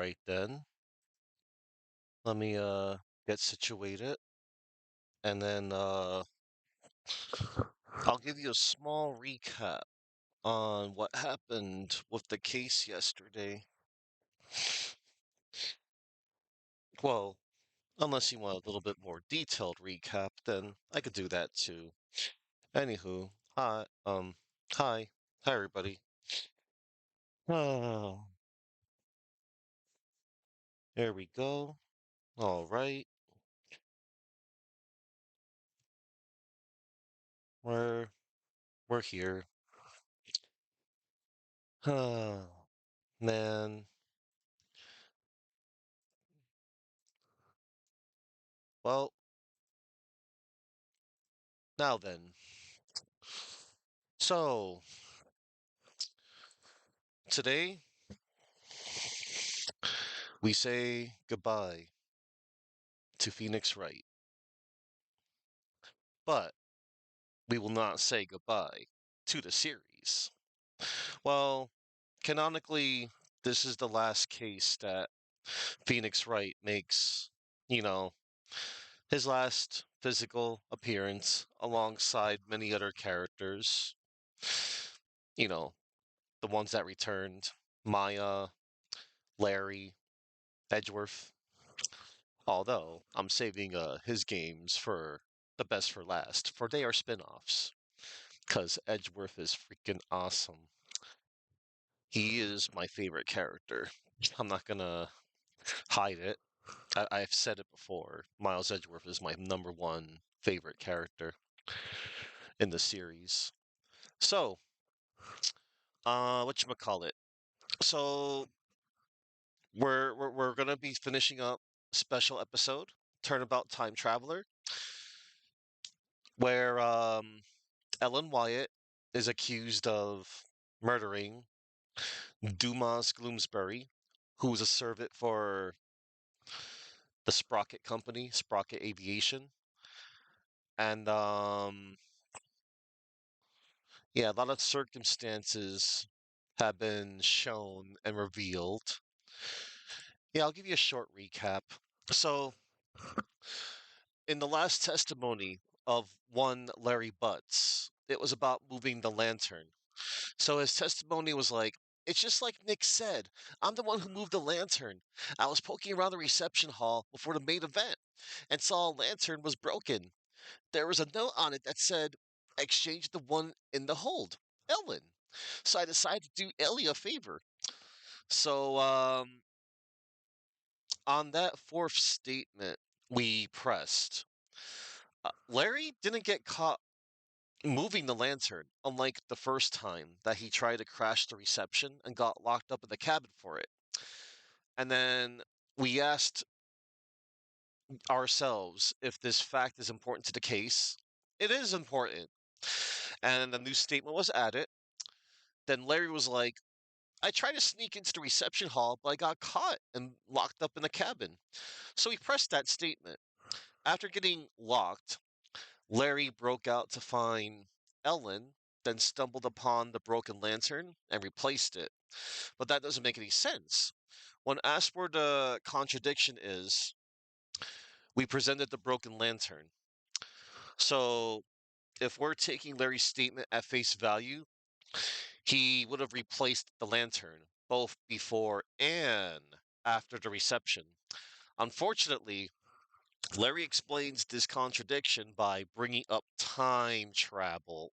right then. Let me get situated and then I'll give you a small recap on what happened with the case yesterday. Well, unless you want a little bit more detailed recap, then I could do that too. Anywho, hi. Hi everybody. Oh, there we go. All right. We're we're here. Oh, man. Well, now then. So, today we say goodbye to Phoenix Wright, but we will not say goodbye to the series. Well, canonically, this is the last case that Phoenix Wright makes, you know, his last physical appearance alongside many other characters. You know, the ones that returned Maya, Larry, Edgeworth. Although I'm saving his games for the best for last, for they are spin-offs. Because Edgeworth is freaking awesome. He is my favorite character. I'm not gonna hide it. I've said it before. Miles Edgeworth is my number one favorite character in the series. So, whatchamacallit? So, we're gonna be finishing up a special episode, Turnabout Time Traveler, where Ellen Wyatt is accused of murdering Dumas Gloomsbury, who was a servant for the Sprocket Company, Sprocket Aviation. And yeah, a lot of circumstances have been shown and revealed. Yeah, I'll give you a short recap. So, in the last testimony of one Larry Butts, it was about moving the lantern. So his testimony was like, it's just like Nick said. I'm the one who moved the lantern. I was poking around the reception hall before the main event and saw a lantern was broken. There was a note on it that said, exchange the one in the hold, Ellen. So I decided to do Ellie a favor. So on that fourth statement, we pressed. Larry didn't get caught moving the lantern, unlike the first time that he tried to crash the reception and got locked up in the cabin for it. And then we asked ourselves if this fact is important to the case. It is important. And a new statement was added. Then Larry was like, I tried to sneak into the reception hall, but I got caught and locked up in the cabin. So we pressed that statement. After getting locked, Larry broke out to find Ellen, then stumbled upon the broken lantern and replaced it. But that doesn't make any sense. When asked where the contradiction is, we presented the broken lantern. So if we're taking Larry's statement at face value, he would have replaced the lantern both before and after the reception. Unfortunately, Larry explains this contradiction by bringing up time travel.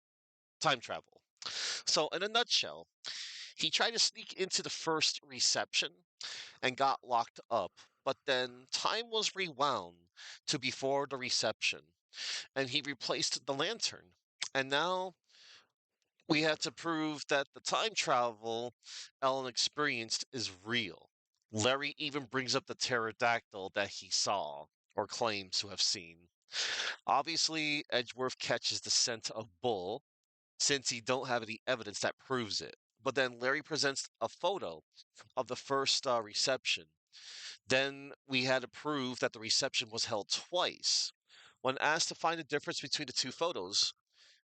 Time travel. So, in a nutshell, he tried to sneak into the first reception and got locked up, but then time was rewound to before the reception, and he replaced the lantern. And now we have to prove that the time travel Ellen experienced is real. Larry even brings up the pterodactyl that he saw or claims to have seen. Obviously, Edgeworth catches the scent of bull since he don't have any evidence that proves it. But then Larry presents a photo of the first reception. Then we had to prove that the reception was held twice. When asked to find the difference between the two photos,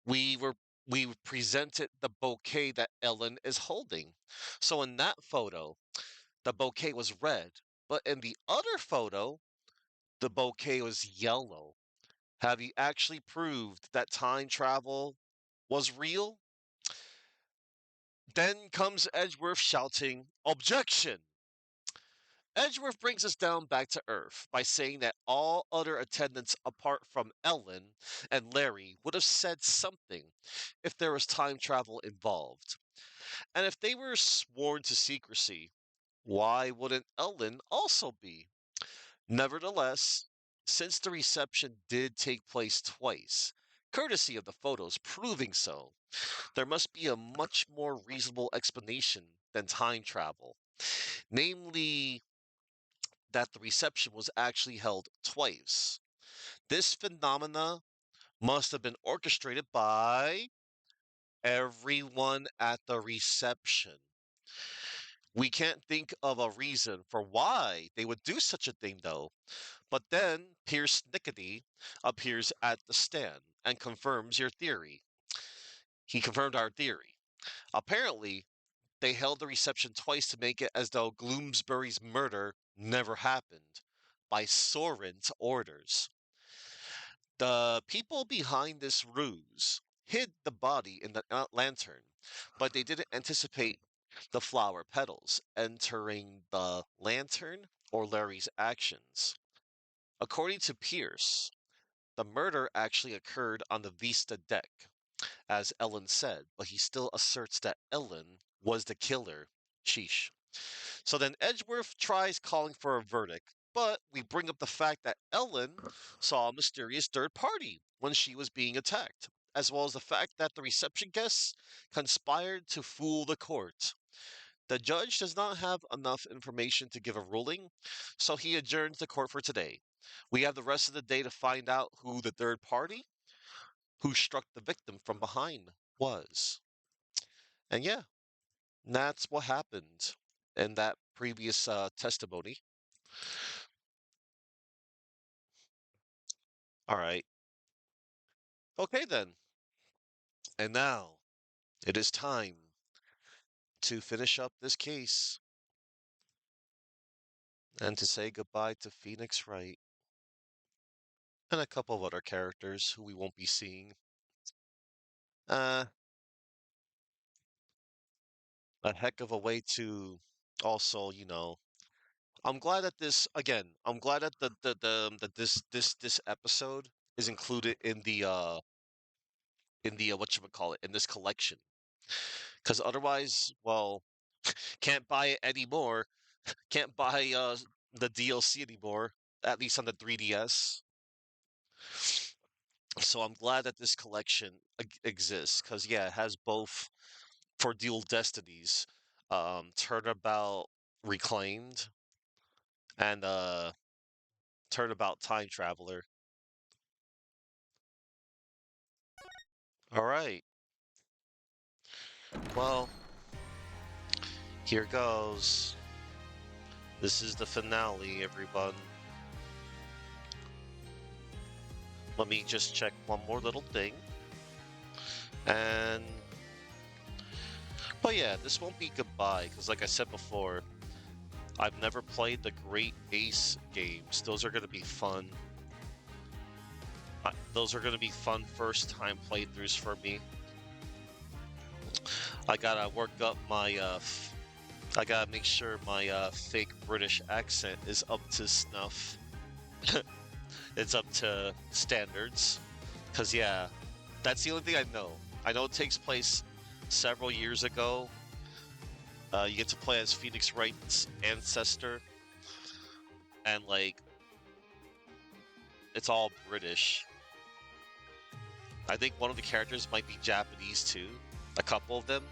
we were we presented the bouquet that Ellen is holding. So in that photo, the bouquet was red, but in the other photo, the bouquet was yellow. Have you actually proved that time travel was real? Then comes Edgeworth shouting, "Objection!" Edgeworth brings us down back to Earth by saying that all other attendants apart from Ellen and Larry would have said something if there was time travel involved. And if they were sworn to secrecy, why wouldn't Ellen also be? Nevertheless, since the reception did take place twice, courtesy of the photos proving so, there must be a much more reasonable explanation than time travel. Namely, that the reception was actually held twice. This phenomena must have been orchestrated by everyone at the reception. We can't think of a reason for why they would do such a thing, though. But then Pierce Nickety appears at the stand and confirms your theory. He confirmed our theory. Apparently, they held the reception twice to make it as though Gloomsbury's murder never happened by Soren's orders. The people behind this ruse hid the body in the lantern, but they didn't anticipate the flower petals entering the lantern or Larry's actions. According to Pierce, the murder actually occurred on the Vista deck, as Ellen said, but he still asserts that Ellen was the killer. Sheesh. So then Edgeworth tries calling for a verdict, but we bring up the fact that Ellen saw a mysterious third party when she was being attacked, as well as the fact that the reception guests conspired to fool the court. The judge does not have enough information to give a ruling, so he adjourns the court for today. We have the rest of the day to find out who the third party who struck the victim from behind was. And yeah, that's what happened in that previous testimony. All right. Okay, then. And now it is time to finish up this case and to say goodbye to Phoenix Wright and a couple of other characters who we won't be seeing. Uh, a heck of a way to also, I'm glad that I'm glad that that this episode is included in the whatchamacallit, in this collection. Because otherwise, well, can't buy it anymore. Can't buy the DLC anymore, at least on the 3DS. So I'm glad that this collection exists because yeah, it has both for Dual Destinies, Turnabout Reclaimed and Turnabout Time Traveler. All right, well, here goes. This is the finale, everyone. Let me just check one more little thing. And but yeah, this won't be goodbye because like I said before, I've never played the Great Ace games. Those are going to be fun. Those are going to be fun first time playthroughs for me. I gotta work up my I gotta make sure my fake British accent is up to snuff. It's up to standards. Cause yeah, that's the only thing I know. I know it takes place several years ago. You get to play as Phoenix Wright's ancestor, and like it's all British. I think one of the characters might be Japanese too, a couple of them,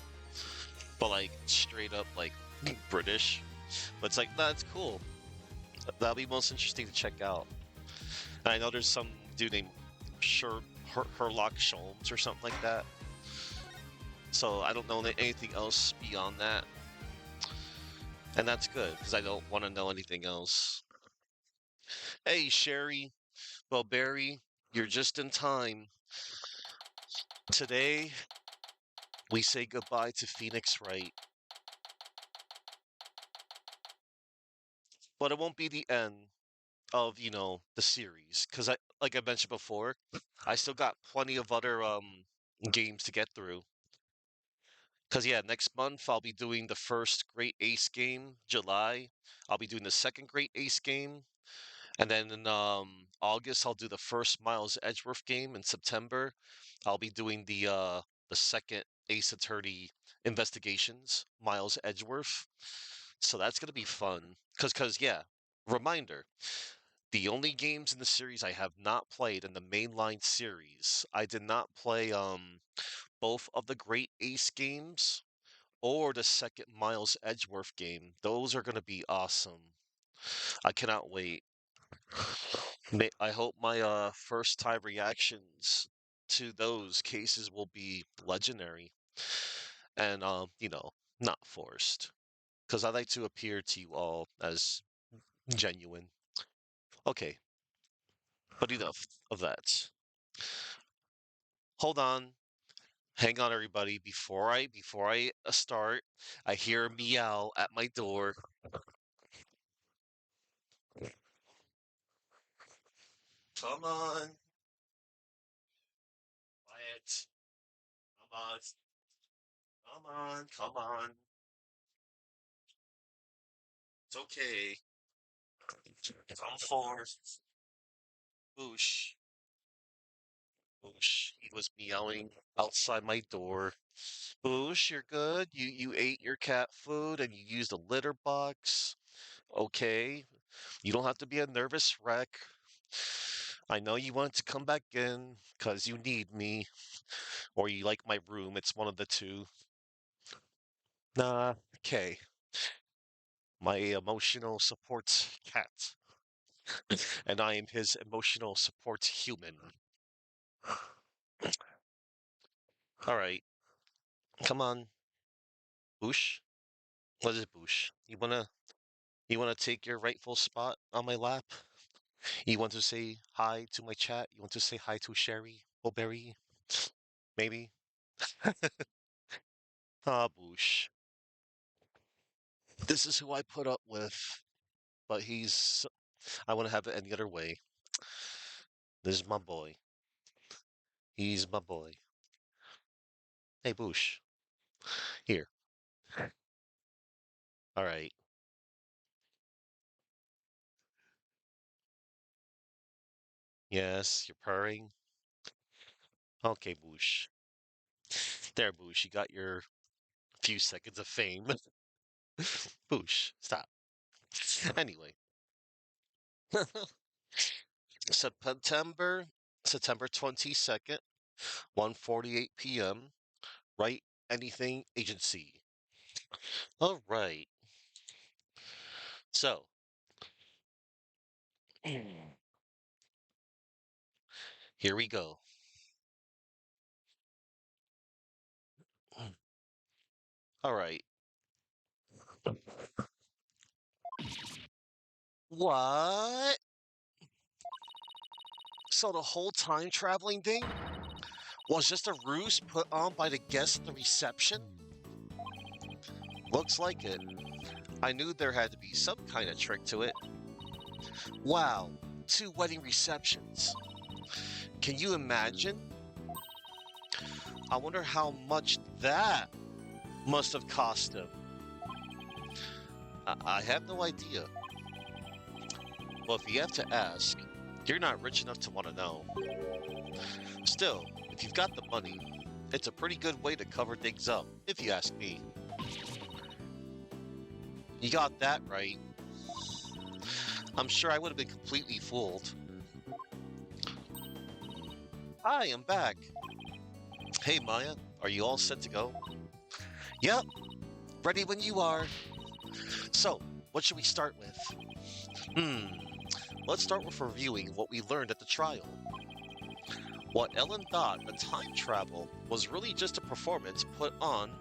but like straight up like British. But it's like that's cool. That'll be most interesting to check out. And I know there's some dude named Herlock Sholmes or something like that. So I don't know anything else beyond that. And that's good, because I don't want to know anything else. Hey, Sherry. Well, Barry, you're just in time. Today, we say goodbye to Phoenix Wright. but it won't be the end of, the series. Because like I mentioned before, I still got plenty of other games to get through. Because yeah, next month I'll be doing the first Great Ace game, July. I'll be doing the second Great Ace game, and then in August I'll do the first Miles Edgeworth game. In September, I'll be doing the second Ace Attorney Investigations, Miles Edgeworth. So that's gonna be fun. Cause yeah, reminder, the only games in the series I have not played in the mainline series, I did not play both of the Great Ace games or the second Miles Edgeworth game. Those are gonna be awesome. I cannot wait. I hope my first time reactions to those cases will be legendary and not forced. Because I like to appear to you all as genuine. Okay, but enough of that. Hold on. Hang on, everybody. Before I start, I hear a meow at my door. Come on, quiet. Come on, come on, come on. It's okay. Come forth. Boosh, boosh. He was meowing outside my door. Boosh, you're good. You ate your cat food and you used a litter box. Okay. You don't have to be a nervous wreck. I know you want to come back in because you need me or you like my room. It's one of the two. Nah, okay. My emotional support cat. And I am his emotional support human. All right. Come on, Boosh. What is it, Boosh? You wanna take your rightful spot on my lap? You want to say hi to my chat? You want to say hi to Sherry O'Berry? Maybe? Ah, Boosh. This is who I put up with, but I want to have it any other way. This is my boy. He's my boy. Hey, Boosh. Here. All right. Yes, you're purring. Okay, Boosh. There, Boosh. You got your few seconds of fame. Boosh, stop. Anyway, September September 22nd, 1:48 p.m. Wright Anything Agency. All right. So, here we go. All right. What? So the whole time traveling thing was just a ruse put on by the guests at the reception? Looks like it. I knew there had to be some kind of trick to it. Wow, two wedding receptions. Can you imagine? I wonder how much that must have cost him. I have no idea. Well, if you have to ask, you're not rich enough to want to know. Still, if you've got the money, it's a pretty good way to cover things up, if you ask me. You got that right. I'm sure I would have been completely fooled. Hi, I'm back. Hey, Maya, are you all set to go? Yep, ready when you are. So, what should we start with? Hmm, let's start with reviewing what we learned at the trial. What Ellen thought that time travel was really just a performance put on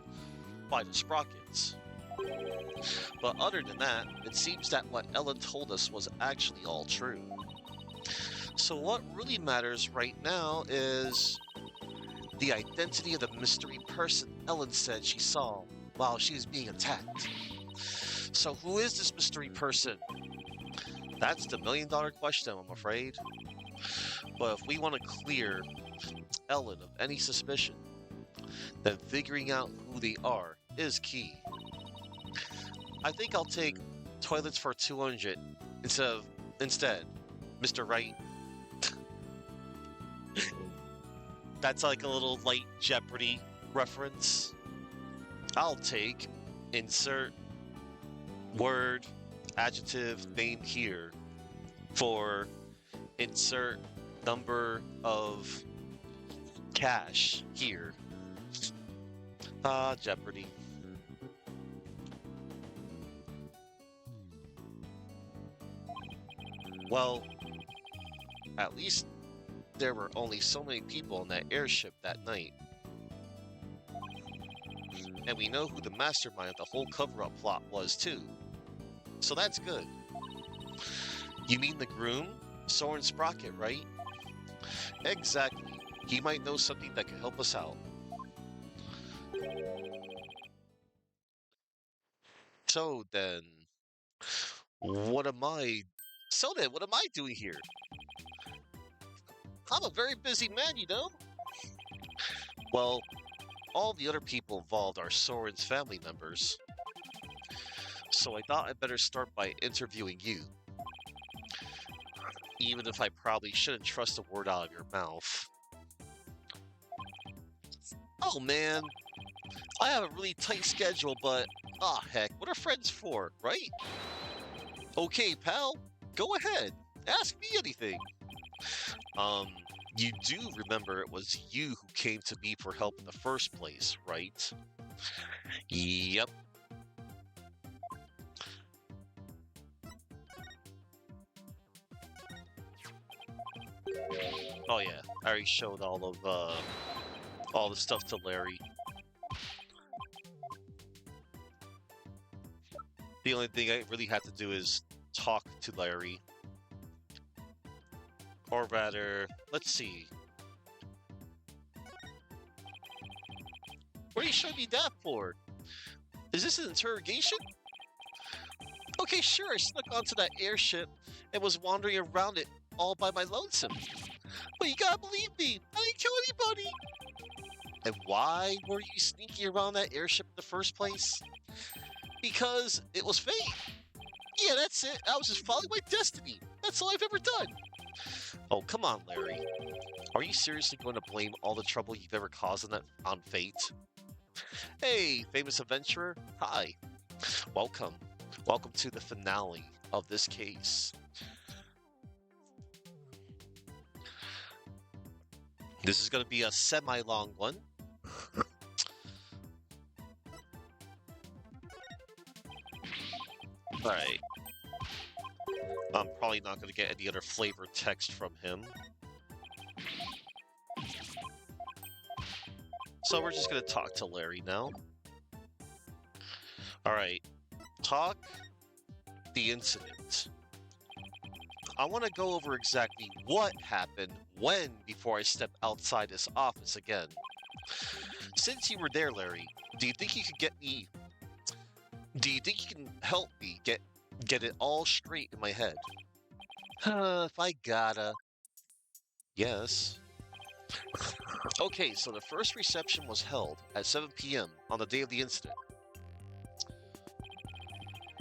by the Sprockets. But other than that, it seems that what Ellen told us was actually all true. So what really matters right now is the identity of the mystery person Ellen said she saw while she was being attacked. So who is this mystery person? That's the million-dollar question, I'm afraid. But if we want to clear Ellen of any suspicion, then figuring out who they are is key. I think I'll take toilets for 200 instead, Mr. Wright. That's like a little light Jeopardy reference. I'll take insert word adjective name here for insert number of cash here. Jeopardy. Well, at least there were only so many people in that airship that night. And we know who the mastermind of the whole cover-up plot was, too. So that's good. You mean the groom? Soren Sprocket, right? Exactly. He might know something that could help us out. So then, what am I... So then, what am I doing here? I'm a very busy man, you know? Well, all the other people involved are Soren's family members. So I thought I'd better start by interviewing you. Even if I probably shouldn't trust a word out of your mouth. Oh man, I have a really tight schedule, but heck, what are friends for, right? Okay, pal, go ahead, ask me anything. You do remember it was you who came to me for help in the first place, right? Yep. Oh yeah, I already showed all the stuff to Larry. The only thing I really have to do is talk to Larry. Or rather, let's see. What are you showing me that for? Is this an interrogation? Okay, sure, I snuck onto that airship and was wandering around it all by my lonesome. But you gotta believe me, I didn't kill anybody! And why were you sneaking around that airship in the first place? Because it was fate. Yeah, that's it. I was just following my destiny. That's all I've ever done. Oh, come on, Larry. Are you seriously going to blame all the trouble you've ever caused on fate? Hey, famous adventurer. Hi. Welcome. Welcome to the finale of this case. This is going to be a semi-long one. Alright. I'm probably not going to get any other flavor text from him. So we're just going to talk to Larry now. Alright. Talk the incident. I want to go over exactly what happened when before I step outside this office again. Since you were there, Larry, do you think you could get me... Do you think you can help me get it all straight in my head? If I gotta... Yes. Okay, so the first reception was held at 7 p.m. on the day of the incident.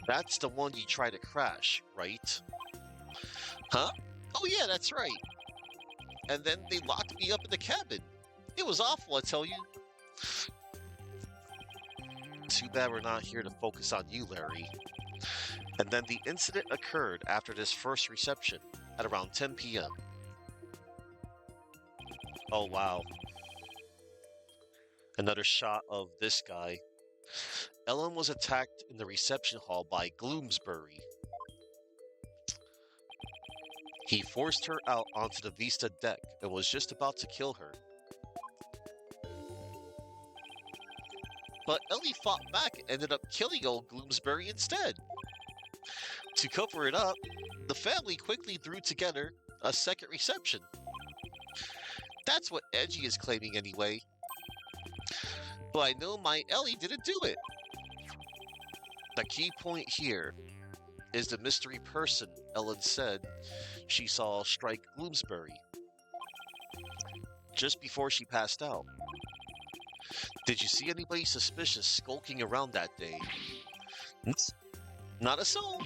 That's the one you tried to crash, right? Huh? Oh yeah, that's right. And then they locked me up in the cabin. It was awful, I tell you. Too bad we're not here to focus on you, Larry. And then the incident occurred after this first reception at around 10 p.m. Oh wow. Another shot of this guy. Ellen was attacked in the reception hall by Gloomsbury. He forced her out onto the Vista deck and was just about to kill her. But Ellie fought back and ended up killing old Gloomsbury instead. To cover it up, the family quickly threw together a second reception. That's what Edgy is claiming anyway. But I know my Ellie didn't do it. The key point here is the mystery person Ellen said she saw strike Bloomsbury just before she passed out. Did you see anybody suspicious skulking around that day? N- Not a soul,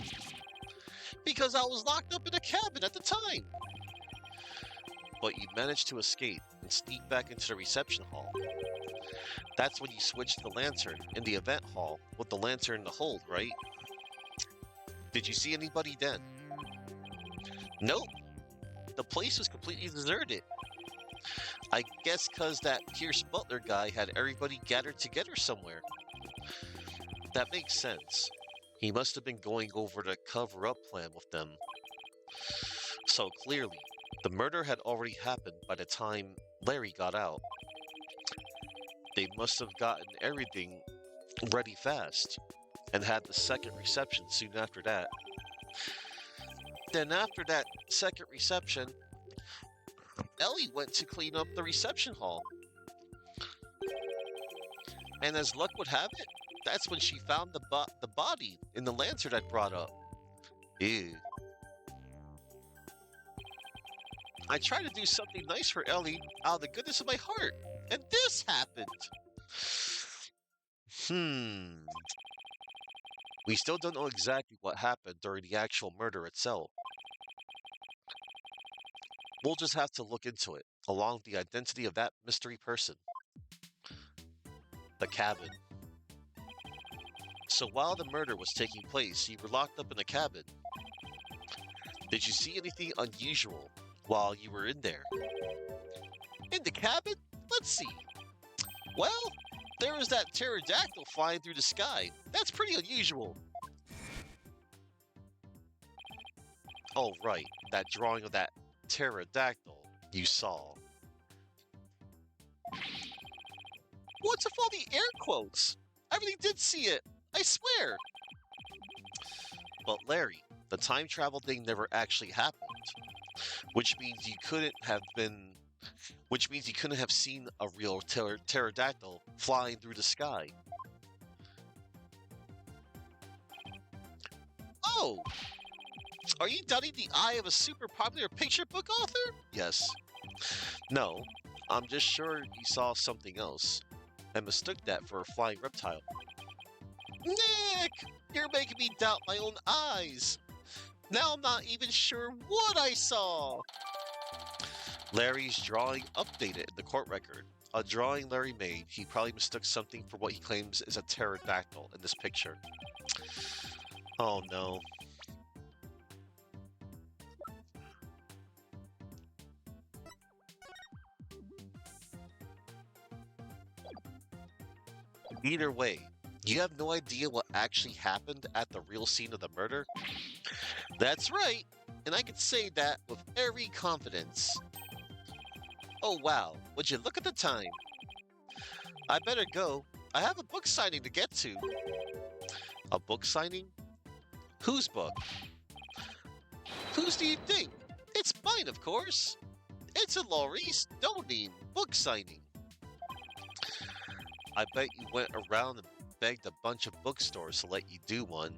because I was locked up in a cabin at the time. But you managed to escape and sneak back into the reception hall. That's when you switched the lantern in the event hall with the lantern in the hold, right? Did you see anybody then? Nope. The place was completely deserted. I guess because that Pierce Butler guy had everybody gathered together somewhere. That makes sense. He must have been going over the cover-up plan with them. So clearly, the murder had already happened by the time Larry got out. They must have gotten everything ready fast and had the second reception soon after that. Then after that second reception, Ellie went to clean up the reception hall. And as luck would have it, that's when she found the body in the lantern I'd brought up. Ew. I tried to do something nice for Ellie out of the goodness of my heart, and this happened. We still don't know exactly what happened during the actual murder itself. We'll just have to look into it, along with the identity of that mystery person. The cabin. So while the murder was taking place, you were locked up in a cabin. Did you see anything unusual while you were in there? In the cabin? Let's see. Well, there was that pterodactyl flying through the sky. That's pretty unusual. Oh, right. That drawing of that pterodactyl you saw. What's with all the air quotes? I really did see it. I swear. But Larry, the time travel thing never actually happened. Which means you couldn't have seen a real pterodactyl flying through the sky. Oh! Are you doubting the eye of a super popular picture book author? Yes. No, I'm just sure you saw something else and mistook that for a flying reptile. Nick! You're making me doubt my own eyes. Now I'm not even sure what I saw. Larry's drawing updated in the court record. A drawing Larry made, he probably mistook something for what he claims is a pterodactyl in this picture. Oh no. Either way, you have no idea what actually happened at the real scene of the murder? That's right, and I can say that with every confidence. Oh wow, would you look at the time? I better go. I have a book signing to get to. A book signing? Whose book? Whose do you think? It's mine, of course. It's a Maurice Doneen book signing. I bet you went around and begged a bunch of bookstores to let you do one.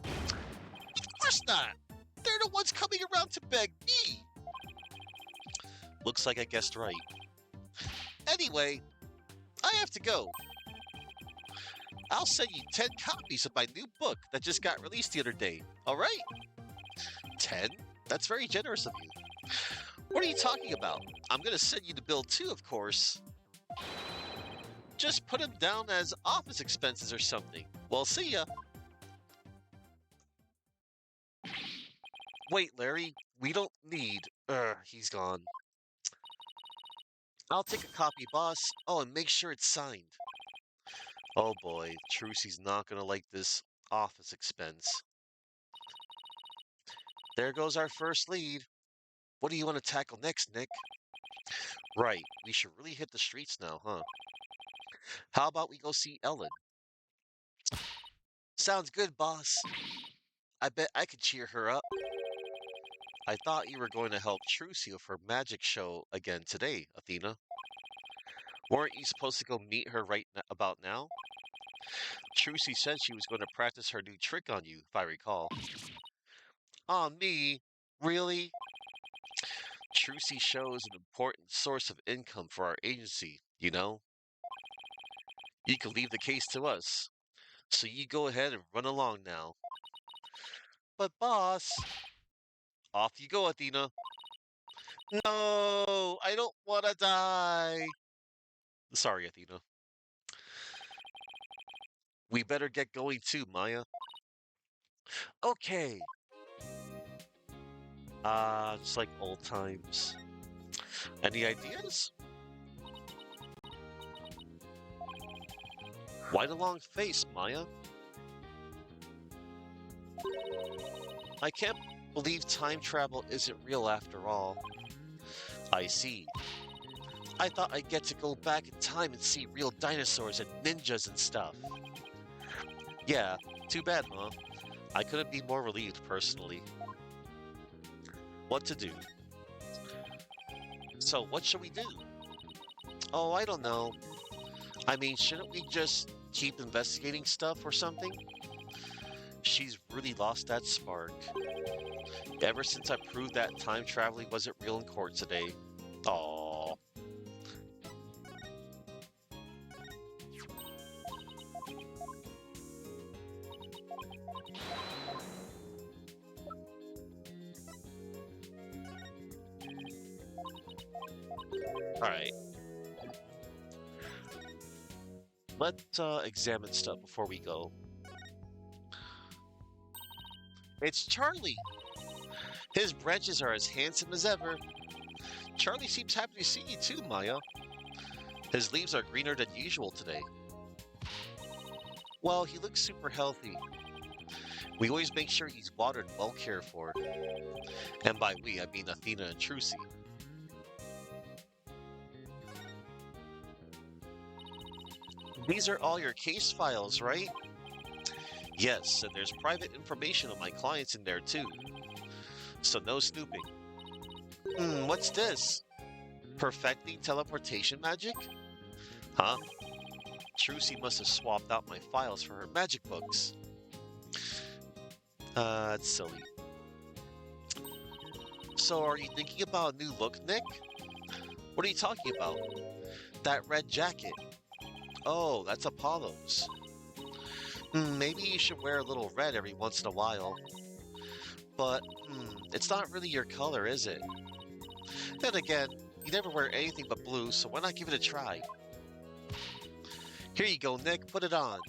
Of course not! They're the ones coming around to beg me! Looks like I guessed right. Anyway, I have to go. I'll send you 10 copies of my new book that just got released the other day, alright? 10? That's very generous of you. What are you talking about? I'm gonna send you the bill too, of course. Just put them down as office expenses or something. Well, see ya. Wait, Larry, we don't need... he's gone. I'll take a copy, boss. Oh, and make sure it's signed. Oh boy, Trucy's not gonna like this office expense. There goes our first lead. What do you want to tackle next, Nick? Right, we should really hit the streets now, huh? How about we go see Ellen? Sounds good, boss. I bet I could cheer her up. I thought you were going to help Trucy with her magic show again today, Athena. Weren't you supposed to go meet her about now? Trucy said she was going to practice her new trick on you, if I recall. On me? Really? Trucy shows an important source of income for our agency, you know? You can leave the case to us. So you go ahead and run along now. But boss, off you go, Athena. No, I don't want to die. Sorry, Athena. We better get going too, Maya. Okay. Just like old times. Any ideas? Why the long face, Maya? I can't believe time travel isn't real after all. I see. I thought I'd get to go back in time and see real dinosaurs and ninjas and stuff. Yeah, too bad, huh? I couldn't be more relieved personally. What to do? So, what should we do? Oh, I don't know. I mean, shouldn't we just keep investigating stuff or something? She's really lost that spark. Ever since I proved that time traveling wasn't real in court today. Aww. Alright. Let's examine stuff before we go. It's Charlie! His branches are as handsome as ever. Charlie seems happy to see you too, Maya. His leaves are greener than usual today. Well, he looks super healthy. We always make sure he's watered and well cared for. And by we, I mean Athena and Trucy. These are all your case files, right? Yes, and there's private information on my clients in there too. So no snooping. What's this? Perfecting teleportation magic? Huh? Trucy must have swapped out my files for her magic books. That's silly. So are you thinking about a new look, Nick? What are you talking about? That red jacket. Oh, that's Apollo's. Maybe you should wear a little red every once in a while. But, it's not really your color, is it? Then again, you never wear anything but blue, so why not give it a try? Here you go, Nick, put it on.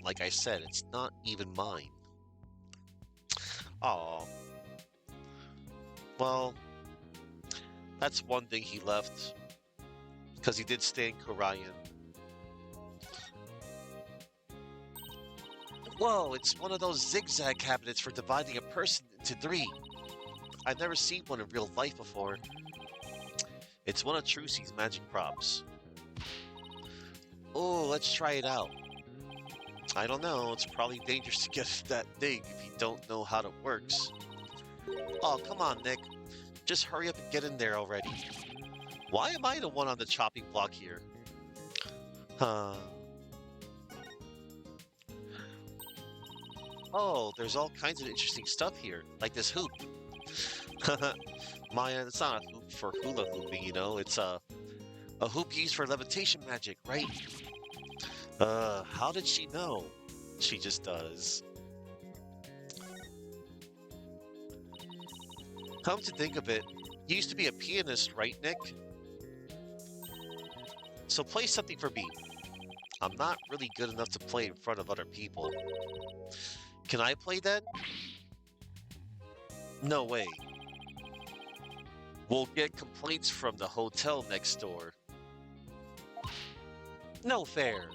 Like I said, it's not even mine. Aw. Well, that's one thing he left. Because he did stay in Korean. Whoa, it's one of those zigzag cabinets for dividing a person into three. I've never seen one in real life before. It's one of Trucy's magic props. Oh, let's try it out. I don't know, it's probably dangerous to get that thing if you don't know how it works. Oh, come on, Nick. Just hurry up and get in there already. Why am I the one on the chopping block here? Huh. Oh, there's all kinds of interesting stuff here, like this hoop. Maya, it's not a hoop for hula hooping, you know, it's a hoop used for levitation magic, right? How did she know? She just does. Come to think of it, you used to be a pianist, right, Nick? So play something for me. I'm not really good enough to play in front of other people. Can I play then? No way. We'll get complaints from the hotel next door. No fair.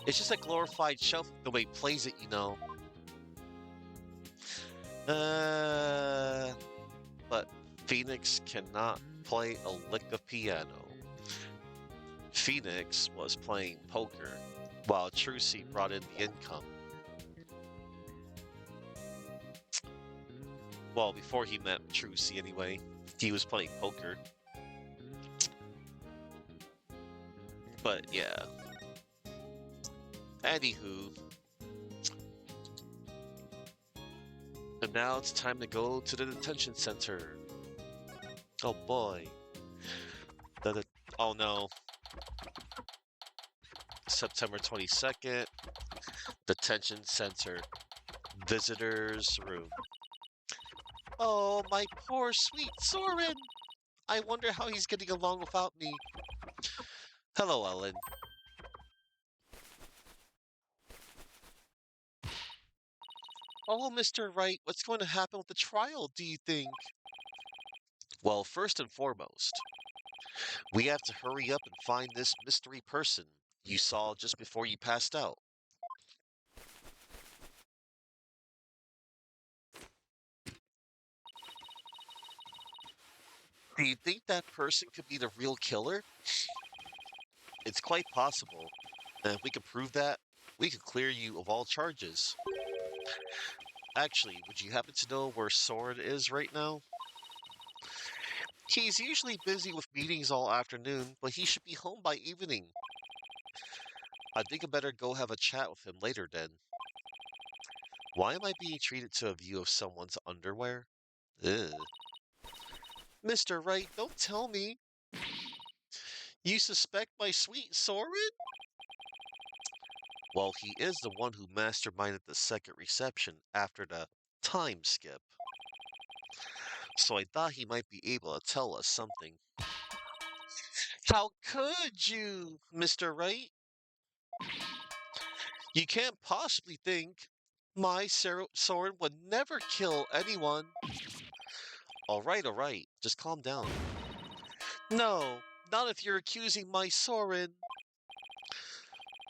It's just a glorified shelf the way he plays it, you know. But Phoenix cannot play a lick of piano. Phoenix was playing poker, while Trucy brought in the income. Well, before he met Trucy anyway, he was playing poker. But yeah. Anywho, and now it's time to go to the detention center. Oh boy. The, oh no. September 22nd, detention center, visitors room. Oh, my poor sweet Soren. I wonder how he's getting along without me. Hello, Ellen. Oh, Mr. Wright, what's going to happen with the trial, do you think? Well, first and foremost, we have to hurry up and find this mystery person you saw just before you passed out. Do you think that person could be the real killer? It's quite possible. And if we could prove that, we could clear you of all charges. Actually, would you happen to know where Soren is right now? He's usually busy with meetings all afternoon, but he should be home by evening. I think I better go have a chat with him later then. Why am I being treated to a view of someone's underwear? Ugh. Mr. Wright, don't tell me. You suspect my sweet Soren? Well, he is the one who masterminded the second reception after the time skip. So I thought he might be able to tell us something. How could you, Mr. Wright? You can't possibly think my Soren would never kill anyone. All right. Just calm down. No, not if you're accusing my Soren.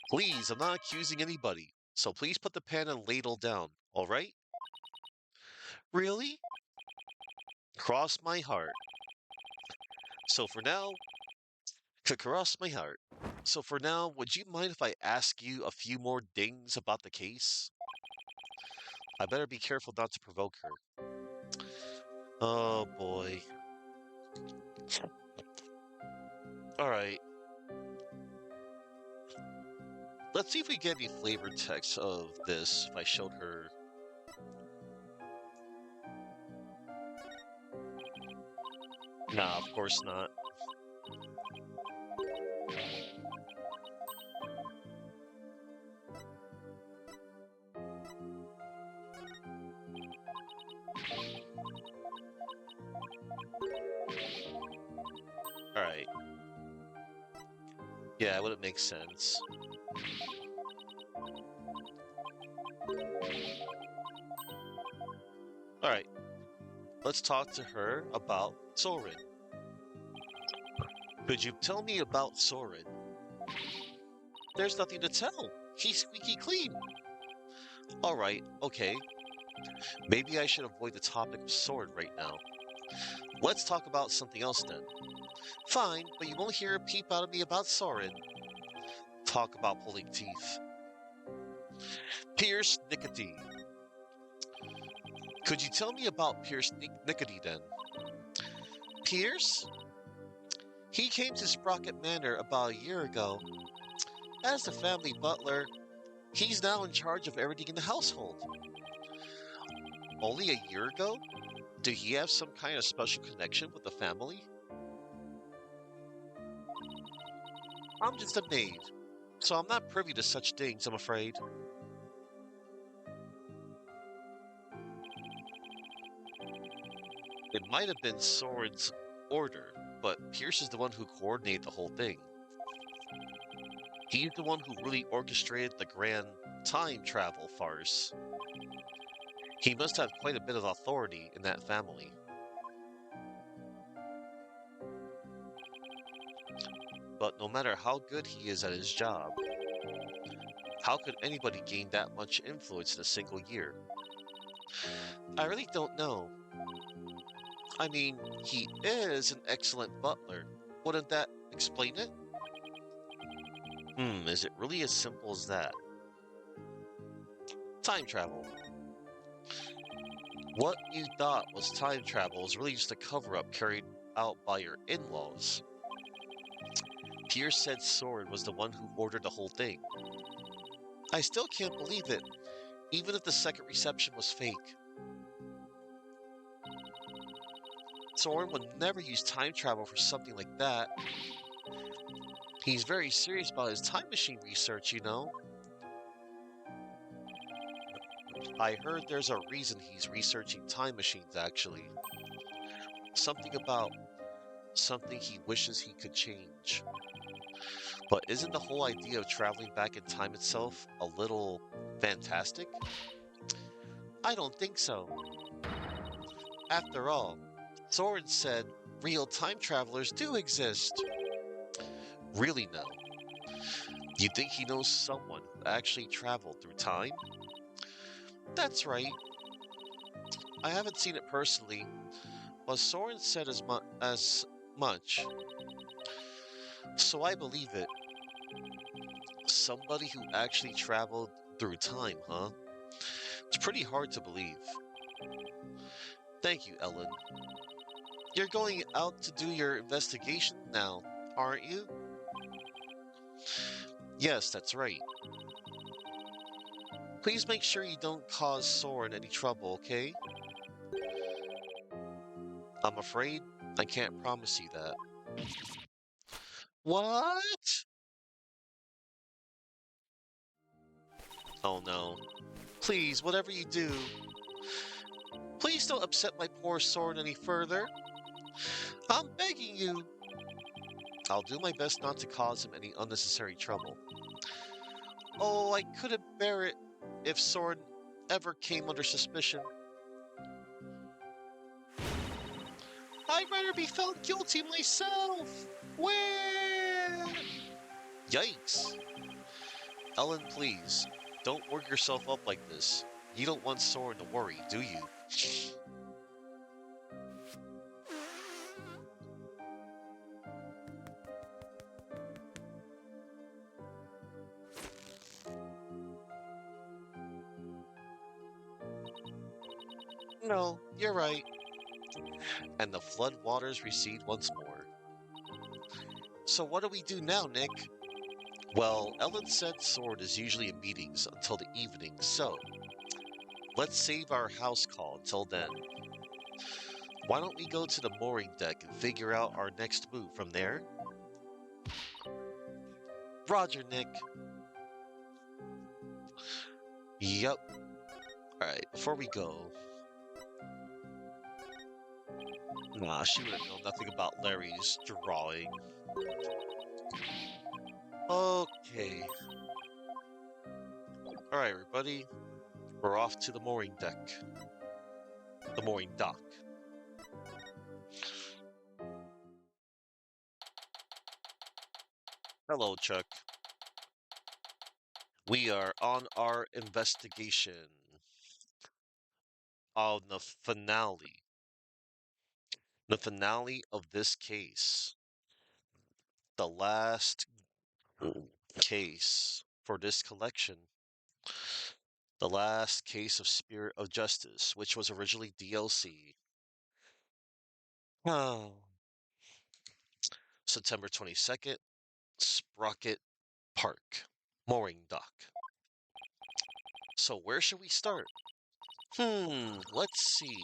Please, I'm not accusing anybody. So please put the pen and ladle down, all right? Really? Cross my heart. So for now, cross my heart. So for now, would you mind if I ask you a few more things about the case? I better be careful not to provoke her. Oh boy. Alright. Let's see if we get any flavored text of this if I showed her. Nah, of course not. Alright. Yeah, it wouldn't make sense. Alright. Let's talk to her about Soren. Could you tell me about Soren? There's nothing to tell. He's squeaky clean. Alright, okay. Maybe I should avoid the topic of Soren right now. Let's talk about something else then. Fine, but you won't hear a peep out of me about Soren. Talk about pulling teeth. Pierce Nicotine. Could you tell me about Pierce Nicotine then? Pierce? He came to Sprocket Manor about a year ago. As the family butler, he's now in charge of everything in the household. Only a year ago? Did he have some kind of special connection with the family? I'm just a maid, so I'm not privy to such things, I'm afraid. It might have been Soren's order, but Pierce is the one who coordinated the whole thing. He's the one who really orchestrated the grand time travel farce. He must have quite a bit of authority in that family. But no matter how good he is at his job, how could anybody gain that much influence in a single year? I really don't know. I mean, he is an excellent butler. Wouldn't that explain it? Is it really as simple as that? Time travel. What you thought was time travel is really just a cover-up carried out by your in-laws. Pierce said Soren was the one who ordered the whole thing. I still can't believe it, even if the second reception was fake. Soren would never use time travel for something like that. He's very serious about his time machine research, you know. I heard there's a reason he's researching time machines, actually. Something about something he wishes he could change. But isn't the whole idea of traveling back in time itself a little fantastic? I don't think so. After all, Soren said real time travelers do exist. Really, no. You think he knows someone who actually traveled through time? That's right. I haven't seen it personally, but Soren said as much, so I believe it. Somebody who actually traveled through time, huh? It's pretty hard to believe. Thank you, Ellen. You're going out to do your investigation now, aren't you? Yes, that's right. Please make sure you don't cause Soren any trouble, okay? I'm afraid I can't promise you that. What? Oh no. Please, whatever you do, please don't upset my poor Soren any further. I'm begging you. I'll do my best not to cause him any unnecessary trouble. Oh, I couldn't bear it if Soren ever came under suspicion. I'd rather be found guilty myself. Where? Yikes. Ellen, please, don't work yourself up like this. You don't want Soren to worry, do you? No, you're right. And the flood waters recede once more. So what do we do now, Nick? Well, Ellen said Sword is usually in meetings until the evening, so let's save our house call until then. Why don't we go to the mooring deck and figure out our next move from there? Roger, Nick. Yup. Alright, before we go. Nah, she would have known nothing about Larry's drawing. Okay. Alright, everybody. We're off to the mooring deck. The mooring dock. Hello, Chuck. We are on our investigation on the finale of this case, the last case for this collection, the last case of Spirit of Justice, which was originally DLC. Oh. September 22nd, Sprocket Park, mooring dock. So where should we start? Let's see.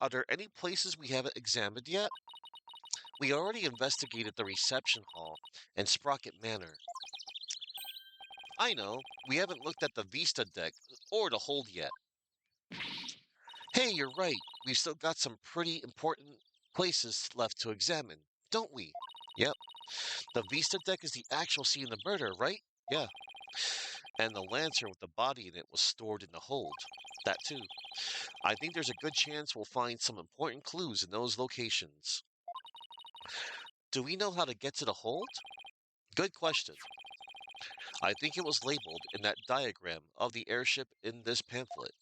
Are there any places we haven't examined yet? We already investigated the reception hall and Sprocket Manor. I know, we haven't looked at the Vista deck or the hold yet. Hey, you're right. We've still got some pretty important places left to examine, don't we? Yep. The Vista deck is the actual scene of the murder, right? Yeah. And the lantern with the body in it was stored in the hold. That too. I think there's a good chance we'll find some important clues in those locations. Do we know how to get to the hold? Good question. I think it was labeled in that diagram of the airship in this pamphlet.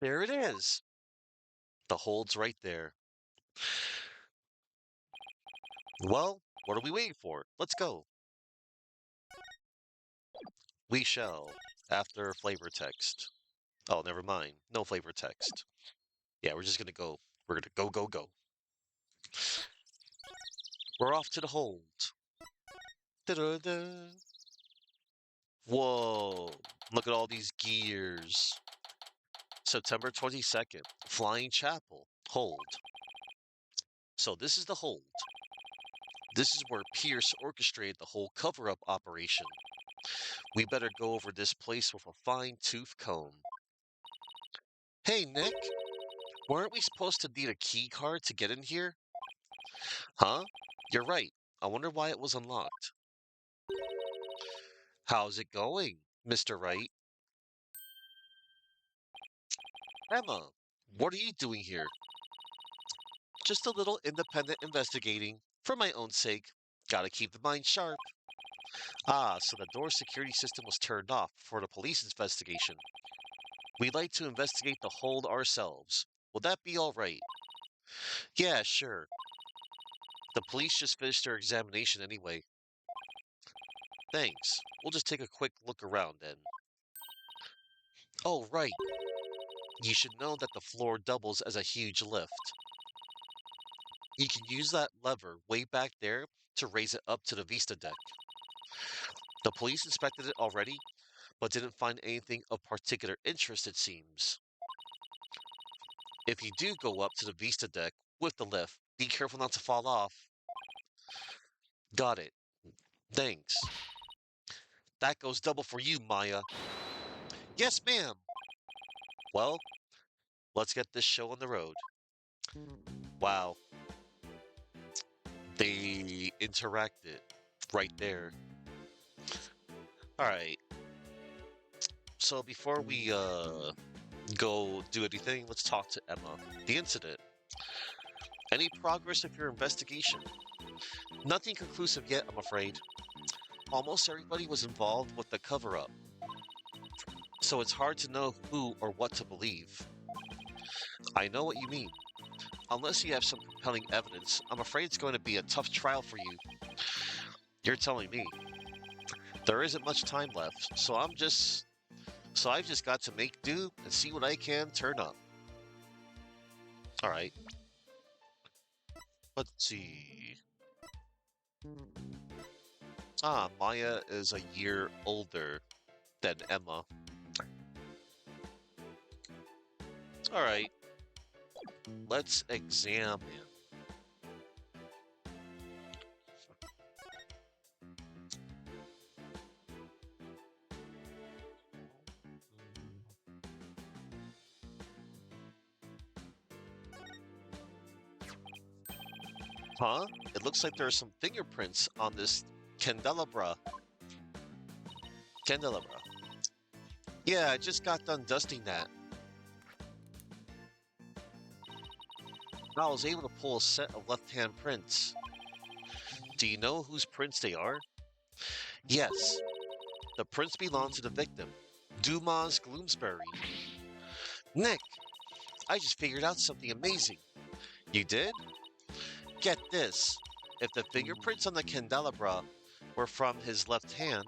There it is. The hold's right there. Well, what are we waiting for? Let's go. We shall, after flavor text. Oh, never mind. No flavor text. Yeah, we're just gonna go. We're gonna go, go, go. We're off to the hold. Da-da-da. Whoa, look at all these gears. September 22nd, Flying Chapel. Hold. So this is the hold. This is where Pierce orchestrated the whole cover-up operation. We better go over this place with a fine-tooth comb. Hey, Nick, weren't we supposed to need a key card to get in here? Huh? You're right. I wonder why it was unlocked. How's it going, Mr. Wright? Emma, what are you doing here? Just a little independent investigating. For my own sake. Gotta keep the mind sharp. Ah, so the door security system was turned off for the police investigation. We'd like to investigate the hold ourselves. Will that be all right? Yeah, sure. The police just finished their examination anyway. Thanks. We'll just take a quick look around then. Oh, right. You should know that the floor doubles as a huge lift. You can use that lever way back there to raise it up to the Vista deck. The police inspected it already, but didn't find anything of particular interest, it seems. If you do go up to the Vista deck with the lift, be careful not to fall off. Got it. Thanks. That goes double for you, Maya. Yes, ma'am. Well, let's get this show on the road. Wow, they interacted right there. All right. So before we go do anything, let's talk to Emma. The incident. Any progress with your investigation? Nothing conclusive yet, I'm afraid. Almost everybody was involved with the cover-up, so it's hard to know who or what to believe. I know what you mean. Unless you have some compelling evidence, I'm afraid it's going to be a tough trial for you. You're telling me. There isn't much time left, so I've just got to make do and see what I can turn up. All right. Let's see. Ah, Maya is a year older than Emma. All right. Let's examine. Huh? It looks like there are some fingerprints on this candelabra. Candelabra. Yeah, I just got done dusting that. I was able to pull a set of left-hand prints. Do you know whose prints they are? Yes, the prints belong to the victim, Dumas Gloomsbury. Nick, I just figured out something amazing. You did? Get this. If the fingerprints on the candelabra were from his left hand,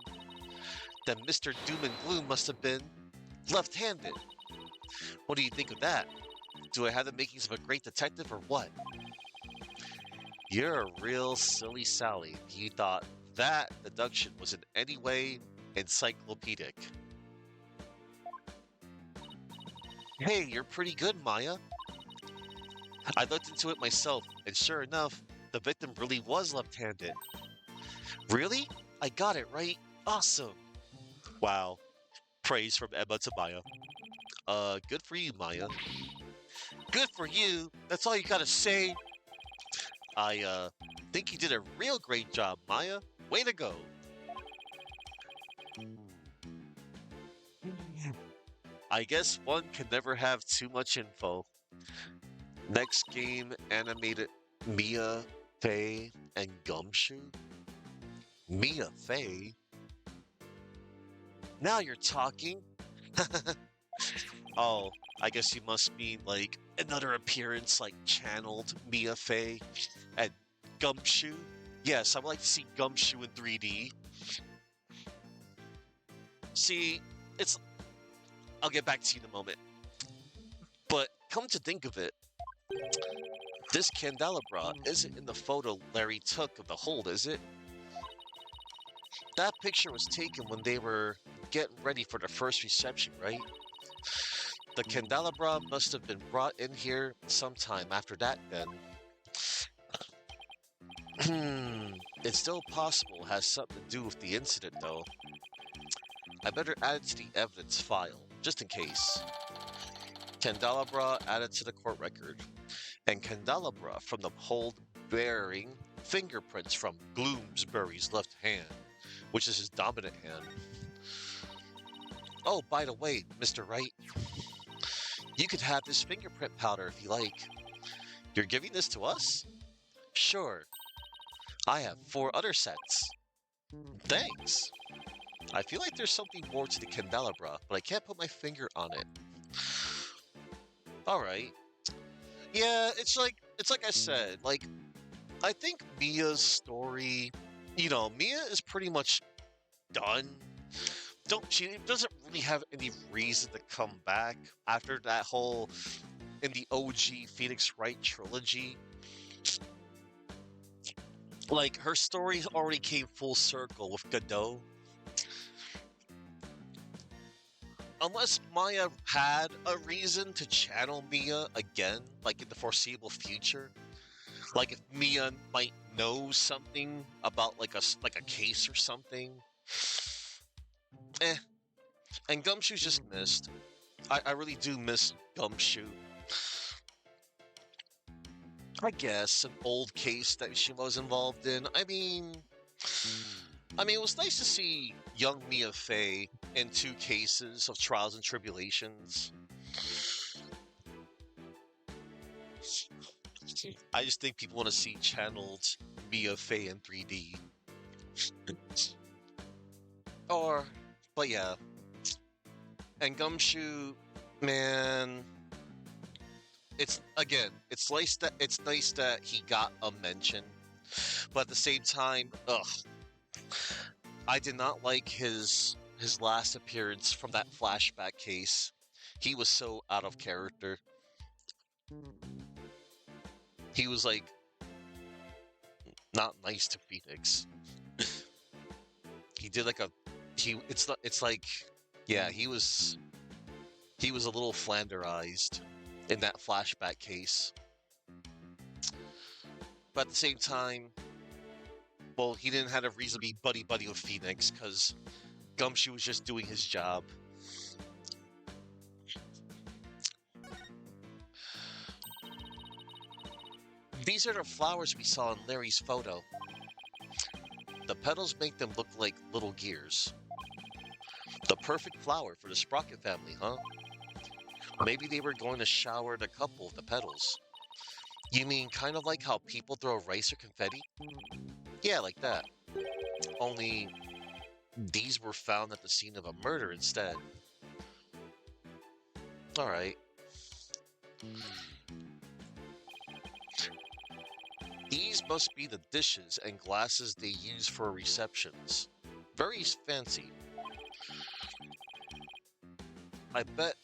then Mr. Doom and Gloom must have been left-handed. What do you think of that? Do I have the makings of a great detective or what? You're a real silly Sally if you thought that deduction was in any way encyclopedic. Hey, you're pretty good, Maya. I looked into it myself, and sure enough, the victim really was left-handed. Really? I got it right? Awesome. Wow. Praise from Emma to Maya. Good for you, Maya. Good for you? That's all you gotta say? I think you did a real great job, Maya. Way to go. I guess one can never have too much info. Next game, animated Mia, Faye, and Gumshoe? Mia Faye? Now you're talking. Oh, I guess you must mean like another appearance like channeled Mia Faye and Gumshoe. Yes, I would like to see Gumshoe in 3D. See, it's I'll get back to you in a moment. But come to think of it, this candelabra isn't in the photo Larry took of the hold, is it? That picture was taken when they were getting ready for the first reception, right? The candelabra must have been brought in here sometime after that, then. It's still possible it has something to do with the incident, though. I better add it to the evidence file, just in case. Candelabra added to the court record, and candelabra from the hold bearing fingerprints from Bloomsbury's left hand, which is his dominant hand. Oh, by the way, Mr. Wright, you could have this fingerprint powder if you like. You're giving this to us? Sure. I have 4 other sets. Thanks. I feel like there's something more to the candelabra, but I can't put my finger on it. All right. Yeah, it's like I said, like I think Mia's story, Mia is pretty much done. She doesn't really have any reason to come back after that whole in the OG Phoenix Wright trilogy. Like her story already came full circle with Godot. Unless Maya had a reason to channel Mia again, like in the foreseeable future, like if Mia might know something about like a case or something. Eh. And Gumshoe's just missed. I really do miss Gumshoe. I guess an old case that she was involved in. It was nice to see young Mia Fey in 2 cases of trials and tribulations. I just think people want to see channeled Mia Fey in 3D. But yeah. And Gumshoe, man, it's nice that he got a mention, but at the same time, ugh, I did not like his last appearance from that flashback case. He was so out of character. He was like not nice to Phoenix. He did like a he. It's like yeah. He was a little flanderized in that flashback case. But at the same time, well, he didn't have a reason to be buddy buddy with Phoenix because Gumshoe was just doing his job. These are the flowers we saw in Larry's photo. The petals make them look like little gears. The perfect flower for the Sprocket family, huh? Maybe they were going to shower the couple with the petals. You mean kind of like how people throw rice or confetti? Yeah, like that. Only these were found at the scene of a murder instead. Alright. These must be the dishes and glasses they use for receptions. Very fancy. I bet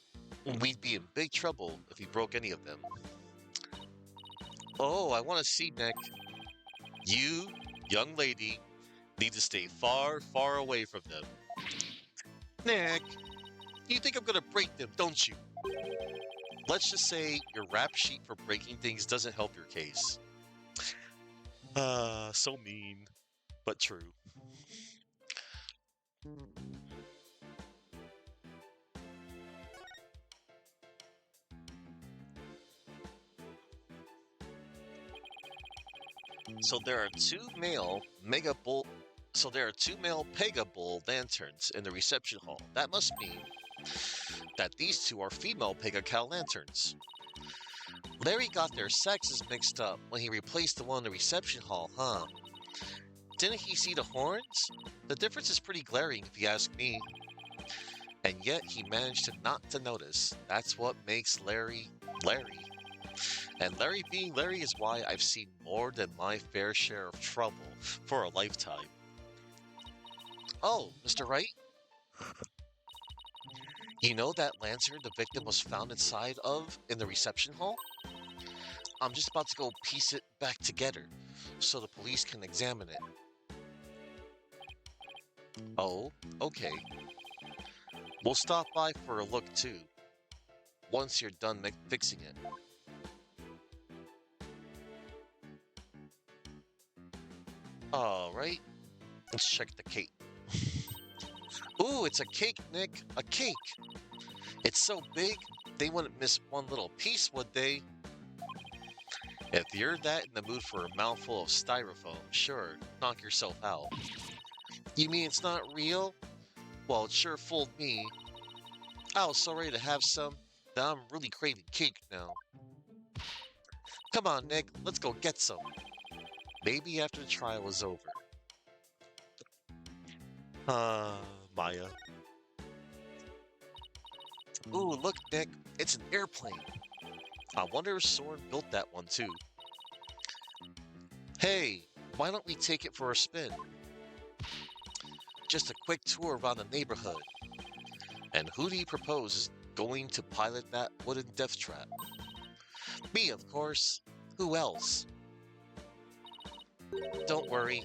we'd be in big trouble if we broke any of them. Oh, I want to see, Nick. You, young lady, need to stay far, far away from them. Nick, you think I'm gonna break them, don't you? Let's just say your rap sheet for breaking things doesn't help your case. So mean, but true. So there are two male mega bull. So there are 2 male Pega Bull lanterns in the reception hall. That must mean that these 2 are female Pega Cow lanterns. Larry got their sexes mixed up when he replaced the one in the reception hall, huh? Didn't he see the horns? The difference is pretty glaring if you ask me. And yet he managed to not to notice. That's what makes Larry, Larry. And Larry being Larry is why I've seen more than my fair share of trouble for a lifetime. Oh, Mr. Wright? You know that lantern the victim was found inside of in the reception hall? I'm just about to go piece it back together so the police can examine it. Oh, okay. We'll stop by for a look too, once you're done fixing it. Alright, let's check the cake. Ooh, it's a cake, Nick. A cake. It's so big, they wouldn't miss one little piece, would they? If you're that in the mood for a mouthful of styrofoam, sure, knock yourself out. You mean it's not real? Well, it sure fooled me. I was so ready to have some that I'm really craving cake now. Come on, Nick, let's go get some. Maybe after the trial is over. Uh, Maya. Ooh, look, Nick, it's an airplane. I wonder if Soren built that one too. Hey, why don't we take it for a spin? Just a quick tour around the neighborhood. And who do you propose is going to pilot that wooden death trap? Me, of course. Who else? Don't worry.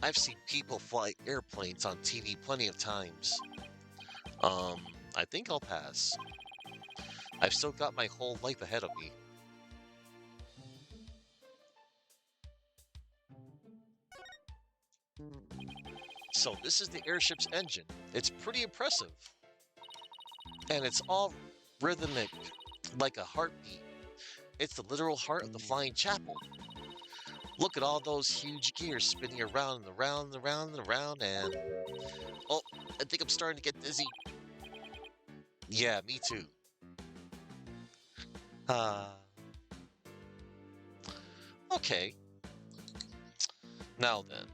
I've seen people fly airplanes on TV plenty of times. Um, I think I'll pass. I've still got my whole life ahead of me. So this is the airship's engine. It's pretty impressive. And it's all rhythmic, like a heartbeat. It's the literal heart of the flying chapel. Look at all those huge gears spinning around and around and around and around and... Oh, I think I'm starting to get dizzy. Yeah, me too. Uh, okay. Now then.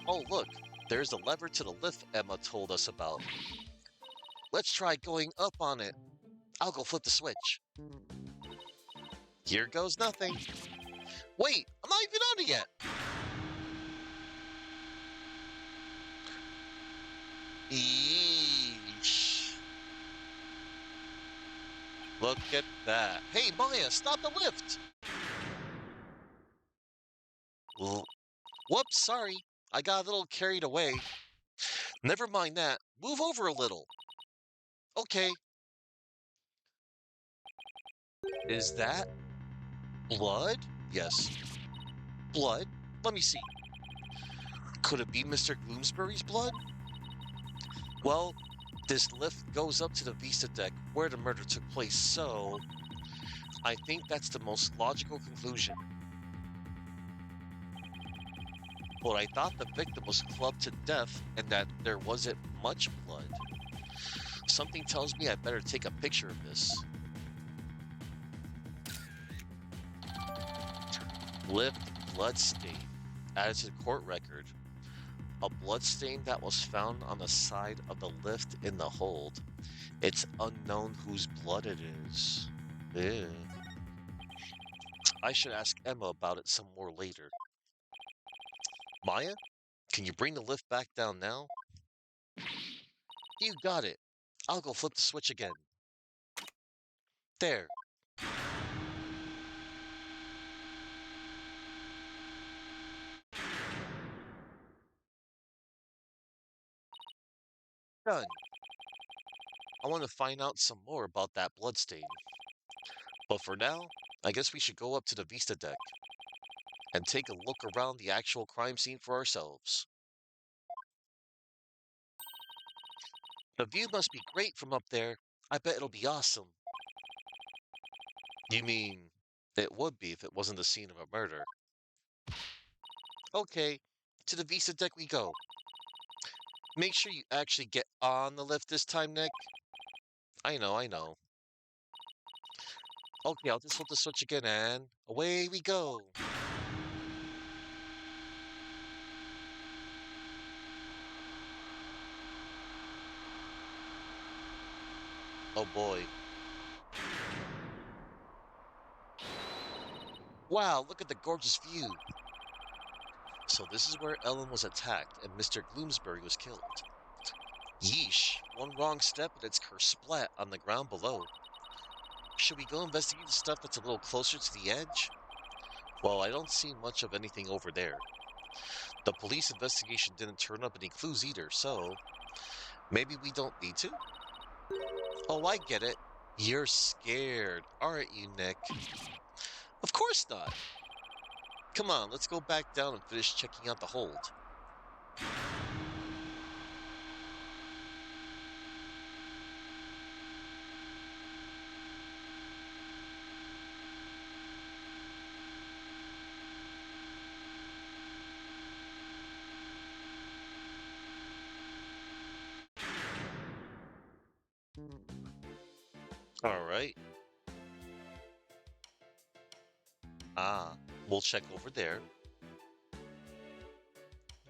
Oh, look. There's the lever to the lift Emma told us about. Let's try going up on it. I'll go flip the switch. Here goes nothing. Wait, I'm not even on it yet. Eesh. Look at that. Hey, Maya, stop the lift. Whoops, sorry. I got a little carried away. Never mind that. Move over a little. Okay. Is that blood? Yes. Blood? Let me see. Could it be Mr. Gloomsbury's blood? Well, this lift goes up to the Vista deck where the murder took place, so I think that's the most logical conclusion. But I thought the victim was clubbed to death and that there wasn't much blood. Something tells me I better take a picture of this. Lift blood stain added to the court record. A blood stain that was found on the side of the lift in the hold. It's unknown whose blood it is. Ew. I should ask Emma about it some more later. Maya, can you bring the lift back down now? You got it. I'll go flip the switch again. There. Done. I want to find out some more about that bloodstain. But for now, I guess we should go up to the Vista deck and take a look around the actual crime scene for ourselves. The view must be great from up there. I bet it'll be awesome. You mean, it would be if it wasn't the scene of a murder. Okay, to the Vista deck we go. Make sure you actually get on the lift this time, Nick. I know, I know. Okay, I'll just flip the switch again and away we go. Oh boy. Wow, look at the gorgeous view. So this is where Ellen was attacked and Mr. Gloomsbury was killed. Yeesh, one wrong step and it's kersplat on the ground below. Should we go investigate the stuff that's a little closer to the edge? Well, I don't see much of anything over there. The police investigation didn't turn up any clues either, so maybe we don't need to? Oh, I get it. You're scared, aren't you, Nick? Of course not. Come on, let's go back down and finish checking out the hold. All right. Ah, we'll check over there.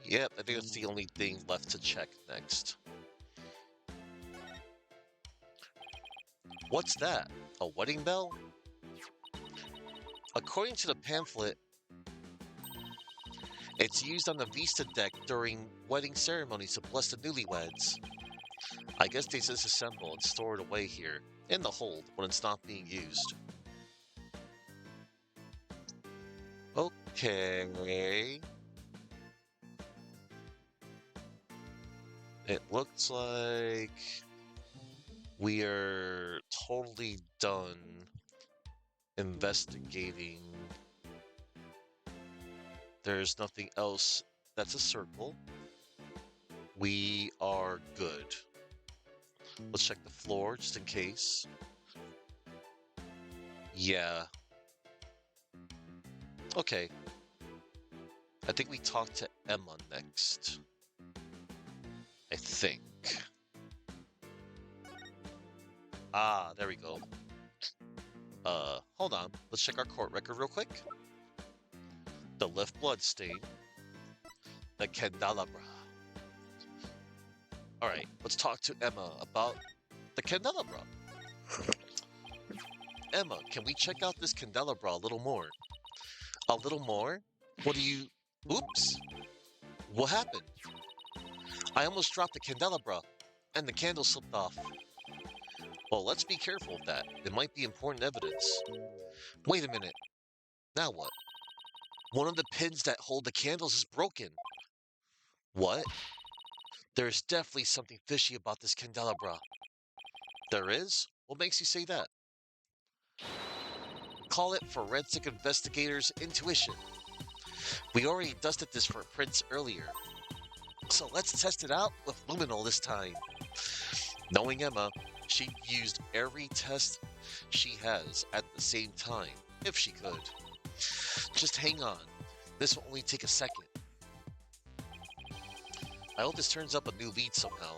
Yep, I think that's the only thing left to check next. What's that? A wedding bell? According to the pamphlet, it's used on the Vista deck during wedding ceremonies to bless the newlyweds. I guess they disassemble and store it away here, in the hold, when it's not being used. Okay. It looks like we are totally done investigating. There's nothing else that's a circle. We are good. Let's check the floor just in case. Yeah. Okay. I think we talk to Emma next. I think. Ah, there we go. Hold on. Let's check our court record real quick. The left blood stain. The candelabra. Alright, let's talk to Emma about the candelabra. Emma, can we check out this candelabra a little more? A little more? What do you... Oops! What happened? I almost dropped the candelabra, and the candle slipped off. Well, let's be careful of that. It might be important evidence. Wait a minute. Now what? One of the pins that hold the candles is broken. What? There's definitely something fishy about this candelabra. There is? What makes you say that? Call it forensic investigators' intuition. We already dusted this for prints earlier. So let's test it out with luminol this time. Knowing Emma, she used every test she has at the same time, if she could. Just hang on. This will only take a second. I hope this turns up a new lead somehow.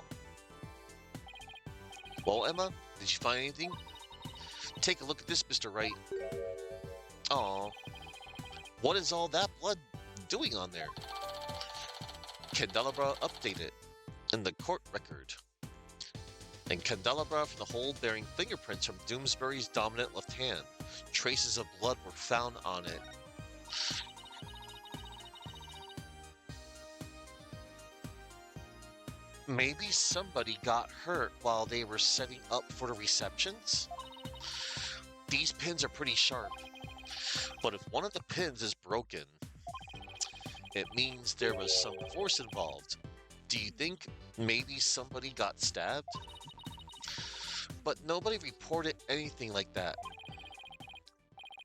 Well, Emma, did you find anything? Take a look at this, Mr. Wright. Aw. What is all that blood doing on there? Candelabra updated in the court record. And candelabra from the hole bearing fingerprints from Doomsbury's dominant left hand. Traces of blood were found on it. Maybe somebody got hurt while they were setting up for the receptions? These pins are pretty sharp, but if one of the pins is broken, it means there was some force involved. Do you think maybe somebody got stabbed? But nobody reported anything like that.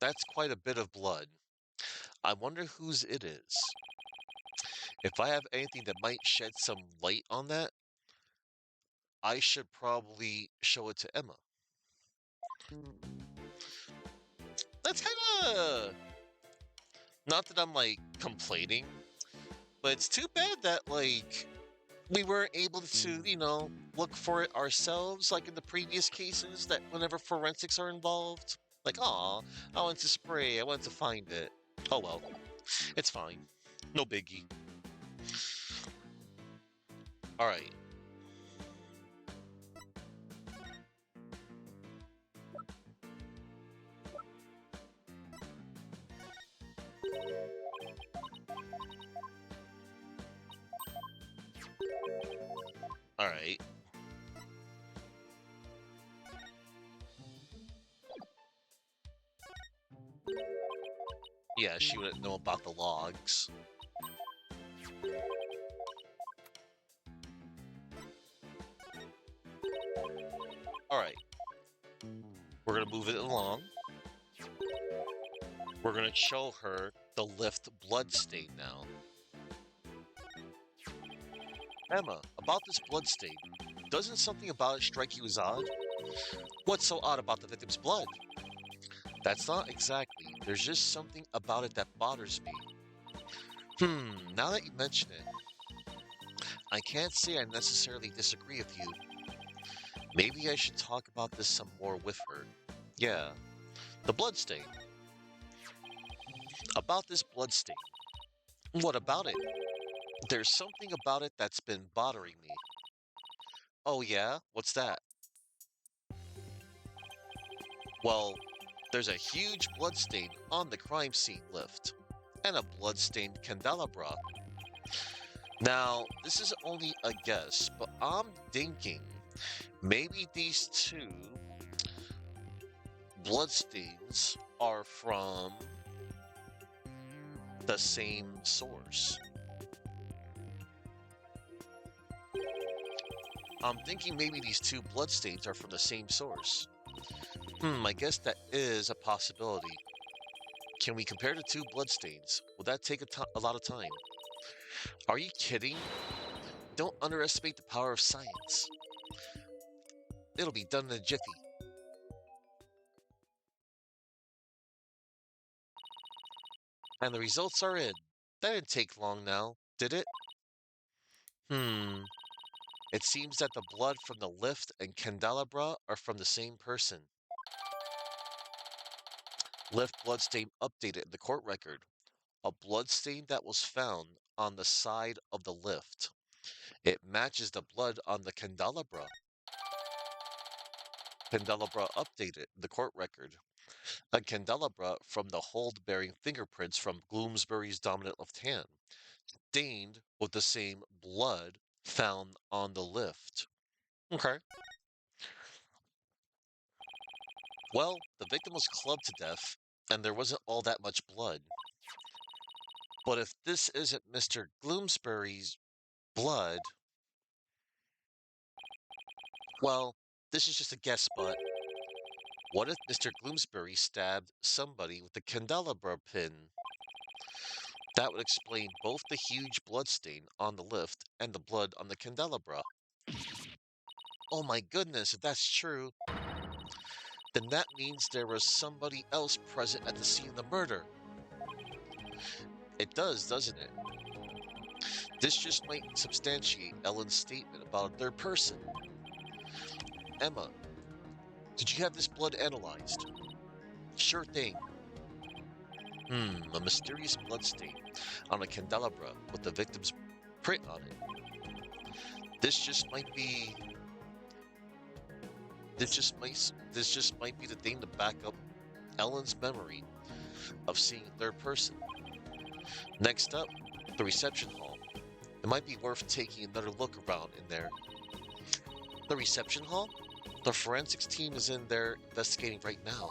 That's quite a bit of blood. I wonder whose it is. If I have anything that might shed some light on that, I should probably show it to Emma. That's kind of... Not that I'm, like, complaining, but it's too bad that, like, we weren't able to, look for it ourselves, like in the previous cases, that whenever forensics are involved. Like, aw, I went to spray, I went to find it. Oh well, it's fine. No biggie. Alright. Alright. Yeah, she wouldn't know about the logs. All right, we're gonna move it along. We're gonna show her the lift blood stain now. Emma, about this blood stain, doesn't something about it strike you as odd? What's so odd about the victim's blood? That's not exactly. There's just something about it that bothers me. Now that you mention it, I can't say I necessarily disagree with you. Maybe I should talk about this some more with her. Yeah, the blood stain. About this blood stain. What about it? There's something about it that's been bothering me. Oh yeah? What's that? Well, there's a huge blood stain on the crime scene lift, and a blood-stained candelabra. Now, this is only a guess, but I'm thinking maybe these two bloodstains are from the same source. I'm thinking maybe these two bloodstains are from the same source. I guess that is a possibility. Can we compare the two bloodstains? Will that take a lot of time? Are you kidding? Don't underestimate the power of science. It'll be done in a jiffy. And the results are in. That didn't take long now, did it? Hmm. It seems that the blood from the lift and candelabra are from the same person. Lift bloodstain updated in the court record. A bloodstain that was found on the side of the lift. It matches the blood on the candelabra. Candelabra updated in the court record. A candelabra from the hold bearing fingerprints from Bloomsbury's dominant left hand, stained with the same blood found on the lift. Okay. Well, the victim was clubbed to death, and there wasn't all that much blood. But if this isn't Mr. Bloomsbury's blood, well, this is just a guess, but what if Mr. Bloomsbury stabbed somebody with a candelabra pin? That would explain both the huge blood stain on the lift and the blood on the candelabra. Oh my goodness, if that's true, then that means there was somebody else present at the scene of the murder. It does, doesn't it? This just might substantiate Ellen's statement about a third person. Emma, did you have this blood analyzed? Sure thing. A mysterious blood stain on a candelabra with the victim's print on it. This just might be the thing to back up Ellen's memory of seeing a third person. Next up, the reception hall. It might be worth taking another look around in there. The reception hall? The forensics team is in there investigating right now.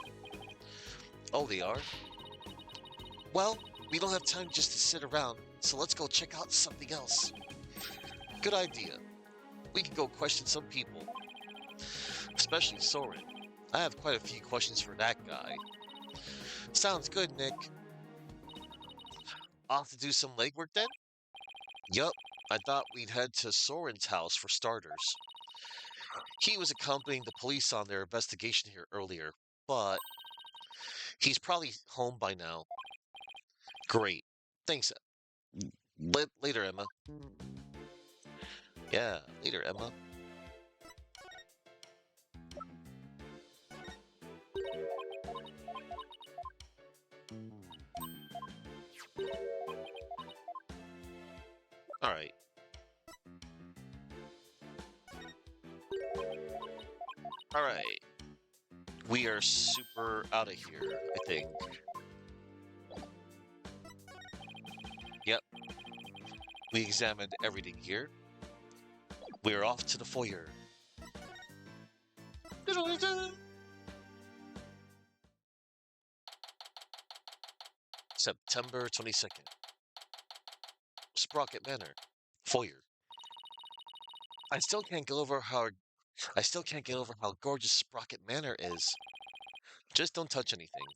Oh, they are? Well, we don't have time just to sit around, so let's go check out something else. Good idea. We can go question some people. Especially Soren. I have quite a few questions for that guy. Sounds good, Nick. Off to do some legwork then? Yup, I thought we'd head to Soren's house for starters. He was accompanying the police on their investigation here earlier, but he's probably home by now. Great. Thanks. Later, Emma. Yeah, later, Emma. Alright. Alright. We are super out of here, I think. Yep. We examined everything here. We are off to the foyer. September 22nd. Sprocket Manor. Foyer. I still can't get over how I still can't get over how gorgeous Sprocket Manor is. Just don't touch anything.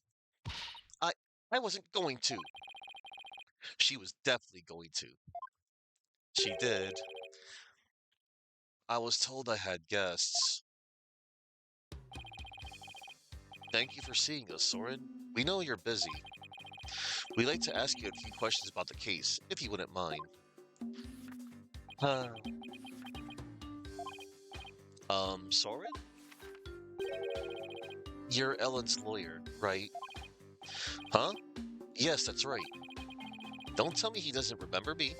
I I wasn't going to. She was definitely going to. She did. I was told I had guests. Thank you for seeing us, Soren. We know you're busy. We'd like to ask you a few questions about the case, if you wouldn't mind. Uh, Soren? You're Ellen's lawyer, right? Huh? Yes, that's right. Don't tell me he doesn't remember me.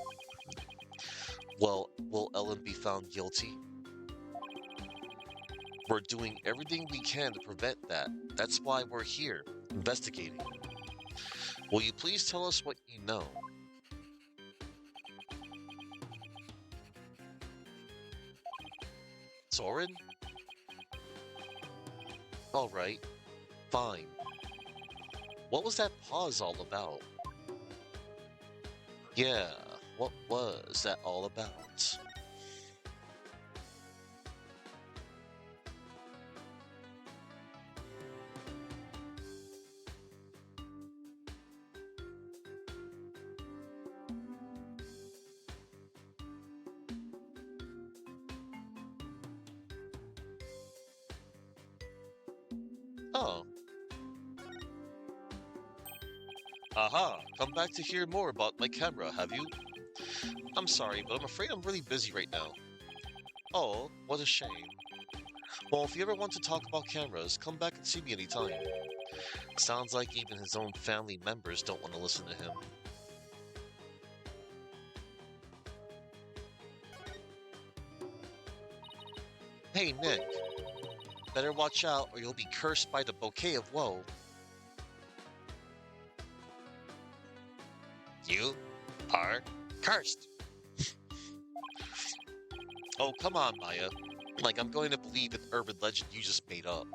Well, will Ellen be found guilty? We're doing everything we can to prevent that. That's why we're here, investigating. Will you please tell us what you know? Soren? All right, fine. What was that pause all about? Yeah, what was that all about? Oh, aha, come back to hear more about my camera, have you? I'm sorry, but I'm afraid I'm really busy right now. Oh, what a shame. Well, if you ever want to talk about cameras, come back and see me anytime. Sounds like even his own family members don't want to listen to him. Hey, Nick, better watch out or you'll be cursed by the bouquet of woe. You are cursed. Oh, come on, Maya. Like I'm going to believe an urban legend you just made up.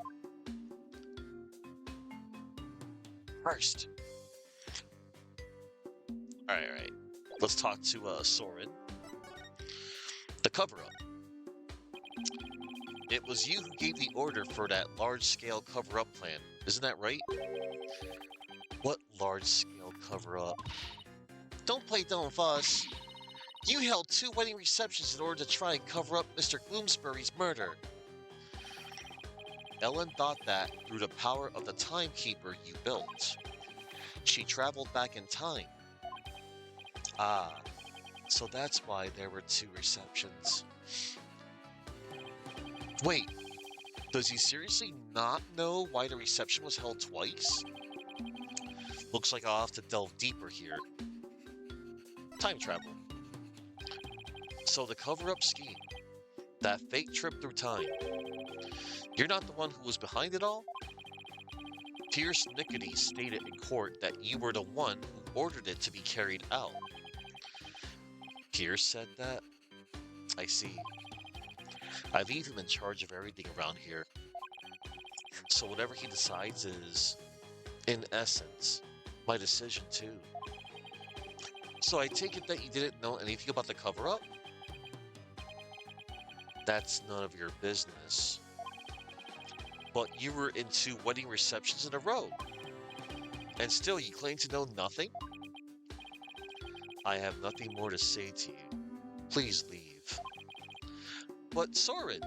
Cursed. Alright. Let's talk to Soren. The cover-up. It was you who gave the order for that large-scale cover-up plan, isn't that right? What large-scale cover-up? Don't play dumb fuss. You held 2 wedding receptions in order to try and cover up Mr. Gloomsbury's murder. Ellen thought that through the power of the timekeeper you built. She traveled back in time. Ah, so that's why there were 2 receptions. Wait, does he seriously not know why the reception was held twice? Looks like I'll have to delve deeper here. Time travel. So the cover-up scheme, that fake trip through time, you're not the one who was behind it all? Pierce Nickety stated in court that you were the one who ordered it to be carried out. Pierce said that? I see. I leave him in charge of everything around here. So whatever he decides is, in essence, my decision too. So I take it that you didn't know anything about the cover-up? That's none of your business. But you were in 2 wedding receptions in a row. And still you claim to know nothing? I have nothing more to say to you. Please leave. But Soren!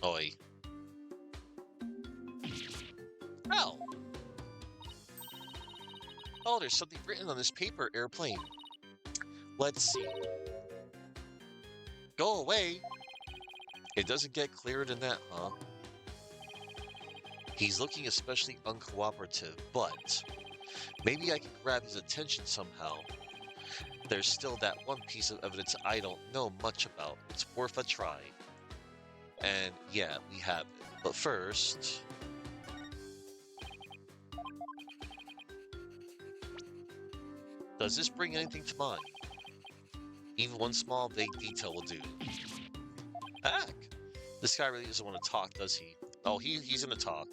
Oi. Ow! Oh, there's something written on this paper airplane. Let's see. Go away! It doesn't get clearer than that, huh? He's looking especially uncooperative, but maybe I can grab his attention somehow. There's still that one piece of evidence I don't know much about. It's worth a try. And yeah, we have it. But first... Does this bring anything to mind? Even one small vague detail will do. back. This guy really doesn't want to talk, does he? Oh, he's gonna talk.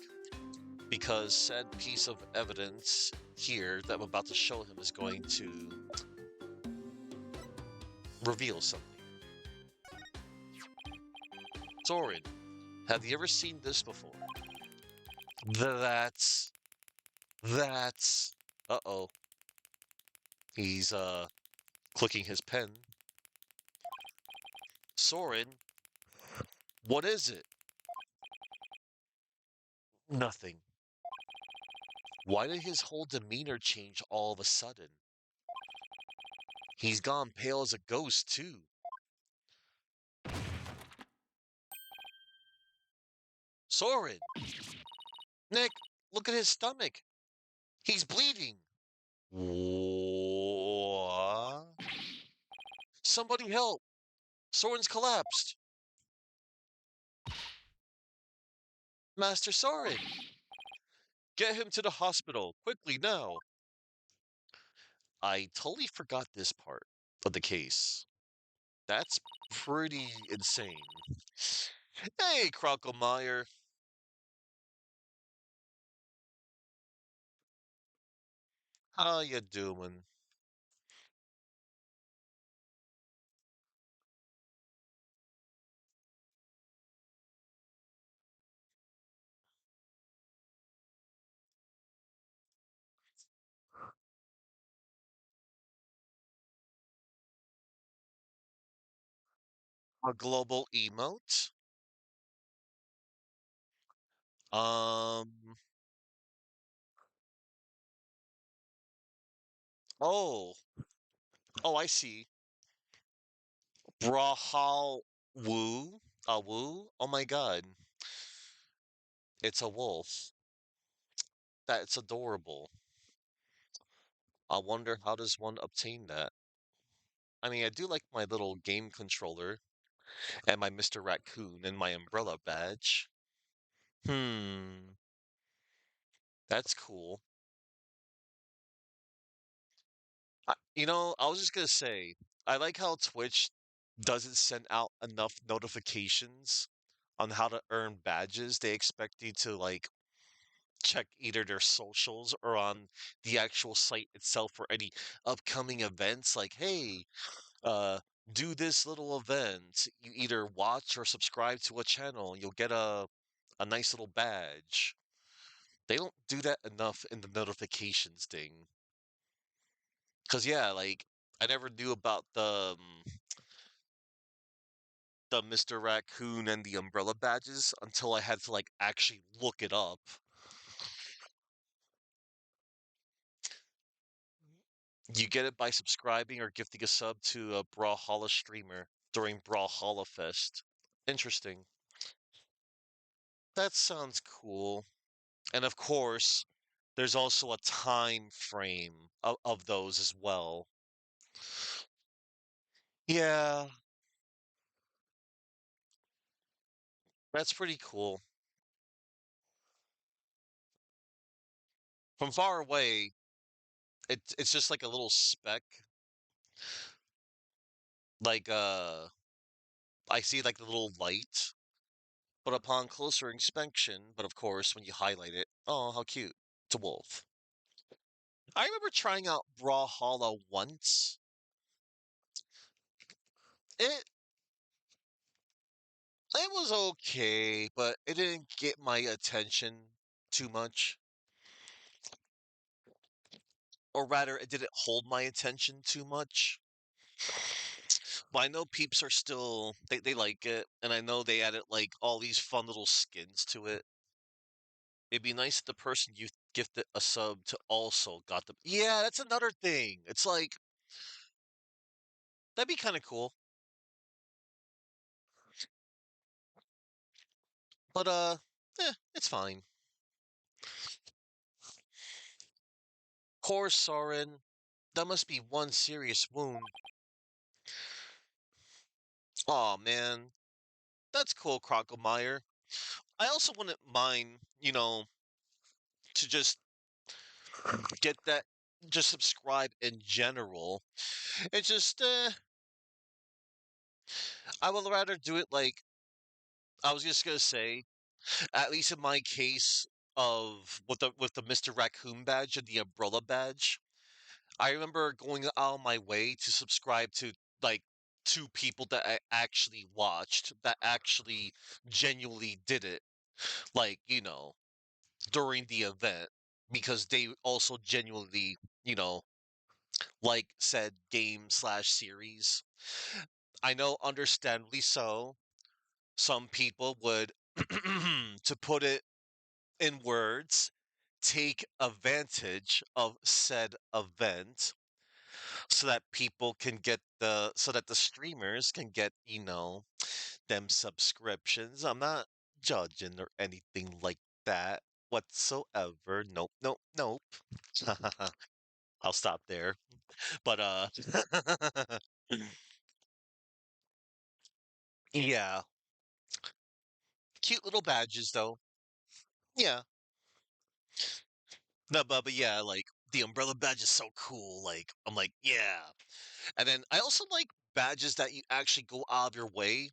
Because said piece of evidence here that I'm about to show him is going to reveal something. Soren, have you ever seen this before? That's that's uh-oh. He's clicking his pen. Soren, what is it? Nothing. Why did his whole demeanor change all of a sudden? He's gone pale as a ghost, too. Soren! Nick, look at his stomach. He's bleeding. What? Somebody help! Soren's collapsed. Master Soren! Get him to the hospital, quickly now. I totally forgot this part of the case. That's pretty insane. Hey, Krokelmeyer. How you doing? A global emote? Um, oh, oh, I see. Brahal Woo? A woo? Oh my god. It's a wolf. That's adorable. I wonder how does one obtain that? I mean, I do like my little game controller and my Mr. Raccoon and my umbrella badge. Hmm, that's cool. I was just gonna say, I like how Twitch doesn't send out enough notifications on how to earn badges. They expect you to like check either their socials or on the actual site itself for any upcoming events. Like, hey, uh, do this little event. You either watch or subscribe to a channel. You'll get a nice little badge. They don't do that enough in the notifications thing. Cause yeah, like I never knew about the Mr. Raccoon and the umbrella badges until I had to like actually look it up. You get it by subscribing or gifting a sub to a Brawlhalla streamer during Brawlhalla Fest. Interesting. That sounds cool. And of course, there's also a time frame of those as well. Yeah, that's pretty cool. From far away, it's just like a little speck. Like I see like the little light, but upon closer inspection, but of course when you highlight it, oh how cute. It's a wolf. I remember trying out Brawlhalla once. It it was okay, but it didn't get my attention too much. Or rather, it didn't hold my attention too much. But I know peeps are still they like it, and I know they added like all these fun little skins to it. It'd be nice if the person you gifted a sub to also got the. Yeah, that's another thing. It's like that'd be kind of cool. But it's fine. Poor Soren. That must be one serious wound. Aw, man. That's cool, Krokelmeyer. I also wouldn't mind, to just get that, just subscribe in general. It's just, I would rather do it like I was just gonna say, at least in my case of with the Mr. Raccoon badge and the umbrella badge, I remember going out of my way to subscribe to like two people that I actually watched that actually genuinely did it. Like, during the event because they also genuinely, you know, like said game slash series. I know, understandably so, some people would, to put it in words, take advantage of said event so that so that the streamers can get, them subscriptions. I'm not judging or anything like that whatsoever. Nope, nope, nope. I'll stop there. But yeah, cute little badges though. Yeah. No, but yeah, like the umbrella badge is so cool. Like I'm like, yeah. And then I also like badges that you actually go out of your way,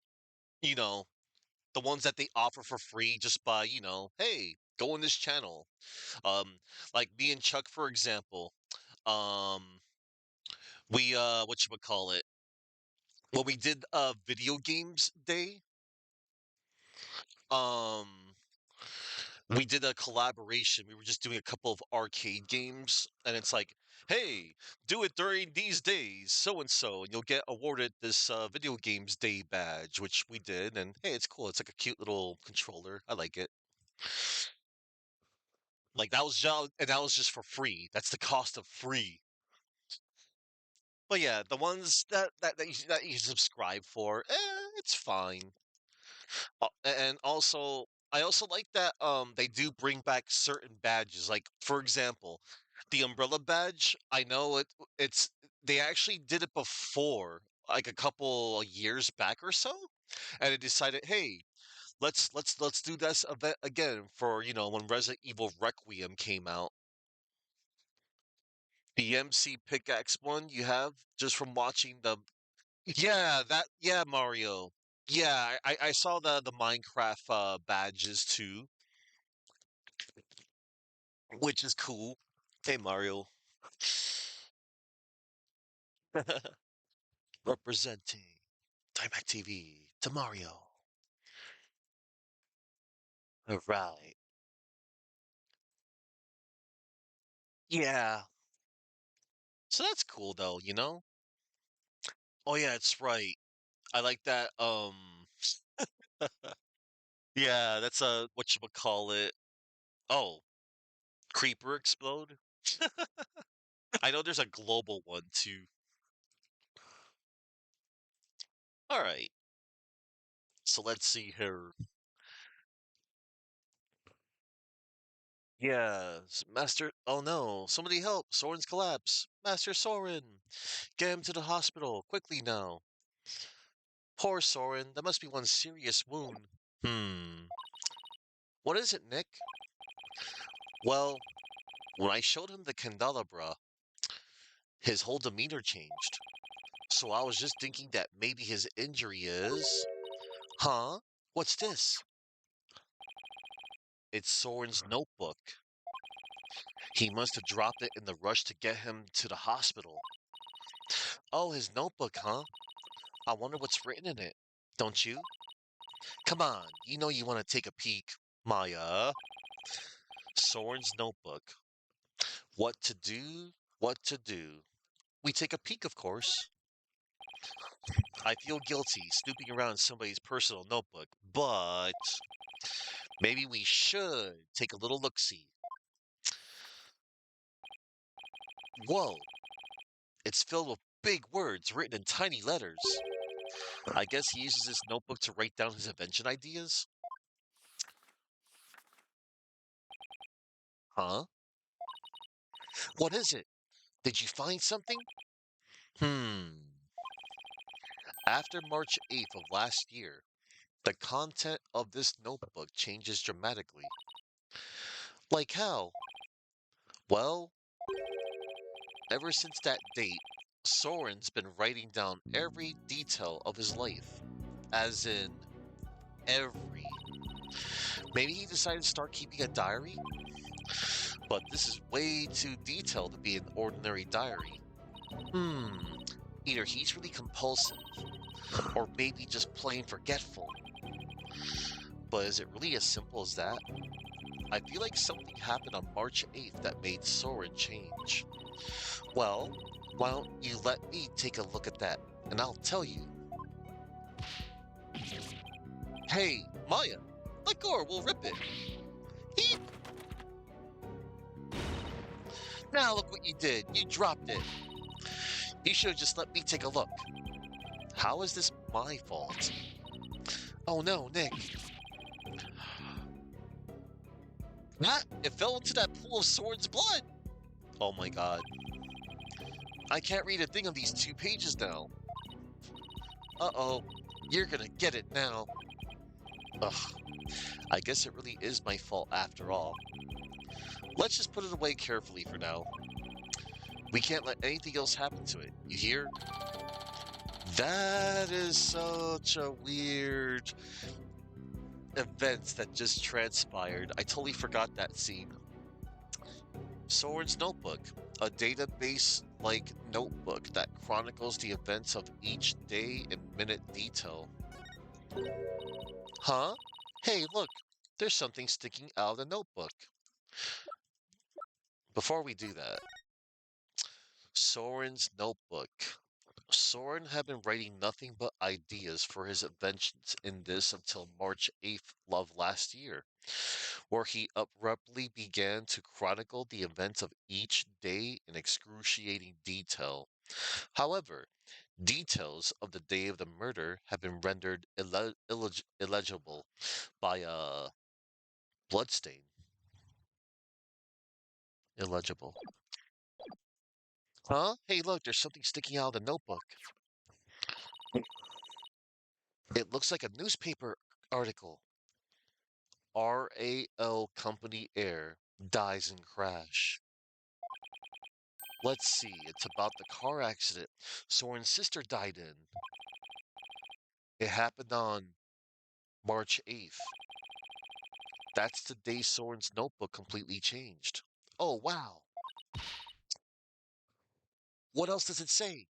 you know, the ones that they offer for free just by, hey, go on this channel. Um, like me and Chuck, for example, um, we call it? When we did video games day, um, we did a collaboration. We were just doing a couple of arcade games, and it's like, hey, do it during these days, so and so, and you'll get awarded this video games day badge, which we did. And hey, it's cool. It's like a cute little controller. I like it. Like that was just for free. That's the cost of free. But yeah, the ones that you subscribe for, it's fine. And also, I also like that they do bring back certain badges. Like for example, the umbrella badge. I know it's they actually did it before, like a couple of years back or so, and they decided, hey, let's do this event again for when Resident Evil Requiem came out. The MC pickaxe one you have just from watching the yeah, Mario. Yeah, I saw the Minecraft badges too, which is cool. Hey Mario. Representing Timeback TV to Mario. All right. Yeah. So that's cool though. Oh yeah, it's right. I like that yeah, that's a call it. Oh, Creeper Explode? I know there's a global one too. All right. So let's see here. Yes, Master. Oh no, somebody help. Soren's collapse. Master Soren. Get him to the hospital. Quickly now. Poor Soren. That must be one serious wound. Hmm. What is it, Nick? Well, when I showed him the candelabra, his whole demeanor changed. So I was just thinking that maybe his injury is. Huh? What's this? It's Soren's notebook. He must have dropped it in the rush to get him to the hospital. Oh, his notebook, huh? I wonder what's written in it. Don't you? Come on, you know you want to take a peek. Maya. Soren's notebook. What to do? What to do? We take a peek, of course. I feel guilty snooping around somebody's personal notebook, but maybe we should take a little look-see. Whoa, it's filled with big words written in tiny letters. I guess he uses this notebook to write down his invention ideas? Huh? What is it? Did you find something? Hmm. After March 8th of last year, the content of this notebook changes dramatically. Like how? Well, ever since that date, Soren's been writing down every detail of his life. As in, every Maybe he decided to start keeping a diary? But this is way too detailed to be an ordinary diary. Hmm, either he's really compulsive, or maybe just plain forgetful. But is it really as simple as that? I feel like something happened on March 8th that made Soren change. Well, why don't you let me take a look at that, and I'll tell you. Hey, Maya, let go or we'll rip it. Heep! Now look what you did. You dropped it. You should have just let me take a look. How is this my fault? Oh no, Nick. Matt, it fell into that pool of Soren's blood. Oh my god. I can't read a thing on these 2 pages now. Uh-oh. You're gonna get it now. Ugh. I guess it really is my fault after all. Let's just put it away carefully for now. We can't let anything else happen to it. You hear? That is such a weird event that just transpired. I totally forgot that scene. Soren's notebook, a database-like notebook that chronicles the events of each day in minute detail. Huh? Hey, look, there's something sticking out of the notebook. Before we do that, Soren's notebook. Soren had been writing nothing but ideas for his inventions in this until March 8th of last year, where he abruptly began to chronicle the events of each day in excruciating detail. However, details of the day of the murder have been rendered illegible by a bloodstain. Illegible. Huh? Hey, look, there's something sticking out of the notebook. It looks like a newspaper article. RAL Company Air dies in crash. Let's see, it's about the car accident Soren's sister died in. It happened on March 8th. That's the day Soren's notebook completely changed. Oh, wow. What else does it say?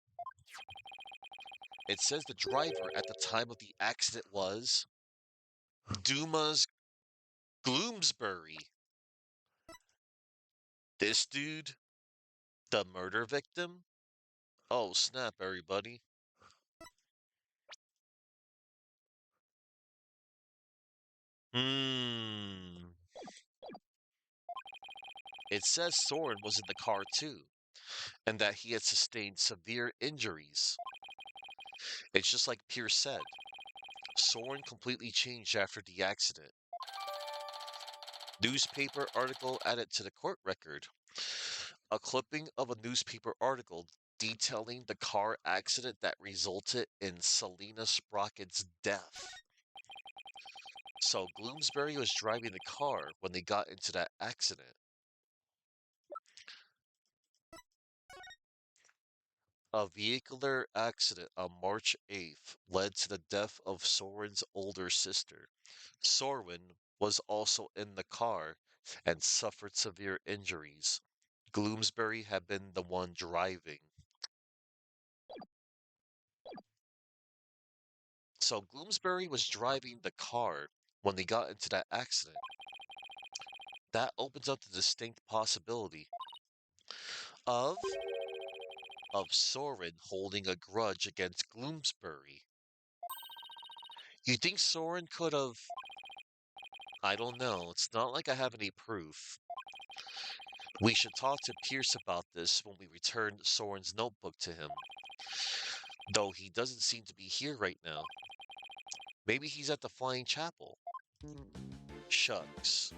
It says the driver at the time of the accident was Dumas Gloomsbury. This dude, the murder victim? Oh, snap, everybody. Hmm. It says Soren was in the car too, and that he had sustained severe injuries. It's just like Pierce said. Soren completely changed after the accident. Newspaper article added to the court record. A clipping of a newspaper article detailing the car accident that resulted in Selena Sprocket's death. So Bloomsbury was driving the car when they got into that accident. A vehicular accident on March 8th led to the death of Soren's older sister. Soren was also in the car and suffered severe injuries. Gloomsbury had been the one driving. So Gloomsbury was driving the car when they got into that accident. That opens up the distinct possibility of Soren holding a grudge against Gloomsbury. You think Soren could have? I don't know. It's not like I have any proof. We should talk to Pierce about this when we return Soren's notebook to him. Though he doesn't seem to be here right now. Maybe he's at the Flying Chapel. Shucks.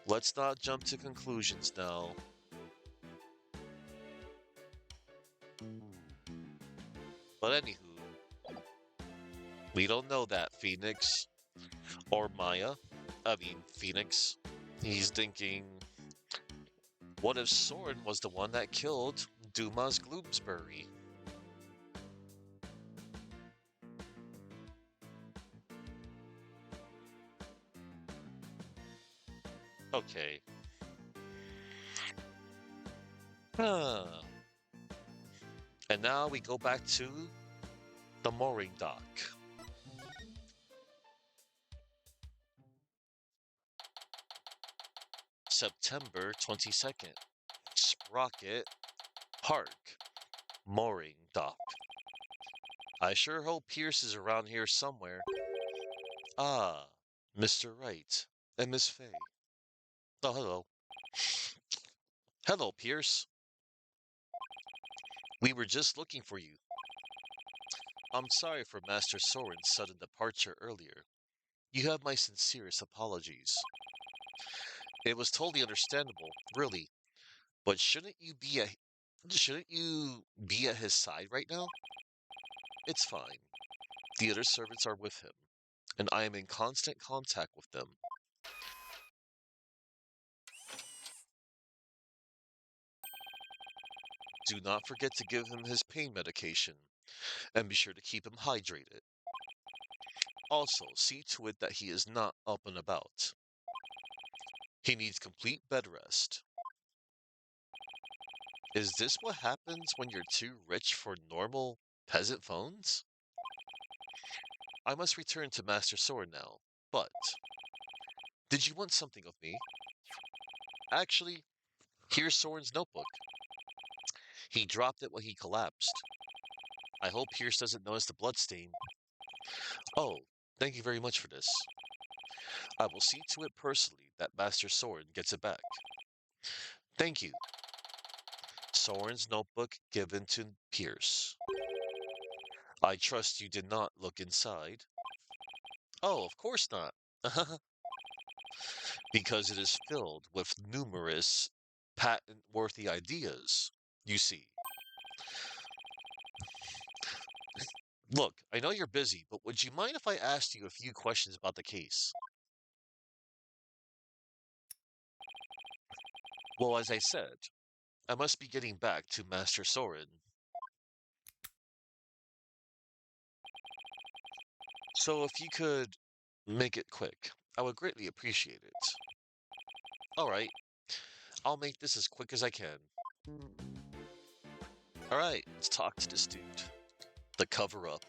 Let's not jump to conclusions now. But anywho, we don't know that, Phoenix. Or Maya. I mean, Phoenix. He's thinking, what if Soren was the one that killed Dumas Gloomsbury? Okay. Huh. And now we go back to the mooring dock. September 22nd. Sprocket Park. Mooring dock. I sure hope Pierce is around here somewhere. Ah, Mr. Wright and Miss Fay. Oh, hello. Hello, Pierce. We were just looking for you. I'm sorry for Master Soren's sudden departure earlier. You have my sincerest apologies. It was totally understandable, really. But shouldn't you be at his side right now? It's fine. The other servants are with him, and I am in constant contact with them. Do not forget to give him his pain medication, and be sure to keep him hydrated. Also, see to it that he is not up and about. He needs complete bed rest. Is this what happens when you're too rich for normal peasant phones? I must return to Master Sword now, but did you want something of me? Actually, here's Soren's notebook. He dropped it when he collapsed. I hope Pierce doesn't notice the bloodstain. Oh, thank you very much for this. I will see to it personally that Master Soren gets it back. Thank you. Soren's notebook given to Pierce. I trust you did not look inside. Oh, of course not. Because it is filled with numerous patent-worthy ideas, you see. Look, I know you're busy, but would you mind if I asked you a few questions about the case? Well, as I said, I must be getting back to Master Soren. So if you could make it quick, I would greatly appreciate it. All right, I'll make this as quick as I can. All right, let's talk to this dude. The cover-up.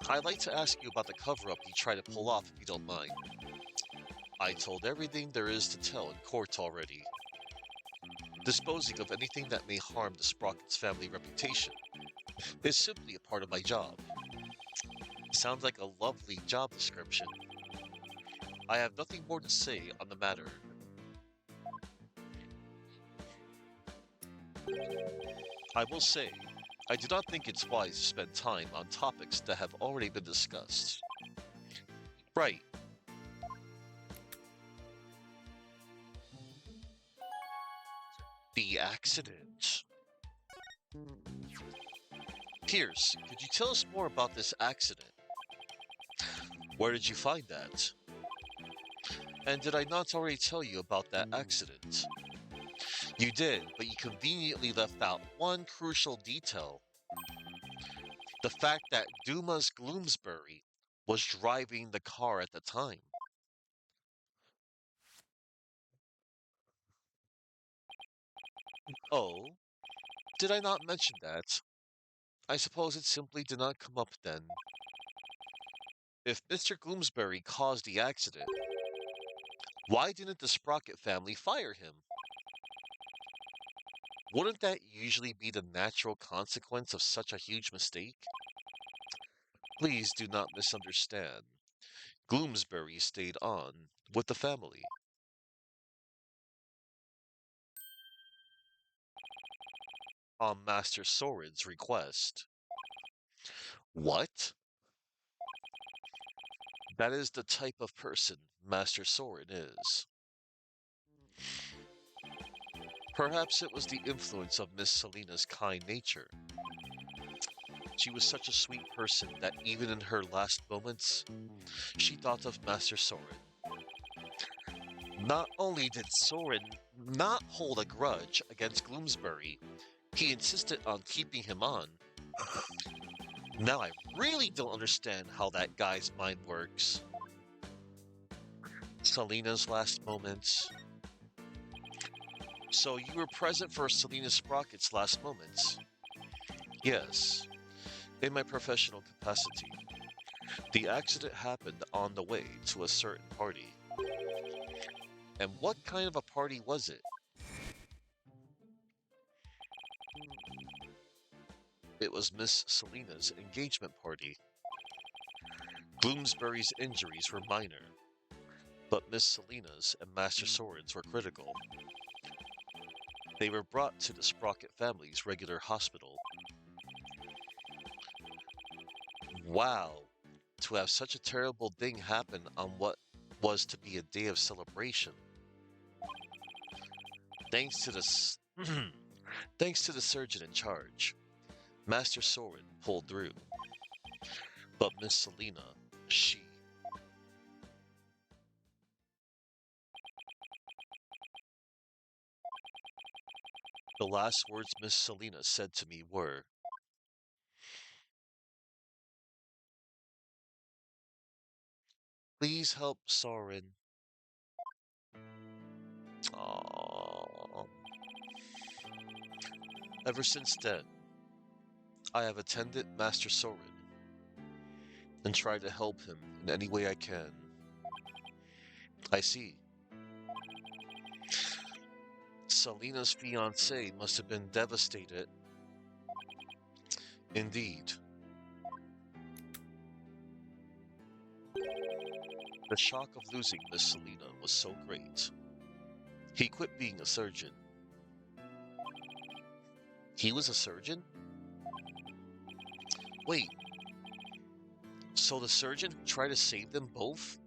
I'd like to ask you about the cover-up you try to pull off if you don't mind. I told everything there is to tell in court already. Disposing of anything that may harm the Sprockets family reputation is simply a part of my job. Sounds like a lovely job description. I have nothing more to say on the matter. I will say, I do not think it's wise to spend time on topics that have already been discussed. Right. The accident. Pierce, could you tell us more about this accident? Where did you find that? And did I not already tell you about that accident? You did, but you conveniently left out one crucial detail. The fact that Dumas Gloomsbury was driving the car at the time. Oh, did I not mention that? I suppose it simply did not come up then. If Mr. Gloomsbury caused the accident, why didn't the Sprocket family fire him? Wouldn't that usually be the natural consequence of such a huge mistake? Please do not misunderstand. Gloomsbury stayed on with the family. On Master Soren's request. What? That is the type of person Master Soren is. Perhaps it was the influence of Miss Selena's kind nature. She was such a sweet person that even in her last moments, she thought of Master Soren. Not only did Soren not hold a grudge against Gloomsbury, he insisted on keeping him on. Now I really don't understand how that guy's mind works. Selena's last moments. So you were present for Selena Sprocket's last moments? Yes, in my professional capacity. The accident happened on the way to a certain party. And what kind of a party was it? It was Miss Selena's engagement party. Bloomsbury's injuries were minor, but Miss Selena's and Master Soren's were critical. They were brought to the Sprocket family's regular hospital. Wow, to have such a terrible thing happen on what was to be a day of celebration. Thanks to the thanks to the surgeon in charge, Master Soren pulled through. But Miss Selena, she the last words Miss Selena said to me were, "Please help Soren." Aww. Ever since then, I have attended Master Soren and tried to help him in any way I can. I see. Selena's fiancé must have been devastated. Indeed. The shock of losing Miss Selena was so great. He quit being a surgeon. He was a surgeon? Wait, so the surgeon who tried to save them both?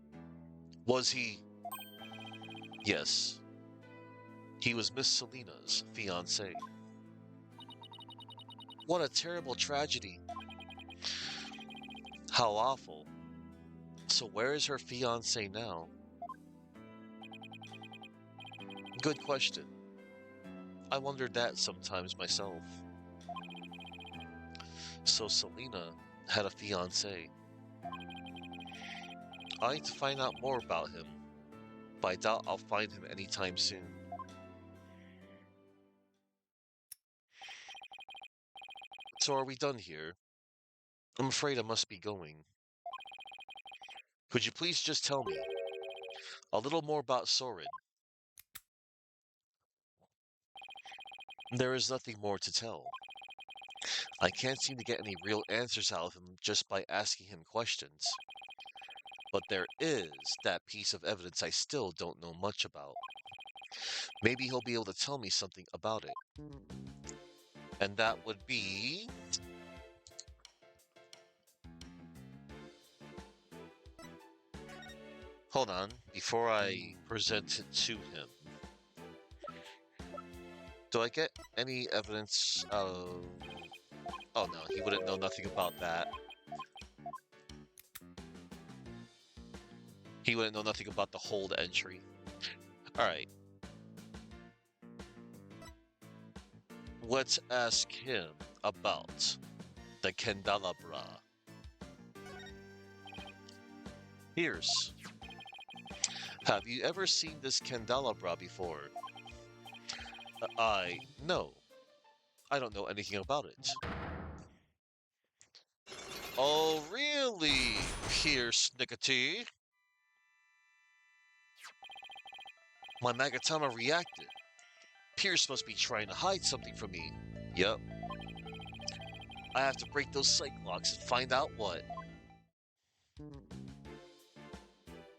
Was he? Yes, he was Miss Selena's fiancé. What a terrible tragedy. How awful. So where is her fiancé now? Good question. I wondered that sometimes myself. So Selena had a fiancé. I need to find out more about him, but I doubt I'll find him anytime soon. So are we done here? I'm afraid I must be going. Could you please just tell me a little more about Soren? There is nothing more to tell. I can't seem to get any real answers out of him just by asking him questions. But there is that piece of evidence I still don't know much about. Maybe he'll be able to tell me something about it. And that would be... Hold on, before I present it to him. Do I get any evidence of... Oh no, he wouldn't know nothing about that. He wouldn't know nothing about the hold entry. Alright. Let's ask him about the candelabra. Pierce, have you ever seen this candelabra before? No. I don't know anything about it. Oh, really, Pierce Nicotine? My Magatama reacted. Pierce must be trying to hide something from me. Yep. I have to break those psych locks and find out what.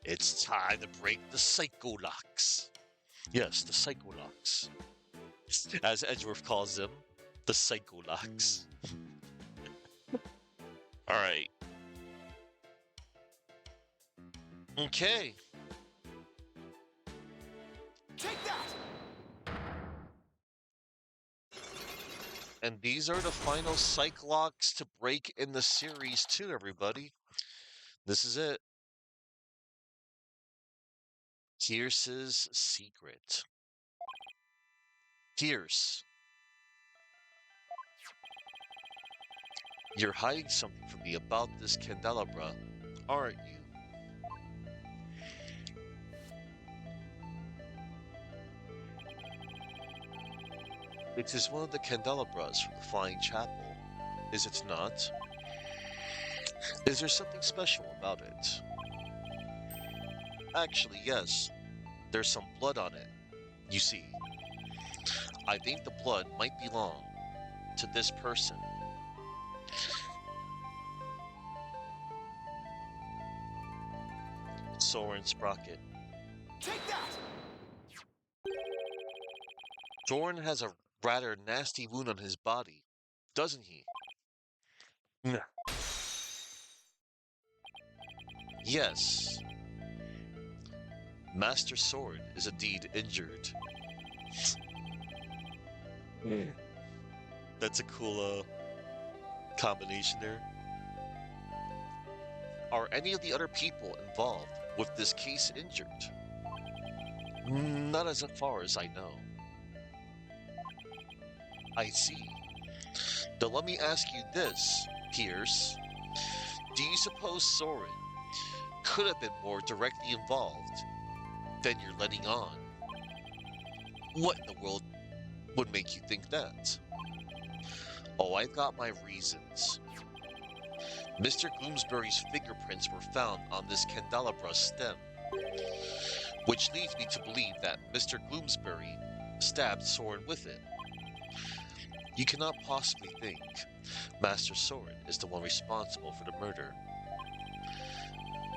It's time to break the psycho locks. Yes, the psycho locks. As Edgeworth calls them, the psycho locks. Alright. Okay. Take that! And these are the final psych locks to break in the series too, everybody. This is it. Pierce's secret. Pierce, you're hiding something from me about this candelabra, aren't you? It is one of the candelabras from the Flying Chapel, is it not? Is there something special about it? Actually, yes. There's some blood on it. You see, I think the blood might belong to this person. Soren Sprocket. Take that! Soren has a rather nasty wound on his body, doesn't he? Yeah. Yes. Master Sword is indeed injured. That's a cool combination there. Are any of the other people involved with this case injured? Not as far as I know. I see. Then let me ask you this, Pierce. Do you suppose Soren could have been more directly involved than you're letting on? What in the world would make you think that? Oh, I've got my reasons. Mr. Gloomsbury's fingerprints were found on this candelabra stem, which leads me to believe that Mr. Gloomsbury stabbed Soren with it. You cannot possibly think Master Soren is the one responsible for the murder.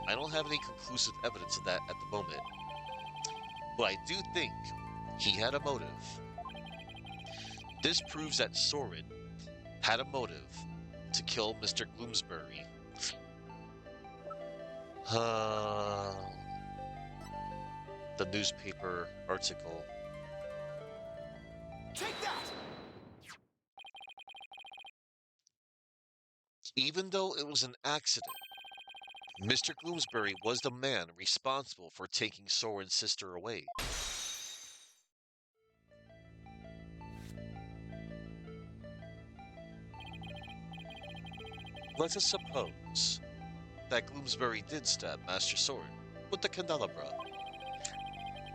I don't have any conclusive evidence of that at the moment, but I do think he had a motive. This proves that Soren had a motive to kill Mr. Gloomsbury. The newspaper article. Take that! Even though it was an accident, Mr. Gloomsbury was the man responsible for taking Soren's sister away. Let us suppose that Gloomsbury did stab Master Soren with the candelabra.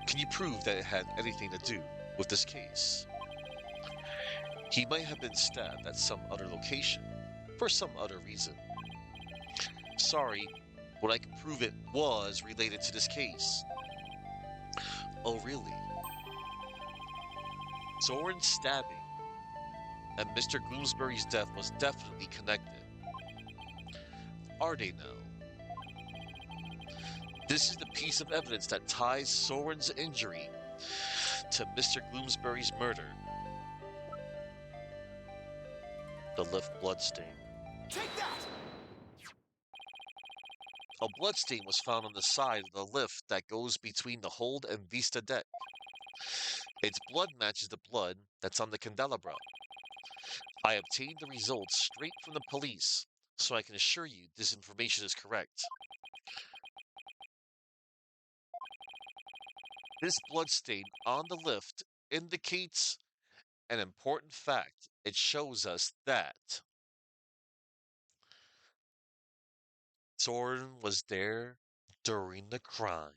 Can you prove that it had anything to do with this case? He might have been stabbed at some other location for some other reason. Sorry, but I can prove it was related to this case. Oh, really? Soren's stabbing and Mr. Gloomsbury's death was definitely connected. Are they now? This is the piece of evidence that ties Soren's injury to Mr. Gloomsbury's murder. The lift bloodstain. Take that! A bloodstain was found on the side of the lift that goes between the hold and vista deck. Its blood matches the blood that's on the candelabra. I obtained the results straight from the police, so I can assure you this information is correct. This bloodstain on the lift indicates an important fact. It shows us that Soren was there during the crime.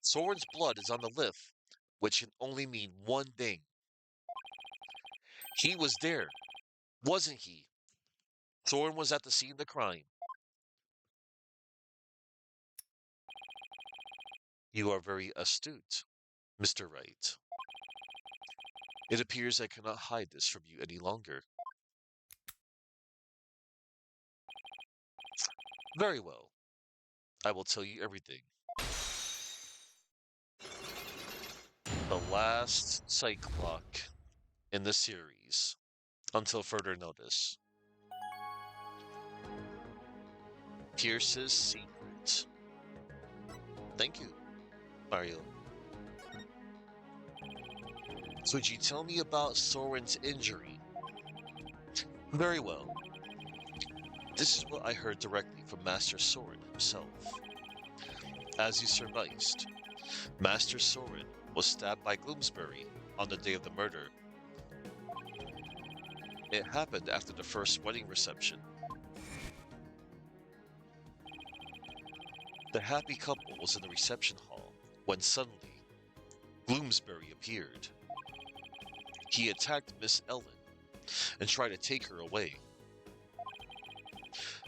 Soren's blood is on the lift, which can only mean one thing. He was there, wasn't he? Soren was at the scene of the crime. You are very astute, Mr. Wright. It appears I cannot hide this from you any longer. Very well. I will tell you everything. The last psych block in the series, until further notice. Pierce's secret. Thank you, Mario. Could you tell me about Soren's injury? Very well. This is what I heard directly from Master Soren himself. As you surmised, Master Soren was stabbed by Gloomsbury on the day of the murder. It happened after the first wedding reception. The happy couple was in the reception hall when suddenly Gloomsbury appeared. He attacked Miss Ellen and tried to take her away.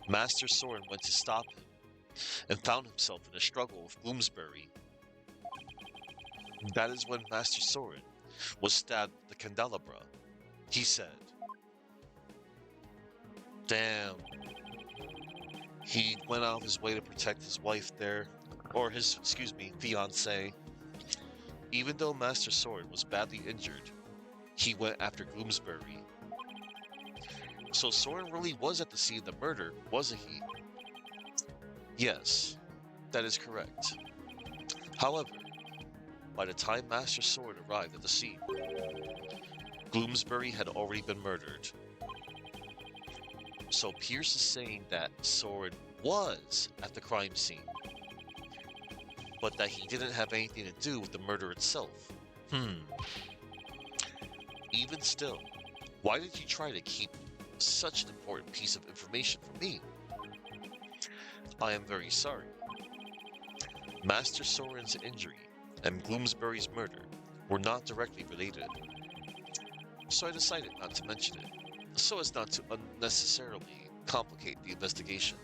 Master Soren went to stop him and found himself in a struggle with Bloomsbury. That is when Master Soren was stabbed with the candelabra. He said, "Damn, he went out of his way to protect his wife there, or his, fiancée. Even though Master Soren was badly injured, he went after Bloomsbury. So Soren really was at the scene of the murder, wasn't he?" Yes, that is correct. However, by the time Master Soren arrived at the scene, Bloomsbury had already been murdered. So Pierce is saying that Soren was at the crime scene, but that he didn't have anything to do with the murder itself. Even still, why did you try to keep such an important piece of information from me? I am very sorry. Master Soren's injury and Bloomsbury's murder were not directly related, so I decided not to mention it, so as not to unnecessarily complicate the investigation.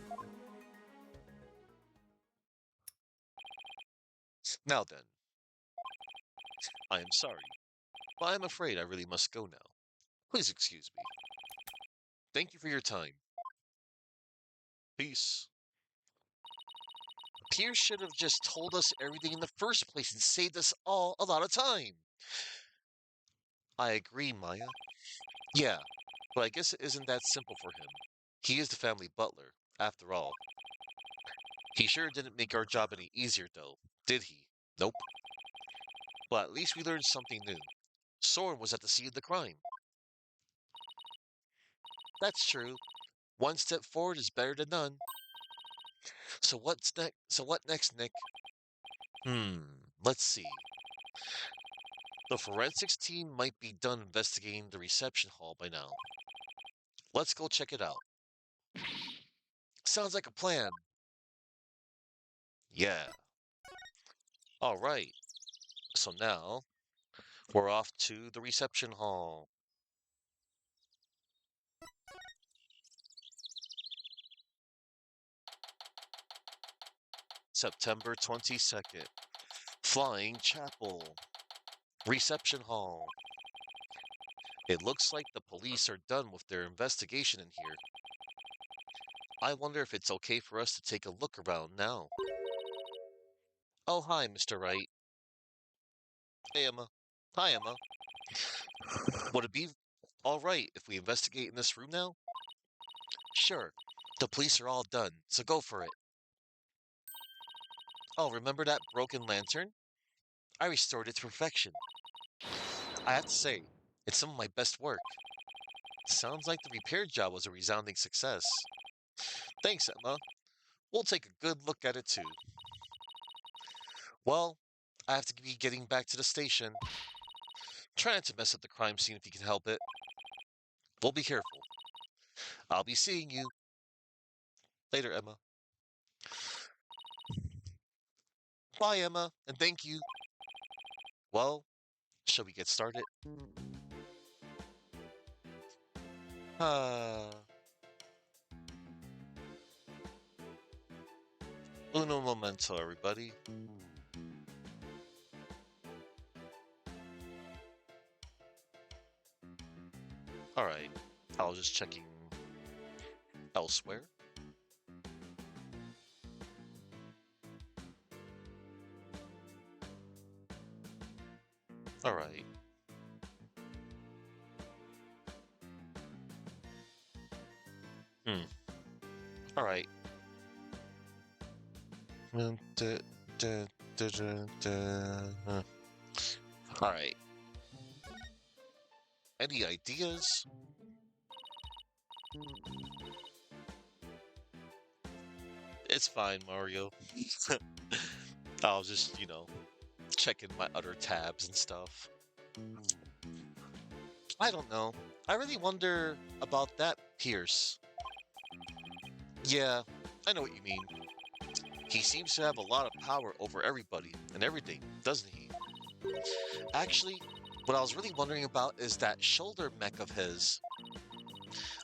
Now then, I am sorry, but I am afraid I really must go now. Please excuse me. Thank you for your time. Peace. Pierce should have just told us everything in the first place and saved us all a lot of time. I agree, Maya. Yeah, but I guess it isn't that simple for him. He is the family butler, after all. He sure didn't make our job any easier, though, did he? Nope. But at least we learned something new. Soren was at the scene of the crime. That's true. One step forward is better than none. So what's next? So what next, Nick? Let's see. The forensics team might be done investigating the reception hall by now. Let's go check it out. Sounds like a plan. Yeah. All right. So now we're off to the reception hall. September 22nd. Flying Chapel. Reception hall. It looks like the police are done with their investigation in here. I wonder if it's okay for us to take a look around now. Oh, hi, Mr. Wright. Hey, Emma. Hi, Emma. Would it be all right if we investigate in this room now? Sure. The police are all done, so go for it. Oh, remember that broken lantern? I restored it to perfection. I have to say, it's some of my best work. Sounds like the repair job was a resounding success. Thanks, Emma. We'll take a good look at it too. Well, I have to be getting back to the station. Try not to mess up the crime scene if you can help it. We'll be careful. I'll be seeing you later, Emma. Bye, Emma, and thank you. Well, shall we get started? Ah, uno momento, everybody. Alright, I was just checking elsewhere. Alright. Alright. Alright. Any ideas? It's fine, Mario. I was just, checking my other tabs and stuff. I don't know. I really wonder about that Pierce. Yeah, I know what you mean. He seems to have a lot of power over everybody and everything, doesn't he? Actually, What I was really wondering about is that shoulder mech of his.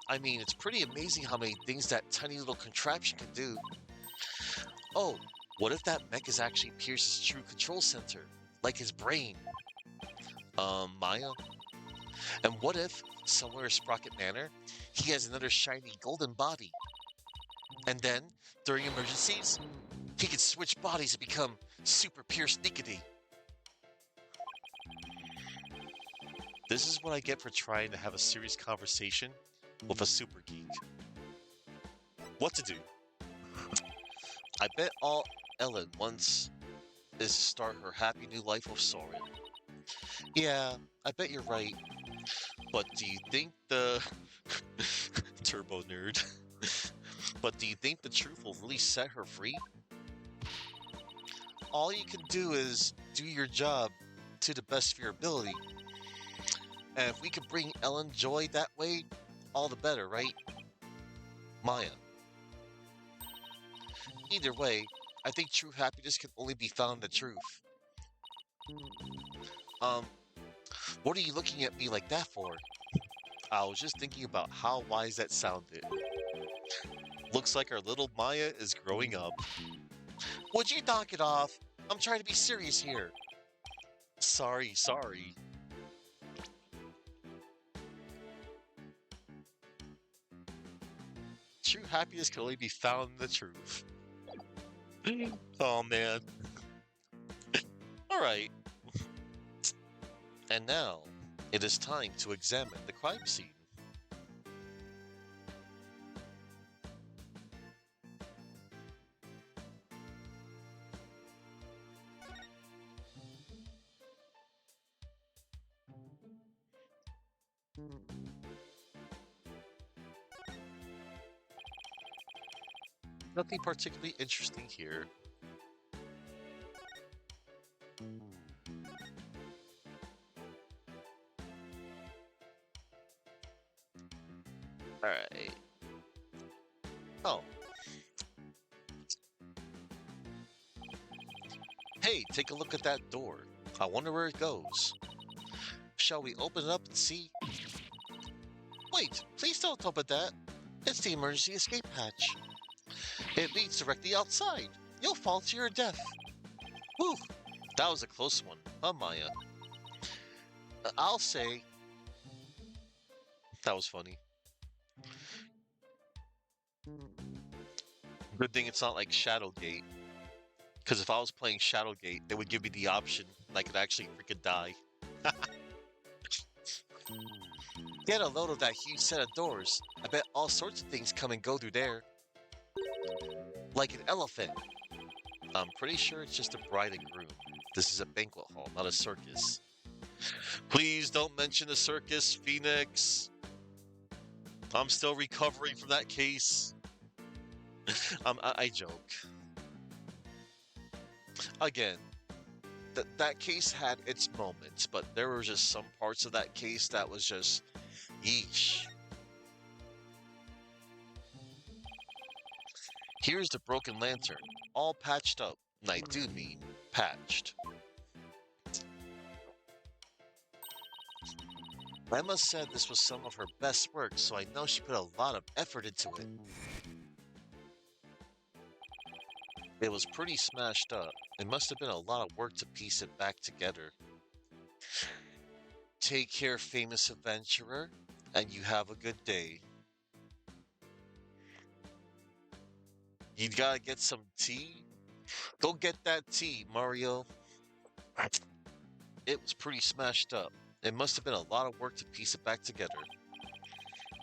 I mean, it's pretty amazing how many things that tiny little contraption can do. Oh, what if that mech is actually Pierce's true control center, like his brain? Maya? And what if, somewhere in Sprocket Manor, he has another shiny golden body? And then, during emergencies, he can switch bodies and become Super Pierce Nickety. This is what I get for trying to have a serious conversation with a super geek. What to do? I bet all Ellen wants is to start her happy new life with Soren. Yeah, I bet you're right. But do you think the turbo nerd? But do you think the truth will really set her free? All you can do is do your job to the best of your ability. And if we can bring Ellen joy that way, all the better, right? Maya. Either way, I think true happiness can only be found in the truth. Um, what are you looking at me like that for? I was just thinking about how wise that sounded. Looks like our little Maya is growing up. Would you knock it off? I'm trying to be serious here. Sorry. True happiness can only be found in the truth. Oh man. Alright. And now, it is time to examine the crime scene. Nothing particularly interesting here. Alright. Oh. Hey, take a look at that door. I wonder where it goes. Shall we open it up and see? Wait, please don't open that. It's the emergency escape hatch. It leads directly outside. You'll fall to your death. Whew, that was a close one, huh, Maya? I'll say that was funny. Good thing it's not like Shadowgate. Because if I was playing Shadowgate, they would give me the option and I could actually freaking die. Get a load of that huge set of doors. I bet all sorts of things come and go through there. Like an elephant. I'm pretty sure it's just a bride and groom. This is a banquet hall, not a circus. Please don't mention the circus, Phoenix. I'm still recovering from that case. I joke. Again, that case had its moments, but there were just some parts of that case that was just, yeesh. Here's the broken lantern, all patched up, and I do mean patched. Emma said this was some of her best work, so I know she put a lot of effort into it. It was pretty smashed up. It must have been a lot of work to piece it back together. Take care, famous adventurer, and you have a good day. You gotta get some tea? Go get that tea, Mario. It was pretty smashed up. It must have been a lot of work to piece it back together.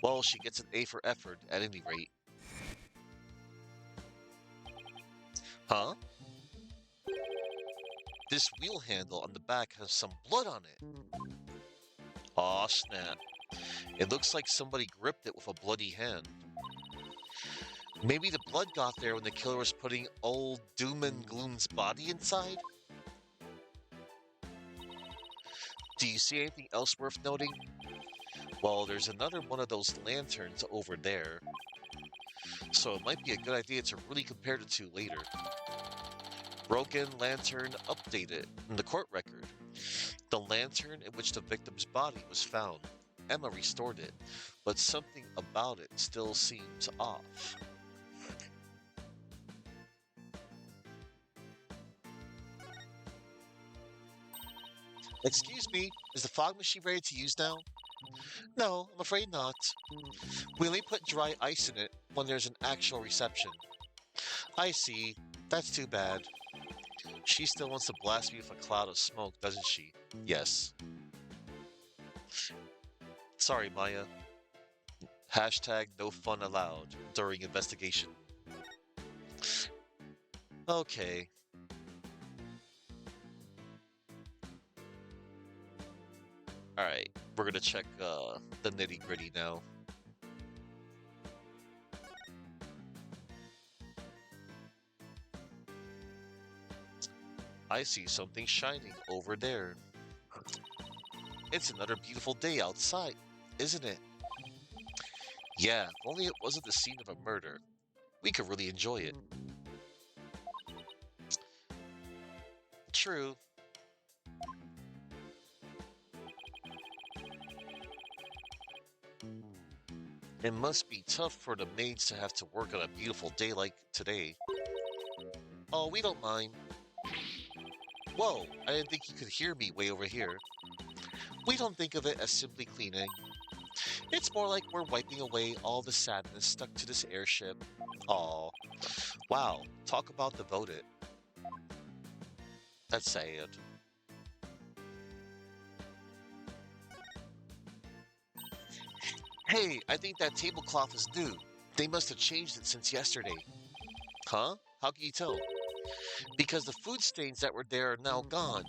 Well, she gets an A for effort, at any rate. Huh? This wheel handle on the back has some blood on it. Aw, snap. It looks like somebody gripped it with a bloody hand. Maybe the blood got there when the killer was putting old Doom and Gloom's body inside? Do you see anything else worth noting? Well, there's another one of those lanterns over there. So it might be a good idea to really compare the two later. Broken lantern updated in the court record. The lantern in which the victim's body was found. Emma restored it, but something about it still seems off. Excuse me, is the fog machine ready to use now? No, I'm afraid not. We only put dry ice in it when there's an actual reception. I see. That's too bad. She still wants to blast me with a cloud of smoke, doesn't she? Yes. Sorry, Maya. Hashtag no fun allowed during investigation. Okay. Alright. We're gonna check the nitty gritty now. I see something shining over there. It's another beautiful day outside, isn't it? Yeah, if only it wasn't the scene of a murder. We could really enjoy it. True. It must be tough for the maids to have to work on a beautiful day like today. Oh, we don't mind. Whoa, I didn't think you could hear me way over here. We don't think of it as simply cleaning. It's more like we're wiping away all the sadness stuck to this airship. Aw. Wow, talk about devoted. That's sad. Hey, I think that tablecloth is new. They must have changed it since yesterday. Huh? How can you tell? Because the food stains that were there are now gone.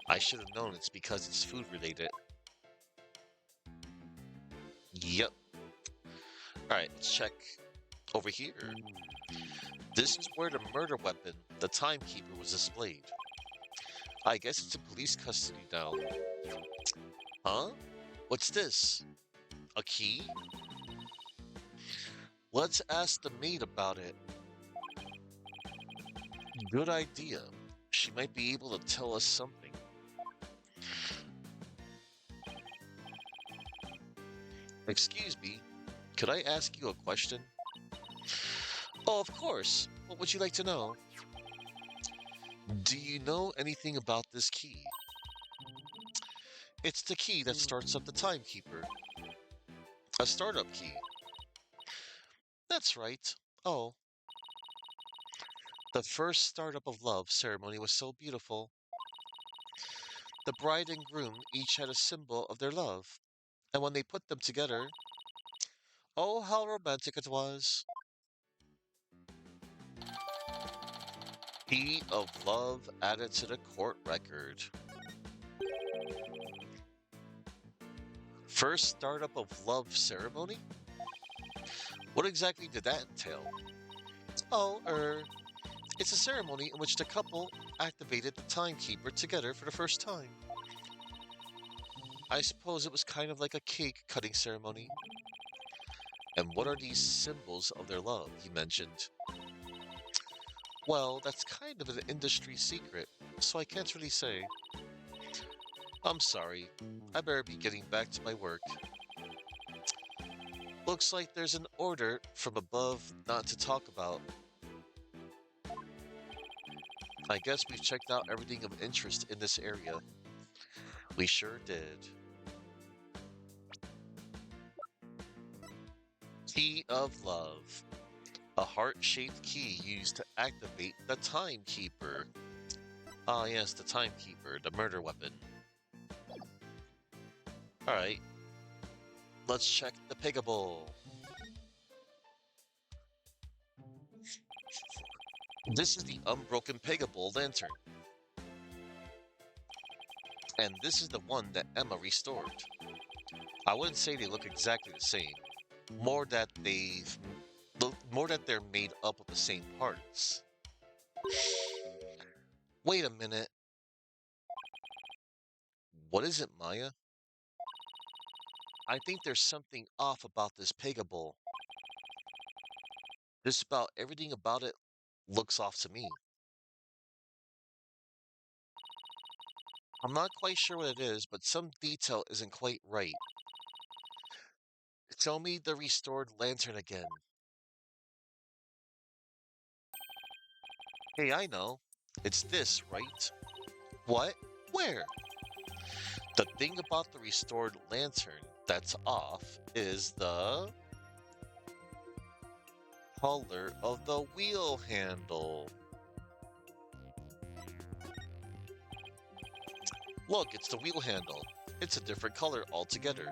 I should have known it's because it's food related. Yep. Alright, let's check over here. This is where the murder weapon, the timekeeper, was displayed. I guess it's in police custody now. Huh? What's this? A key? Let's ask the maid about it. Good idea. She might be able to tell us something. Excuse me, could I ask you a question? Oh, of course. What would you like to know? Do you know anything about this key? It's the key that starts up the timekeeper. A startup key. That's right. Oh, the first startup of love ceremony was so beautiful. The bride and groom each had a symbol of their love, and when they put them together, oh, how romantic it was. Key of love added to the court record. First startup of love ceremony? What exactly did that entail? Oh, it's a ceremony in which the couple activated the timekeeper together for the first time. I suppose it was kind of like a cake cutting ceremony. And what are these symbols of their love you mentioned? Well, that's kind of an industry secret, so I can't really say. I'm sorry. I better be getting back to my work. Looks like there's an order from above not to talk about. I guess we've checked out everything of interest in this area. We sure did. Key of Love. A heart-shaped key used to activate the Timekeeper. Ah yes, the Timekeeper, the murder weapon. Alright, let's check the Pegable. This is the unbroken Pegable lantern. And this is the one that Emma restored. I wouldn't say they look exactly the same. More that they're made up of the same parts. Wait a minute. What is it, Maya? I think there's something off about this Pegable. Just about everything about it looks off to me. I'm not quite sure what it is, but some detail isn't quite right. Show me the restored lantern again. Hey, I know. It's this, right? What? Where? The thing about the restored lantern that's off is the color of the wheel handle. Look, it's the wheel handle. It's a different color altogether.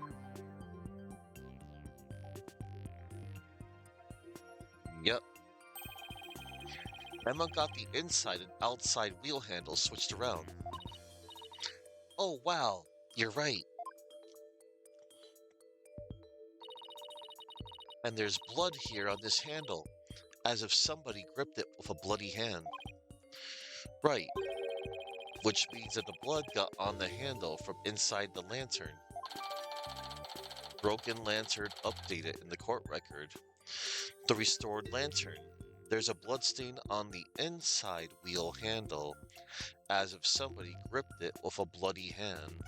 Yep, Emma got the inside and outside wheel handles switched around. Oh, wow, you're right. And there's blood here on this handle, as if somebody gripped it with a bloody hand. Right, which means that the blood got on the handle from inside the lantern. Broken lantern updated in the court record. The restored lantern. There's a bloodstain on the inside wheel handle, as if somebody gripped it with a bloody hand.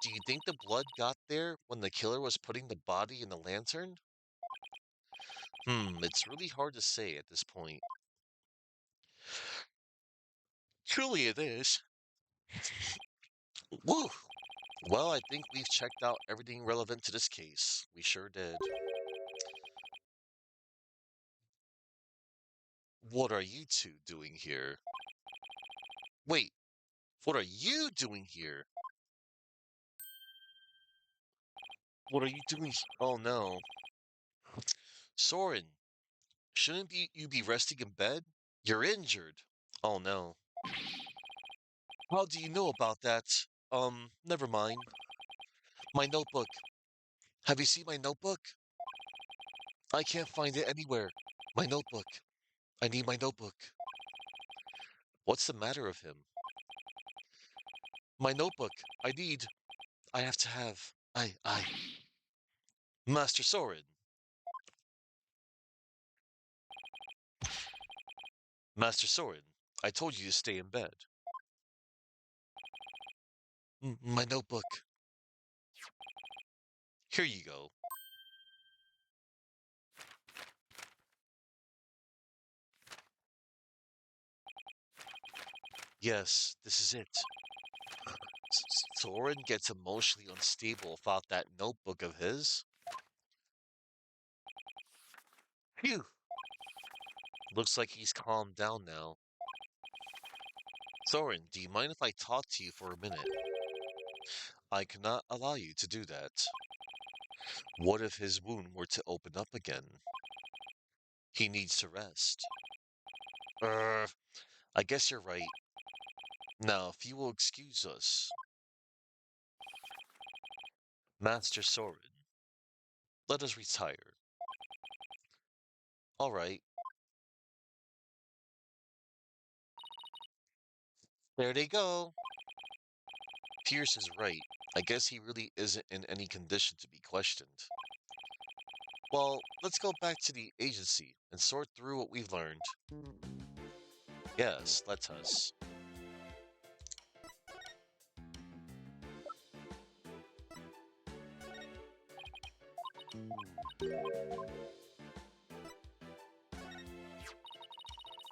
Do you think the blood got there when the killer was putting the body in the lantern? It's really hard to say at this point. Truly it is. Woo! Well, I think we've checked out everything relevant to this case. We sure did. What are you two doing here? Wait, what are you doing here? What are you doing? Oh no. Soren, you be resting in bed? You're injured. Oh no. How do you know about that? Never mind. My notebook. Have you seen my notebook? I can't find it anywhere. My notebook. I need my notebook. What's the matter with him? My notebook. I have to have. Master Soren. Master Soren, I told you to stay in bed. My notebook. Here you go. Yes, this is it. Soren gets emotionally unstable about that notebook of his. Phew. Looks like he's calmed down now. Soren, do you mind if I talk to you for a minute? I cannot allow you to do that. What if his wound were to open up again? He needs to rest. Er, I guess you're right. Now, if you will excuse us. Master Soren, let us retire. All right. There they go. Pierce is right. I guess he really isn't in any condition to be questioned. Well, let's go back to the agency and sort through what we've learned. Yes, let us.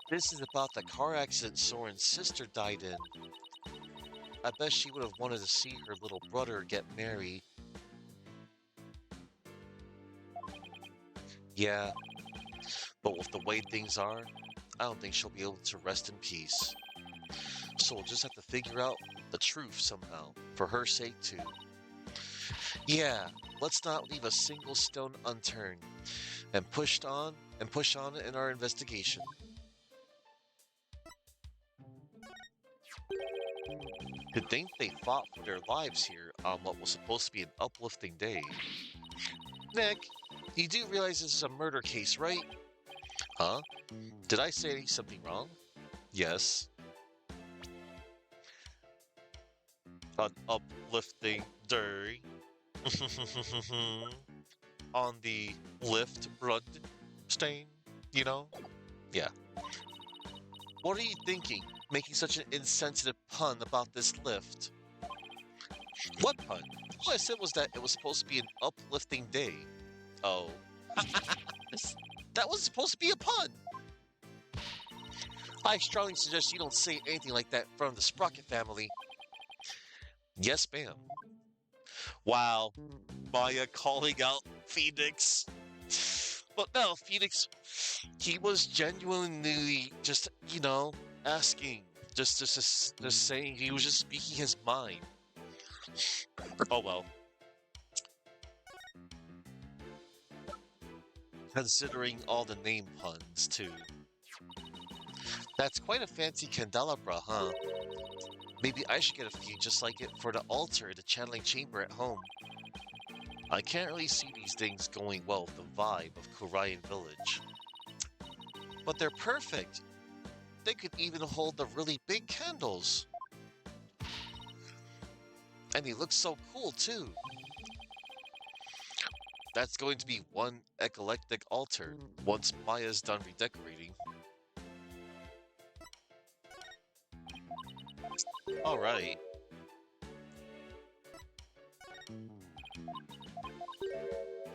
This is about the car accident Soren's sister died in. I bet she would have wanted to see her little brother get married. Yeah, but with the way things are, I don't think she'll be able to rest in peace. So we'll just have to figure out the truth somehow, for her sake too. Yeah, let's not leave a single stone unturned, and push on in our investigation. To think they fought for their lives here on what was supposed to be an uplifting day. Nick, you do realize this is a murder case, right? Huh? Did I say something wrong? Yes. An uplifting day. On the lift blood stain, you know? Yeah. What are you thinking? making such an insensitive pun about this lift. What pun? All I said was that it was supposed to be an uplifting day. Oh. This- that was supposed to be a pun. I strongly suggest you don't say anything like that in front of the Sprocket family. Yes, ma'am. Wow, Maya calling out Phoenix. But no, Phoenix, he was genuinely just, asking. Just saying, he was just speaking his mind. Oh well. Considering all the name puns, too. That's quite a fancy candelabra, huh? Maybe I should get a few just like it for the altar in the channeling chamber at home. I can't really see these things going well with the vibe of Korean Village. But they're perfect. They could even hold the really big candles. And they look so cool too. That's going to be one eclectic altar once Maya's done redecorating. Alright.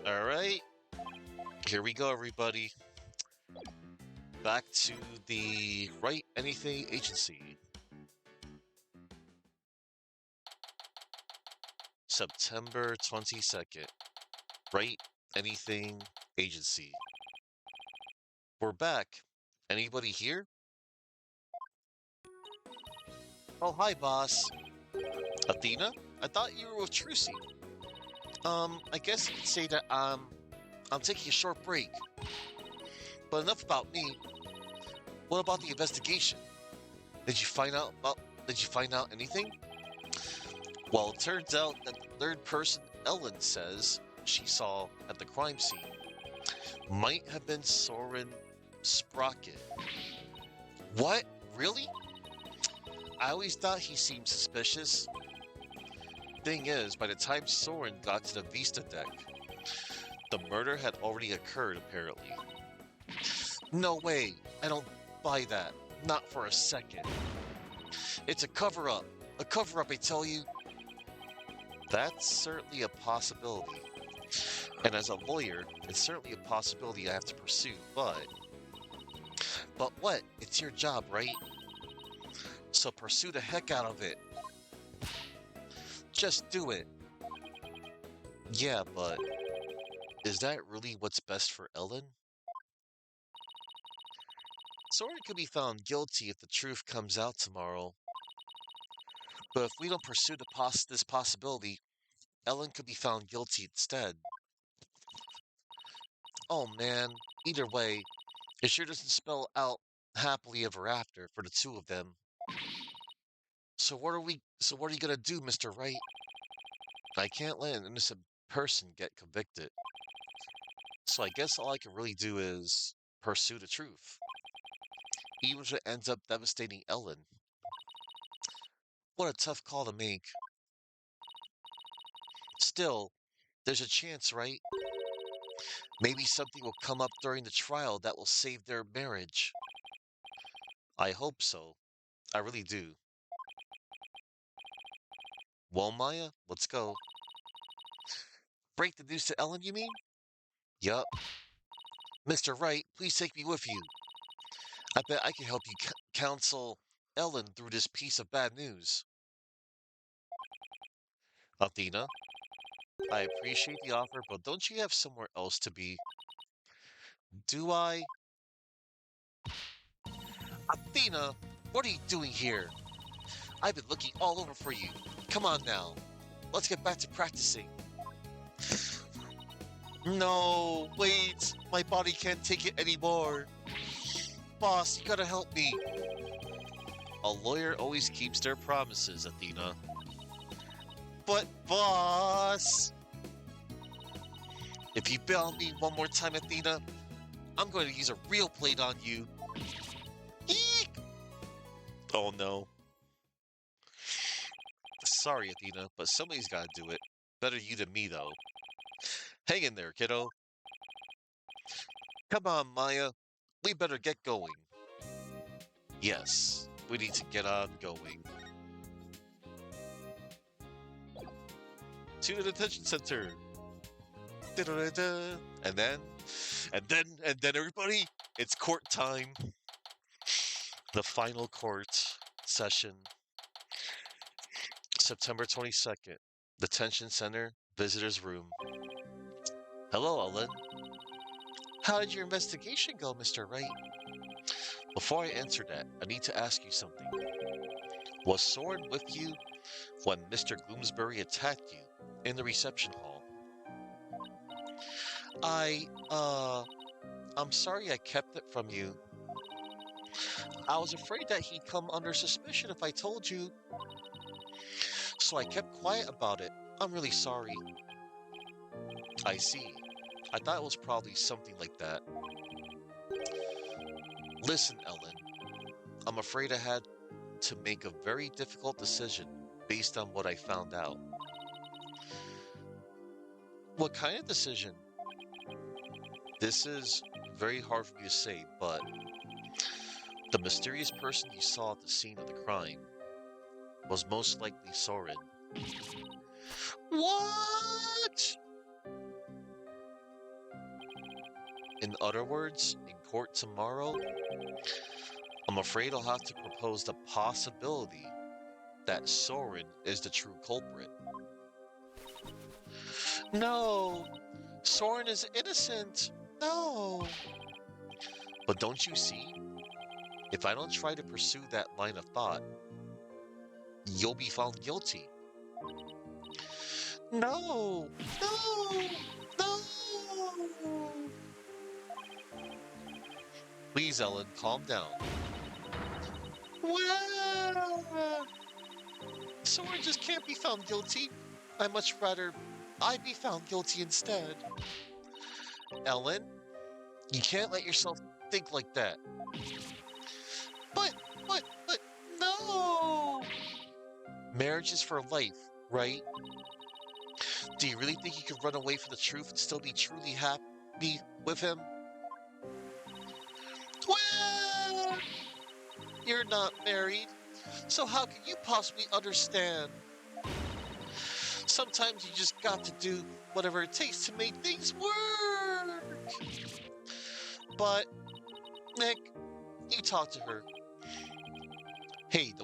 Alright. Here we go, everybody. Back to the Wright Anything Agency. September 22nd. Wright Anything Agency. We're back. Anybody here? Oh, hi, boss. Athena? I thought you were with Trucy. I guess you could say that, I'm taking a short break. But enough about me. What about the investigation? Did you find out anything? Well, it turns out that the third person Ellen says she saw at the crime scene might have been Soren Sprocket. What? Really? I always thought he seemed suspicious. Thing is, by the time Soren got to the Vista deck, the murder had already occurred, apparently. No way! I don't buy that. Not for a second. It's a cover-up. A cover-up, I tell you. That's certainly a possibility. And as a lawyer, it's certainly a possibility I have to pursue, but... But what? It's your job, right? So pursue the heck out of it. Just do it. Yeah, but... Is that really what's best for Ellen? Soren could be found guilty if the truth comes out tomorrow. But if we don't pursue this possibility, Ellen could be found guilty instead. Oh man, either way, it sure doesn't spell out happily ever after for the two of them. So what are you gonna do, Mr. Wright? I can't let an innocent person get convicted. So I guess all I can really do is pursue the truth. Even if it ends up devastating Ellen. What a tough call to make. Still, there's a chance, right? Maybe something will come up during the trial that will save their marriage. I hope so. I really do. Well, Maya, let's go. Break the news to Ellen, you mean? Yup. Mr. Wright, please take me with you. I bet I can help you counsel Ellen through this piece of bad news. Athena, I appreciate the offer, but don't you have somewhere else to be? Do I? Athena, what are you doing here? I've been looking all over for you. Come on now. Let's get back to practicing. No, wait. My body can't take it anymore. Boss, you gotta help me. A lawyer always keeps their promises, Athena. But, boss! If you bail on me one more time, Athena, I'm going to use a real blade on you. Eek! Oh no. Sorry, Athena, but somebody's gotta do it. Better you than me, though. Hang in there, kiddo. Come on, Maya. We better get going. Yes. We need to get on going. To the detention center. Da-da-da-da. And then, everybody, it's court time. The final court session, September 22nd. Detention center, visitors room. Hello, Ellen. How did your investigation go, Mr. Wright? Before I answer that, I need to ask you something. Was Soren with you when Mr. Gloomsbury attacked you in the reception hall? I, I'm sorry I kept it from you. I was afraid that he'd come under suspicion if I told you, so I kept quiet about it. I'm really sorry. I see. I thought it was probably something like that. Listen, Ellen, I'm afraid I had to make a very difficult decision based on what I found out. What kind of decision? This is very hard for me to say, but the mysterious person you saw at the scene of the crime was most likely Soren. What? In other words, in court tomorrow, I'm afraid I'll have to propose the possibility that Soren is the true culprit. No, Soren is innocent. No. But don't you see? If I don't try to pursue that line of thought, you'll be found guilty. No, no, no. Please, Ellen, calm down. Well, Soren just can't be found guilty. I'd much rather I be found guilty instead. Ellen, you can't let yourself think like that. But, but, no! Marriage is for life, right? Do you really think you could run away from the truth and still be truly happy with him? Well, you're not married, so how can you possibly understand? Sometimes you just got to do whatever it takes to make things work. But, Nick, you talk to her. Hey,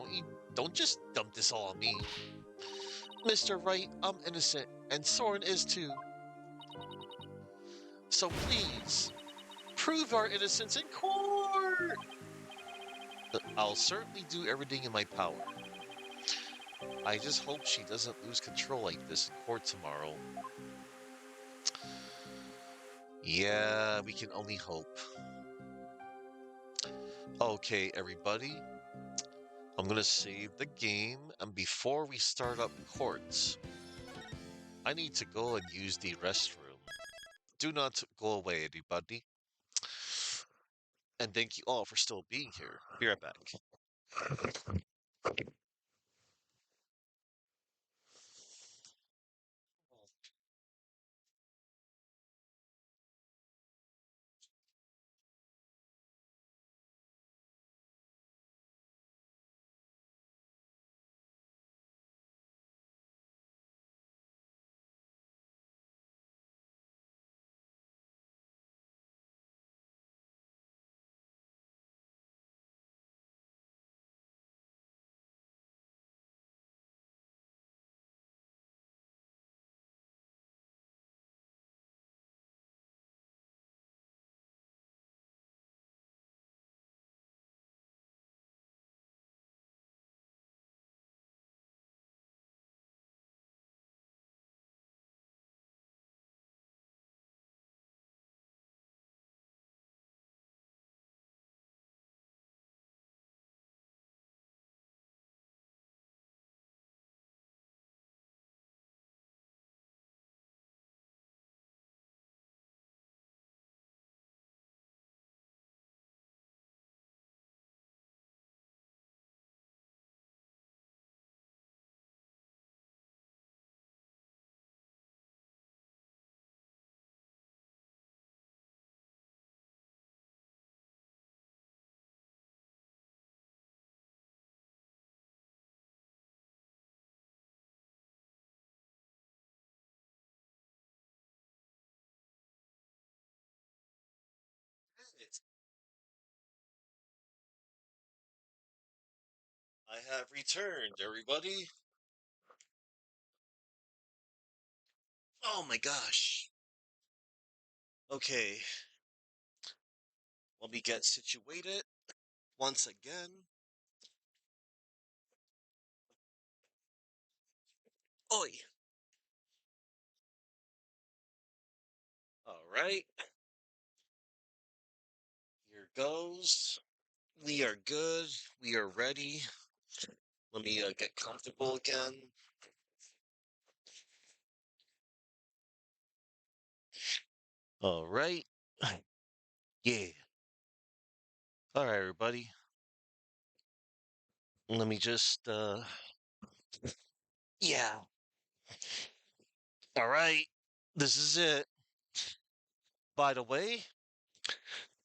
don't just dump this all on me. Mr. Wright, I'm innocent, and Soren is too. So please, prove our innocence in court! I'll certainly do everything in my power. I just hope she doesn't lose control like this in court tomorrow. Yeah, we can only hope. Okay, everybody. I'm gonna save the game, and before we start up courts, I need to go and use the restroom. Do not go away, anybody. And thank you all for still being here. Be right back. I have returned, everybody. Oh my gosh. Okay, let me get situated once again. Oi. All right, here goes. We are good. We are ready. Let me get comfortable again. All right. Yeah. All right, everybody. Let me just, yeah. All right. This is it. By the way,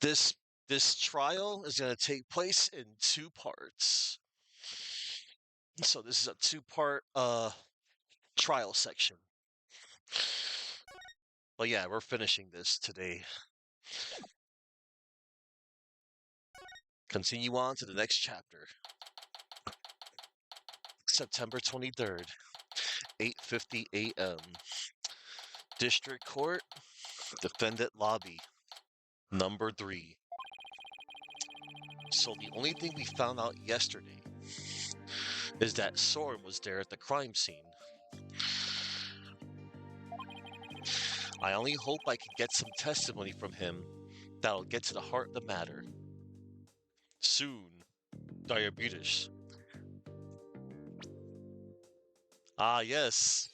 this this trial is going to take place in two parts. So this is a two-part trial section. But yeah, we're finishing this today. Continue on to the next chapter. September 23rd, 8:50 a.m. District Court, Defendant Lobby, number 3. So the only thing we found out yesterday is that Soren was there at the crime scene. I only hope I can get some testimony from him that'll get to the heart of the matter. Soon, diabetes. Ah, yes,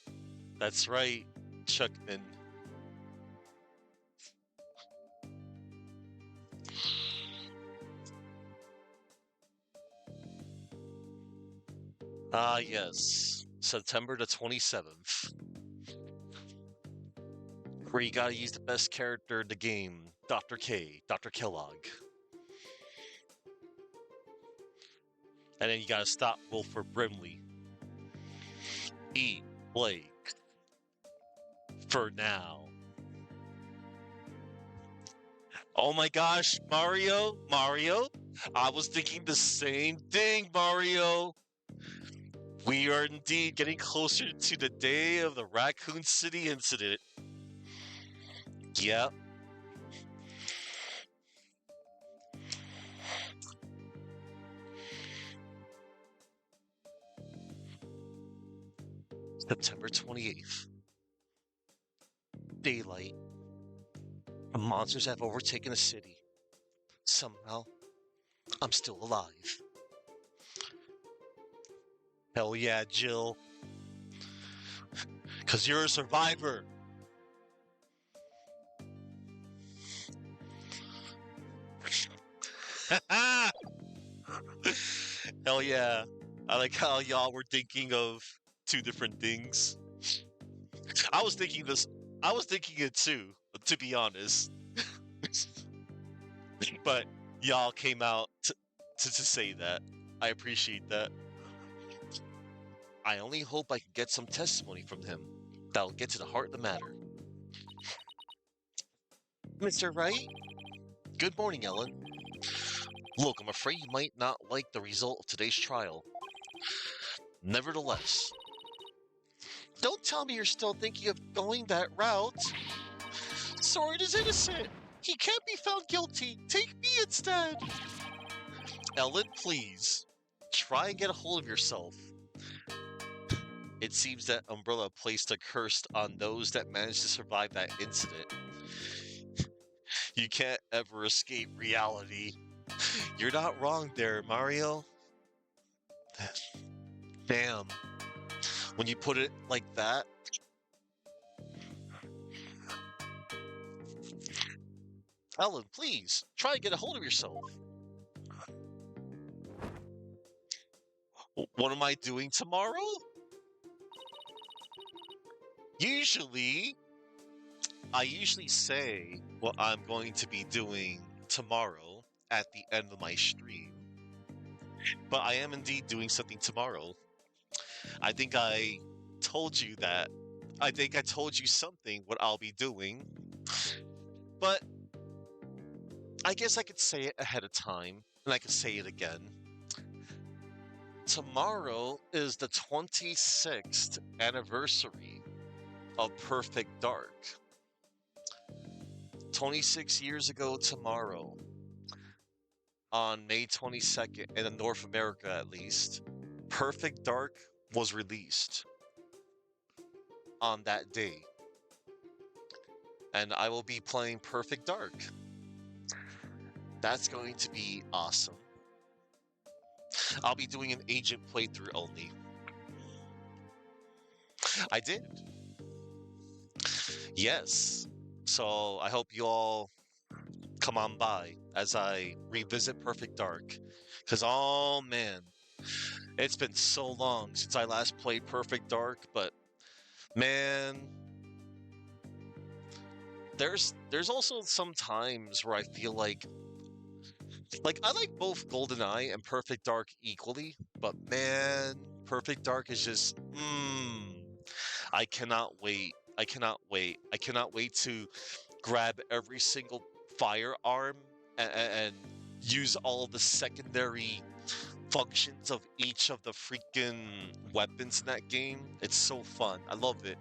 that's right, Chuckman. Ah, yes, September the 27th. Where you gotta use the best character in the game, Dr. K, Dr. Kellogg. And then you gotta stop Wilford Brimley. Eat Blake. For now. Oh my gosh, Mario? Mario? I was thinking the same thing, Mario. We are indeed getting closer to the day of the Raccoon City incident. Yep. September 28th. Daylight. The monsters have overtaken the city. Somehow, I'm still alive. Hell yeah, Jill. Cause you're a survivor. Hell yeah. I like how y'all were thinking of two different things. I was thinking this. I was thinking it too, to be honest. But y'all came out to say that. I appreciate that. I only hope I can get some testimony from him that'll get to the heart of the matter. Mr. Wright? Good morning, Ellen. Look, I'm afraid you might not like the result of today's trial. Nevertheless, don't tell me you're still thinking of going that route. Soren is innocent. He can't be found guilty. Take me instead. Ellen, please. Try and get a hold of yourself. It seems that Umbrella placed a curse on those that managed to survive that incident. You can't ever escape reality. You're not wrong there, Mario. Damn. When you put it like that. Ellen, please, try and get a hold of yourself. What am I doing tomorrow? I usually say what I'm going to be doing tomorrow at the end of my stream. But I am indeed doing something tomorrow. I think I told you that. I think I told you something what I'll be doing. But I guess I could say it ahead of time, and I could say it again. Tomorrow is the 26th anniversary of Perfect Dark. 26 years ago tomorrow, on May 22nd, in North America at least, Perfect Dark was released on that day. And I will be playing Perfect Dark. That's going to be awesome. I'll be doing an agent playthrough only. I did. Yes. So I hope you all come on by as I revisit Perfect Dark. Because, oh man, it's been so long since I last played Perfect Dark, but man, there's also some times where I feel like I like both GoldenEye and Perfect Dark equally, but man, Perfect Dark is just I cannot wait. I cannot wait. I cannot wait to grab every single firearm and use all the secondary functions of each of the freaking weapons in that game. It's so fun. I love it.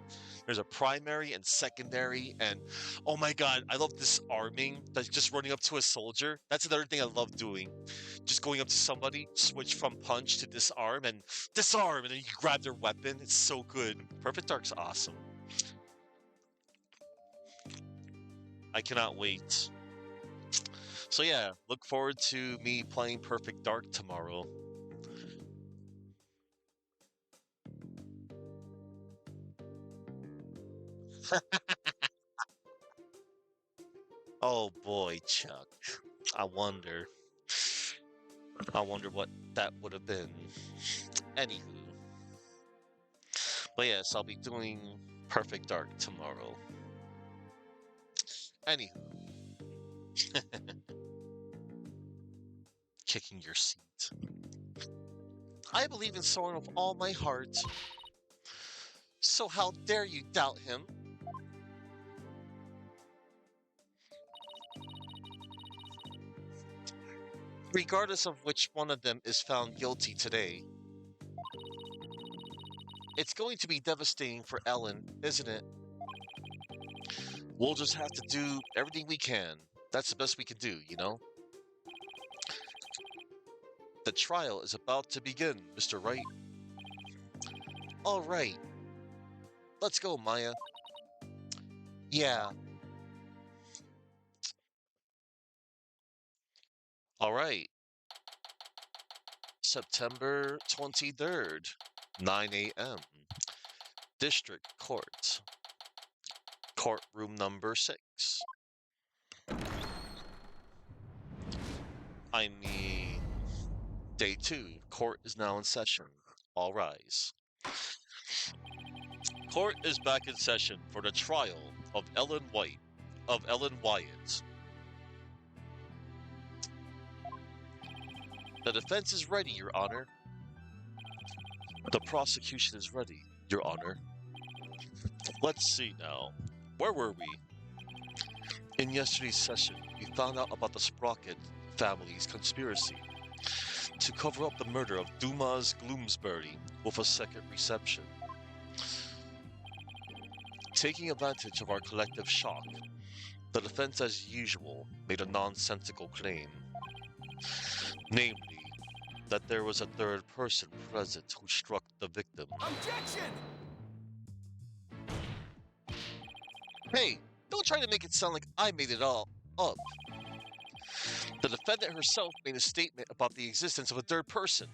There's a primary and secondary, and oh my god, I love disarming. That's just running up to a soldier. That's another thing I love doing. Just going up to somebody, switch from punch to disarm, and then you grab their weapon. It's so good. Perfect Dark's awesome. I cannot wait. So yeah, look forward to me playing Perfect Dark tomorrow. Oh boy, Chuck. I wonder. I wonder what that would have been. Anywho. But yes, I'll be doing Perfect Dark tomorrow. Anywho. Kicking your seat. I believe in Soren with all my heart. So how dare you doubt him? Regardless of which one of them is found guilty today, it's going to be devastating for Ellen, isn't it? We'll just have to do everything we can. That's the best we can do, you know? The trial is about to begin, Mr. Wright. All right. Let's go, Maya. Yeah. All right. September 23rd, 9 a.m. District Court. Courtroom number 6. I mean, day 2. Court is now in session. All rise. Court is back in session for the trial of Ellen Wyatt. The defense is ready, Your Honor. The prosecution is ready, Your Honor. Let's see now. Where were we? In yesterday's session, we found out about the Sprocket family's conspiracy to cover up the murder of Dumas Gloomsbury with a second reception. Taking advantage of our collective shock, the defense, as usual, made a nonsensical claim. Namely, that there was a third person present who struck the victim. Objection! Hey, don't try to make it sound like I made it all up. The defendant herself made a statement about the existence of a third person,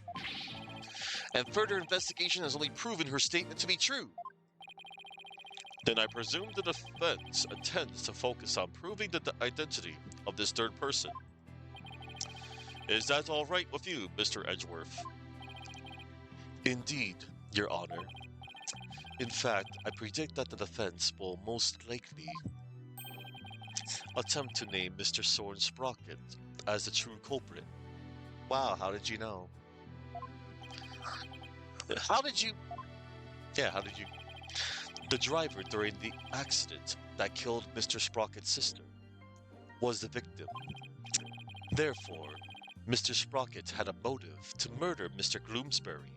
and further investigation has only proven her statement to be true. Then I presume the defense intends to focus on proving the identity of this third person. Is that all right with you, Mr. Edgeworth? Indeed, Your Honor. In fact, I predict that the defense will most likely attempt to name Mr. Soren Sprocket as the true culprit. Wow, how did you know? How did you... Yeah, how did you... The driver during the accident that killed Mr. Sprocket's sister was the victim. Therefore, Mr. Sprocket had a motive to murder Mr. Gloomsbury.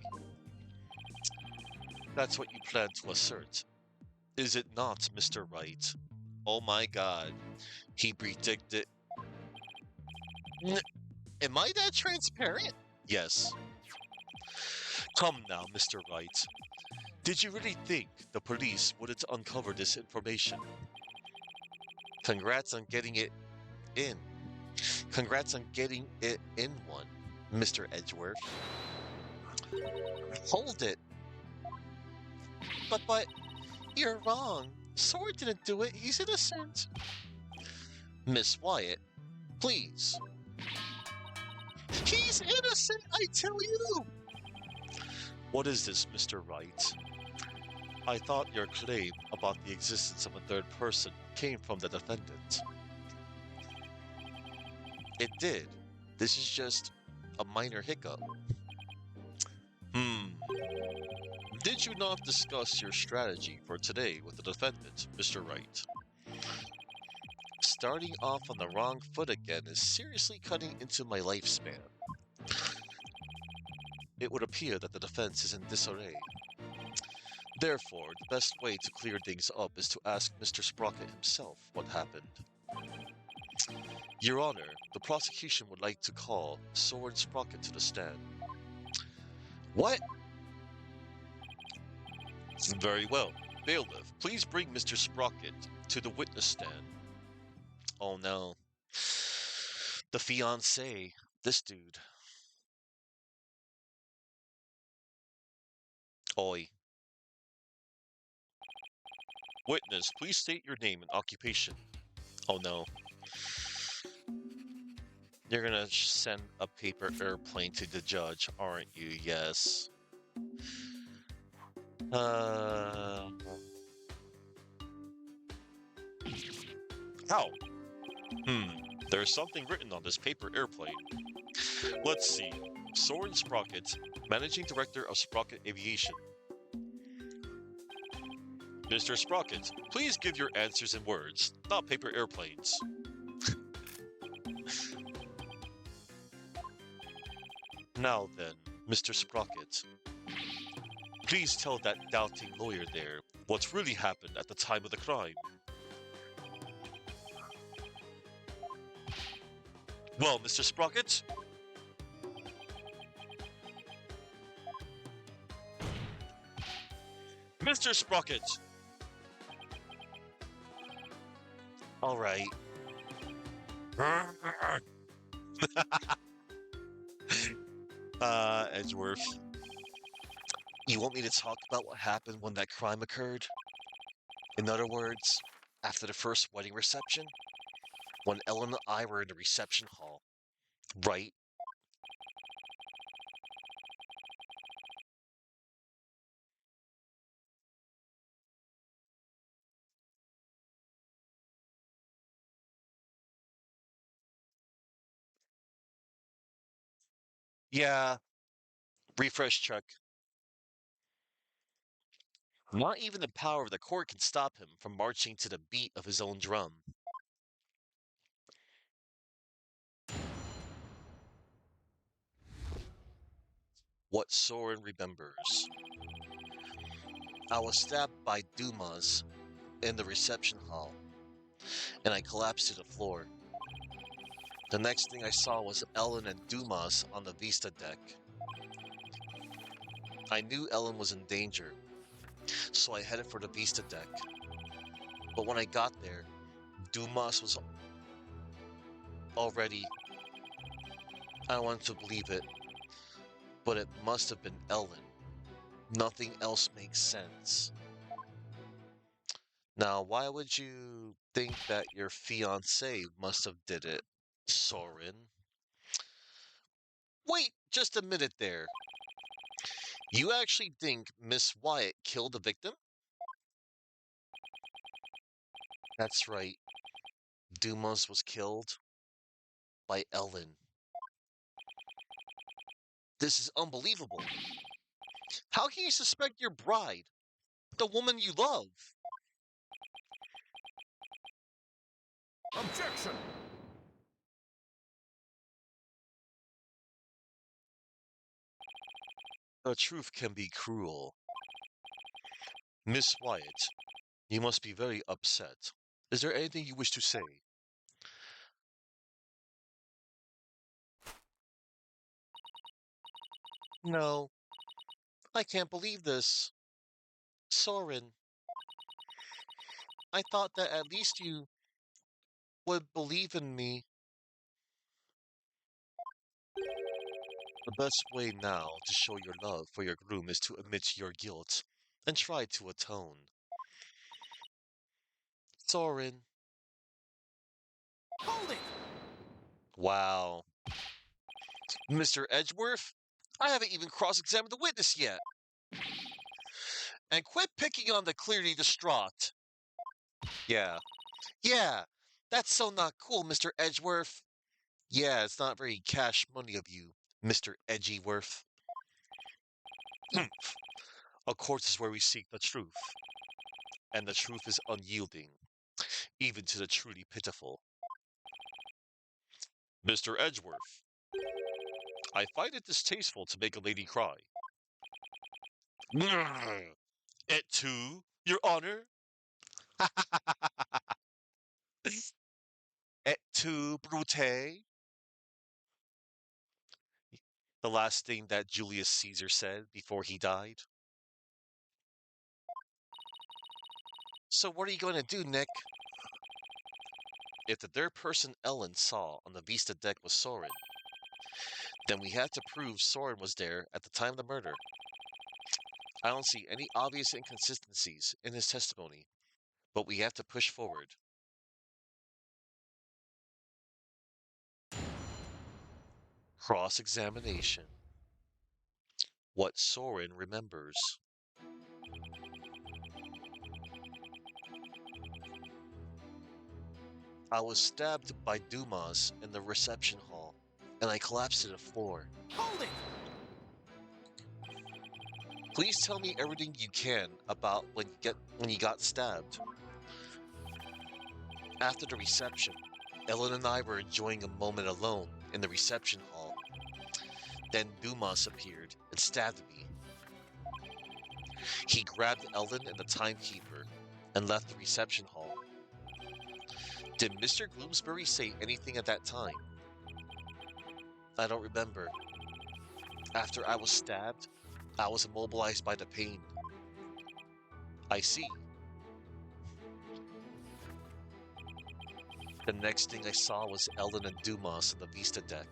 That's what you plan to assert, is it not, Mr. Wright? Oh my god, he predicted. N- Am I that transparent? Yes. Come now, Mr. Wright. Did you really think the police wouldn't uncover this information? Congrats on getting it in. Congrats on getting it in one, Mr. Edgeworth. Hold it. But, you're wrong. Sword didn't do it. He's innocent. Miss Wyatt, please. He's innocent, I tell you. What is this, Mr. Wright? I thought your claim about the existence of a third person came from the defendant. It did. This is just a minor hiccup. Hmm. Did you not discuss your strategy for today with the defendant, Mr. Wright? Starting off on the wrong foot again is seriously cutting into my lifespan. It would appear that the defense is in disarray. Therefore, the best way to clear things up is to ask Mr. Sprocket himself what happened. Your Honor, the prosecution would like to call Soren Sprocket to the stand. What? Very well. Bailiff, please bring Mr. Sprocket to the witness stand. Oh no. The fiancé, this dude. Oi. Witness, please state your name and occupation. Oh no. You're gonna send a paper airplane to the judge, aren't you? Yes. How? Hmm. There's something written on this paper airplane. Let's see. Soren Sprocket, Managing Director of Sprocket Aviation. Mr. Sprocket, please give your answers in words, not paper airplanes. Now then, Mr. Sprocket, please tell that doubting lawyer there what really happened at the time of the crime. Well, Mr. Sprocket? Mr. Sprocket! All right. Edgeworth. You want me to talk about what happened when that crime occurred? In other words, after the first wedding reception? When Ellen and I were in the reception hall. Right? Yeah, refresh check. Not even the power of the court can stop him from marching to the beat of his own drum. What Soren remembers. I was stabbed by Dumas in the reception hall, and I collapsed to the floor. The next thing I saw was Ellen and Dumas on the Vista deck. I knew Ellen was in danger, so I headed for the Vista deck. But when I got there, Dumas was already. I wanted to believe it, but it must have been Ellen. Nothing else makes sense. Now, why would you think that your fiancé must have did it, Soren? Wait just a minute there. You actually think Miss Wyatt killed the victim? That's right. Dumas was killed by Ellen. This is unbelievable. How can you suspect your bride, the woman you love? Objection! The truth can be cruel. Miss Wyatt, you must be very upset. Is there anything you wish to say? No, I can't believe this. Soren, I thought that at least you would believe in me. The best way now to show your love for your groom is to admit your guilt and try to atone. Soren, Hold it! wow. Mr. Edgeworth, I haven't even cross-examined the witness yet. And quit picking on the clearly distraught. Yeah. Yeah, that's so not cool, Mr. Edgeworth. Yeah, it's not very cash money of you, Mr. Edgyworth. A court is where we seek the truth, and the truth is unyielding, even to the truly pitiful. Mr. Edgeworth, I find it distasteful to make a lady cry. Et tu, Your Honor? Et tu, Brute? The last thing that Julius Caesar said before he died. So what are you going to do, Nick? If the third person Ellen saw on the Vista deck was Soren, then we have to prove Soren was there at the time of the murder. I don't see any obvious inconsistencies in his testimony, but we have to push forward. Cross-examination. What Soren remembers. I was stabbed by Dumas in the reception hall, and I collapsed to the floor. Hold it! Please tell me everything you can about when you got stabbed. After the reception, Ellen and I were enjoying a moment alone in the reception hall. Then Dumas appeared and stabbed me. He grabbed Ellen and the timekeeper and left the reception hall. Did Mr. Gloomsbury say anything at that time? I don't remember. After I was stabbed, I was immobilized by the pain. I see. The next thing I saw was Ellen and Dumas on the Vista deck.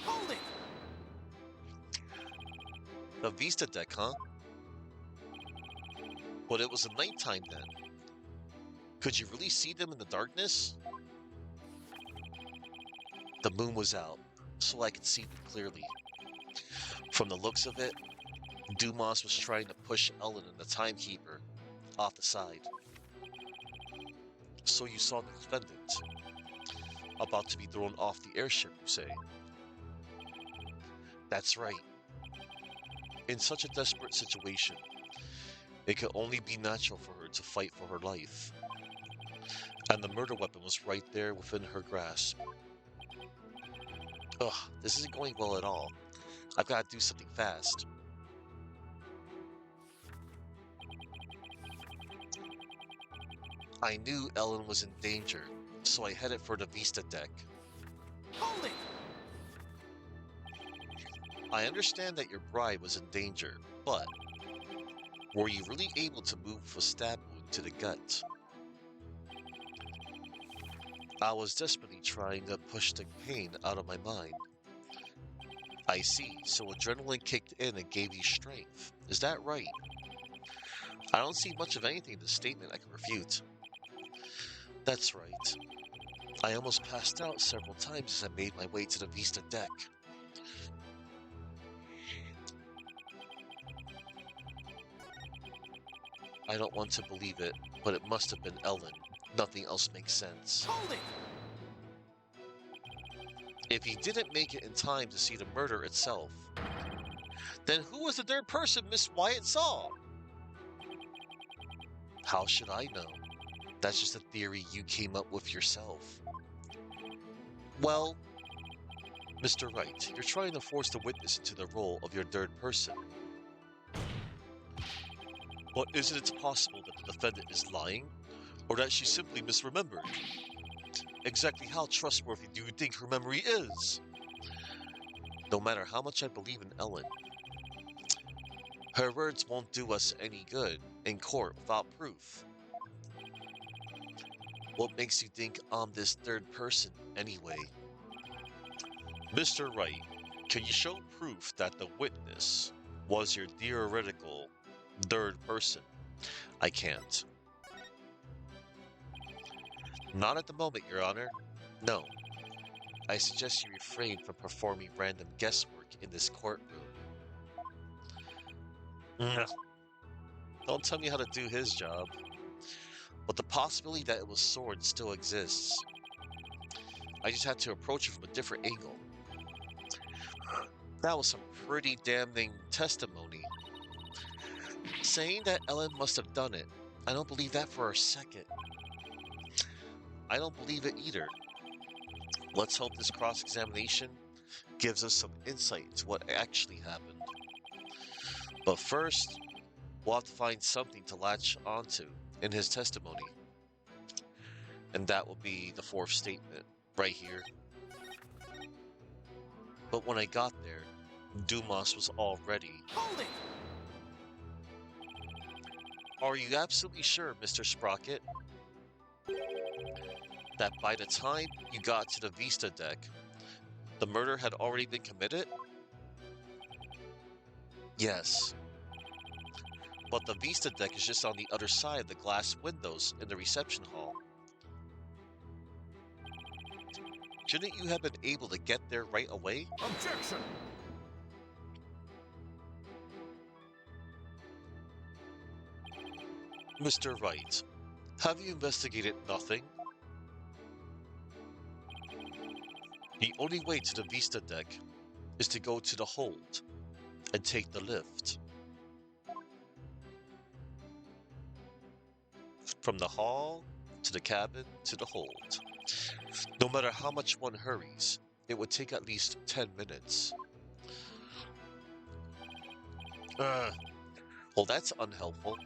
Hold it! The Vista deck, huh? But it was a nighttime then. Could you really see them in the darkness? The moon was out, so I could see them clearly. From the looks of it, Dumas was trying to push Ellen and the timekeeper off the side. So you saw the defendant about to be thrown off the airship, you say? That's right. In such a desperate situation, it could only be natural for her to fight for her life. And the murder weapon was right there within her grasp. Ugh, this isn't going well at all. I've got to do something fast. I knew Ellen was in danger, so I headed for the Vista deck. Hold it! I understand that your bride was in danger, but were you really able to move a stab wound to the gut? I was desperately trying to push the pain out of my mind. I see, so adrenaline kicked in and gave you strength. Is that right? I don't see much of anything in the statement I can refute. That's right. I almost passed out several times as I made my way to the Vista deck. I don't want to believe it, but it must have been Ellen. Nothing else makes sense. Hold it! If he didn't make it in time to see the murder itself, then who was the third person Miss Wyatt saw? How should I know? That's just a theory you came up with yourself. Well, Mr. Wright, you're trying to force the witness into the role of your third person. But isn't it possible that the defendant is lying, or that she simply misremembered? Exactly how trustworthy do you think her memory is? No matter how much I believe in Ellen, her words won't do us any good in court without proof. What makes you think I'm this third person anyway? Mr. Wright, can you show proof that the witness was your theoretical third person? I can't. Not at the moment, Your Honor. No. I suggest you refrain from performing random guesswork in this courtroom. Don't tell me how to do his job. But the possibility that it was Sword still exists. I just had to approach it from a different angle. That was some pretty damning testimony. Saying that Ellen must have done it, I don't believe that for a second. I don't believe it either. Let's hope this cross-examination gives us some insight into what actually happened. But first, we'll have to find something to latch onto in his testimony. And that will be the fourth statement, right here. But when I got there, Dumas was already. Hold it! Are you absolutely sure, Mr. Sprocket, that by the time you got to the Vista deck, the murder had already been committed? Yes. But the Vista deck is just on the other side of the glass windows in the reception hall. Shouldn't you have been able to get there right away? Objection! Mr. Wright, have you investigated nothing? The only way to the Vista deck is to go to the hold and take the lift. From the hall to the cabin to the hold. No matter how much one hurries, it would take at least 10 minutes. Well, that's unhelpful.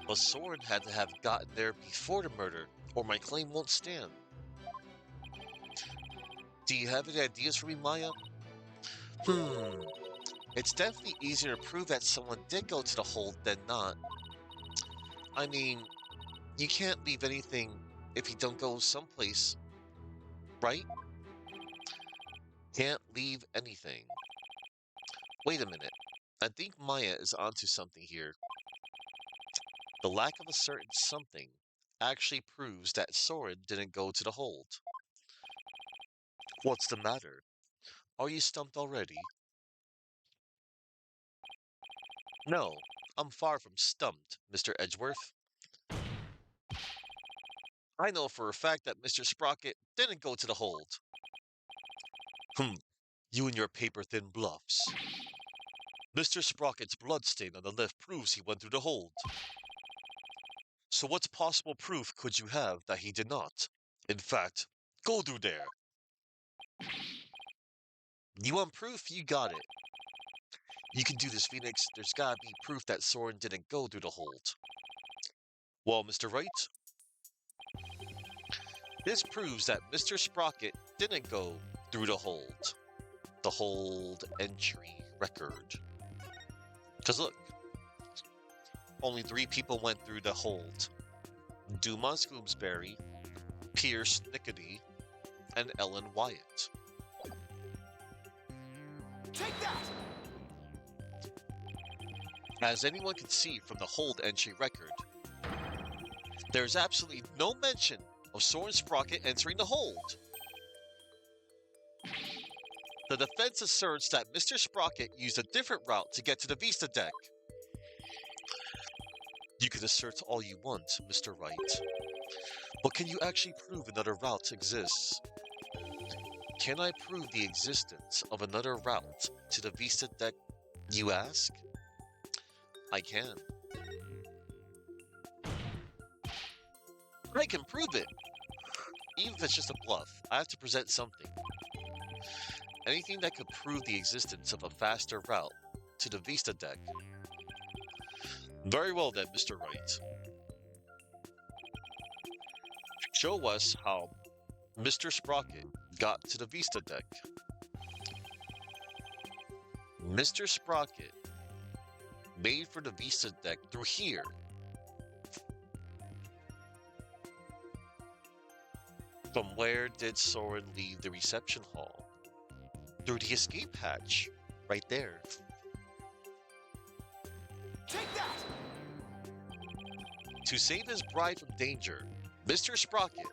But Soren had to have gotten there before the murder, or my claim won't stand. Do you have any ideas for me, Maya? It's definitely easier to prove that someone did go to the hold than not. I mean, you can't leave anything if you don't go someplace, right? Can't leave anything. Wait a minute. I think Maya is onto something here. The lack of a certain something actually proves that Soren didn't go to the hold. What's the matter? Are you stumped already? No, I'm far from stumped, Mr. Edgeworth. I know for a fact that Mr. Sprocket didn't go to the hold. You and your paper-thin bluffs. Mr. Sprocket's bloodstain on the lift proves he went through the hold. So what possible proof could you have that he did not? In fact, go through there. You want proof? You got it. You can do this, Phoenix. There's gotta be proof that Soren didn't go through the hold. Well, Mr. Wright, this proves that Mr. Sprocket didn't go through the hold. The hold entry record. Because look, only 3 people went through the hold. Dumas Bloomsbury, Pierce Nickety, and Ellen Wyatt. Take that! As anyone can see from the hold entry record, there is absolutely no mention of Soren Sprocket entering the hold. The defense asserts that Mr. Sprocket used a different route to get to the Vista deck. You can assert all you want, Mr. Wright, but can you actually prove another route exists? Can I prove the existence of another route to the Vista deck, you ask? I can. I can prove it! Even if it's just a bluff, I have to present something. Anything that could prove the existence of a faster route to the Vista deck. Very well then, Mr. Wright. Show us how Mr. Sprocket got to the Vista deck. Mr. Sprocket made for the Vista deck through here. From where did Soren leave the reception hall? Through the escape hatch, right there. Take that! To save his bride from danger, Mr. Sprocket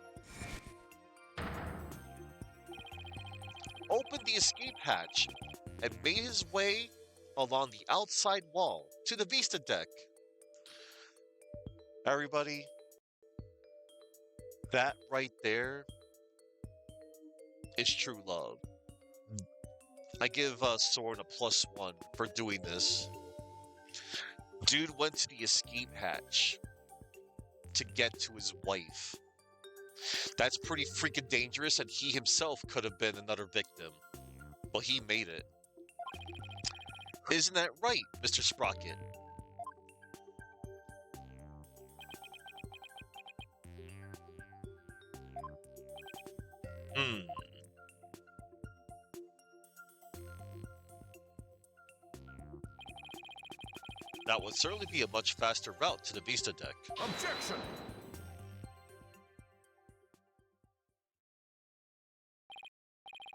opened the escape hatch and made his way along the outside wall to the Vista deck. Everybody, that right there is true love. I give Soren a +1 for doing this. Dude went to the escape hatch to get to his wife. That's pretty freaking dangerous, and he himself could have been another victim. But he made it. Isn't that right, Mr. Sprocket? Hmm. That would certainly be a much faster route to the Vista deck. Objection!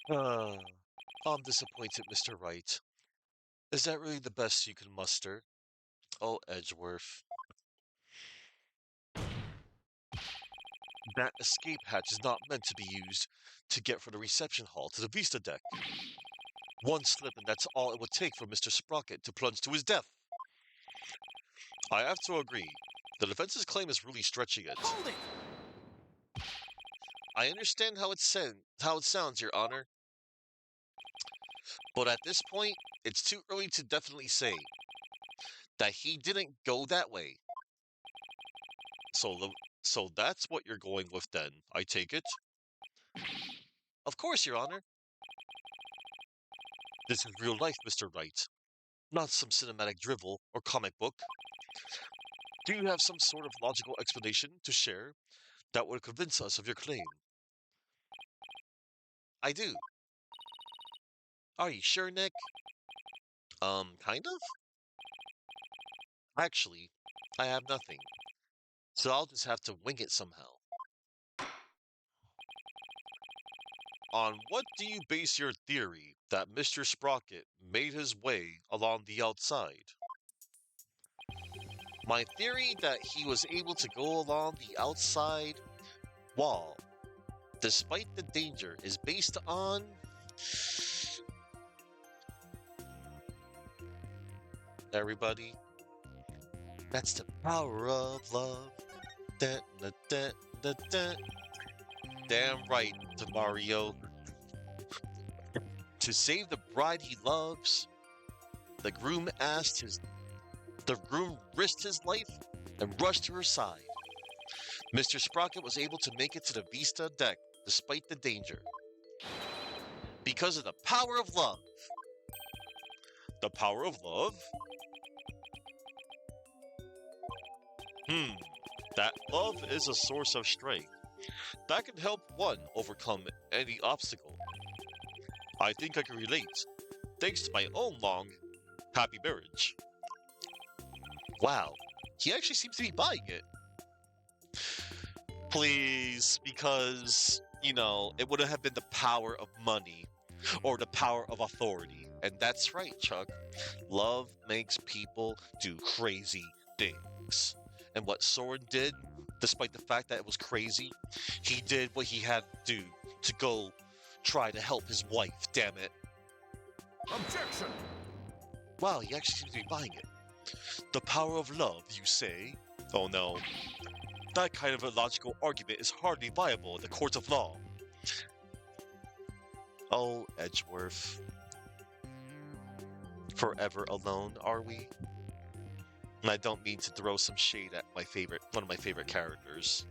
I'm disappointed, Mr. Wright. Is that really the best you can muster? Oh, Edgeworth. That escape hatch is not meant to be used to get from the reception hall to the Vista deck. One slip and that's all it would take for Mr. Sprocket to plunge to his death. I have to agree. The defense's claim is really stretching it. Hold it! I understand how it sounds, Your Honor. But at this point, it's too early to definitely say that he didn't go that way. So that's what you're going with then, I take it? Of course, Your Honor. This is real life, Mr. Wright. Not some cinematic drivel or comic book. Do you have some sort of logical explanation to share that would convince us of your claim? I do. Are you sure, Nick? Kind of? Actually, I have nothing. So I'll just have to wing it somehow. On what do you base your theory that Mr. Sprocket made his way along the outside? My theory that he was able to go along the outside wall, despite the danger, is based on... Everybody, that's the power of love. Da, da, da, da, da. Damn right, Mario. To save the bride he loves, the groom risked his life and rushed to her side. Mr. Sprocket was able to make it to the Vista deck despite the danger. Because of the power of love. The power of love? That love is a source of strength. That can help one overcome any obstacle. I think I can relate, thanks to my own long, happy marriage. Wow, he actually seems to be buying it. Please, because, it would have been the power of money, or the power of authority. And that's right, Chuck. Love makes people do crazy things. And what Soren did, despite the fact that it was crazy, he did what he had to do to go try to help his wife, damn it. Objection! Wow, he actually seems to be buying it. The power of love, you say? Oh no. That kind of a logical argument is hardly viable in the courts of law. Oh, Edgeworth. Forever alone, are we? And I don't mean to throw some shade at one of my favorite characters.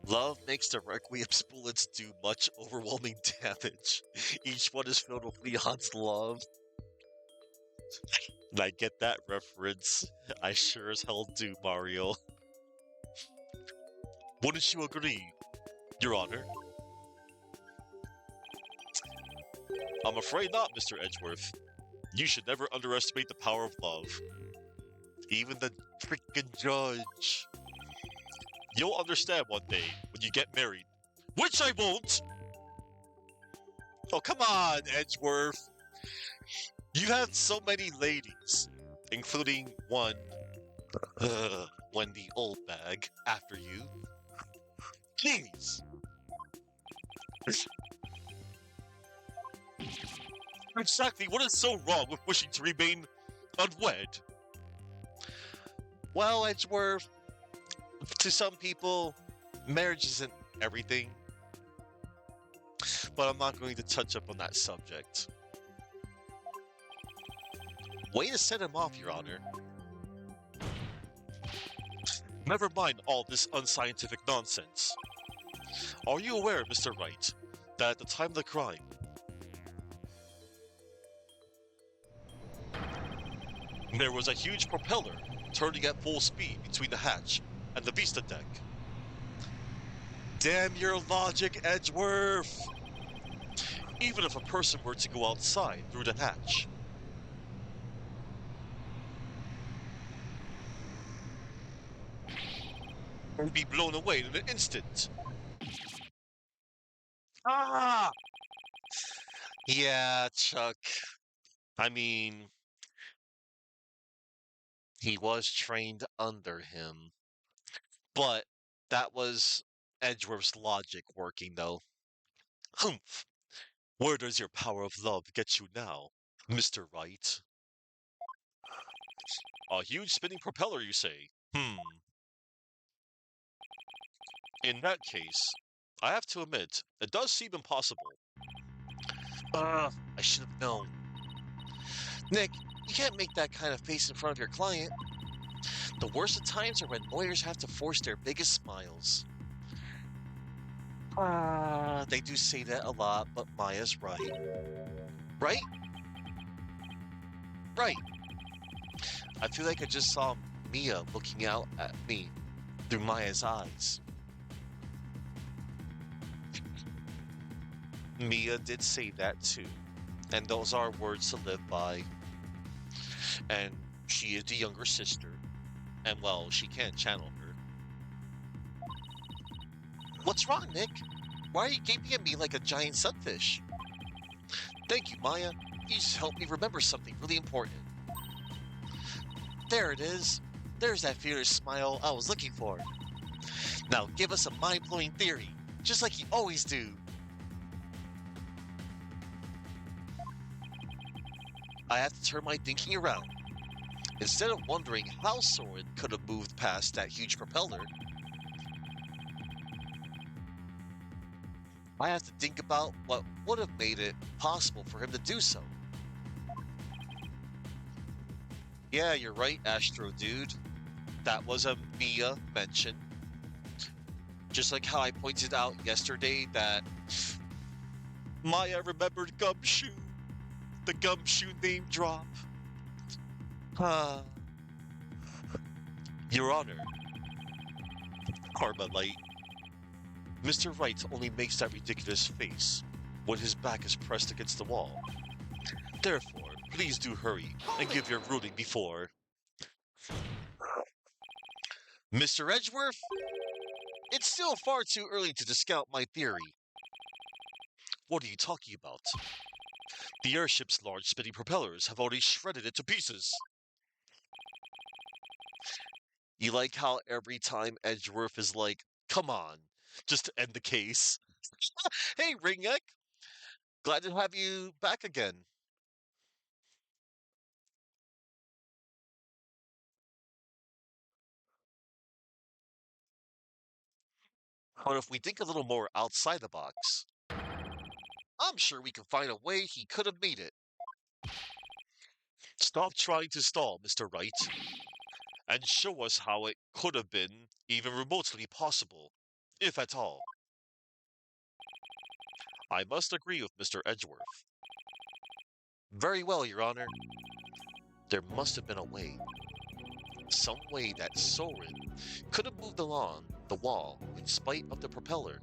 Love makes the Requiem's bullets do much overwhelming damage. Each one is filled with Leon's love. I get that reference. I sure as hell do, Mario. Wouldn't you agree, Your Honor? I'm afraid not, Mr. Edgeworth. You should never underestimate the power of love. Even the freaking judge. You'll understand one day when you get married. Which I won't! Oh, come on, Edgeworth. You had so many ladies, including one, Wendy Oldbag, after you. Please! Exactly what is so wrong with wishing to remain unwed? Well, Edgeworth, to some people, marriage isn't everything, but I'm not going to touch up on that subject. Way to set him off, Your Honor. Never mind all this unscientific nonsense. Are you aware, Mr. Wright, that at the time of the crime, there was a huge propeller turning at full speed between the hatch and the Vista deck? Damn your logic, Edgeworth! Even if a person were to go outside through the hatch, would be blown away in an instant. Ah! Yeah, Chuck. I mean, he was trained under him. But that was Edgeworth's logic working, though. Humph! Where does your power of love get you now, Mr. Wright? A huge spinning propeller, you say? In that case, I have to admit, it does seem impossible. I should have known. Nick, you can't make that kind of face in front of your client. The worst of times are when lawyers have to force their biggest smiles. They do say that a lot, but Maya's right. Right? Right. I feel like I just saw Mia looking out at me through Maya's eyes. Mia did say that too. And those are words to live by. And she is the younger sister. And well, she can't channel her. What's wrong, Nick? Why are you gaping at me like a giant sunfish? Thank you, Maya. You just helped me remember something really important. There it is. There's that fearless smile I was looking for. Now give us a mind-blowing theory, just like you always do. I have to turn my thinking around. Instead of wondering how Soren could have moved past that huge propeller, I have to think about what would have made it possible for him to do so. Yeah, you're right, Astro Dude. That was a Mia mention. Just like how I pointed out yesterday that Maya remembered Gumshoe. The Gumshoe name drop. Your Honor. Karma Light. Mr. Wright only makes that ridiculous face when his back is pressed against the wall. Therefore, please do hurry and give your ruling before. Mr. Edgeworth, it's still far too early to discount my theory. What are you talking about? The airship's large spinning propellers have already shredded it to pieces. You like how every time Edgeworth is like, come on, just to end the case. Hey, Ringneck, glad to have you back again. But if we think a little more outside the box, I'm sure we can find a way he could have made it. Stop trying to stall, Mr. Wright, and show us how it could have been even remotely possible, if at all. I must agree with Mr. Edgeworth. Very well, Your Honor. There must have been a way, some way that Soren could have moved along the wall in spite of the propeller.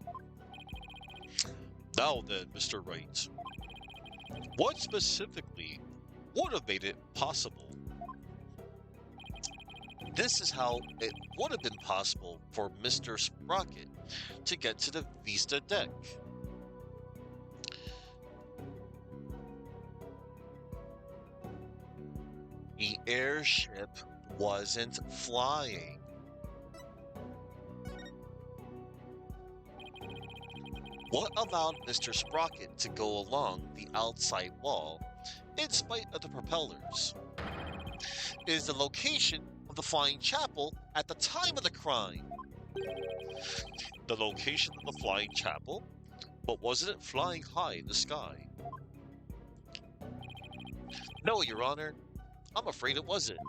Now then, Mr. Wright, what specifically would have made it possible? This is how it would have been possible for Mr. Sprocket to get to the Vista deck. The airship wasn't flying. What allowed Mr. Sprocket to go along the outside wall in spite of the propellers is the location of the flying chapel at the time of the crime. The location of the flying chapel, but wasn't it flying high in the sky? No, Your Honor, I'm afraid it wasn't.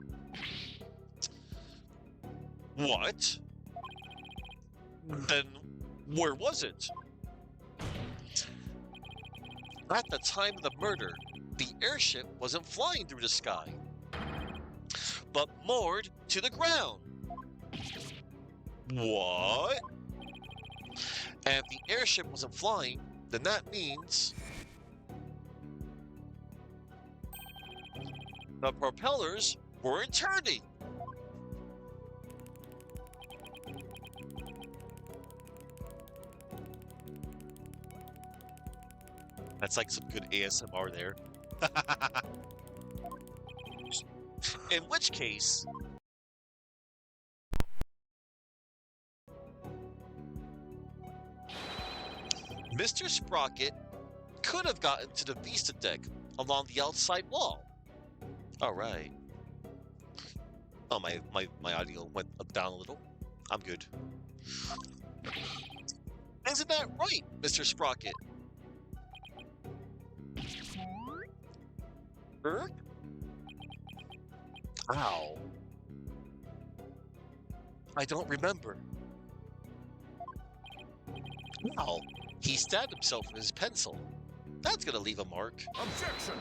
What? Then where was it? At the time of the murder, the airship wasn't flying through the sky, but moored to the ground. What? And if the airship wasn't flying, then that means the propellers weren't turning. That's like some good ASMR there. In which case, Mr. Sprocket could have gotten to the Vista deck along the outside wall. All right. Oh, my audio went up down a little. I'm good. Isn't that right, Mr. Sprocket? Ow. I don't remember. Well, he stabbed himself with his pencil. That's gonna leave a mark. Objection!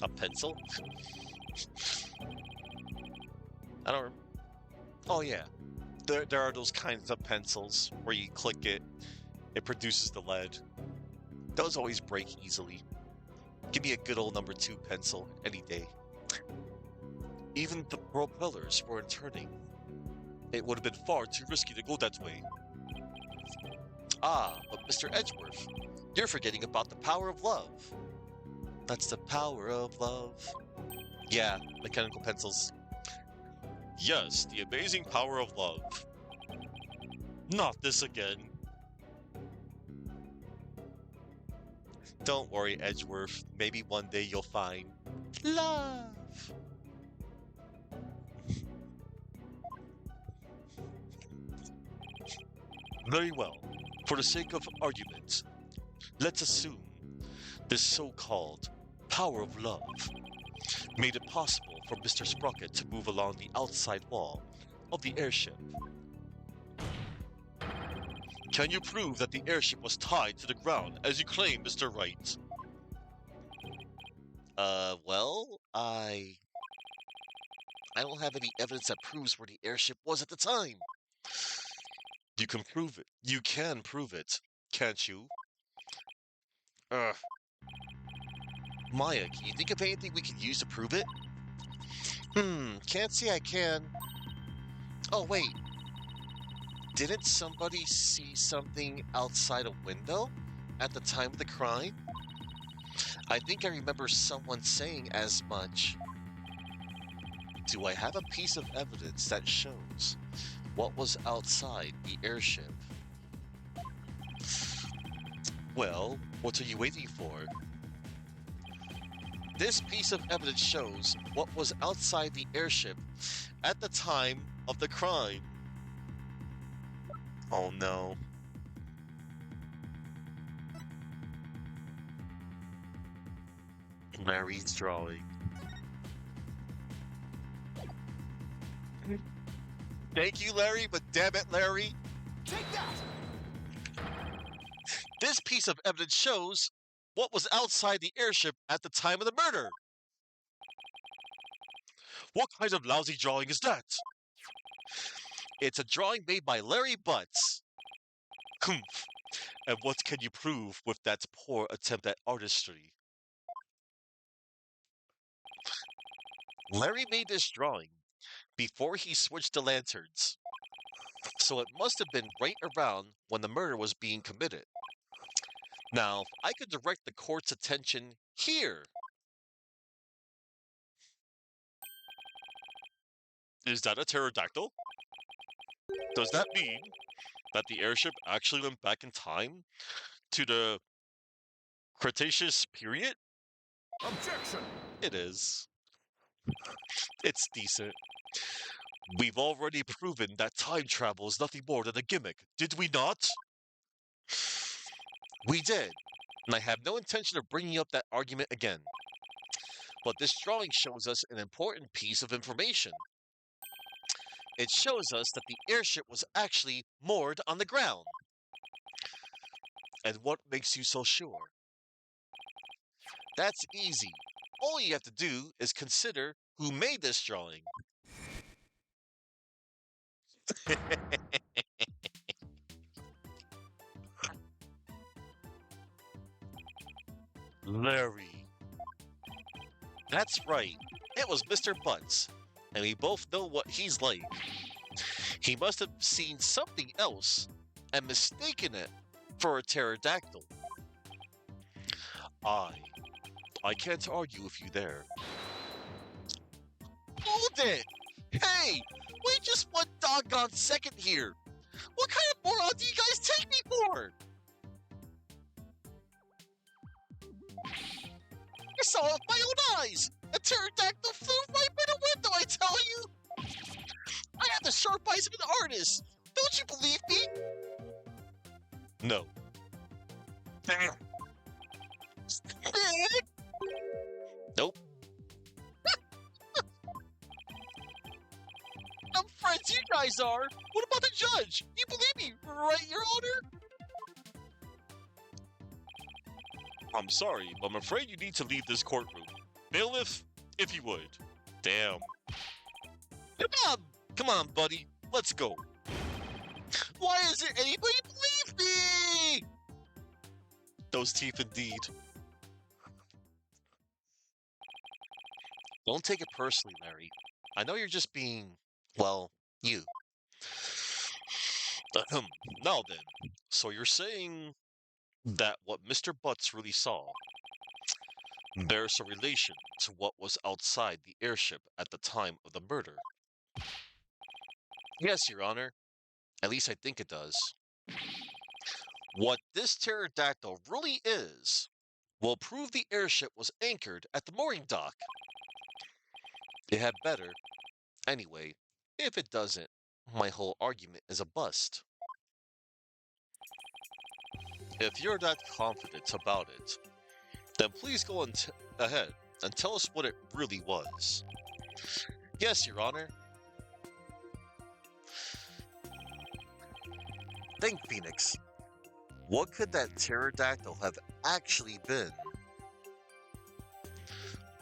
A pencil? I don't. Oh yeah, there are those kinds of pencils where you click it, it produces the lead. Those always break easily. Give me a good old number 2 pencil any day. Even the propellers weren't turning. It would have been far too risky to go that way. Ah, but Mr. Edgeworth, you're forgetting about the power of love. That's the power of love. Yeah, mechanical pencils. Yes, the amazing power of love. Not this again. Don't worry, Edgeworth. Maybe one day you'll find love. Very well. For the sake of argument, let's assume this so-called power of love made it possible for Mr. Sprocket to move along the outside wall of the airship. Can you prove that the airship was tied to the ground as you claim, Mr. Wright? Well, I don't have any evidence that proves where the airship was at the time. You can prove it. You can prove it, can't you? Ugh. Maya, can you think of anything we could use to prove it? Can't say I can. Oh, wait. Didn't somebody see something outside a window at the time of the crime? I think I remember someone saying as much. Do I have a piece of evidence that shows what was outside the airship? Well, what are you waiting for? This piece of evidence shows what was outside the airship at the time of the crime. Oh no. Larry's drawing. Thank you, Larry, but damn it, Larry. Take that! This piece of evidence shows what was outside the airship at the time of the murder. What kind of lousy drawing is that? It's a drawing made by Larry Butts. Humph. And what can you prove with that poor attempt at artistry? Larry made this drawing before he switched to lanterns, so it must have been right around when the murder was being committed. Now, if I could direct the court's attention here. Is that a pterodactyl? Does that mean that the airship actually went back in time to the Cretaceous period? Objection! It is. It's decent. We've already proven that time travel is nothing more than a gimmick, did we not? We did, and I have no intention of bringing up that argument again. But this drawing shows us an important piece of information. It shows us that the airship was actually moored on the ground. And what makes you so sure? That's easy. All you have to do is consider who made this drawing. Larry. That's right. It was Mr. Butts, and we both know what he's like. He must have seen something else and mistaken it for a pterodactyl. I I can't argue with you there. Hold it! Hey! Wait just one doggone second here! What kind of moron do you guys take me for? I saw it with my own eyes! A pterodactyl flew right by the window, I tell you! I have the sharp eyes of an artist! Don't you believe me? No. Nope. I'm friends you guys are! What about the judge? You believe me, right, Your Honor? I'm sorry, but I'm afraid you need to leave this courtroom. Bailiff, if you would. Damn. Come on, buddy. Let's go. Why isn't anybody believe me? Those teeth indeed. Don't take it personally, Larry. I know you're just being, well, you. Ahem. Now then, so you're saying that what Mr. Butts really saw bears a relation to what was outside the airship at the time of the murder? Yes, Your Honor. At least I think it does. What this pterodactyl really is will prove the airship was anchored at the mooring dock. It had better. Anyway, if it doesn't, my whole argument is a bust. If you're that confident about it, then please go ahead and tell us what it really was. Yes, Your Honor. Think, Phoenix. What could that pterodactyl have actually been?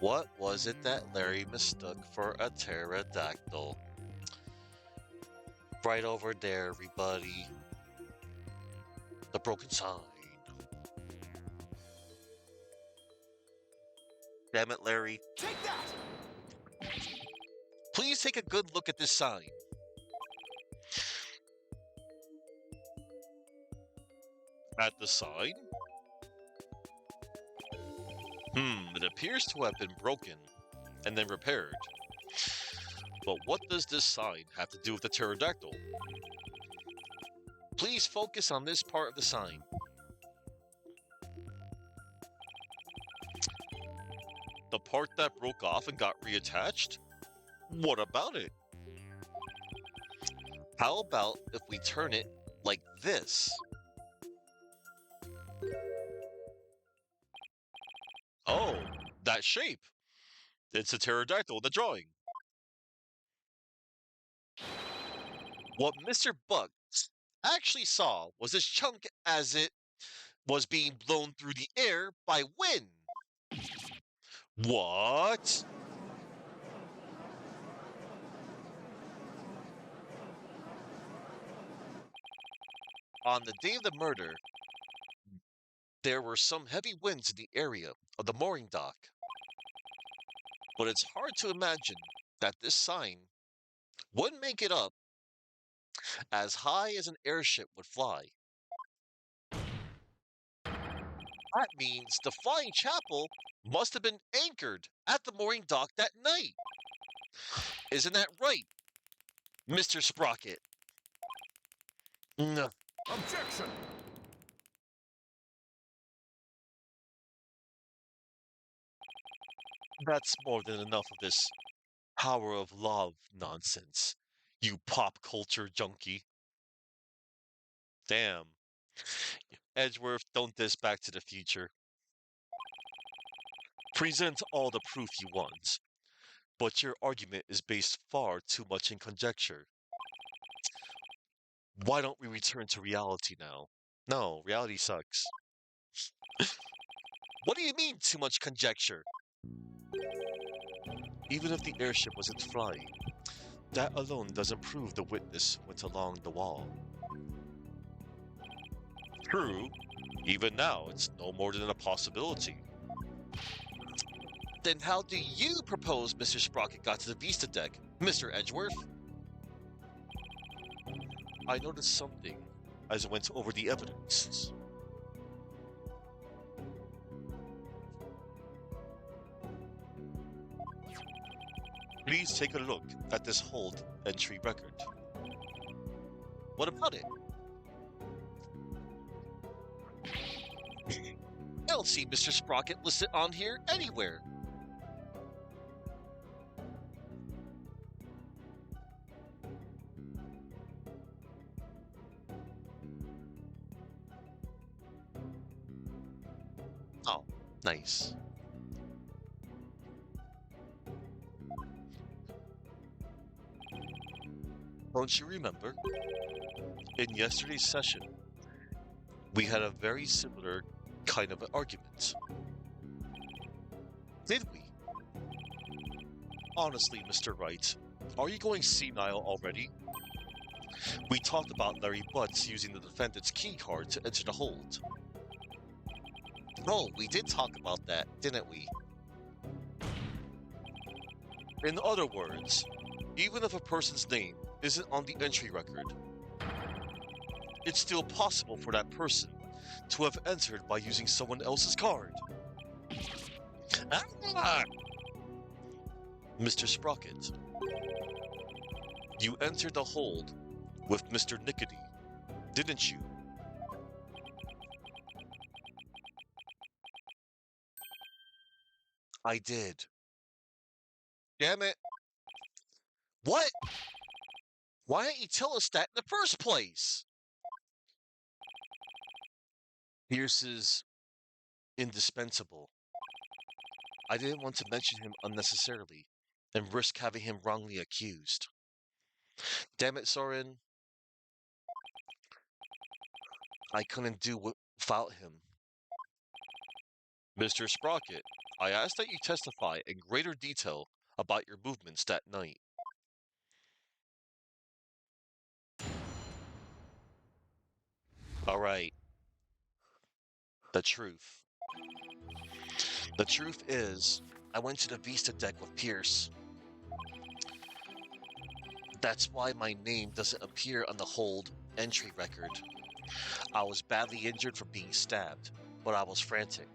What was it that Larry mistook for a pterodactyl? Right over there, everybody. The broken sign. Damn it, Larry. Take that! Please take a good look at this sign. At the sign? It appears to have been broken and then repaired. But what does this sign have to do with the pterodactyl? Please focus on this part of the sign. The part that broke off and got reattached? What about it? How about if we turn it like this? Oh, that shape. It's a pterodactyl in the drawing. What Mr. Bugs actually saw was this chunk as it was being blown through the air by wind. What? On the day of the murder, there were some heavy winds in the area of the mooring dock, but it's hard to imagine that this sign wouldn't make it up as high as an airship would fly. That means the flying chapel must have been anchored at the mooring dock that night. Isn't that right, Mr. Sprocket? No, Objection! that's more than enough of this power of love nonsense, you pop culture junkie. Damn. Edgeworth, don't diss Back to the Future. Present all the proof you want, but your argument is based far too much in conjecture. Why don't we return to reality now? No, reality sucks. What do you mean, too much conjecture? Even if the airship wasn't flying, that alone doesn't prove the witness went along the wall. True, even now, it's no more than a possibility. Then how do you propose Mr. Sprocket got to the Vista deck, Mr. Edgeworth? I noticed something as I went over the evidence. Please take a look at this hold entry record. What about it? I don't see Mr. Sprocket listed on here anywhere. Oh, nice. Don't you remember? In yesterday's session, we had a very similar kind of an argument. Did we? Honestly, Mr. Wright, are you going senile already? We talked about Larry Butts using the defendant's key card to enter the hold. Oh, we did talk about that, didn't we? In other words, even if a person's name isn't on the entry record, it's still possible for that person to have entered by using someone else's card. Ah! Mr. Sprocket, you entered the hold with Mr. Nickety, didn't you? I did. Damn it. What? Why didn't you tell us that in the first place? Pierce is indispensable. I didn't want to mention him unnecessarily and risk having him wrongly accused. Damn it, Soren. I couldn't do without him. Mr. Sprocket, I ask that you testify in greater detail about your movements that night. All right. The truth. The truth is, I went to the Vista deck with Pierce. That's why my name doesn't appear on the hold entry record. I was badly injured from being stabbed, but I was frantic.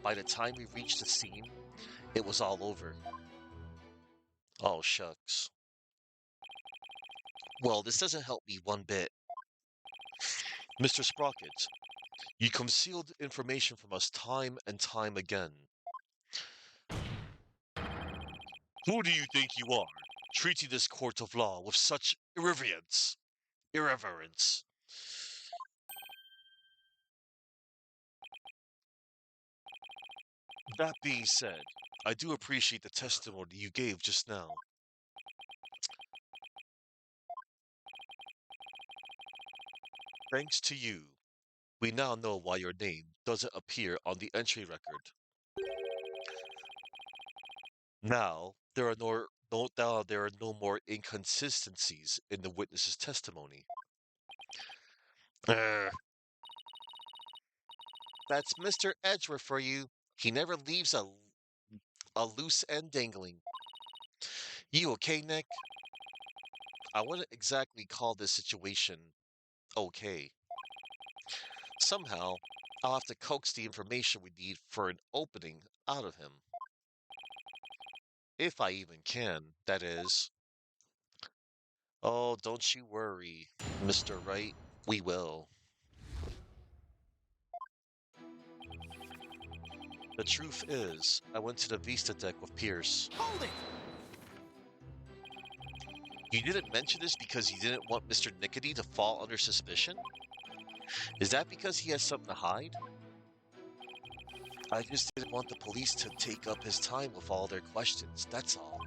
By the time we reached the scene, it was all over. Oh, shucks. Well, this doesn't help me one bit. Mr. Sprocket, you concealed information from us time and time again. Who do you think you are, treating this court of law with such irreverence? Irreverence. That being said, I do appreciate the testimony you gave just now. Thanks to you, we now know why your name doesn't appear on the entry record. Now, there are no more inconsistencies in the witness's testimony. Urgh. That's Mr. Edgeworth for you. He never leaves a loose end dangling. You okay, Nick? I wouldn't exactly call this situation okay. Somehow, I'll have to coax the information we need for an opening out of him. If I even can, that is. Oh, don't you worry, Mr. Wright. We will. The truth is, I went to the Vista deck with Pierce. Hold it! You didn't mention this because you didn't want Mr. Nickety to fall under suspicion? Is that because he has something to hide? I just didn't want the police to take up his time with all their questions, that's all.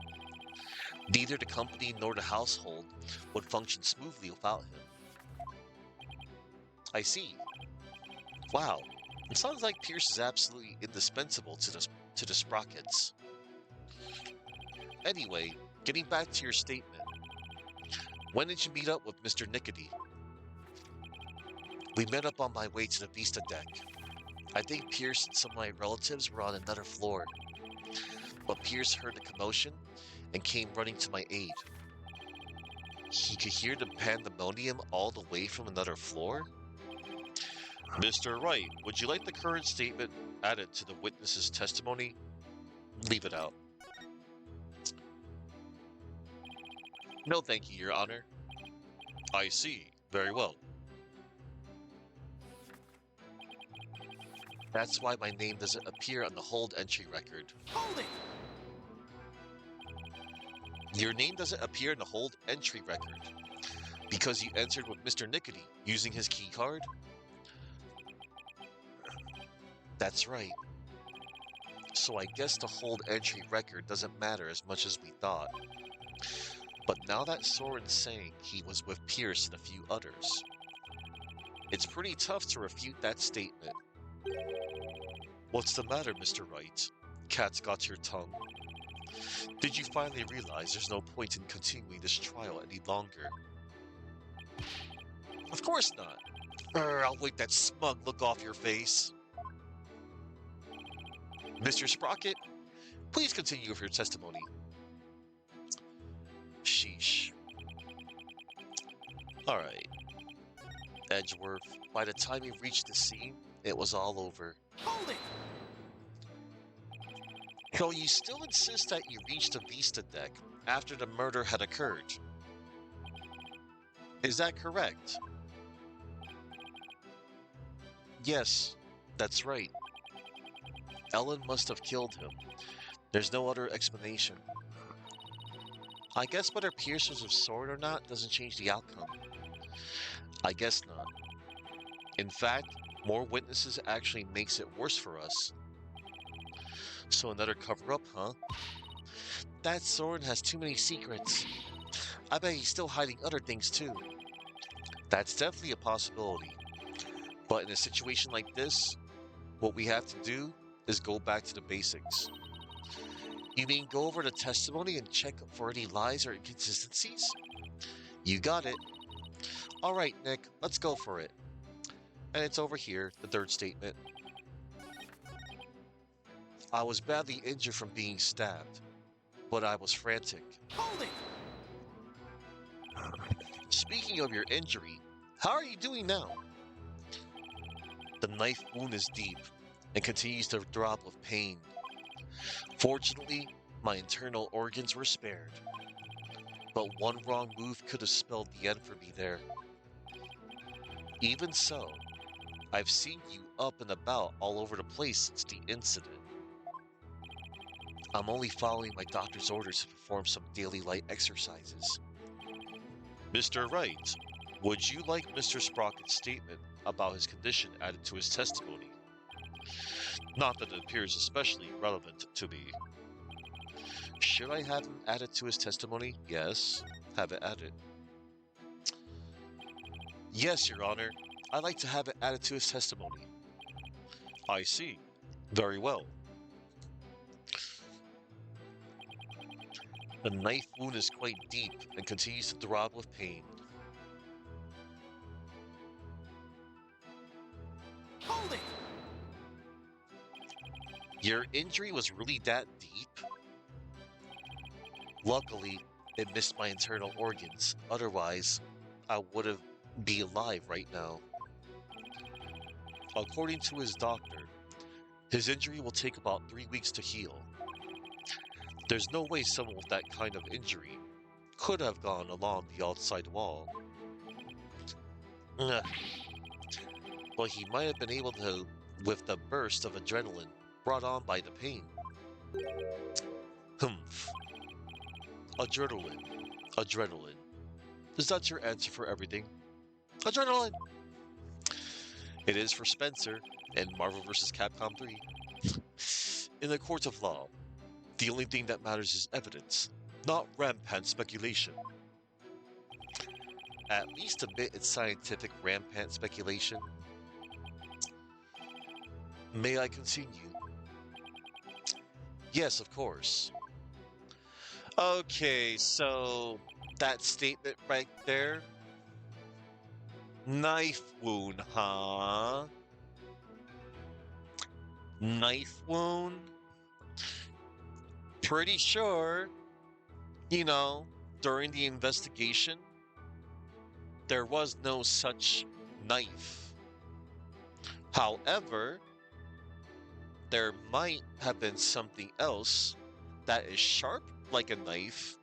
Neither the company nor the household would function smoothly without him. I see. Wow. It sounds like Pierce is absolutely indispensable to the Sprockets. Anyway, getting back to your statement. When did you meet up with Mr. Nickety? We met up on my way to the Vista deck. I think Pierce and some of my relatives were on another floor. But Pierce heard the commotion and came running to my aid. He could hear the pandemonium all the way from another floor? Mr. Wright, would you like the current statement added to the witness's testimony? Leave it out. No, thank you, Your Honor. I see. Very well. That's why my name doesn't appear on the hold entry record. Hold it! Your name doesn't appear in the hold entry record because you entered with Mr. Nickety using his key card? That's right. So I guess the hold entry record doesn't matter as much as we thought. But now that Soren's saying he was with Pierce and a few others, it's pretty tough to refute that statement. What's the matter, Mr. Wright? Cat's got your tongue. Did you finally realize there's no point in continuing this trial any longer? Of course not. I'll wipe that smug look off your face. Mr. Sprocket, please continue with your testimony. Sheesh. Alright. Edgeworth, by the time you reached the scene, it was all over. Hold it! So you still insist that you reached the Vista deck after the murder had occurred? Is that correct? Yes, that's right. Ellen must have killed him. There's no other explanation. I guess whether Pierce was with Sword or not doesn't change the outcome. I guess not. In fact, more witnesses actually makes it worse for us. So another cover-up, huh? That Soren has too many secrets. I bet he's still hiding other things too. That's definitely a possibility. But in a situation like this, what we have to do is go back to the basics. You mean go over the testimony and check for any lies or inconsistencies? You got it. All right, Nick, let's go for it. And it's over here, the third statement. I was badly injured from being stabbed, but I was frantic. Hold it! Speaking of your injury, how are you doing now? The knife wound is deep and continues to throb with pain. Fortunately, my internal organs were spared, but one wrong move could have spelled the end for me there. Even so, I've seen you up and about all over the place since the incident. I'm only following my doctor's orders to perform some daily light exercises. Mr. Wright, would you like Mr. Sprocket's statement about his condition added to his testimony? Not that it appears especially relevant to me. Should I have him added to his testimony? Yes, have it added. Yes, Your Honor. I'd like to have it added to his testimony. I see. Very well. The knife wound is quite deep and continues to throb with pain. Hold it! Your injury was really that deep? Luckily, it missed my internal organs. Otherwise, I would have be alive right now. According to his doctor, his injury will take about 3 weeks to heal. There's no way someone with that kind of injury could have gone along the outside wall. Ugh. But he might have been able to with the burst of adrenaline brought on by the pain. Humph. Adrenaline. Adrenaline. Is that your answer for everything? Adrenaline! It is for Spencer and Marvel vs. Capcom 3. In the court of law, the only thing that matters is evidence, not rampant speculation. At least admit it's scientific rampant speculation. May I continue? Yes, of course. Okay, so that statement right there. Knife wound, huh? Knife wound? Pretty sure, you know, during the investigation, there was no such knife. However, there might have been something else that is sharp like a knife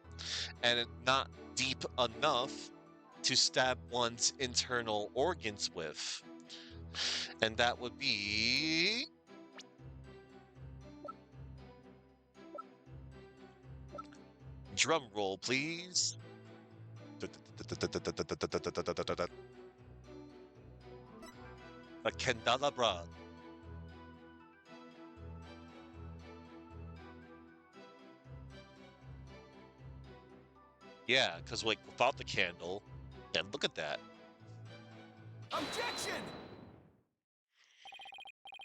and not deep enough to stab one's internal organs with. And that would be. Drum roll, please. A candelabra. Yeah, because like without the candle, and look at that. Objection!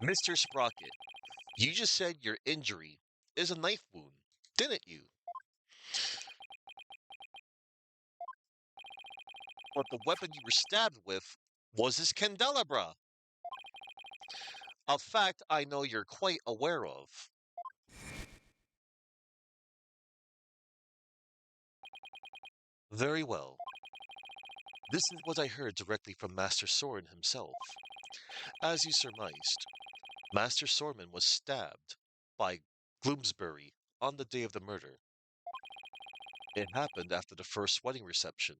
Mr. Sprocket, you just said your injury is a knife wound, didn't you? But the weapon you were stabbed with was this candelabra. A fact I know you're quite aware of. Very well. This is what I heard directly from Master Soren himself. As you surmised, Master Soren was stabbed by Gloomsbury on the day of the murder. It happened after the first wedding reception.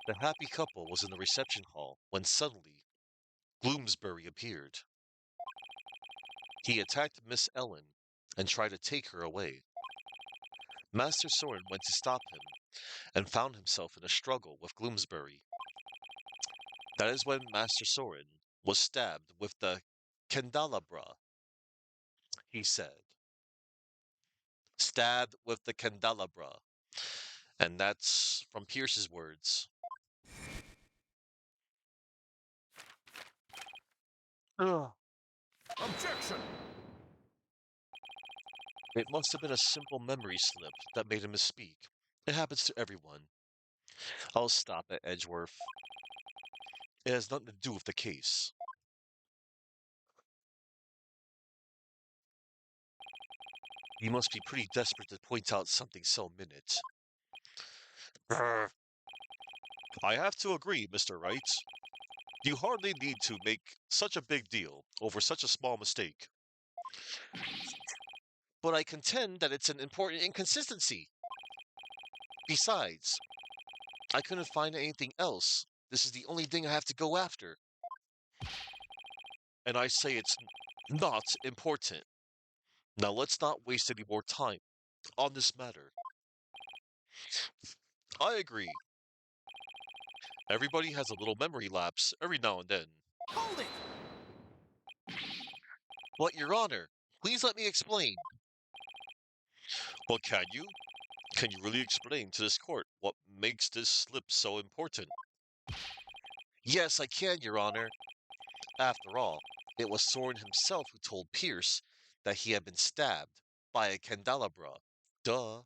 The happy couple was in the reception hall when suddenly Gloomsbury appeared. He attacked Miss Ellen and tried to take her away. Master Soren went to stop him and found himself in a struggle with Gloomsbury. That is when Master Soren was stabbed with the candelabra, he said. Stabbed with the candelabra. And that's from Pierce's words. Ugh. Objection! It must have been a simple memory slip that made him misspeak. It happens to everyone. I'll stop at Edgeworth. It has nothing to do with the case. You must be pretty desperate to point out something so minute. Grr. I have to agree, Mr. Wright. You hardly need to make such a big deal over such a small mistake. But I contend that it's an important inconsistency. Besides, I couldn't find anything else. This is the only thing I have to go after. And I say it's not important. Now let's not waste any more time on this matter. I agree. Everybody has a little memory lapse every now and then. Hold it! But, Your Honor, please let me explain. Well, can you? Can you really explain to this court what makes this slip so important? Yes, I can, Your Honor. After all, it was Soren himself who told Pierce that he had been stabbed by a candelabra. Duh.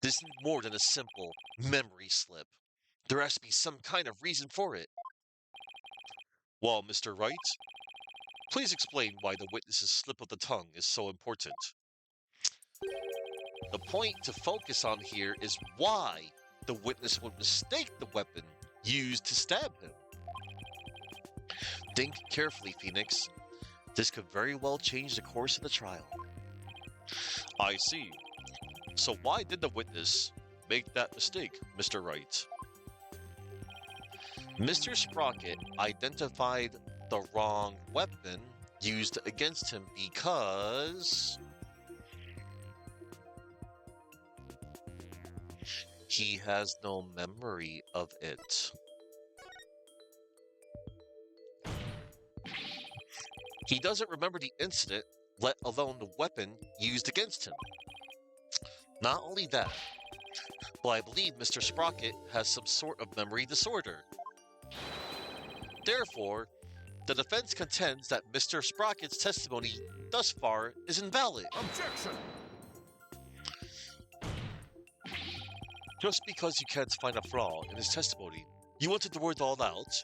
This is more than a simple memory slip. There has to be some kind of reason for it. Well, Mr. Wright, please explain why the witness's slip of the tongue is so important. The point to focus on here is why the witness would mistake the weapon used to stab him. Think carefully, Phoenix. This could very well change the course of the trial. I see. So why did the witness make that mistake, Mr. Wright? Mr. Sprocket identified the wrong weapon used against him because he has no memory of it. He doesn't remember the incident, let alone the weapon used against him. Not only that, but I believe Mr. Sprocket has some sort of memory disorder. Therefore, the defense contends that Mr. Sprocket's testimony thus far is invalid. Objection! Just because you can't find a flaw in his testimony, you wanted to word it all out?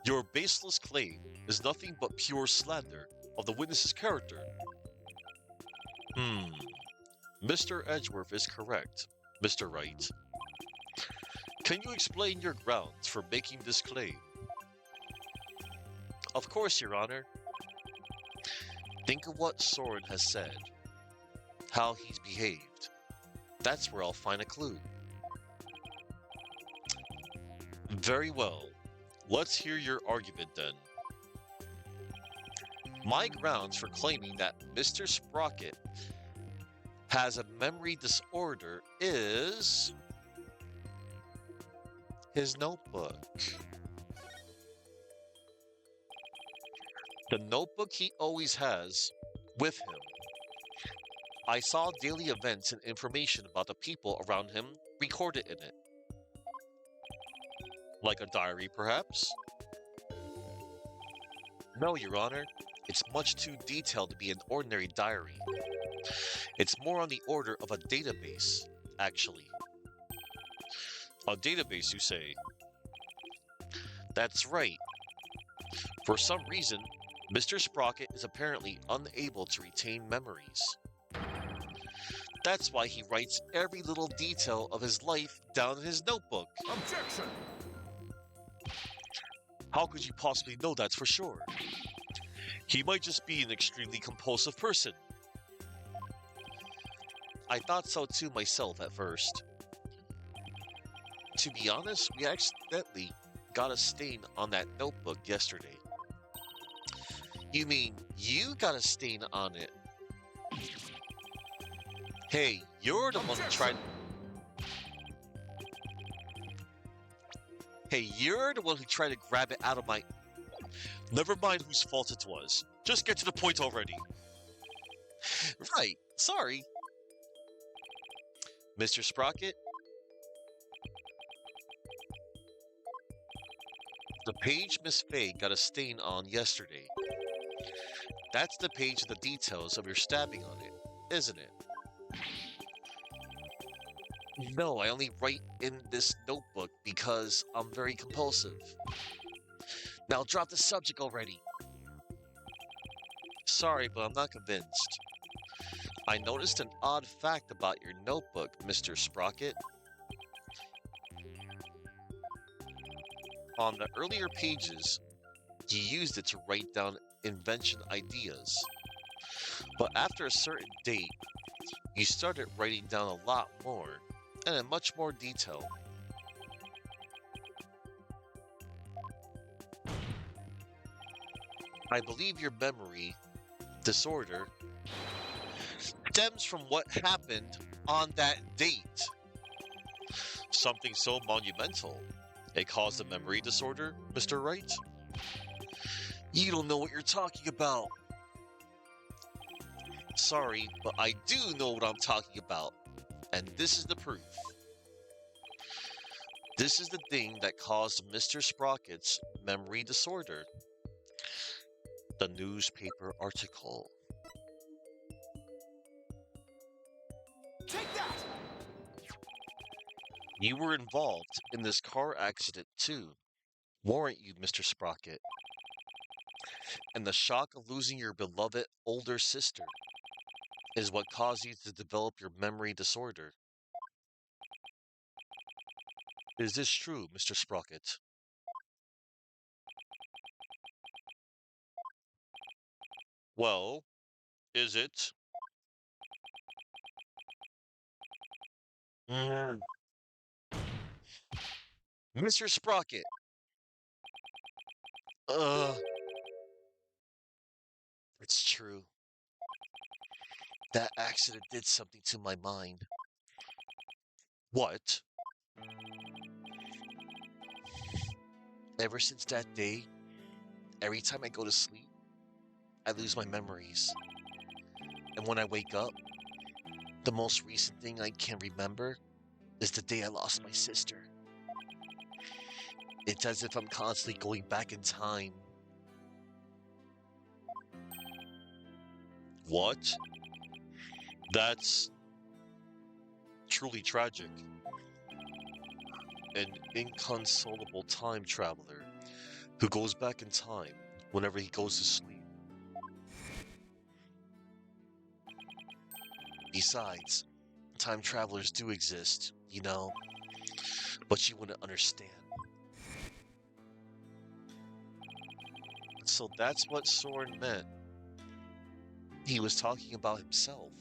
Your baseless claim is nothing but pure slander of the witness's character. Mr. Edgeworth is correct, Mr. Wright. Can you explain your grounds for making this claim? Of course, Your Honor. Think of what Soren has said, how he's behaved. That's where I'll find a clue. Very well. Let's hear your argument then. My grounds for claiming that Mr. Sprocket has a memory disorder is his notebook. The notebook he always has with him. I saw daily events and information about the people around him recorded in it. Like a diary, perhaps? No, Your Honor. It's much too detailed to be an ordinary diary. It's more on the order of a database, actually. A database, you say? That's right. For some reason, Mr. Sprocket is apparently unable to retain memories. That's why he writes every little detail of his life down in his notebook. Objection! How could you possibly know that for sure? He might just be an extremely compulsive person. I thought so too myself at first. To be honest, we accidentally got a stain on that notebook yesterday. You mean you got a stain on it? Hey, you're the one who tried... Hey, you're the one who tried to grab it out of my... Never mind whose fault it was. Just get to the point already. Right, sorry. Mr. Sprocket? The page Miss Faye got a stain on yesterday. That's the page with the details of your stabbing on it, isn't it? No, I only write in this notebook because I'm very compulsive. Now drop the subject already. Sorry, but I'm not convinced. I noticed an odd fact about your notebook, Mr. Sprocket. On the earlier pages, you used it to write down invention ideas. But after a certain date, you started writing down a lot more, and in much more detail. I believe your memory disorder stems from what happened on that date. Something so monumental. It caused a memory disorder, Mr. Wright? You don't know what you're talking about. Sorry, but I do know what I'm talking about. And this is the proof. This is the thing that caused Mr. Sprocket's memory disorder. The newspaper article. Take that! You were involved in this car accident too, weren't you, Mr. Sprocket? And the shock of losing your beloved older sister is what caused you to develop your memory disorder. Is this true, Mr. Sprocket? Well, is it? Mm. Mr. Sprocket, uh, it's true. That accident did something to my mind. What? Ever since that day, every time I go to sleep, I lose my memories. And when I wake up, the most recent thing I can remember is the day I lost my sister. It's as if I'm constantly going back in time. What? That's truly tragic. An inconsolable time traveler who goes back in time whenever he goes to sleep. Besides, time travelers do exist, but you wouldn't understand. So that's what Soren meant. He was talking about himself.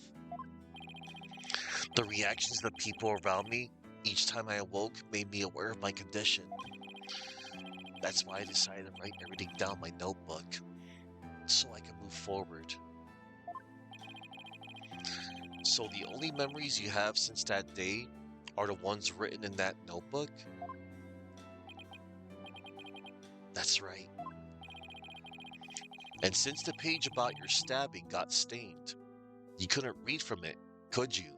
The reactions of the people around me each time I awoke made me aware of my condition. That's why I decided to write everything down in my notebook so I could move forward. So the only memories you have since that day are the ones written in that notebook? That's right. And since the page about your stabbing got stained, you couldn't read from it, could you?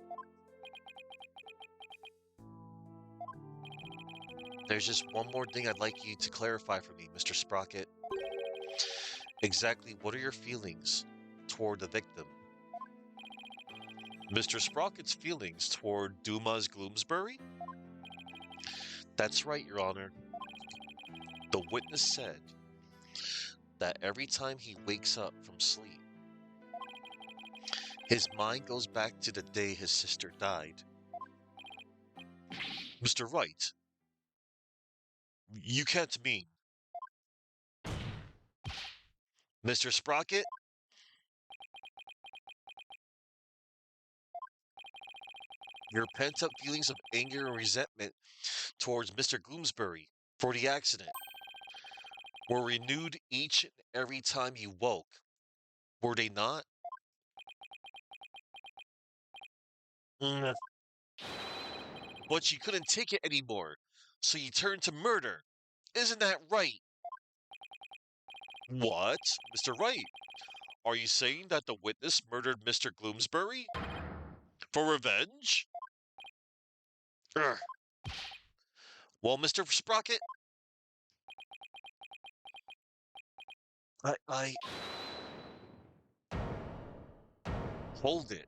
There's just one more thing I'd like you to clarify for me, Mr. Sprocket. Exactly what are your feelings toward the victim? Mr. Sprocket's feelings toward Dumas Gloomsbury? That's right, Your Honor. The witness said that every time he wakes up from sleep, his mind goes back to the day his sister died. Mr. Wright, you can't mean. Mr. Sprocket, your pent up feelings of anger and resentment towards Mr. Gloomsbury for the accident were renewed each and every time you woke, were they not? Mm. But you couldn't take it anymore, so you turned to murder. Isn't that right? What? Mr. Wright, are you saying that the witness murdered Mr. Gloomsbury? For revenge? Urgh. Well, Mr. Sprocket, I hold it.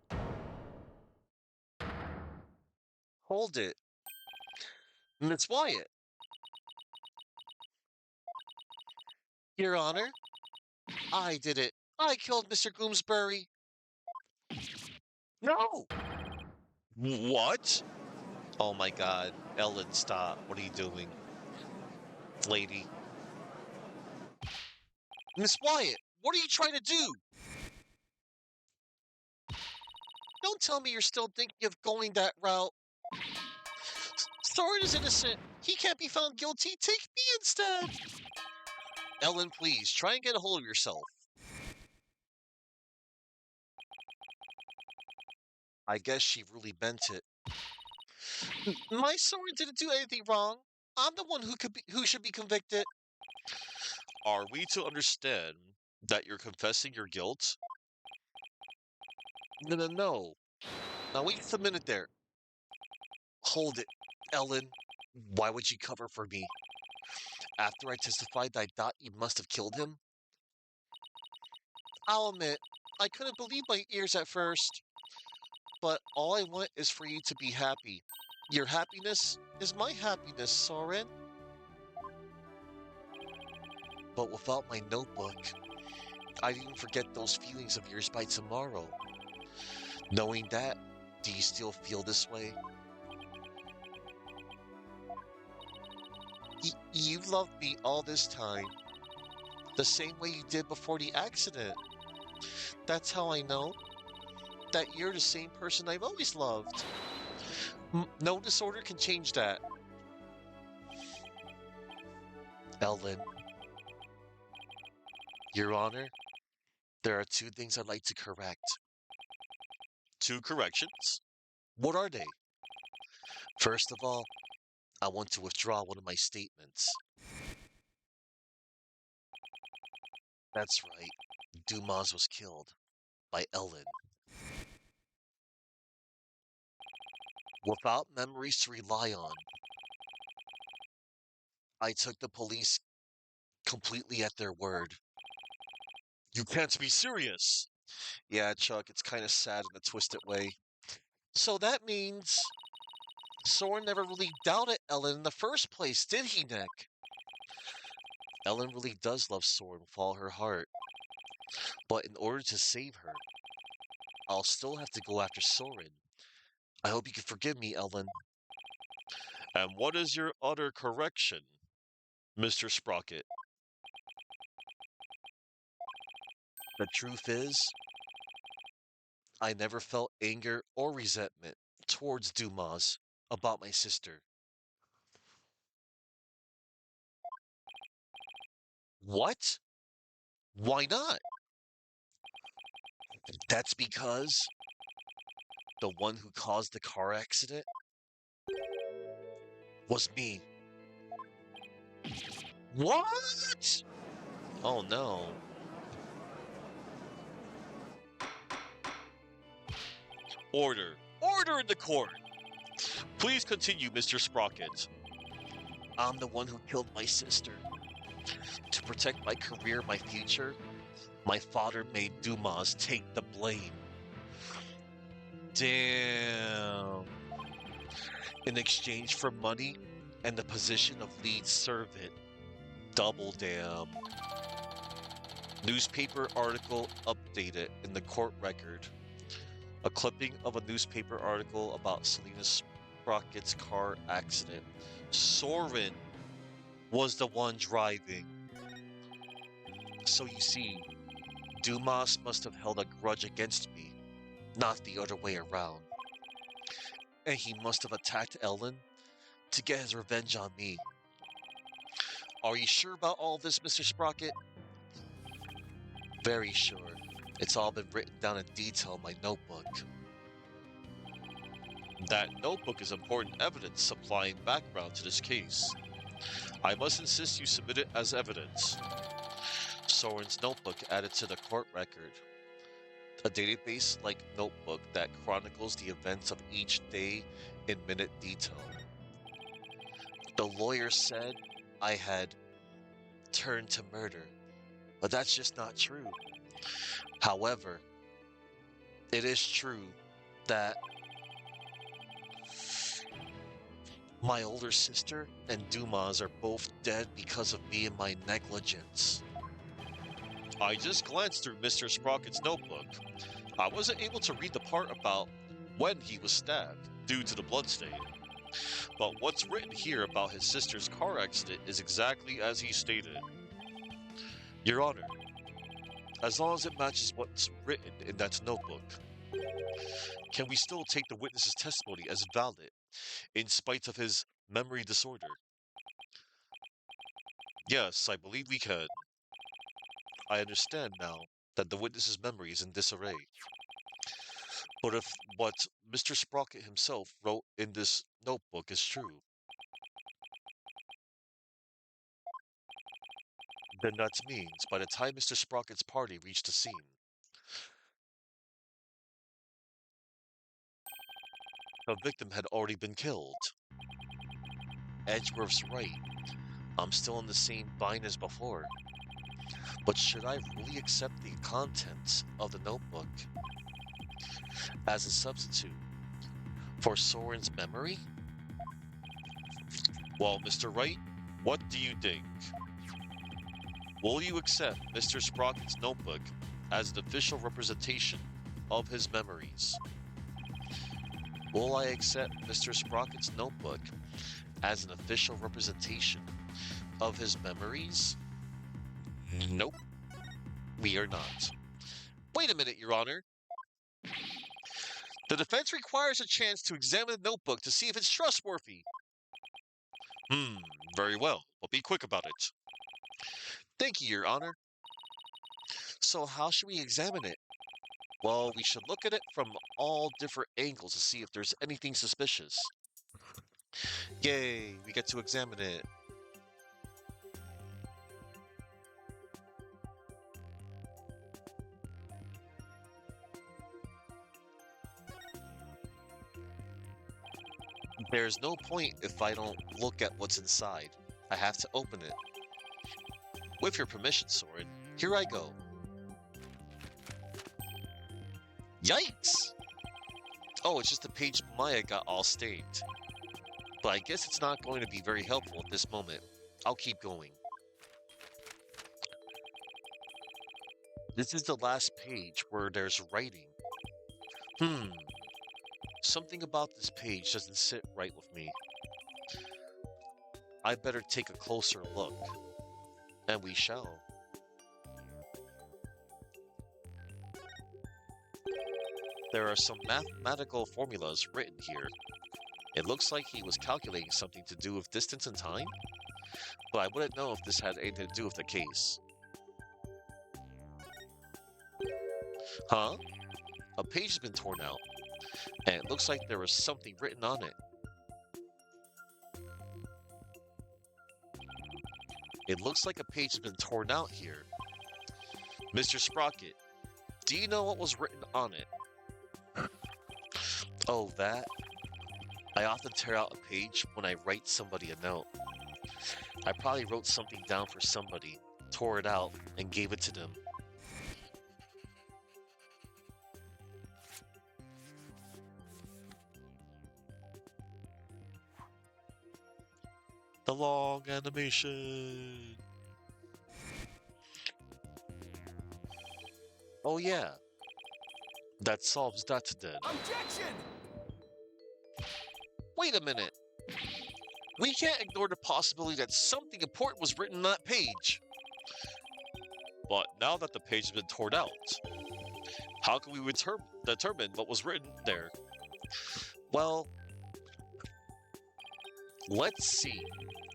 Hold it. Miss Wyatt, Your Honor, I did it. I killed Mr. Gloomsbury. No! What? Oh my god. Ellen, stop. What are you doing? Lady. Miss Wyatt, what are you trying to do? Don't tell me you're still thinking of going that route. Soren is innocent. He can't be found guilty. Take me instead. Ellen, please, try and get a hold of yourself. I guess she really meant it. My Soren didn't do anything wrong. I'm the one who should be convicted. Are we to understand that you're confessing your guilt? No, no, no. Now wait just a minute there. Hold it, Ellen. Why would you cover for me? After I testified that I thought you must have killed him? I'll admit, I couldn't believe my ears at first. But all I want is for you to be happy. Your happiness is my happiness, Soren. But without my notebook, I'd even forget those feelings of yours by tomorrow. Knowing that, do you still feel this way? You've loved me all this time, the same way you did before the accident. That's how I know that you're the same person I've always loved. No disorder can change that. Ellen, Your Honor, there are two things I'd like to correct. Two corrections? What are they? First of all, I want to withdraw one of my statements. That's right. Dumas was killed by Ellen. Without memories to rely on, I took the police completely at their word. You can't be serious. Yeah, Chuck, it's kind of sad in a twisted way. So that means Soren never really doubted Ellen in the first place, did he, Nick? Ellen really does love Soren with all her heart. But in order to save her, I'll still have to go after Soren. I hope you can forgive me, Ellen. And what is your utter correction, Mr. Sprocket? The truth is, I never felt anger or resentment towards Dumas about my sister. What? Why not? That's because the one who caused the car accident was me. What? Oh no. Order. Order in the court. Please continue, Mr. Sprocket. I'm the one who killed my sister. To protect my career, my future, my father made Dumas take the blame. Damn. In exchange for money and the position of lead servant. Double damn. Newspaper article updated in the court record. A clipping of a newspaper article about Selena Sprocket's car accident. Soren was the one driving. So you see, Dumas must have held a grudge against me, not the other way around. And he must have attacked Ellen to get his revenge on me. Are you sure about all this, Mr. Sprocket? Very sure. It's all been written down in detail in my notebook. That notebook is important evidence supplying background to this case. I must insist you submit it as evidence. Soren's notebook added to the court record. A database-like notebook that chronicles the events of each day in minute detail. The lawyer said I had turned to murder, but that's just not true. However, it is true that my older sister and Dumas are both dead because of me and my negligence. I just glanced through Mr. Sprocket's notebook. I wasn't able to read the part about when he was stabbed due to the bloodstain. But what's written here about his sister's car accident is exactly as he stated. Your Honor, as long as it matches what's written in that notebook, can we still take the witness's testimony as valid in spite of his memory disorder? Yes, I believe we can. I understand now that the witness's memory is in disarray. But if what Mr. Sprocket himself wrote in this notebook is true, then that means by the time Mr. Sprocket's party reached the scene, the victim had already been killed. Edgeworth's right. I'm still in the same bind as before. But should I really accept the contents of the notebook as a substitute for Soren's memory? Well, Mr. Wright, what do you think? Will you accept Mr. Sprocket's notebook as an official representation of his memories? Will I accept Mr. Sprocket's notebook as an official representation of his memories? Nope, we are not. Wait a minute, Your Honor. The defense requires a chance to examine the notebook to see if it's trustworthy. Hmm, very well, but be quick about it. Thank you, Your Honor. So how should we examine it? Well, we should look at it from all different angles to see if there's anything suspicious. Yay, we get to examine it. There's no point if I don't look at what's inside. I have to open it. With your permission, Soren, here I go. Yikes! Oh, it's just the page Maya got all stained. But I guess it's not going to be very helpful at this moment. I'll keep going. This is the last page where there's writing. Something about this page doesn't sit right with me. I better take a closer look. And we shall. There are some mathematical formulas written here. It looks like he was calculating something to do with distance and time, but I wouldn't know if this had anything to do with the case. Huh? A page has been torn out, and it looks like there was something written on it. It looks like a page has been torn out here. Mr. Sprocket, do you know what was written on it? Oh, that? I often tear out a page when I write somebody a note. I probably wrote something down for somebody, tore it out, and gave it to them. The long animation. Oh yeah, that solves that then. Objection! Wait a minute. We can't ignore the possibility that something important was written on that page. But now that the page has been torn out, how can we determine what was written there? Well, let's see.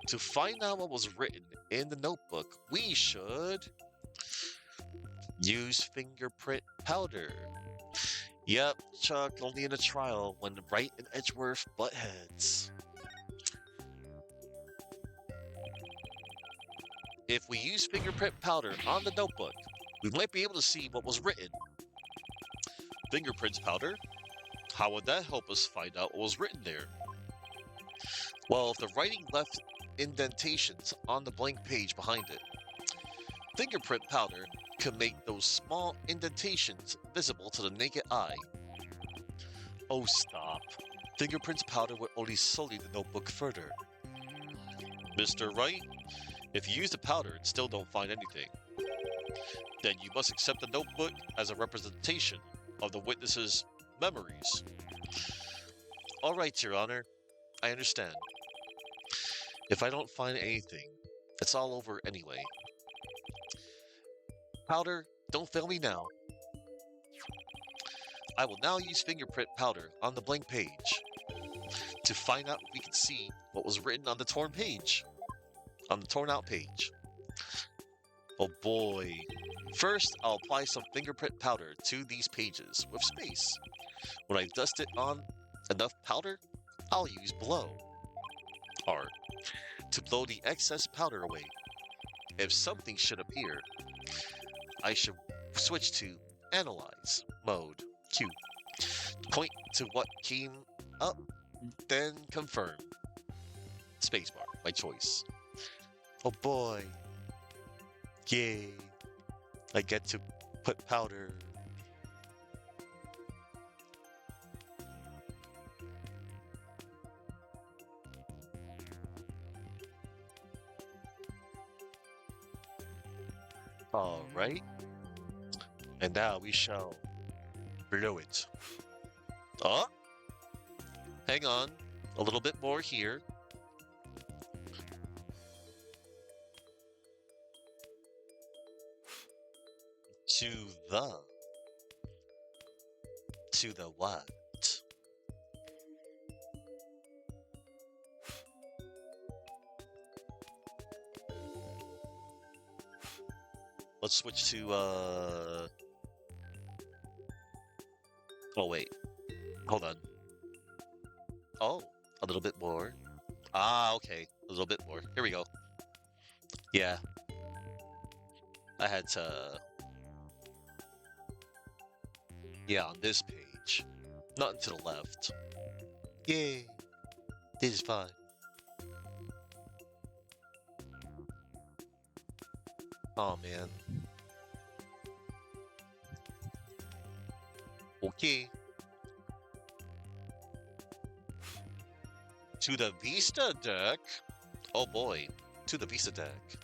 To find out what was written in the notebook, we should use fingerprint powder. Yep, Chuck, only in a trial when Wright and Edgeworth butt heads. If we use fingerprint powder on the notebook, we might be able to see what was written. Fingerprints powder? How would that help us find out what was written there? Well, if the writing left indentations on the blank page behind it, fingerprint powder can make those small indentations visible to the naked eye. Oh, stop. Fingerprints powder would only sully the notebook further. Mr. Wright, if you use the powder and still don't find anything, then you must accept the notebook as a representation of the witness's memories. All right, Your Honor. I understand. If I don't find anything, it's all over anyway. Powder, don't fail me now. I will now use fingerprint powder on the blank page to find out if we can see what was written on the torn out page. Oh boy. First, I'll apply some fingerprint powder to these pages with space. When I dust it on enough powder, I'll use blow. R. To blow the excess powder away. If something should appear, I should switch to Analyze mode. Q. Point to what came up, then confirm. Spacebar, my choice. Oh boy. Yay. I get to put powder. All right. And now we shall blow it. Oh, hang on. A little bit more here. To the. To the what? Let's switch to, oh, wait. Hold on. Oh, a little bit more. Ah, okay. A little bit more. Here we go. Yeah. I had to... Yeah, on this page. Nothing to the left. Yay. This is fun. Oh, man. Okay. To the Vista deck. Oh, boy. To the Vista deck.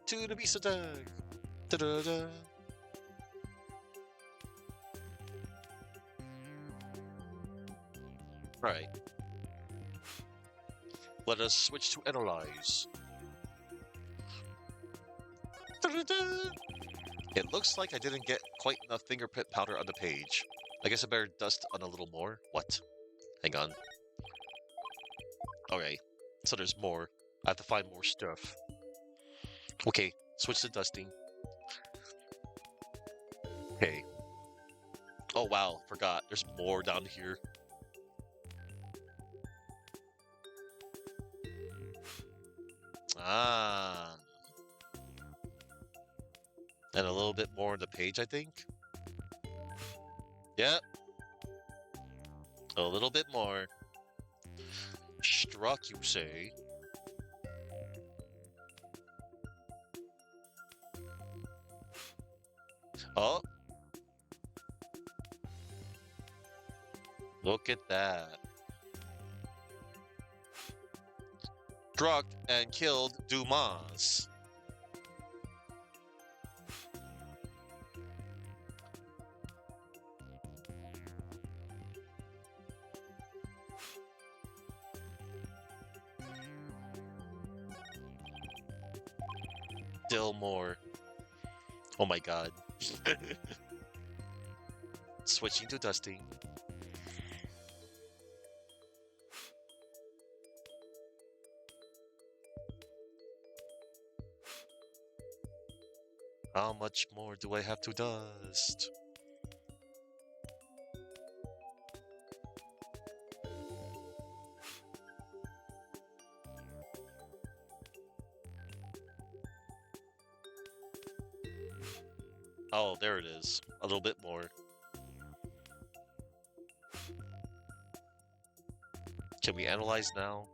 To the Vista deck. Da-da-da. Right. Let us switch to analyze. Da-da-da. It looks like I didn't get quite enough fingerprint powder on the page. I guess I better dust on a little more. What? Hang on. Okay, so there's more. I have to find more stuff. Okay, switch to dusting. Okay. Oh wow, forgot. There's more down here. Ah. And a little bit more on the page, I think. Yep. A little bit more. Struck, you say? Oh. Look at that. Struck and killed Dumas. Still more. Oh my god. Switching to dusting. How much more do I have to dust? Oh, there it is. A little bit more. Can we analyze now?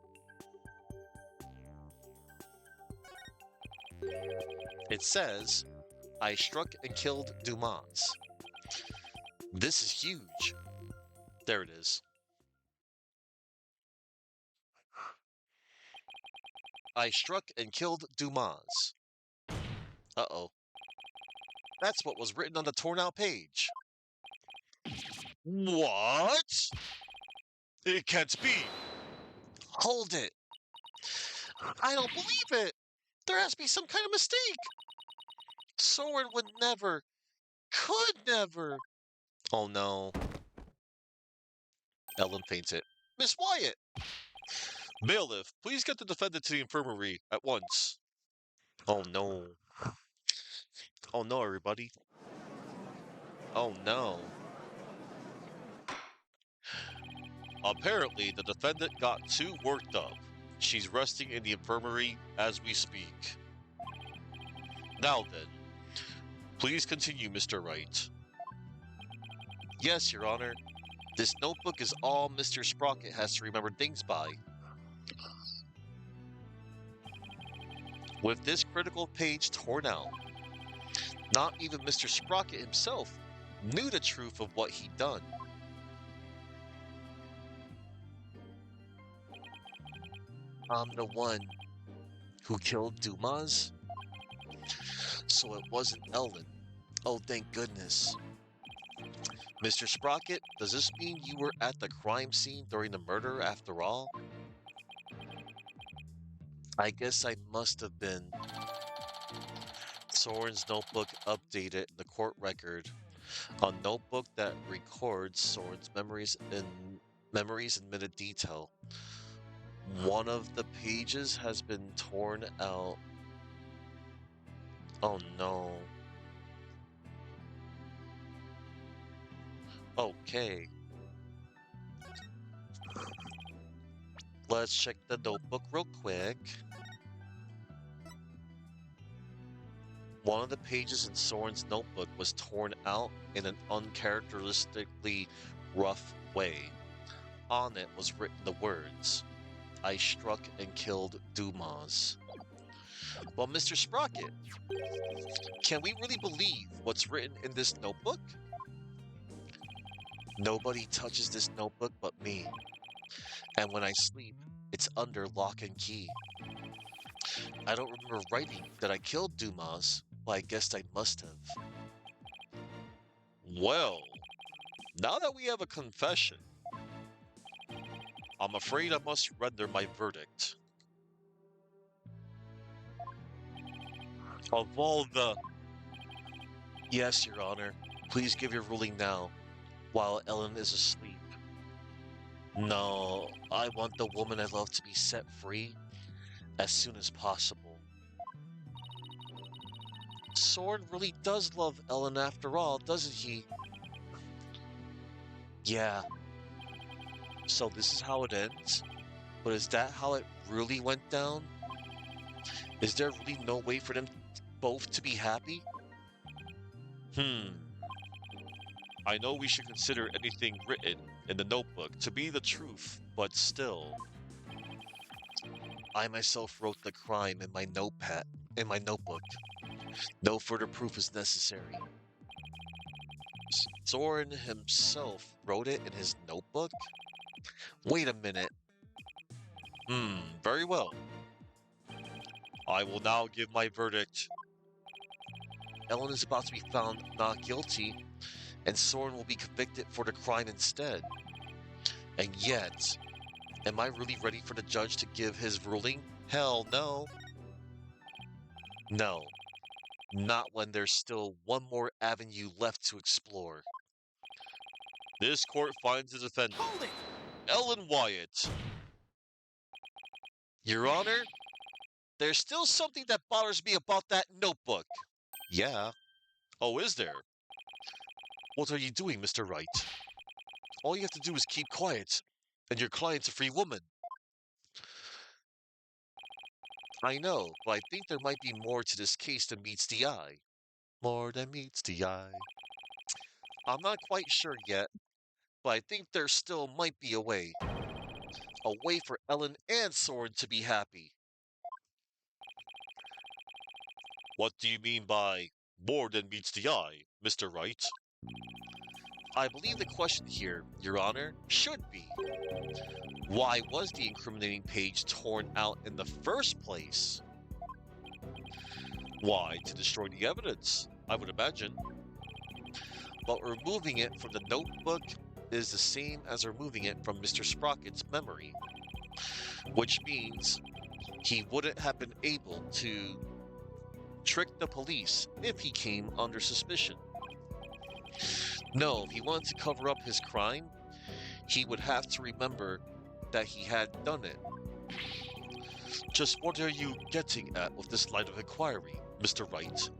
It says, I struck and killed Dumas. This is huge. There it is. I struck and killed Dumas. Uh-oh. That's what was written on the torn out page. What? It can't be. Hold it. I don't believe it. There has to be some kind of mistake. Soren would never, could never. Oh no. Ellen faints it. Miss Wyatt! Bailiff, please get the defendant to the infirmary at once. Oh no. Oh no, everybody. Oh no. Apparently, the defendant got too worked up. She's resting in the infirmary as we speak. Now then, please continue, Mr. Wright. Yes, Your Honor. This notebook is all Mr. Sprocket has to remember things by. With this critical page torn out, not even Mr. Sprocket himself knew the truth of what he'd done. I'm the one who killed Dumas? So it wasn't Ellen. Oh, thank goodness. Mr. Sprocket, does this mean you were at the crime scene during the murder after all? I guess I must have been. Soren's notebook updated the court record. A notebook that records Soren's memories in minute detail. One of the pages has been torn out. Oh no. Okay. Let's check the notebook real quick. One of the pages in Soren's notebook was torn out in an uncharacteristically rough way. On it was written the words, "I struck and killed Dumas." Well, Mr. Sprocket, can we really believe what's written in this notebook? Nobody touches this notebook but me. And when I sleep, it's under lock and key. I don't remember writing that I killed Dumas, but I guess I must have. Well, now that we have a confession, I'm afraid I must render my verdict. Of all the... Yes, Your Honor. Please give your ruling now, while Ellen is asleep. No, I want the woman I love to be set free as soon as possible. Soren really does love Ellen after all, doesn't he? Yeah. So this is how it ends? But is that how it really went down? Is there really no way for them both to be happy? I know we should consider anything written in the notebook to be the truth, but still. I myself wrote the crime in my notebook. No further proof is necessary. Soren himself wrote it in his notebook? Wait a minute. Very well. I will now give my verdict. Ellen is about to be found not guilty, and Soren will be convicted for the crime instead. And yet, am I really ready for the judge to give his ruling? Hell no. No, not when there's still one more avenue left to explore. This court finds the defendant, Hold it! Ellen Wyatt. Your Honor, there's still something that bothers me about that notebook. Yeah. Oh, is there? What are you doing, Mr. Wright? All you have to do is keep quiet, and your client's a free woman. I know, but I think there might be more to this case than meets the eye. More than meets the eye. I'm not quite sure yet, but I think there still might be a way. A way for Ellen and Soren to be happy. What do you mean by more than meets the eye, Mr. Wright? I believe the question here, Your Honor, should be, why was the incriminating page torn out in the first place? Why, to destroy the evidence, I would imagine. But removing it from the notebook is the same as removing it from Mr. Sprocket's memory, which means he wouldn't have been able to trick the police if he came under suspicion. No, if he wanted to cover up his crime, he would have to remember that he had done it. Just what are you getting at with this line of inquiry, Mr. Wright?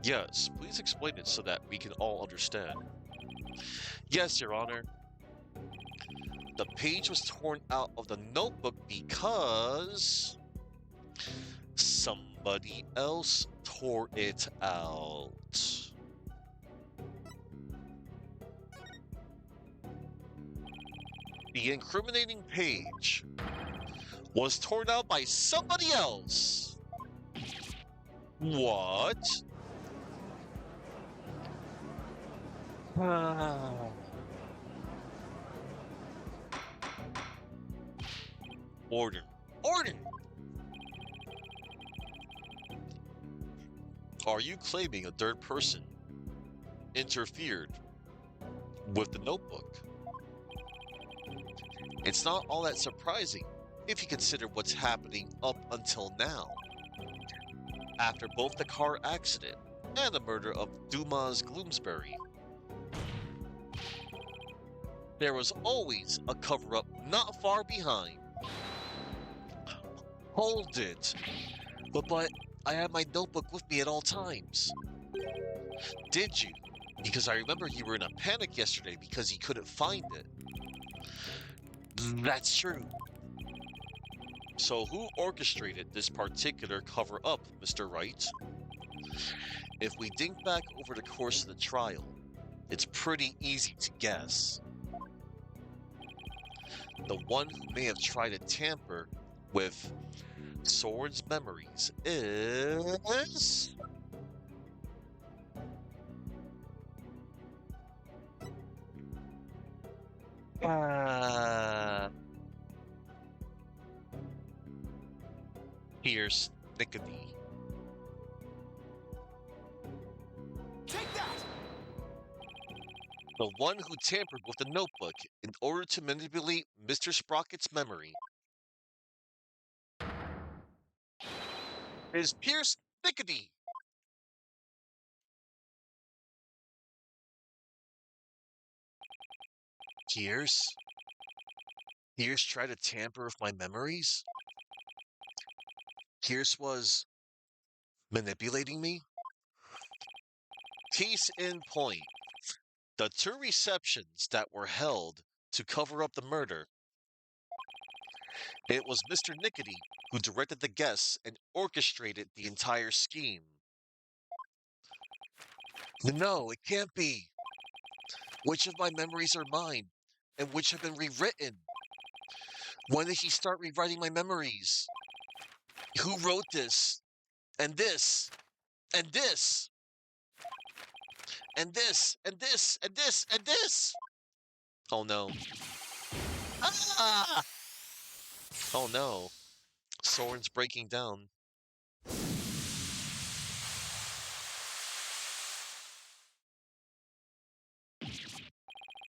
Yes, please explain it so that we can all understand. Yes, Your Honor. The page was torn out of the notebook because somebody else tore it out. The incriminating page was torn out by somebody else. What? Order. Order! Are you claiming a third person interfered with the notebook? It's not all that surprising if you consider what's happening up until now. After both the car accident and the murder of Dumas Gloomsbury, there was always a cover-up not far behind. Hold it. But I had my notebook with me at all times. Did you? Because I remember you were in a panic yesterday because you couldn't find it. That's true. So who orchestrated this particular cover-up, Mr. Wright? If we think back over the course of the trial, it's pretty easy to guess. The one who may have tried to tamper with Soren's memories is... Here's Nickety. Take that! The one who tampered with the notebook in order to manipulate Mr. Sprocket's memory is Pierce Nickety. Pierce? Pierce tried to tamper with my memories? Pierce was manipulating me? Case in point. The two receptions that were held to cover up the murder. It was Mr. Nickety who directed the guests and orchestrated the entire scheme. No, it can't be. Which of my memories are mine, and which have been rewritten? When did he start rewriting my memories? Who wrote this? And this? And this? And this? And this? And this? And this? Oh no. Ah! Oh no. Soren's breaking down.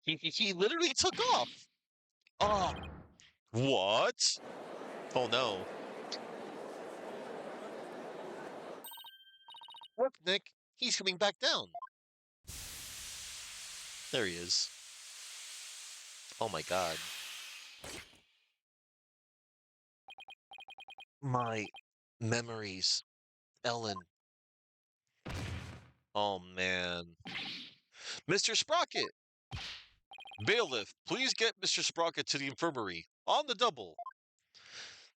He literally took off. Oh, what? Oh no. Look, Nick, he's coming back down. There he is. Oh my god. My memories. Ellen. Oh man. Mr. Sprocket! Bailiff, please get Mr. Sprocket to the infirmary. On the double.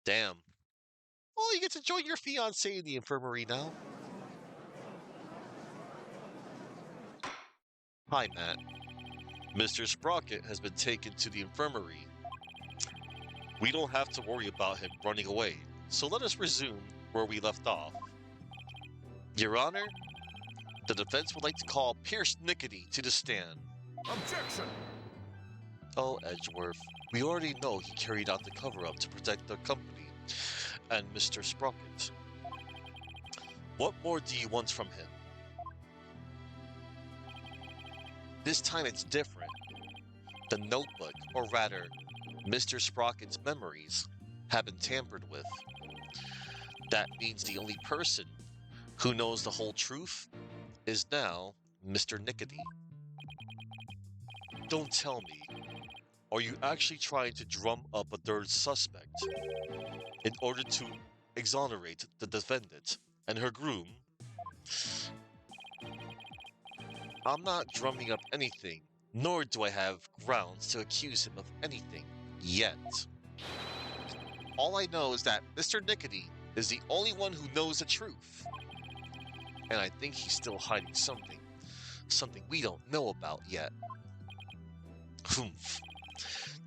Damn. Well, you get to join your fiancé in the infirmary now. Hi, Matt. Mr. Sprocket has been taken to the infirmary. We don't have to worry about him running away, so let us resume where we left off. Your Honor, the defense would like to call Pierce Nickety to the stand. Objection! Oh, Edgeworth, we already know he carried out the cover-up to protect the company and Mr. Sprocket. What more do you want from him? This time it's different. The notebook, or rather, Mr. Sprocket's memories, have been tampered with. That means the only person who knows the whole truth is now Mr. Nickety. Don't tell me, are you actually trying to drum up a third suspect in order to exonerate the defendant and her groom? I'm not drumming up anything, nor do I have grounds to accuse him of anything yet. All I know is that Mr. Nickety is the only one who knows the truth. And I think he's still hiding something we don't know about yet. Humph.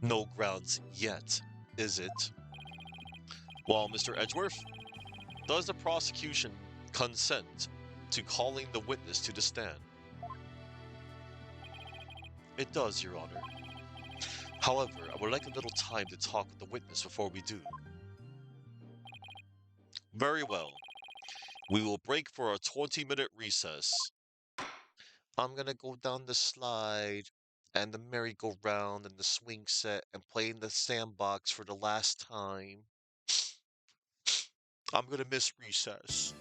No grounds yet, is it? Well, Mr. Edgeworth, does the prosecution consent to calling the witness to the stand? It does, Your Honor. However, I would like a little time to talk with the witness before we do. Very well. We will break for a 20-minute recess. I'm gonna go down the slide and the merry-go-round and the swing set and play in the sandbox for the last time. I'm gonna miss recess.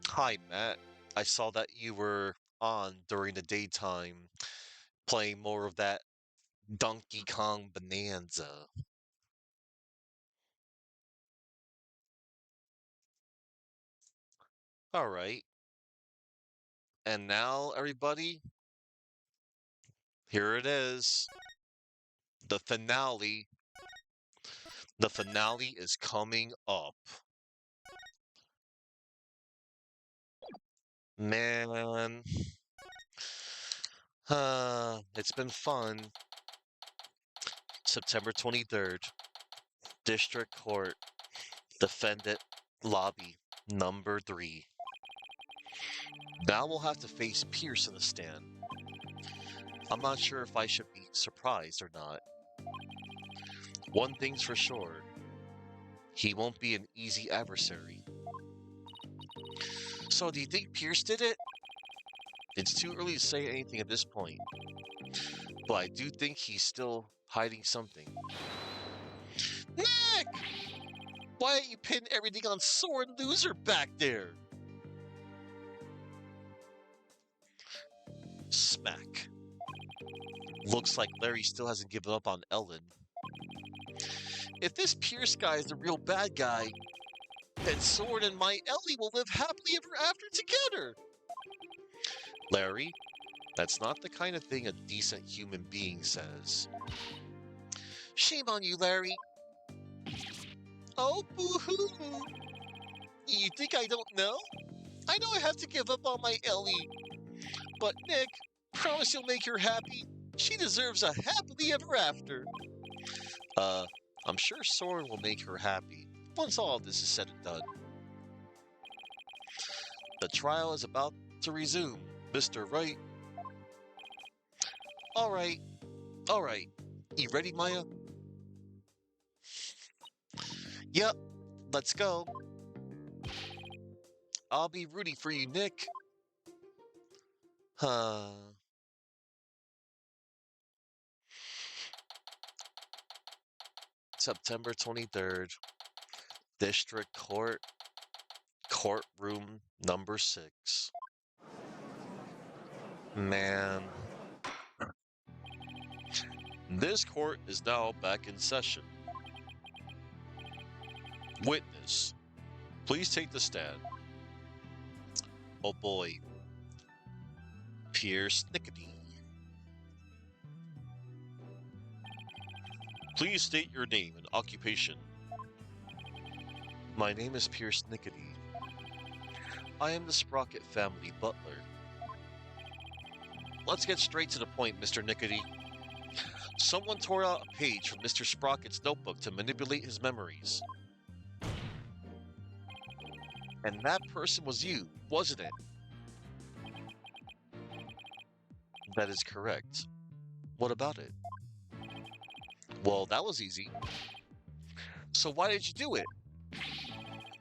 Hi, Matt. I saw that you were on during the daytime playing more of that Donkey Kong Bonanza. All right. And now, everybody, here it is. The finale. The finale is coming up. Man, it's been fun. September 23rd, District Court, Defendant Lobby, number 3. Now we'll have to face Pierce in the stand. I'm not sure if I should be surprised or not. One thing's for sure, he won't be an easy adversary. So do you think Pierce did it? It's too early to say anything at this point, but I do think he's still hiding something. Nick! Why aren't you pinning everything on Sore Loser back there? Smack. Looks like Larry still hasn't given up on Ellen. If this Pierce guy is the real bad guy, then Sword and my Ellie will live happily ever after together. Larry, that's not the kind of thing a decent human being says. Shame on you, Larry. Oh, boo-hoo. You think I don't know? I know I have to give up on my Ellie. But Nick, promise you'll make her happy. She deserves a happily ever after. I'm sure Soren will make her happy once all of this is said and done. The trial is about to resume, Mr. Wright. All right. You ready, Maya? Yep, let's go. I'll be rooting for you, Nick. September 23rd, District Court, courtroom number 6. Man. This court is now back in session. Witness, please take the stand. Oh boy. Pierce Nickety. Please state your name and occupation. My name is Pierce Nickety. I am the Sprocket family butler. Let's get straight to the point, Mr. Nickety. Someone tore out a page from Mr. Sprocket's notebook to manipulate his memories. And that person was you, wasn't it? That is correct. What about it? Well, that was easy. So why did you do it?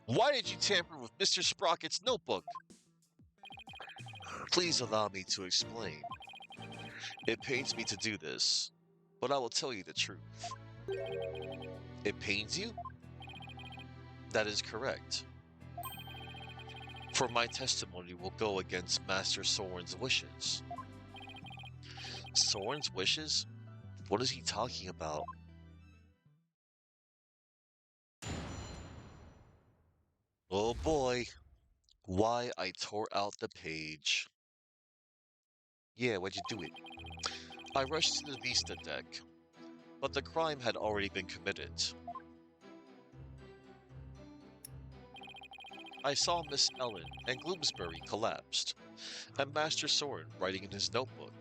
Why did you tamper with Mr. Sprocket's notebook? Please allow me to explain. It pains me to do this, but I will tell you the truth. It pains you? That is correct. For my testimony will go against Master Soren's wishes. Soren's wishes? What is he talking about? Oh boy, why I tore out the page. Yeah, why'd you do it? I rushed to the Vista deck, but the crime had already been committed. I saw Miss Ellen and Gloomsbury collapsed, and Master Soren writing in his notebook.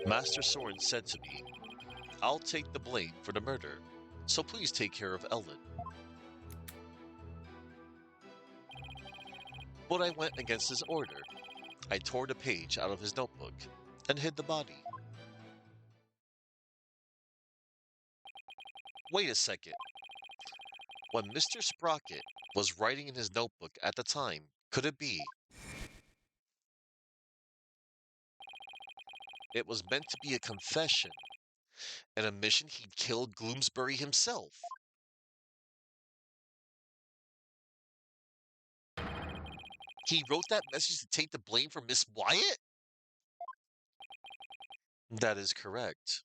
Master Soren said to me, I'll take the blame for the murder, so please take care of Ellen. But I went against his order. I tore the page out of his notebook and hid the body. Wait a second. When Mr. Sprocket was writing in his notebook at the time, could it be it was meant to be a confession, an admission he'd killed Gloomsbury himself? He wrote that message to take the blame for Miss Wyatt? That is correct.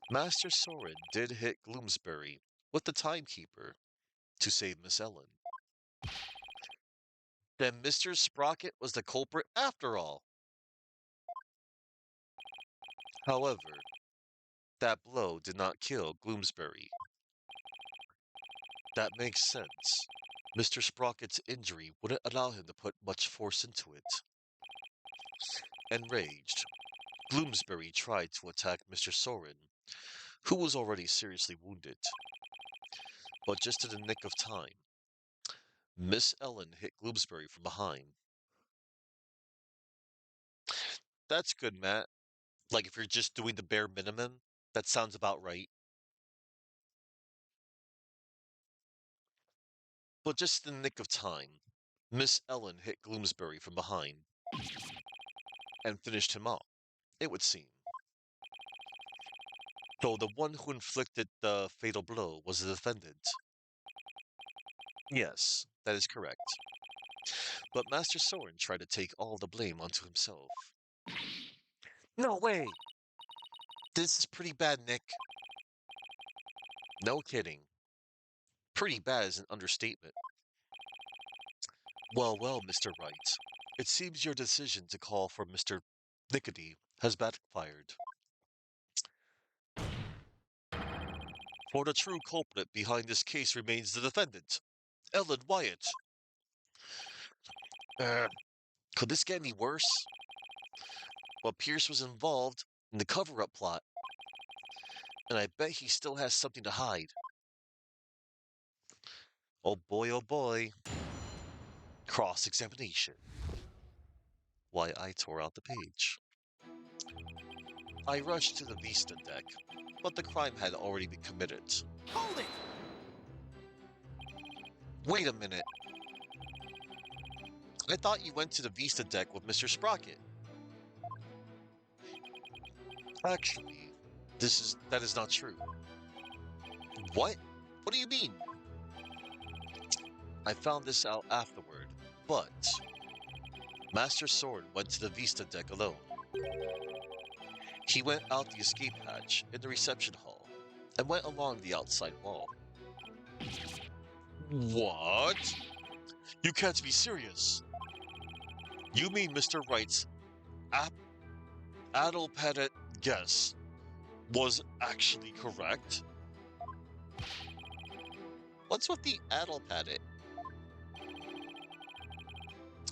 Master Sorin did hit Gloomsbury with the timekeeper to save Miss Ellen. Then Mr. Sprocket was the culprit after all. However, that blow did not kill Gloomsbury. That makes sense. Mr. Sprocket's injury wouldn't allow him to put much force into it. Enraged, Gloomsbury tried to attack Mr. Sorin, who was already seriously wounded. But just in the nick of time, Miss Ellen hit Gloomsbury from behind. That's good, Matt. Like if you're just doing the bare minimum, that sounds about right. But just in the nick of time, Miss Ellen hit Gloomsbury from behind and finished him off, it would seem. Though the one who inflicted the fatal blow was the defendant. Yes, that is correct. But Master Soren tried to take all the blame onto himself. No way! This is pretty bad, Nick. No kidding. Pretty bad is an understatement. Well, Mr. Wright. It seems your decision to call for Mr. Nickety has backfired. For the true culprit behind this case remains the defendant, Ellen Wyatt. Could this get any worse? Well, Pierce was involved in the cover-up plot, and I bet he still has something to hide. Oh boy. Cross-examination. Why, I tore out the page. I rushed to the Vista deck, but the crime had already been committed. Hold it! Wait a minute. I thought you went to the Vista deck with Mr. Sprocket. Actually, that is not true. What? What do you mean? I found this out afterward, but Master Sword went to the Vista deck alone. He went out the escape hatch in the reception hall and went along the outside wall. What? You can't be serious. You mean Mr. Wright's addle-padded guess was actually correct? What's with the addle-padded?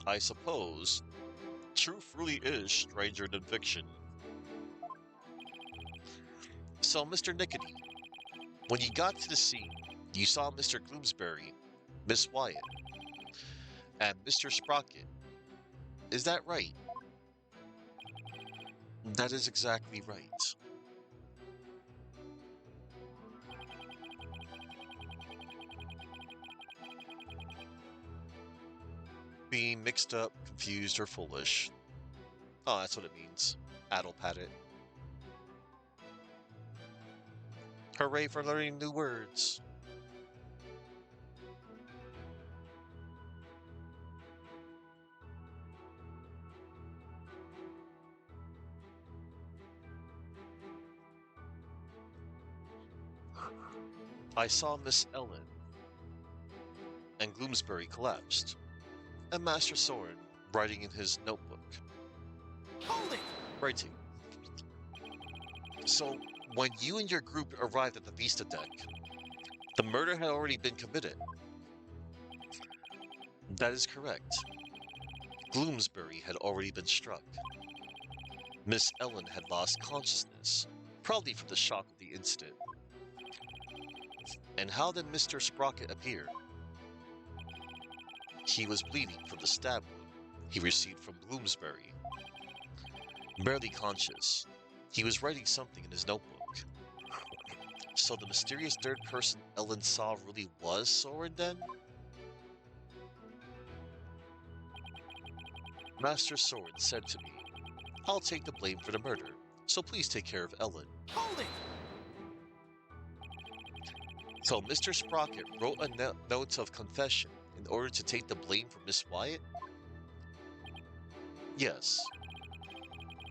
I suppose truth really is stranger than fiction. So, Mr. Nickety, when you got to the scene, you saw Mr. Gloomsbury, Miss Wyatt, and Mr. Sprocket. Is that right? That is exactly right. Being mixed up, confused, or foolish. Oh, that's what it means. Addle-padded. Hooray for learning new words. I saw Miss Ellen, and Gloomsbury collapsed, and Master Soren writing in his notebook. Hold it! Writing. So, when you and your group arrived at the Vista deck, the murder had already been committed. That is correct. Gloomsbury had already been struck. Miss Ellen had lost consciousness, probably from the shock of the incident. And how did Mr. Sprocket appear? He was bleeding from the stab wound he received from Gloomsbury. Barely conscious, he was writing something in his notebook. So the mysterious third person Ellen saw really was Soren then? Master Soren said to me, I'll take the blame for the murder, so please take care of Ellen. Hold it! So Mr. Sprocket wrote a note of confession in order to take the blame for Miss Wyatt? Yes,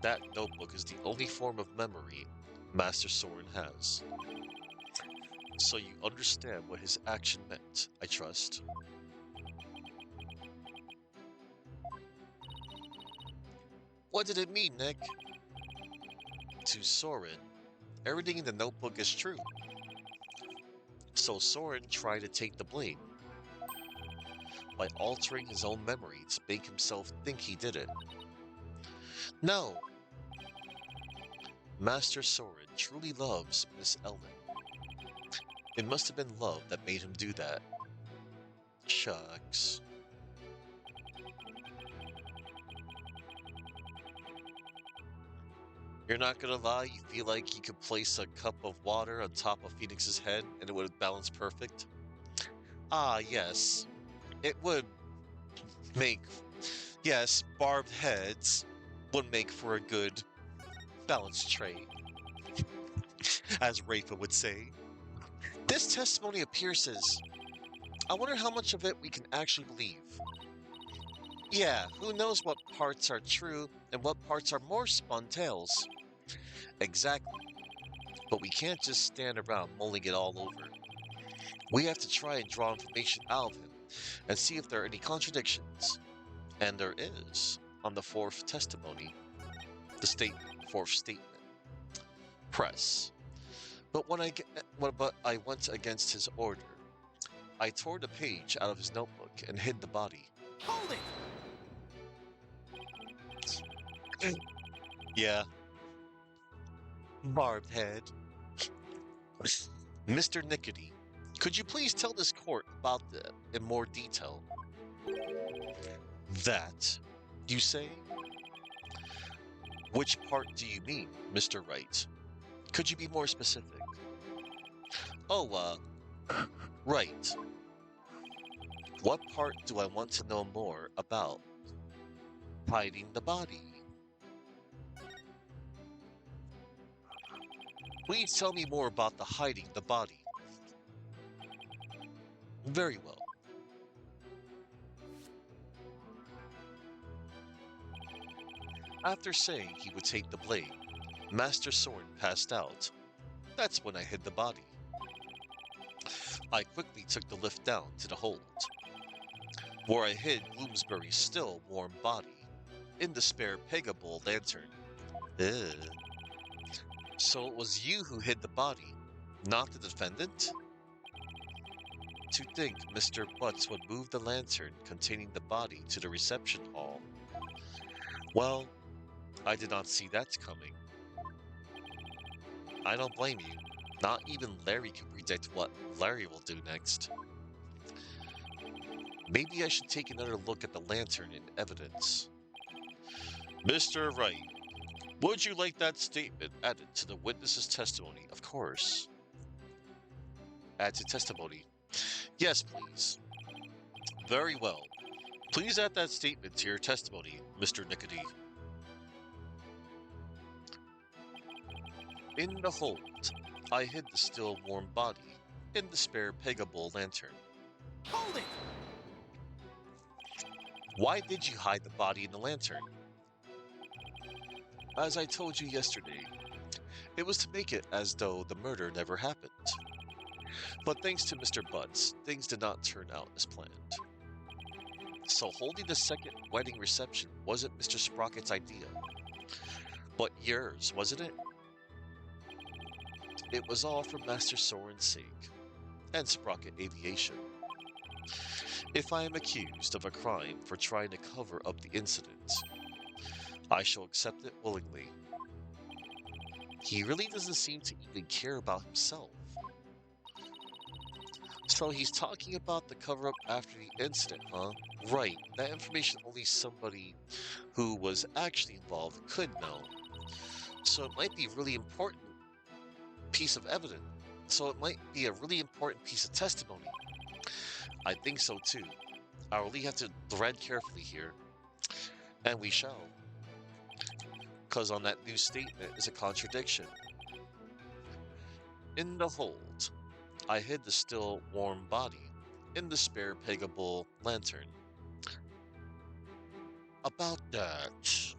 that notebook is the only form of memory Master Soren has. So you understand what his action meant, I trust. What did it mean, Nick? To Soren, everything in the notebook is true. So Soren tried to take the blame by altering his own memory to make himself think he did it. No, Master Soren truly loves Miss Ellen. It must have been love that made him do that. Shucks. You're not gonna lie, you feel like you could place a cup of water on top of Phoenix's head and it would balance perfect? Ah, yes. It would make, yes, barbed heads would make for a good balance trait, as Rafa would say. This testimony of Pierce's, I wonder how much of it we can actually believe. Yeah, who knows what parts are true and what parts are more spun tales. Exactly. But we can't just stand around mulling it all over. We have to try and draw information out of him and see if there are any contradictions. And there is on the fourth testimony, fourth statement. Press. But I went against his order. I tore the page out of his notebook and hid the body. Hold it! Yeah, barbed head. Mr. Nickety, could you please tell this court about that in more detail? That, you say? Which part do you mean, Mr. Wright? Could you be more specific? Oh, right. What part do I want to know more about? Hiding the body. Please tell me more about the hiding the body. Very well. After saying he would take the blame, Master Soren passed out. That's when I hid the body. I quickly took the lift down to the hold, where I hid Bloomsbury's still warm body in the spare Pegable lantern. Ugh. So it was you who hid the body, not the defendant? To think Mr. Butts would move the lantern containing the body to the reception hall. Well, I did not see that coming. I don't blame you. Not even Larry can predict what Larry will do next. Maybe I should take another look at the lantern in evidence. Mr. Wright, would you like that statement added to the witness's testimony? Of course. Add to testimony. Yes, please. Very well. Please add that statement to your testimony, Mr. Nickety. In the hold, I hid the still warm body in the spare Pegable lantern. Hold it! Why did you hide the body in the lantern? As I told you yesterday, it was to make it as though the murder never happened. But thanks to Mr. Butts, things did not turn out as planned. So holding the second wedding reception wasn't Mr. Sprocket's idea, but yours, wasn't it? It was all for Master Soren's sake, and Sprocket Aviation. If I am accused of a crime for trying to cover up the incident, I shall accept it willingly. He really doesn't seem to even care about himself. So he's talking about the cover-up after the incident, huh? Right, that information only somebody who was actually involved could know. So it might be a really important piece of evidence. so it might be a really important piece of testimony. I think so too. I really have to thread carefully here, and we shall. Because on that new statement is a contradiction. In the hold, I hid the still warm body in the spare peggable lantern. About that.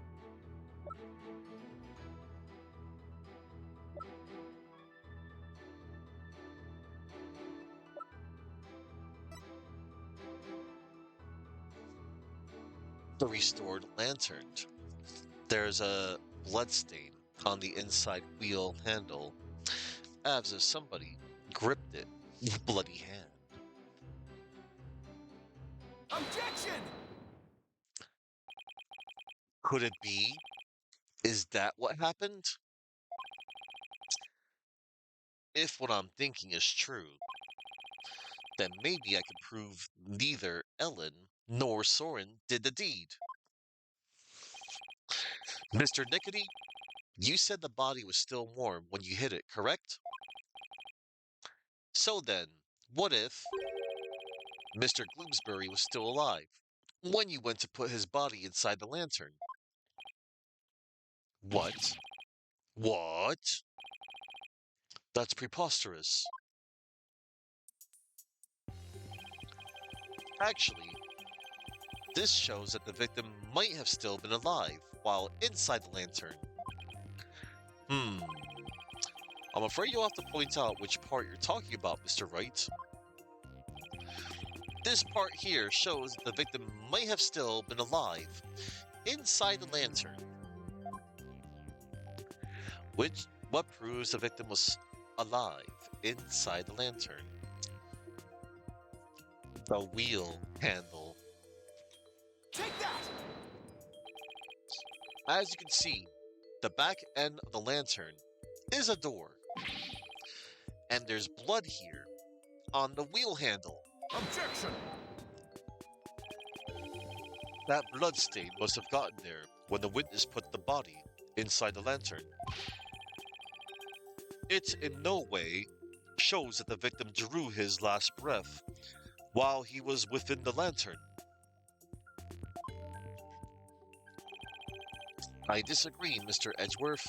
The restored lantern. There's a bloodstain on the inside wheel handle, as if somebody gripped it with a bloody hand. Objection! Could it be? Is that what happened? If what I'm thinking is true, then maybe I can prove neither Ellen nor Soren did the deed. Mr. Nickety, you said the body was still warm when you hit it, correct? So then, what if Mr. Gloomsbury was still alive when you went to put his body inside the lantern? What? What? That's preposterous. Actually, this shows that the victim might have still been alive while inside the lantern. I'm afraid you'll have to point out which part you're talking about, Mr. Wright. This part here shows that the victim might have still been alive inside the lantern. What proves the victim was alive inside the lantern? The wheel handle. Take that! As you can see, the back end of the lantern is a door. And there's blood here on the wheel handle. Objection! That blood stain must have gotten there when the witness put the body inside the lantern. It in no way shows that the victim drew his last breath while he was within the lantern. I disagree, Mr. Edgeworth,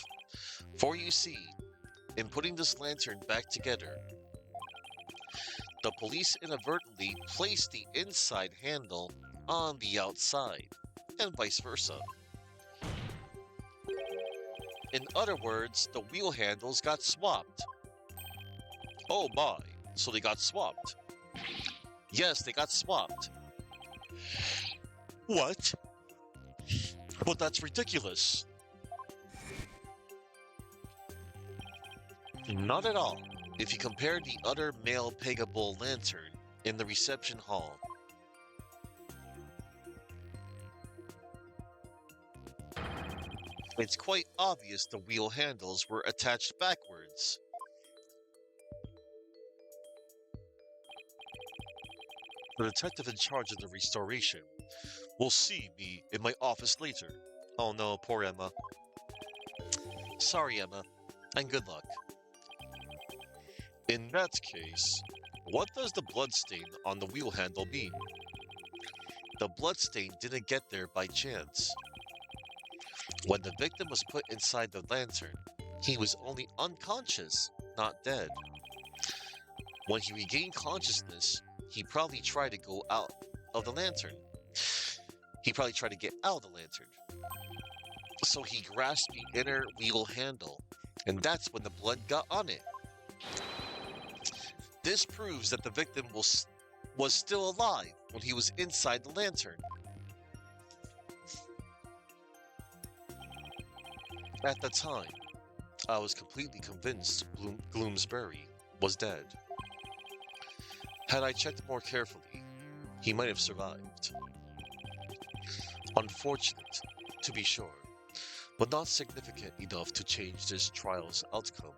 for you see, in putting this lantern back together, the police inadvertently placed the inside handle on the outside, and vice versa. In other words, the wheel handles got swapped. Oh my, so they got swapped. Yes, they got swapped. What? But that's ridiculous. Not at all. If you compare the other male peggable lantern in the reception hall, it's quite obvious the wheel handles were attached backwards. The detective in charge of the restoration will see me in my office later. Oh no, poor Emma. Sorry, Emma, and good luck. In that case, what does the bloodstain on the wheel handle mean? The bloodstain didn't get there by chance. When the victim was put inside the lantern, he was only unconscious, not dead. When he regained consciousness, he probably tried to go out of the lantern. He probably tried to get out of the lantern. So he grasped the inner wheel handle, and that's when the blood got on it. This proves that the victim was still alive when he was inside the lantern. At the time, I was completely convinced Gloomsbury was dead. Had I checked more carefully, he might have survived. Unfortunate, to be sure, but not significant enough to change this trial's outcome.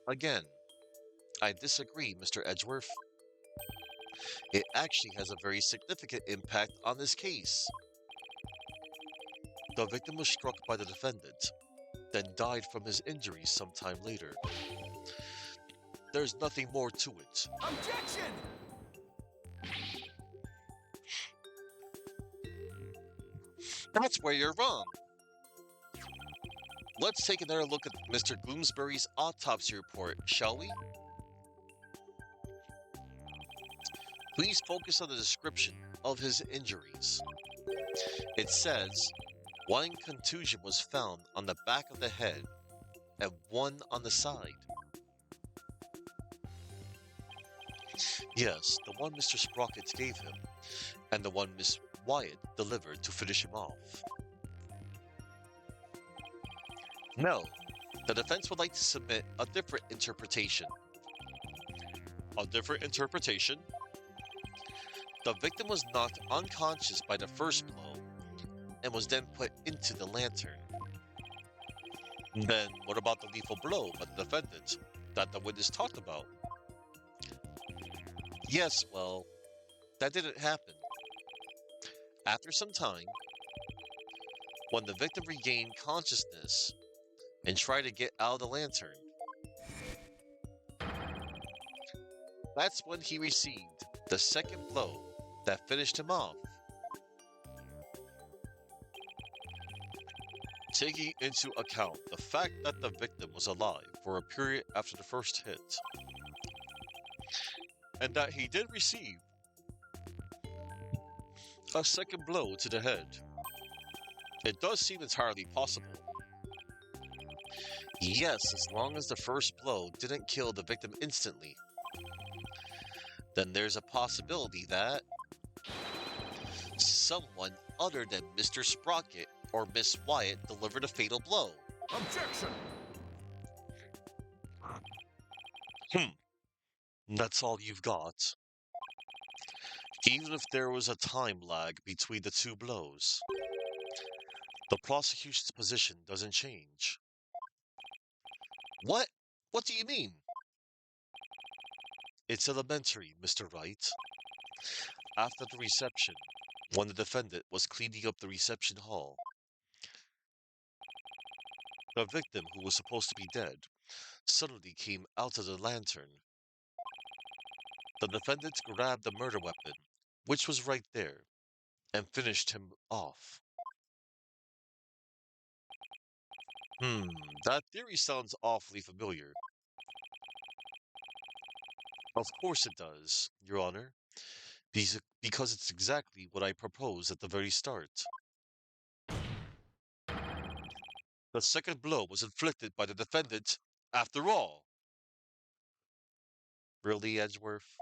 Again, I disagree, Mr. Edgeworth. It actually has a very significant impact on this case. The victim was struck by the defendant, then died from his injuries sometime later. There's nothing more to it. Objection! That's where you're wrong. Let's take another look at Mr. Bloomsbury's autopsy report, shall we? Please focus on the description of his injuries. It says, one contusion was found on the back of the head and one on the side. Yes, the one Mr. Sprocket gave him, and the one Miss Wyatt delivered to finish him off. No, the defense would like to submit a different interpretation. A different interpretation? The victim was knocked unconscious by the first blow and was then put into the lantern. Then what about the lethal blow by the defendant that the witness talked about? Yes, well, that didn't happen. After some time, when the victim regained consciousness and tried to get out of the lantern, that's when he received the second blow that finished him off. Taking into account the fact that the victim was alive for a period after the first hit, and that he did receive a second blow to the head, it does seem entirely possible. Yes, as long as the first blow didn't kill the victim instantly, then there's a possibility that someone other than Mr. Sprocket or Miss Wyatt delivered a fatal blow. Objection! That's all you've got. Even if there was a time lag between the two blows, the prosecution's position doesn't change. What? What do you mean? It's elementary, Mr. Wright. After the reception, when the defendant was cleaning up the reception hall, the victim, who was supposed to be dead, suddenly came out of the lantern. The defendant grabbed the murder weapon, which was right there, and finished him off. That theory sounds awfully familiar. Of course it does, Your Honor, because it's exactly what I proposed at the very start. The second blow was inflicted by the defendant after all. Really, Edgeworth?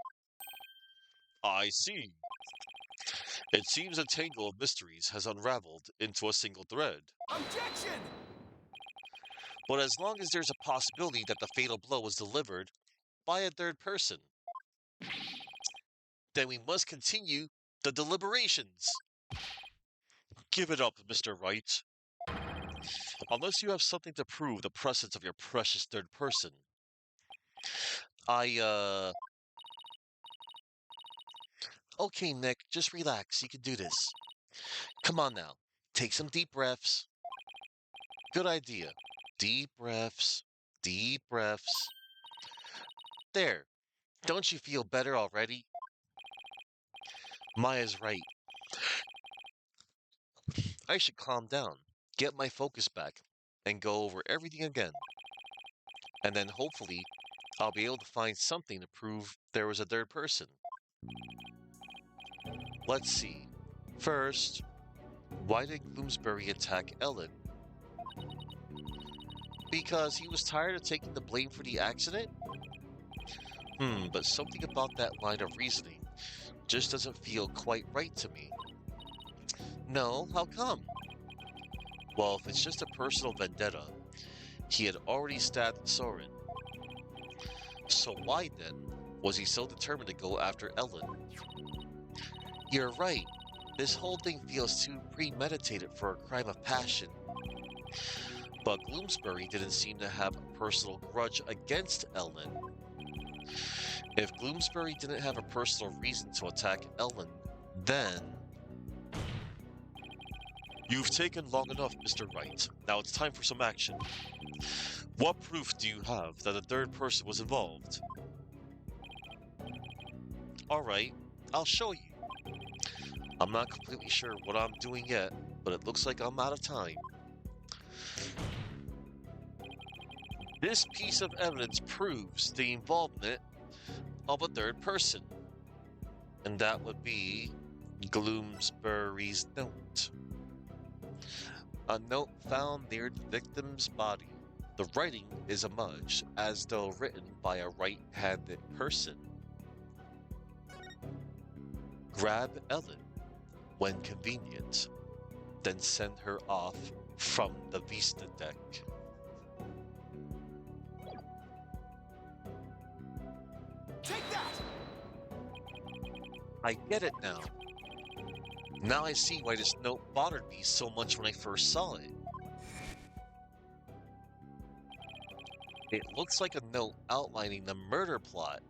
I see. It seems a tangle of mysteries has unraveled into a single thread. Objection! But as long as there's a possibility that the fatal blow was delivered by a third person, then we must continue the deliberations. Give it up, Mr. Wright. Unless you have something to prove the presence of your precious third person. Okay, Nick, just relax. You can do this. Come on now. Take some deep breaths. Good idea. Deep breaths. Deep breaths. There. Don't you feel better already? Maya's right. I should calm down, get my focus back, and go over everything again. And then hopefully, I'll be able to find something to prove there was a third person. Let's see. First, why did Bloomsbury attack Ellen? Because he was tired of taking the blame for the accident? But something about that line of reasoning just doesn't feel quite right to me. No, how come? Well, if it's just a personal vendetta, he had already stabbed Soren. So why then was he so determined to go after Ellen? You're right. This whole thing feels too premeditated for a crime of passion. But Bloomsbury didn't seem to have a personal grudge against Ellen. If Bloomsbury didn't have a personal reason to attack Ellen, then You've taken long enough, Mr. Wright. Now it's time for some action. What proof do you have that a third person was involved? Alright, I'll show you. I'm not completely sure what I'm doing yet, but it looks like I'm out of time. This piece of evidence proves the involvement of a third person, and that would be Gloomsbury's note. A note found near the victim's body. The writing is smudged, as though written by a right-handed person. Grab Ellen when convenient, then send her off from the Vista deck. Take that! I get it now. Now I see why this note bothered me so much when I first saw it. It looks like a note outlining the murder plot.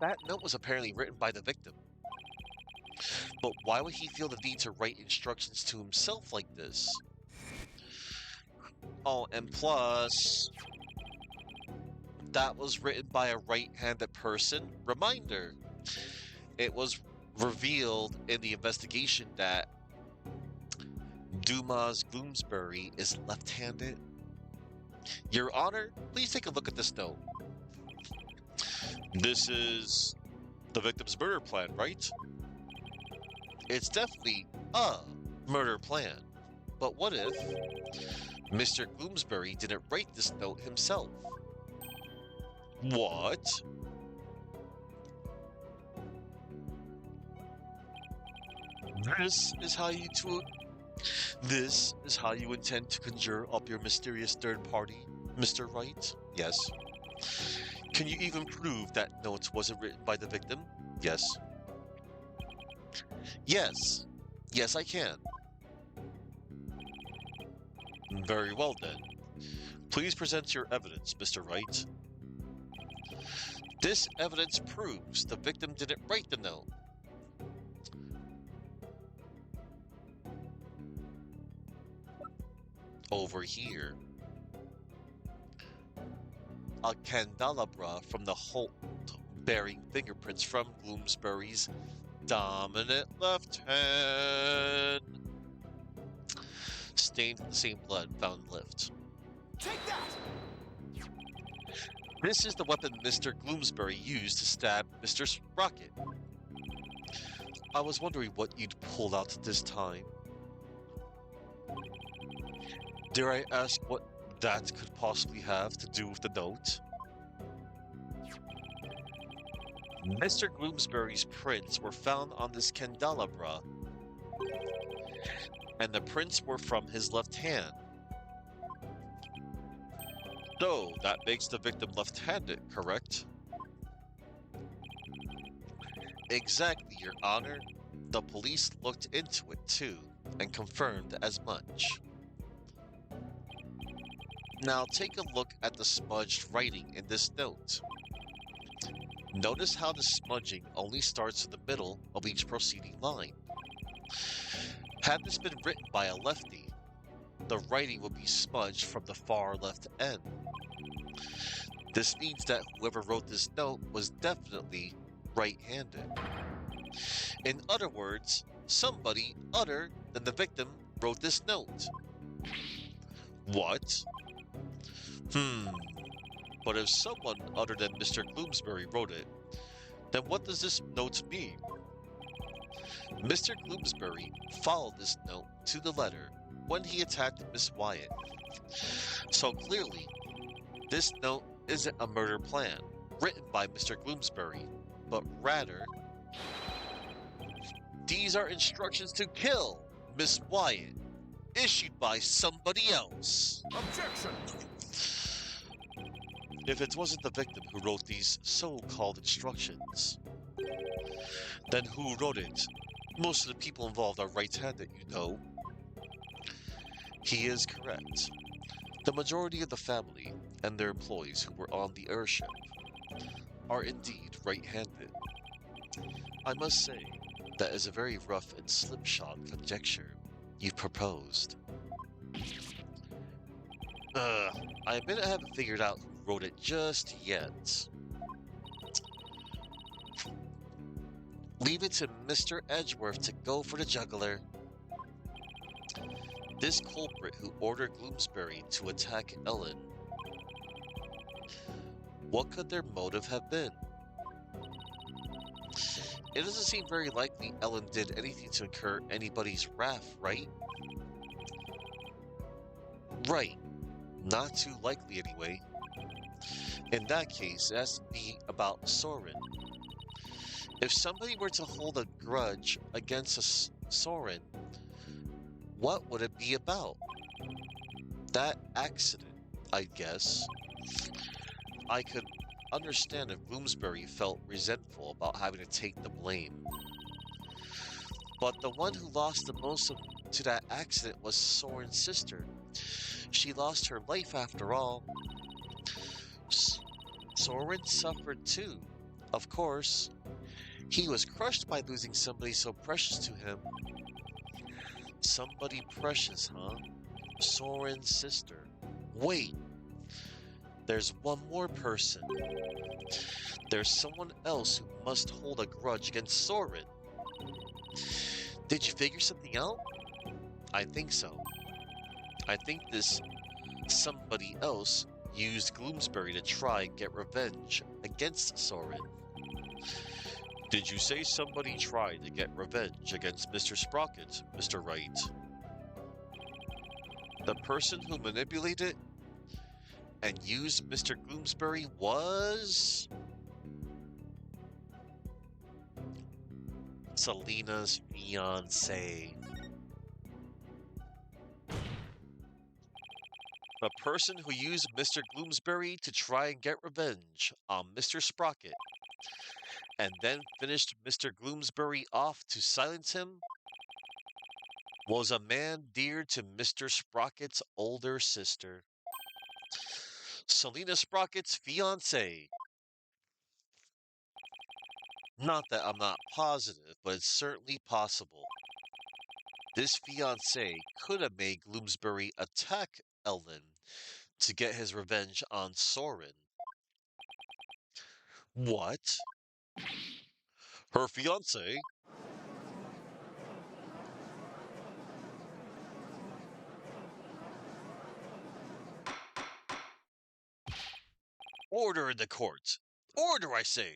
That note was apparently written by the victim. But why would he feel the need to write instructions to himself like this? Oh, and plus, that was written by a right-handed person. Reminder, it was revealed in the investigation that Dumas Gloomsbury is left-handed. Your Honor, please take a look at this note. This is the victim's murder plan, right? It's definitely a murder plan. But what if Mr. Gloomsbury didn't write this note himself? What? This is how you intend to conjure up your mysterious third party, Mr. Wright? Yes. Can you even prove that note wasn't written by the victim? Yes. Yes. Yes, I can. Very well then. Please present your evidence, Mr. Wright. This evidence proves the victim didn't write the note. Over here. A candelabra from the Holt bearing fingerprints from Gloomsbury's dominant left hand. Stained with the same blood found in the lift. Take that! This is the weapon Mr. Gloomsbury used to stab Mr. Rocket. I was wondering what you'd pulled out this time. Dare I ask what that could possibly have to do with the note? Mr. Gloomsbury's prints were found on this candelabra, and the prints were from his left hand. So, that makes the victim left-handed, correct? Exactly, Your Honor. The police looked into it too, and confirmed as much. Now take a look at the smudged writing in this note. Notice how the smudging only starts in the middle of each preceding line. Had this been written by a lefty, the writing would be smudged from the far left end. This means that whoever wrote this note was definitely right-handed. In other words, somebody other than the victim wrote this note. What? But if someone other than Mr. Gloomsbury wrote it, then what does this note mean? Mr. Gloomsbury followed this note to the letter when he attacked Miss Wyatt. So clearly, this note isn't a murder plan written by Mr. Gloomsbury, but rather, these are instructions to kill Miss Wyatt, issued by somebody else. Objection! If it wasn't the victim who wrote these so-called instructions, then who wrote it? Most of the people involved are right-handed, you know. He is correct. The majority of the family and their employees who were on the airship are indeed right-handed. I must say, That is a very rough and slipshod conjecture you've proposed. I admit I haven't figured out who wrote it just yet. Leave it to Mr. Edgeworth to go for the juggler. This culprit who ordered Gloomsbury to attack Ellen. What could their motive have been? It doesn't seem very likely Ellen did anything to incur anybody's wrath, right? Right. Not too likely anyway. In that case, it has to be about Soren. If somebody were to hold a grudge against Soren, what would it be about? That accident, I guess. I could understand if Bloomsbury felt resentful about having to take the blame. But the one who lost the most to that accident was Soren's sister. She lost her life after all. Soren suffered too, of course. He was crushed by losing somebody so precious to him. Somebody precious, huh? Soren's sister. Wait, there's one more person. There's someone else who must hold a grudge against Soren. Did you figure something out? I think so. I think this somebody else used Gloomsbury to try and get revenge against Soren. Did you say somebody tried to get revenge against Mr. Sprocket, Mr. Wright? The person who manipulated and used Mr. Gloomsbury was Selena's fiancé. The person who used Mr. Gloomsbury to try and get revenge on Mr. Sprocket and then finished Mr. Gloomsbury off to silence him was a man dear to Mr. Sprocket's older sister, Selena Sprocket's fiancé. Not that I'm not positive, but it's certainly possible. This fiancé could have made Gloomsbury attack Ellen to get his revenge on Soren. What? Her fiancé? Order in the court! Order, I say!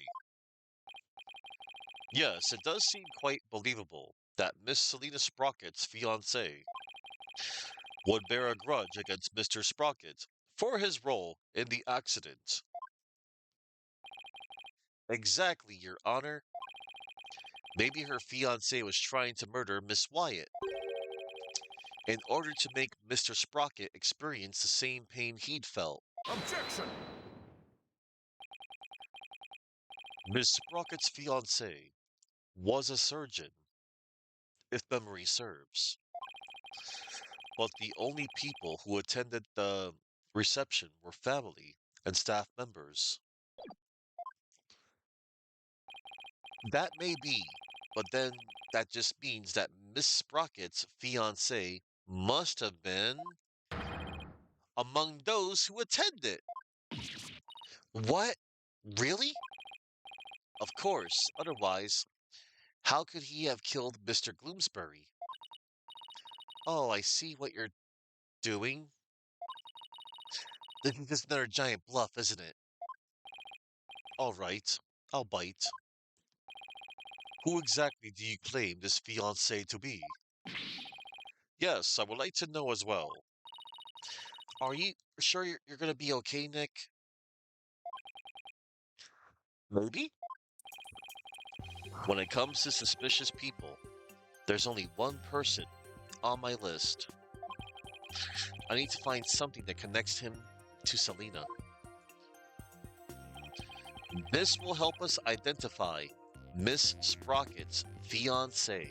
Yes, it does seem quite believable that Miss Selena Sprocket's fiancé would bear a grudge against Mr. Sprocket for his role in the accident. Exactly, Your Honor. Maybe her fiancé was trying to murder Miss Wyatt in order to make Mr. Sprocket experience the same pain he'd felt. Objection! Miss Sprocket's fiancé was a surgeon, if memory serves. But the only people who attended the reception were family and staff members. That may be, but then that just means that Miss Sprocket's fiancé must have been among those who attended. What? Really? Of course, otherwise, how could he have killed Mr. Gloomsbury? Oh, I see what you're doing. This is just another giant bluff, isn't it? All right, I'll bite. Who exactly do you claim this fiancé to be? Yes, I would like to know as well. Are you sure you're going to be okay, Nick? Maybe? When it comes to suspicious people, there's only one person on my list. I need to find something that connects him to Selena. This will help us identify Miss Sprocket's fiancé.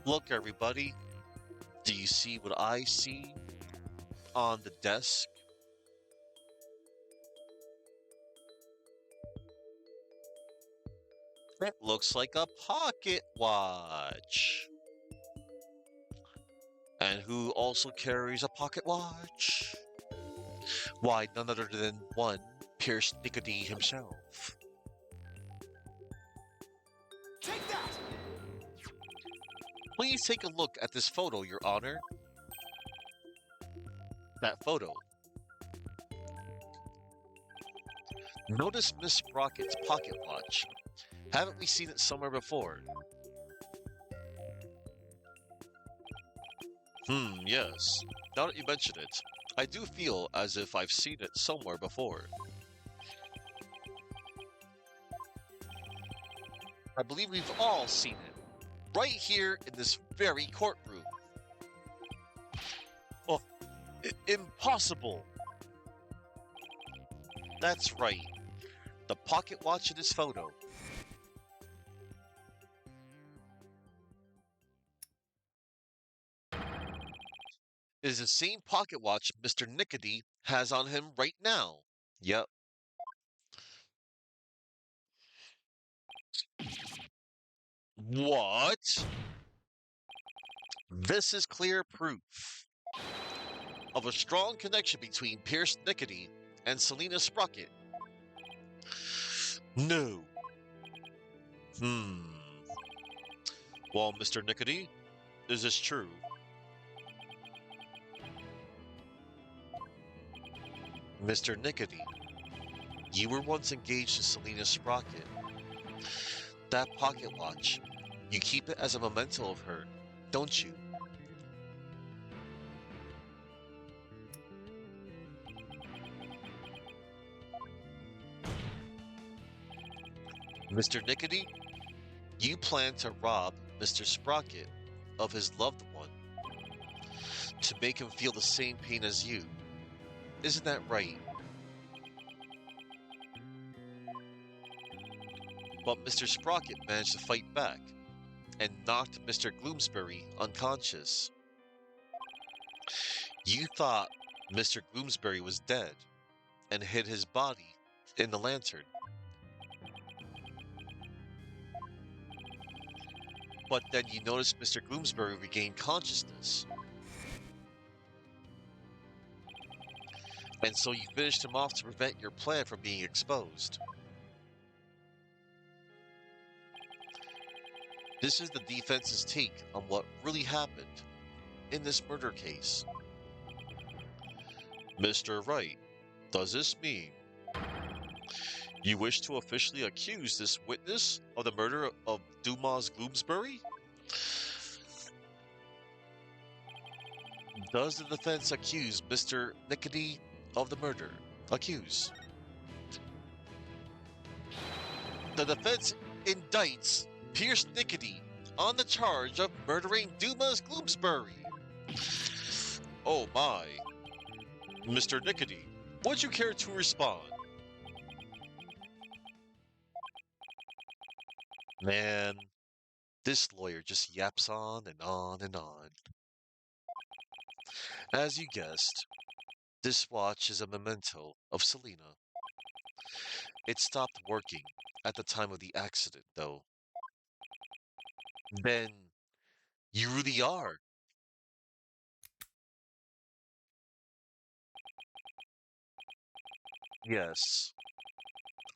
Look, everybody, do you see what I see? on the desk. It looks like a pocket watch. And who also carries a pocket watch? Why, none other than one Pierce Nickety himself. Take that! Please take a look at this photo, Your Honor. That photo. Notice Miss Sprocket's pocket watch. Haven't we seen it somewhere before? Yes. Now that you mention it, I do feel as if I've seen it somewhere before. I believe we've all seen it. Right here in this very courtroom. Oh, impossible! That's right. The pocket watch in this photo. Is the same pocket watch Mr. Nickety has on him right now. Yep. What? This is clear proof of a strong connection between Pierce Nickety and Selena Sprocket. No. Hmm. Well, Mr. Nickety, is this true? Mr. Nickety, you were once engaged to Selena Sprocket. That pocket watch, you keep it as a memento of her, don't you? Mr. Nickety, you plan to rob Mr. Sprocket of his loved one to make him feel the same pain as you. Isn't that right? But Mr. Sprocket managed to fight back and knocked Mr. Gloomsbury unconscious. You thought Mr. Gloomsbury was dead and hid his body in the lantern. But then you noticed Mr. Gloomsbury regained consciousness. And so you finished him off to prevent your plan from being exposed. This is the defense's take on what really happened in this murder case. Mr. Wright, does this mean you wish to officially accuse this witness of the murder of Dumas Gloomsbury? Does the defense accuse Mr. Nickety of the murder? Accuse. The defense indicts Pierce Nickety on the charge of murdering Dumas Gloomsbury. Oh my. Mr. Nickety, would you care to respond? Man, this lawyer just yaps on and on and on. As you guessed, this watch is a memento of Selena. It stopped working at the time of the accident, though. Then you really are. Yes,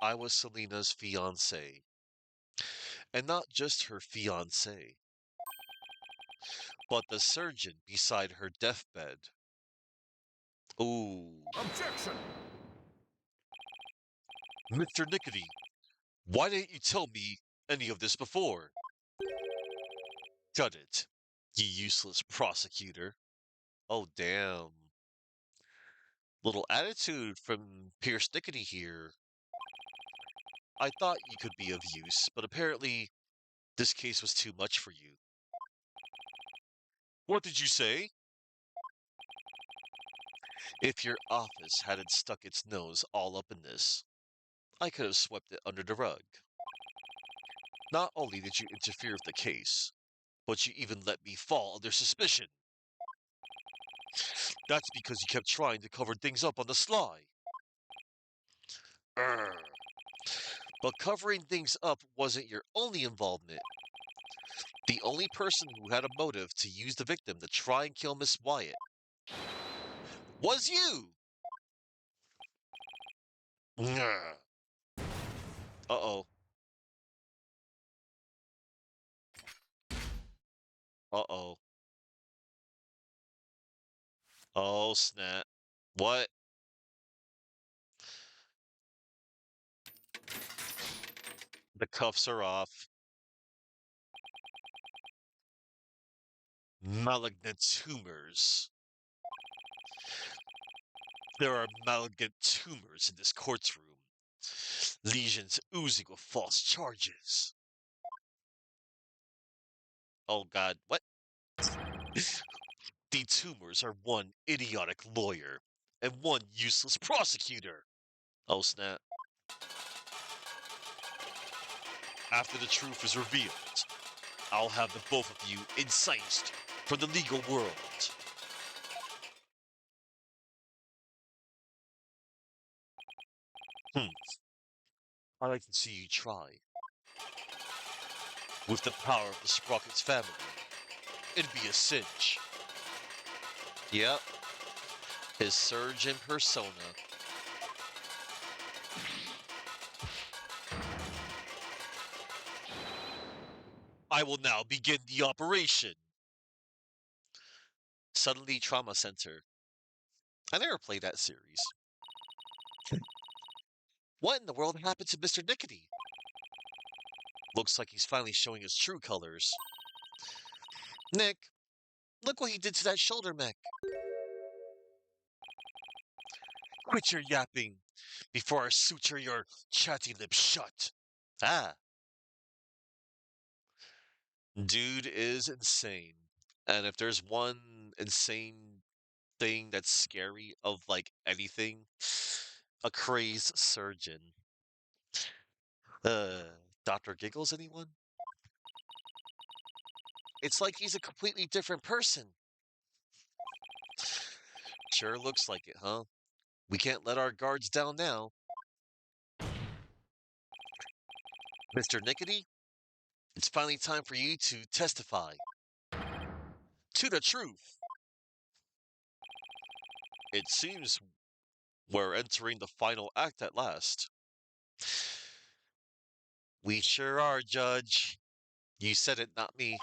I was Selena's fiance. And not just her fiance, but the surgeon beside her deathbed. Ooh, Objection! Mr. Nickety, why didn't you tell me any of this before? Cut it, you useless prosecutor. Oh, damn. Little attitude from Pierce Nickety here. I thought you could be of use, but apparently this case was too much for you. What did you say? If your office hadn't stuck its nose all up in this, I could have swept it under the rug. Not only did you interfere with the case, but you even let me fall under suspicion. That's because you kept trying to cover things up on the sly. Urgh. But covering things up wasn't your only involvement. The only person who had a motive to use the victim to try and kill Miss Wyatt was you! Uh oh. Uh oh. Oh, snap. What? The cuffs are off. Malignant tumors. There are malignant tumors in this courtroom. Lesions oozing with false charges. Oh, God. What? The tumors are one idiotic lawyer and one useless prosecutor. Oh, snap. After the truth is revealed, I'll have the both of you incised from the legal world. Hmm. I'd like to see you try. With the power of the Sprockets family, it'd be a cinch. Yep, his surge in persona. I will now begin the operation. Suddenly Trauma Center. I never played that series. What in the world happened to Mr. Nickety? Looks like he's finally showing his true colors. Nick, look what he did to that shoulder mech. Quit your yapping before I suture your chatty lips shut. Ah, dude is insane. And if there's one insane thing that's scary of like anything, a crazed surgeon. Uh, Dr. Giggles, anyone? It's like he's a completely different person. Sure looks like it, huh? We can't let our guards down now. Mr. Nickety, it's finally time for you to testify to the truth. It seems we're entering the final act at last. We sure are, Judge. You said it, not me.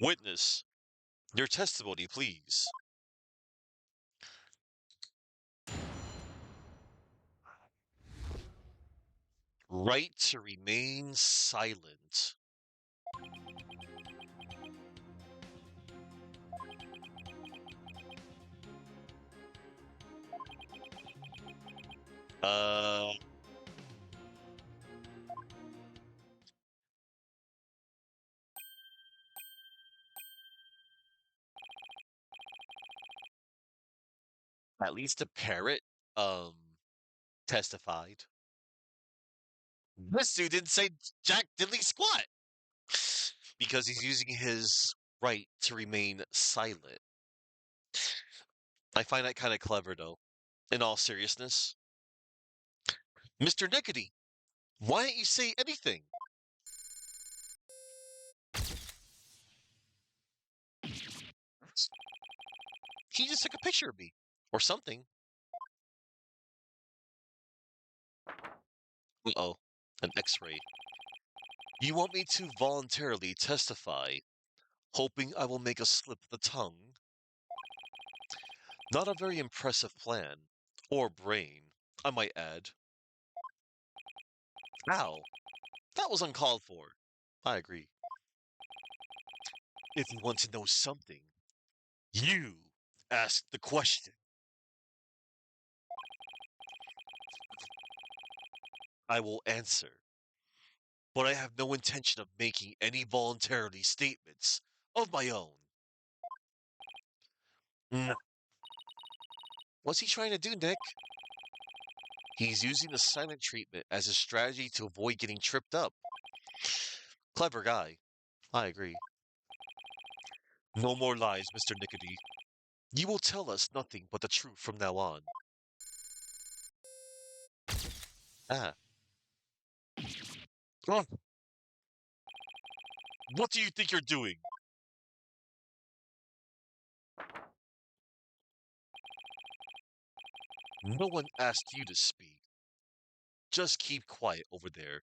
Witness, your testimony, please. Right to remain silent. Uh, at least a parrot, um, testified. This dude didn't say Jack Diddley squat because he's using his right to remain silent. I find that kind of clever, though. In all seriousness, Mr. Nickety, why don't you say anything? He just took a picture of me or something. Uh-oh, an X-ray. You want me to voluntarily testify, hoping I will make a slip of the tongue? Not a very impressive plan. Or brain, I might add. Ow, that was uncalled for. I agree. If you want to know something, you ask the question. I will answer, but I have no intention of making any voluntarily statements of my own. Mm, what's he trying to do, Nick? He's using the silent treatment as a strategy to avoid getting tripped up. Clever guy. I agree. No more lies, Mr. Nickety. You will tell us nothing but the truth from now on. Ah. Oh, what do you think you're doing? No one asked you to speak. Just keep quiet over there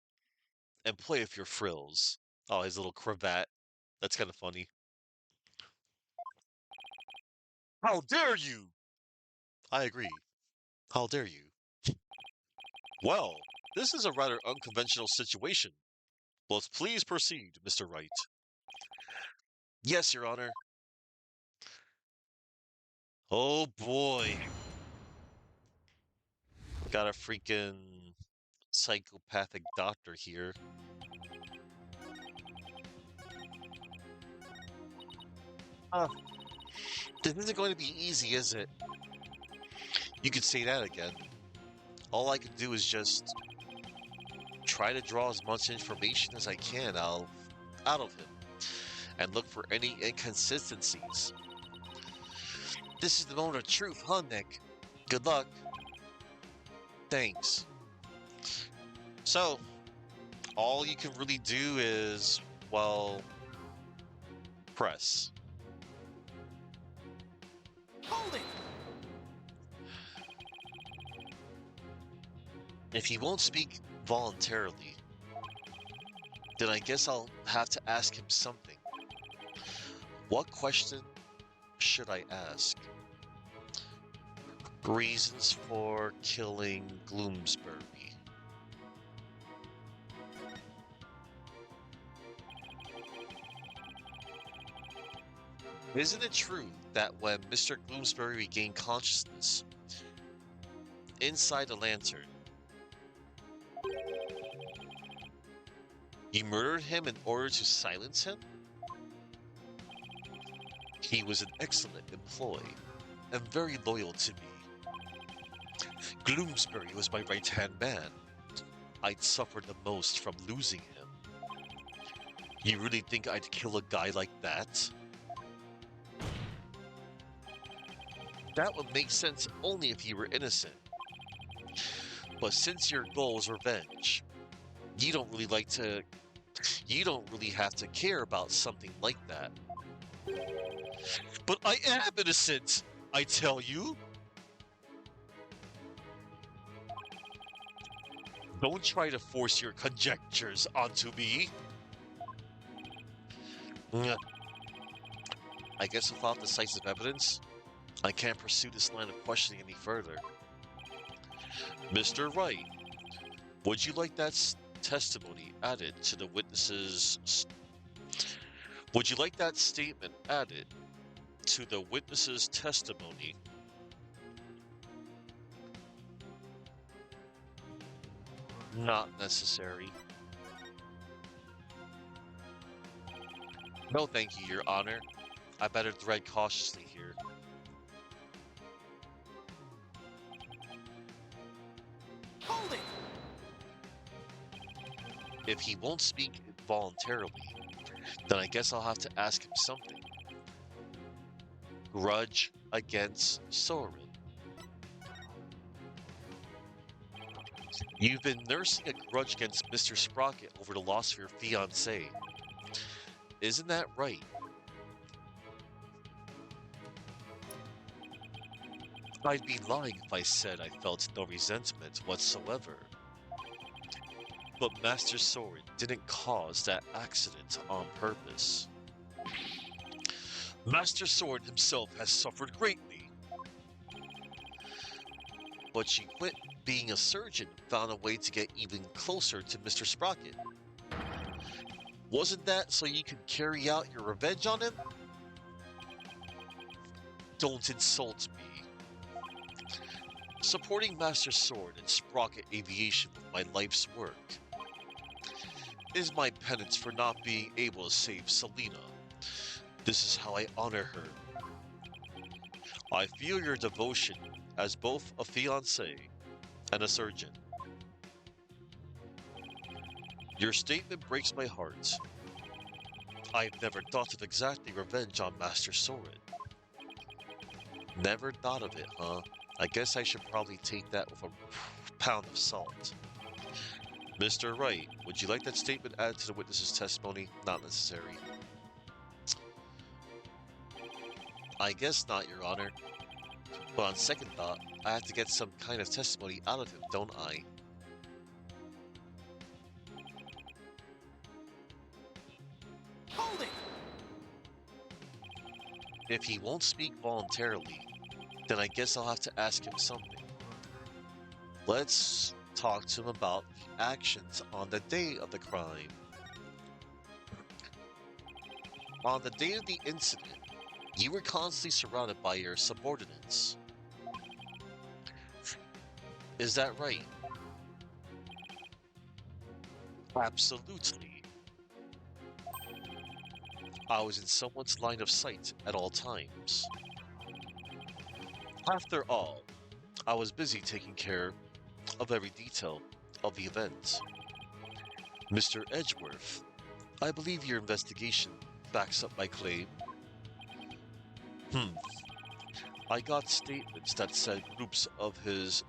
and play with your frills. Oh, his little cravat. That's kind of funny. How dare you? I agree. How dare you? Well, this is a rather unconventional situation. Let's please proceed, Mr. Wright. Yes, Your Honor. Oh boy. Got a freaking psychopathic doctor here. Uh, this isn't going to be easy, is it? You could say that again. All I can do is just try to draw as much information as I can out of him and look for any inconsistencies. This is the moment of truth, huh, Nick? Good luck. Thanks. So, all you can really do is, well, press. Hold it! If he won't speak voluntarily, then I guess I'll have to ask him something. What question should I ask? Reasons for killing Gloomsbury. Isn't it true that when Mr. Gloomsbury regained consciousness inside the lantern, you murdered him in order to silence him? He was an excellent employee and very loyal to me. Gloomsbury was my right-hand man. I'd suffered the most from losing him. You really think I'd kill a guy like that? That would make sense only if you were innocent. But since your goal is revenge, you don't really have to care about something like that. But I am innocent, I tell you. Don't try to force your conjectures onto me. Mm, I guess without decisive evidence, I can't pursue this line of questioning any further. Mr. Wright, would you like that testimony added to the witness's... Would you like that statement added to the witness's testimony? Not necessary. No, thank you, Your Honor. I better tread cautiously here. Hold it! If he won't speak voluntarily, then I guess I'll have to ask him something. Grudge against Soren. You've been nursing a grudge against Mr. Sprocket over the loss of your fiancée. Isn't that right? I'd be lying if I said I felt no resentment whatsoever. But Master Sword didn't cause that accident on purpose. Master Sword himself has suffered greatly. But she quit being a surgeon and found a way to get even closer to Mr. Sprocket. Wasn't that so you could carry out your revenge on him? Don't insult me. Supporting Master Sword and Sprocket Aviation with my life's work is my penance for not being able to save Selena. This is how I honor her. I feel your devotion as both a fiancé and a surgeon. Your statement breaks my heart. I've never thought of exacting revenge on Master Sword. Never thought of it, huh? I guess I should probably take that with a pound of salt. Mr. Wright, would you like that statement added to the witness's testimony? Not necessary. I guess not, Your Honor. But on second thought, I have to get some kind of testimony out of him, don't I? Hold it! If he won't speak voluntarily, then I guess I'll have to ask him something. Let's talk to him about the actions on the day of the crime. On the day of the incident, you were constantly surrounded by your subordinates. Is that right? Absolutely. I was in someone's line of sight at all times. After all, I was busy taking care of every detail of the event. Mr. Edgeworth, I believe your investigation backs up my claim. Hmm. I got statements that said groups of his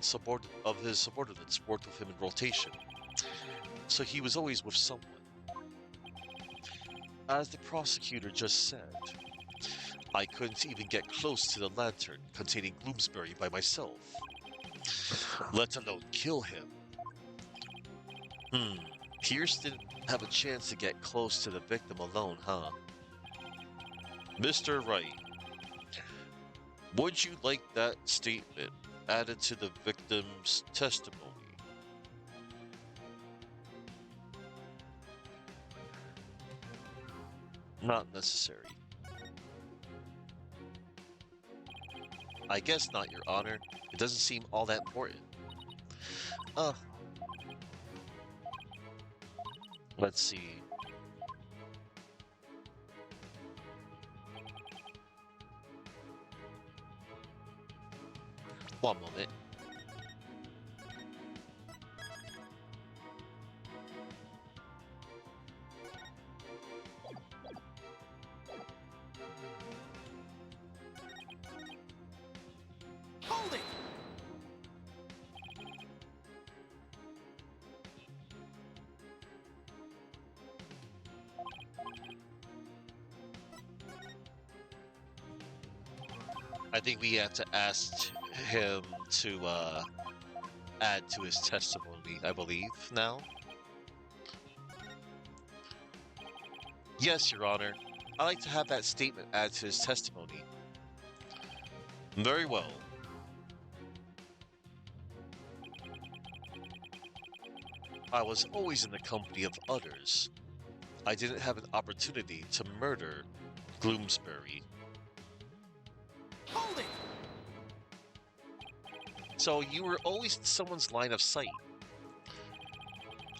subordinates worked with him in rotation, so he was always with someone. As the prosecutor just said, I couldn't even get close to the lantern containing Bloomsbury by myself, let alone kill him. Hmm. Pierce didn't have a chance to get close to the victim alone, huh? Mr. Wright, would you like that statement added to the victim's testimony? Not necessary. I guess not, Your Honor. It doesn't seem all that important. Uh, let's see. One moment. Hold it! I think we have to ask him to add to his testimony, I believe, now. Yes, Your Honor. I'd like to have that statement added to his testimony. Very well. I was always in the company of others. I didn't have an opportunity to murder Gloomsbury. Hold it! So you were always in someone's line of sight.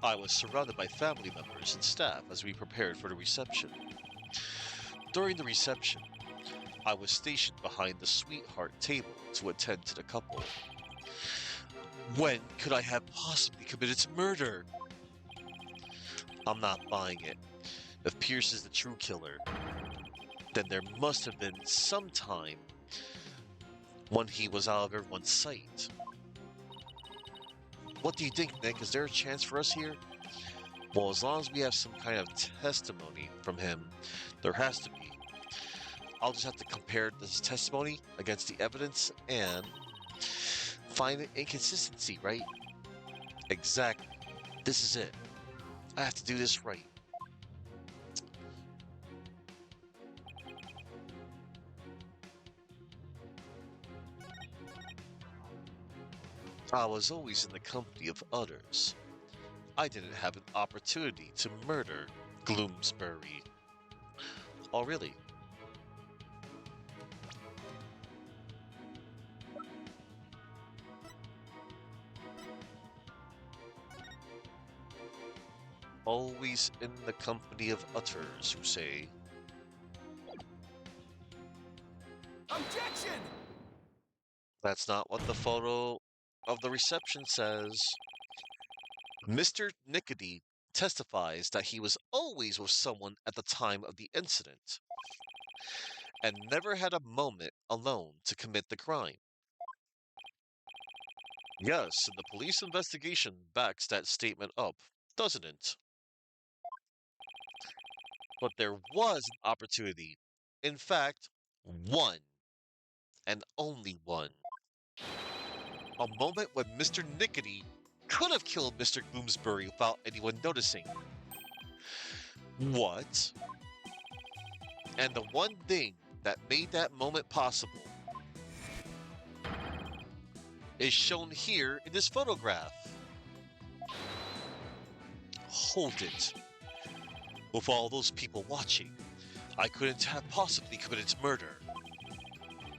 I was surrounded by family members and staff as we prepared for the reception. During the reception, I was stationed behind the sweetheart table to attend to the couple. When could I have possibly committed murder? I'm not buying it. If Pierce is the true killer, then there must have been some time when he was out of everyone's sight. What do you think, Nick? Is there a chance for us here? Well, as long as we have some kind of testimony from him, there has to be. I'll just have to compare this testimony against the evidence and find an inconsistency, right? Exactly. This is it. I have to do this right. I was always in the company of others. I didn't have an opportunity to murder Gloomsbury. Oh, really? Always in the company of others, you say? Objection! That's not what the photo of the reception says. Mr. Nickety testifies that he was always with someone at the time of the incident and never had a moment alone to commit the crime. Yes, and the police investigation backs that statement up, doesn't it? But there was an opportunity. In fact, one, and only one. A moment when Mr. Nickety could have killed Mr. Bloomsbury without anyone noticing. What? And the one thing that made that moment possible is shown here in this photograph. Hold it. With all those people watching, I couldn't have possibly committed murder.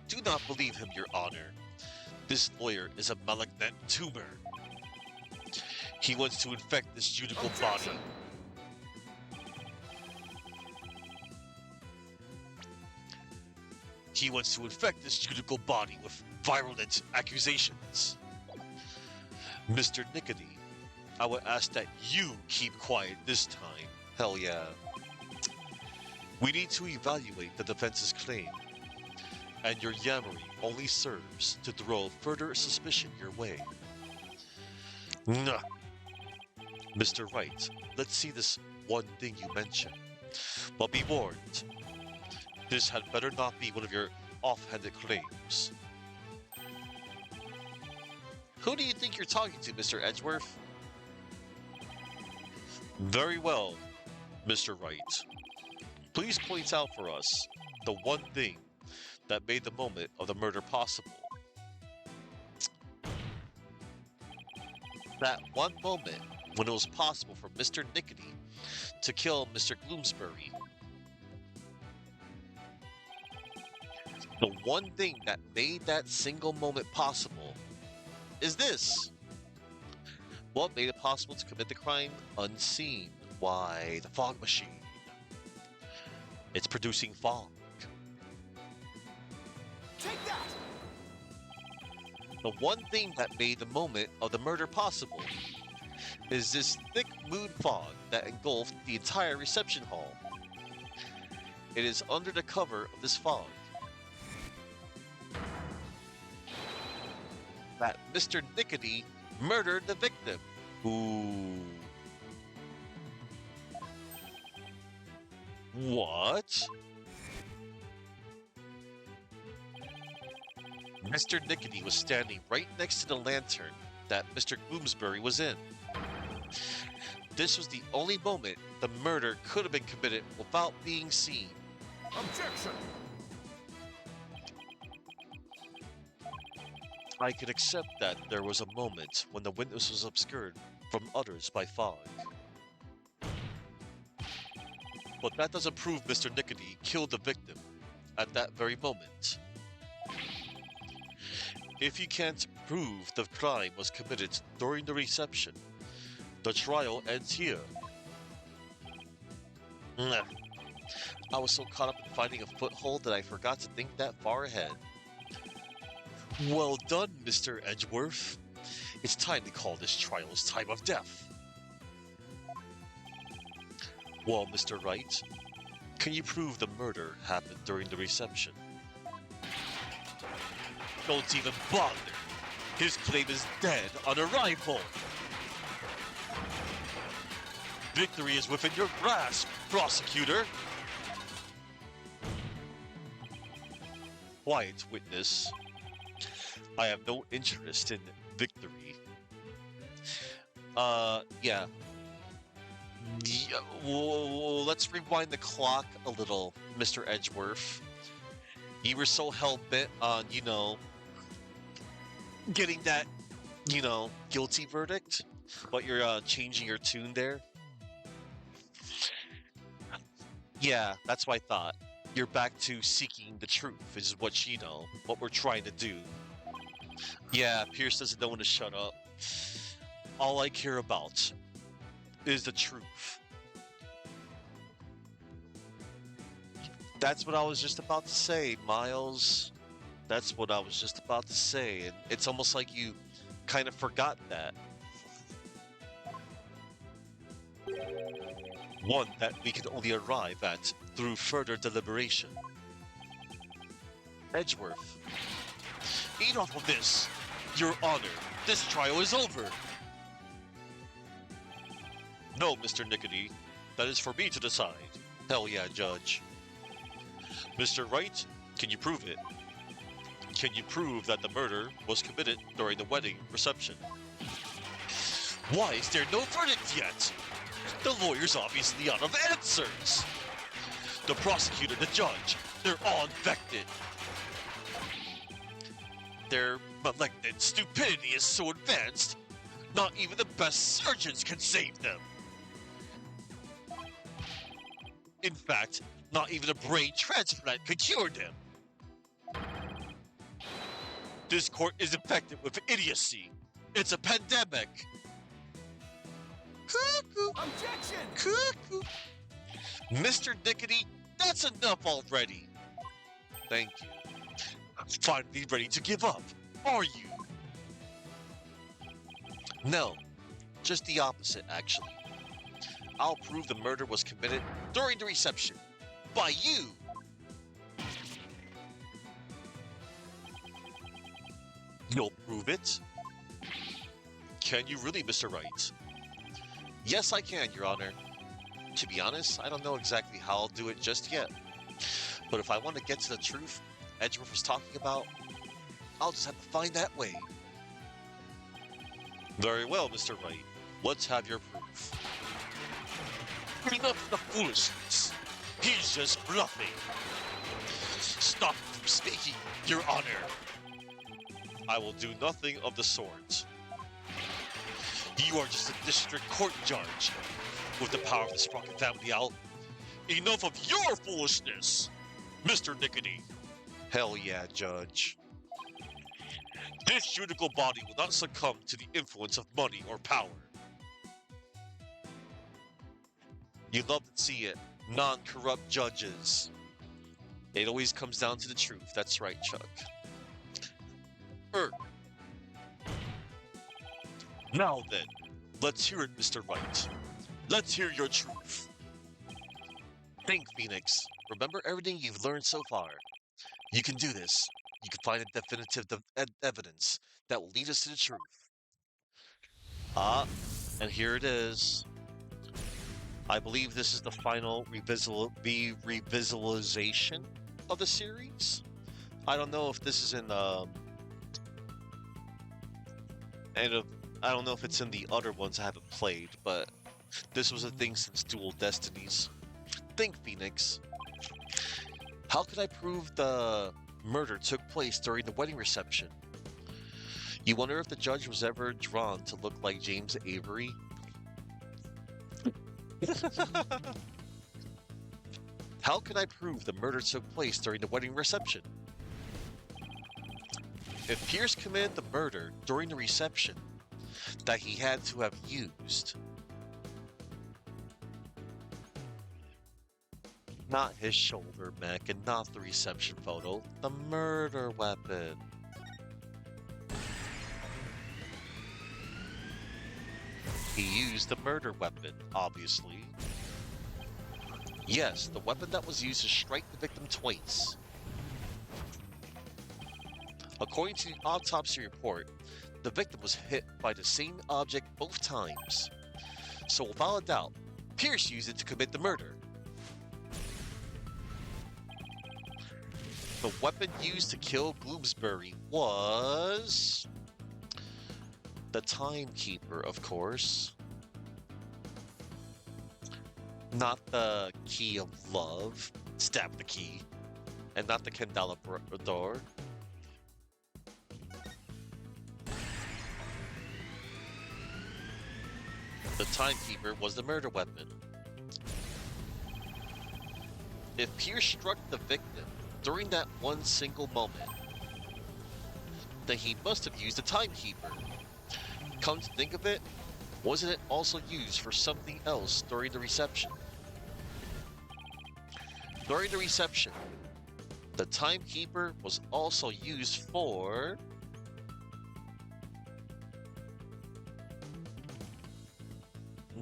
Do not believe him, Your Honor. This lawyer is a malignant tumor. He wants to infect this judicial body. He wants to infect this judicial body with virulent accusations. Mr. Nickety, I would ask that you keep quiet this time. Hell yeah. We need to evaluate the defense's claim, and your yammering only serves to throw further suspicion your way. Nah. Mr. Wright, let's see this one thing you mentioned. But be warned, this had better not be one of your offhanded claims. Who do you think you're talking to, Mr. Edgeworth? Very well, Mr. Wright. Please point out for us the one thing that made the moment of the murder possible. That one moment when it was possible for Mr. Nickety to kill Mr. Bloomsbury. The one thing that made that single moment possible is this. What made it possible to commit the crime unseen? Why, the fog machine. It's producing fog. Take that! The one thing that made the moment of the murder possible is this thick moon fog that engulfed the entire reception hall. It is under the cover of this fog that Mr. Nickety murdered the victim. Ooh. What? Mr. Nickety was standing right next to the lantern that Mr. Bloomsbury was in. This was the only moment the murder could have been committed without being seen. Objection! I can accept that there was a moment when the witness was obscured from others by fog. But that doesn't prove Mr. Nickety killed the victim at that very moment. If you can't prove the crime was committed during the reception, the trial ends here. Nah. I was so caught up in finding a foothold that I forgot to think that far ahead. Well done, Mr. Edgeworth. It's time to call this trial's time of death. Well, Mr. Wright, can you prove the murder happened during the reception? Don't even bother. His claim is dead on arrival. Victory is within your grasp, prosecutor. Quiet, witness. I have no interest in victory. Yeah. Well, let's rewind the clock a little, Mr. Edgeworth. You were so hell-bent on, getting that, guilty verdict, but you're changing your tune there. Yeah, that's what I thought. You're back to seeking the truth, is what we're trying to do. Yeah, Pierce doesn't know when to shut up. All I care about is the truth. That's what I was just about to say, Miles. That's what I was just about to say, and it's almost like you kind of forgot that. One that we can only arrive at through further deliberation. Edgeworth. Enough of this! Your Honor, this trial is over! No, Mr. Nickety. That is for me to decide. Hell yeah, Judge. Mr. Wright, can you prove it? Can you prove that the murder was committed during the wedding reception? Why is there no verdict yet? The lawyer's obviously out of answers! The prosecutor, the judge, they're all infected. Their malignant stupidity is so advanced, not even the best surgeons can save them. In fact, not even a brain transplant could cure them. This court is infected with idiocy. It's a pandemic. Cuckoo. Objection! Cuckoo. Mr. Nickety, that's enough already. Thank you. I'm finally ready to give up. Are you? No, just the opposite, actually. I'll prove the murder was committed during the reception. By you! You'll prove it? Can you really, Mr. Wright? Yes, I can, Your Honor. To be honest, I don't know exactly how I'll do it just yet. But if I want to get to the truth Edgeworth was talking about, I'll just have to find that way. Very well, Mr. Wright. Let's have your proof. Enough of the foolishness. He's just bluffing. Stop him from speaking, Your Honor. I will do nothing of the sort. You are just a district court judge. With the power of the Sprocket family out. Enough of your foolishness, Mr. Nickety. Hell yeah, Judge. This judicial body will not succumb to the influence of money or power. You love to see it. Non-corrupt judges. It always comes down to the truth. That's right, Chuck. Now then, let's hear it, Mr. Wright. Let's hear your truth. Think, Phoenix. Remember everything you've learned so far. You can do this. You can find a definitive evidence that will lead us to the truth. And here it is. I believe this is the final revisualization of the series. I don't know if this is in I don't know if it's in the other ones I haven't played, but this was a thing since Dual Destinies. Think, Phoenix. How could I prove the murder took place during the wedding reception? You wonder if the judge was ever drawn to look like James Avery? How can I prove the murder took place during the wedding reception? If Pierce committed the murder during the reception that he had to have used, not his shoulder mech and not the reception photo, the murder weapon. He used the murder weapon, obviously. Yes, the weapon that was used to strike the victim twice. According to the autopsy report, the victim was hit by the same object both times. So without a doubt, Pierce used it to commit the murder. The weapon used to kill Bloomsbury was the Timekeeper, of course. Not the Key of Love, stab the key, and not the Candelabrar. The Timekeeper was the murder weapon. If Pierce struck the victim during that one single moment, then he must have used the Timekeeper. Come to think of it, wasn't it also used for something else during the reception? During the reception, the Timekeeper was also used for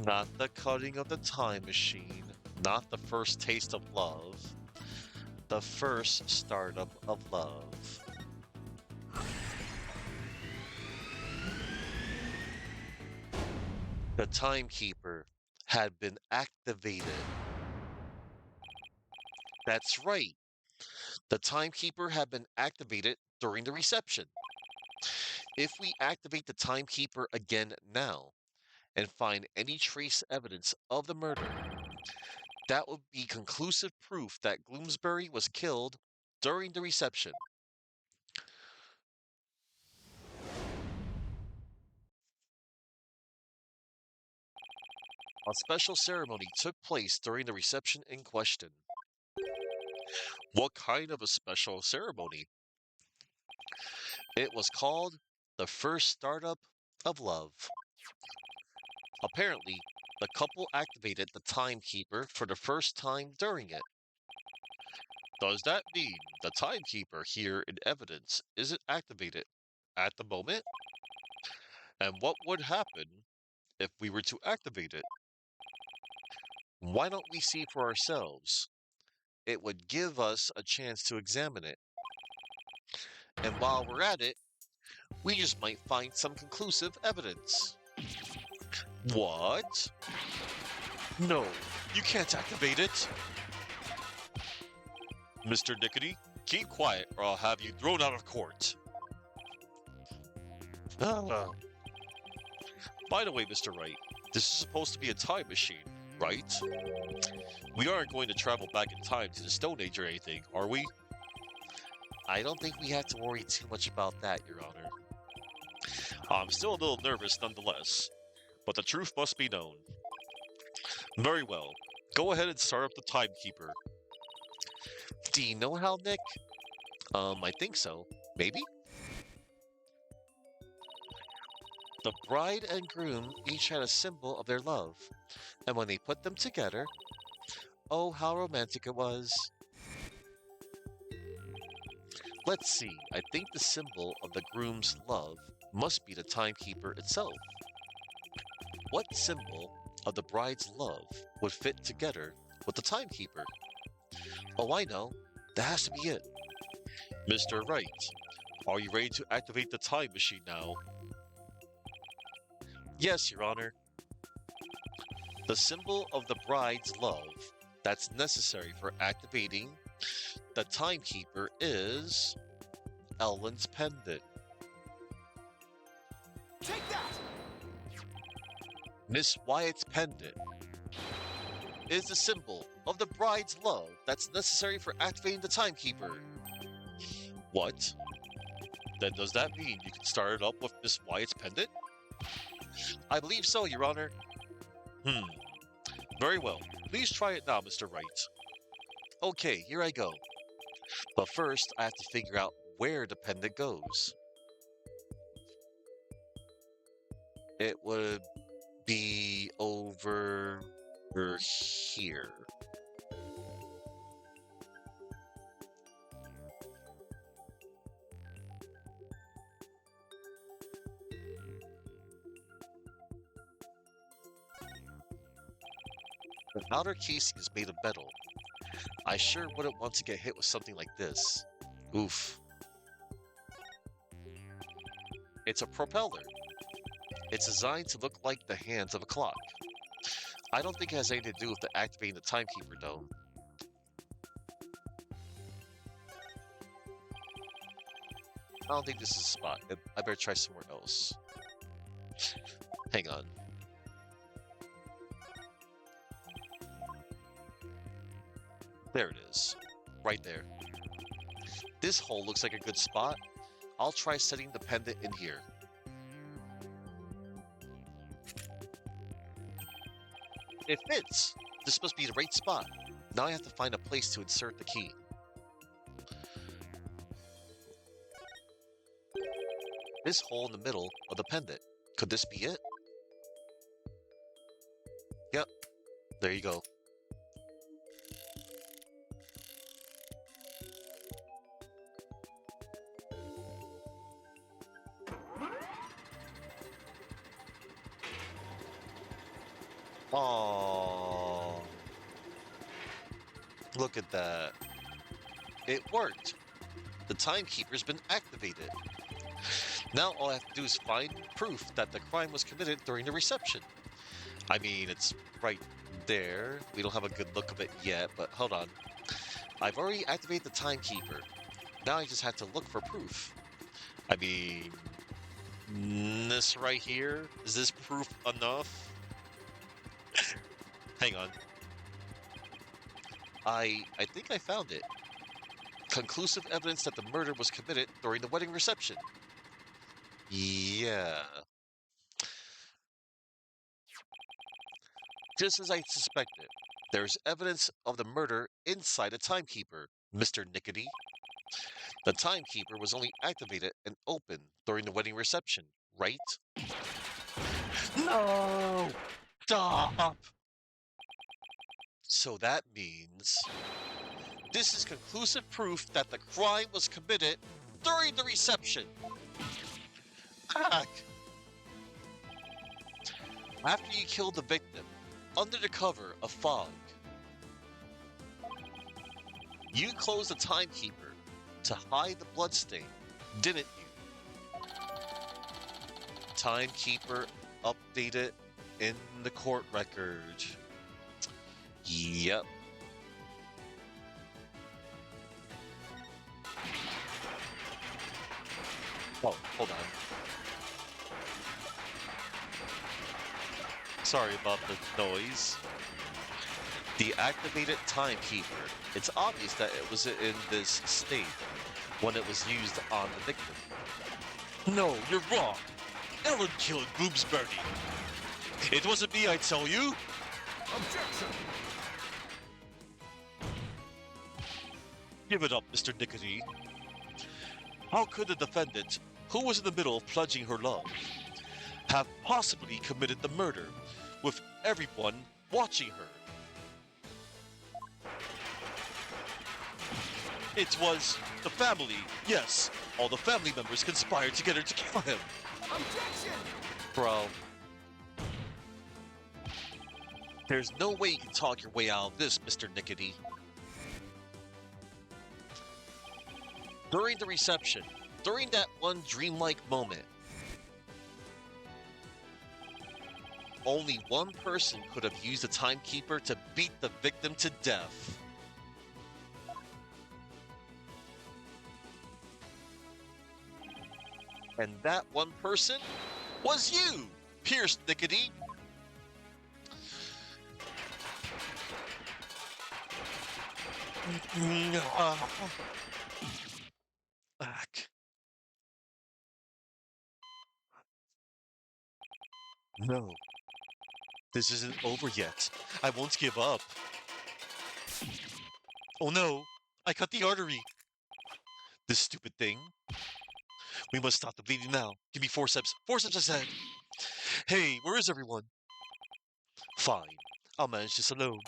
not the cutting of the time machine, not the first taste of love, The first startup of love. The timekeeper had been activated. That's right. The timekeeper had been activated during the reception. If we activate the timekeeper again now and find any trace evidence of the murder, that would be conclusive proof that Gloomsbury was killed during the reception. A special ceremony took place during the reception in question. What kind of a special ceremony? It was called the first startup of love. Apparently, the couple activated the timekeeper for the first time during it. Does that mean the timekeeper here in evidence isn't activated at the moment? And what would happen if we were to activate it? Why don't we see for ourselves? It would give us a chance to examine it. And while we're at it, we just might find some conclusive evidence. What? No, you can't activate it. Mr. Nickety, keep quiet or I'll have you thrown out of court. Ah. By the way, Mr. Wright, this is supposed to be a time machine, right? We aren't going to travel back in time to the Stone Age or anything, are we? I don't think we have to worry too much about that, Your Honor. I'm still a little nervous nonetheless, but the truth must be known. Very well. Go ahead and start up the timekeeper. Do you know how, Nick? I think so. Maybe? The bride and groom each had a symbol of their love, and when they put them together, oh, how romantic it was. Let's see, I think the symbol of the groom's love must be the timekeeper itself. What symbol of the bride's love would fit together with the timekeeper? Oh, I know. That has to be it. Mr. Wright, are you ready to activate the time machine now? Yes, Your Honor. The symbol of the bride's love that's necessary for activating the timekeeper is Ellen's pendant. Take that! Miss Wyatt's pendant is the symbol of the bride's love that's necessary for activating the timekeeper. What? Then does that mean you can start it up with Miss Wyatt's pendant? I believe so, Your Honor. Very well. Please try it now, Mr. Wright. Okay, here I go. But first, I have to figure out where the pendant goes. It would be over here. The outer casing is made of metal. I sure wouldn't want to get hit with something like this. Oof. It's a propeller. It's designed to look like the hands of a clock. I don't think it has anything to do with the activating the timekeeper, though. I don't think this is a spot. I better try somewhere else. Hang on. There it is. Right there. This hole looks like a good spot. I'll try setting the pendant in here. It fits! This must be the right spot. Now I have to find a place to insert the key. This hole in the middle of the pendant. Could this be it? Yep. There you go. Aww. Look at that. It worked. The timekeeper's been activated. Now all I have to do is find proof that the crime was committed during the reception. I mean, it's right there. We don't have a good look of it yet, but hold on. I've already activated the timekeeper. Now I just have to look for proof. I mean, this right here, is this proof enough? Hang on. I think I found it. Conclusive evidence that the murder was committed during the wedding reception. Yeah. Just as I suspected, there's evidence of the murder inside a timekeeper, Mr. Nickety. The timekeeper was only activated and open during the wedding reception, right? No! Stop! So that means this is conclusive proof that the crime was committed during the reception. Heck! After you killed the victim, under the cover of fog, you closed the timekeeper to hide the bloodstain, didn't you? Timekeeper updated in the court record. Yep. Oh, hold on. Sorry about the noise. The activated timekeeper. It's obvious that it was in this state when it was used on the victim. No, you're wrong. Ellen killed Bloomsbury. It wasn't me, I tell you. Objection! Give it up, Mr. Nickety. How could the defendant, who was in the middle of pledging her love, have possibly committed the murder with everyone watching her? It was the family. Yes, all the family members conspired together to kill him. Objection! Bro. There's no way you can talk your way out of this, Mr. Nickety. During the reception, during that one dreamlike moment, only one person could have used the timekeeper to beat the victim to death. And that one person was you, Pierce Nickety. Back. No, this isn't over yet. I won't give up. Oh no, I cut the artery. This stupid thing. We must stop the bleeding now. Give me forceps. Forceps, I said. Hey, where is everyone? Fine, I'll manage this alone.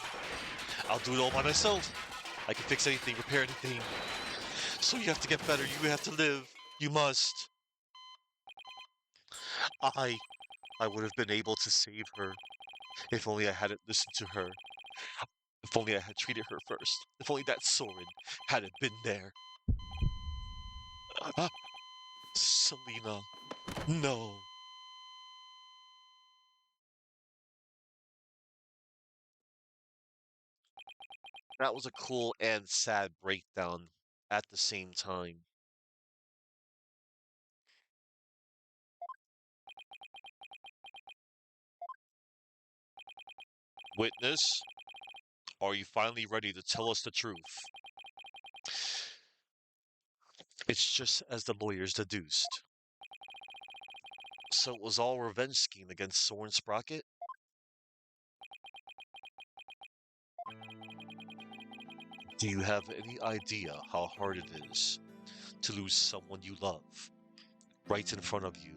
I'll do it all by myself. I can fix anything, repair anything. So you have to get better. You have to live. You must. I would have been able to save her if only I hadn't listened to her. If only I had treated her first. If only that Soren hadn't been there. Ah, Selena, no. That was a cool and sad breakdown at the same time. Witness, are you finally ready to tell us the truth? It's just as the lawyers deduced. So it was all revenge scheme against Soren Sprocket? Do you have any idea how hard it is to lose someone you love right in front of you?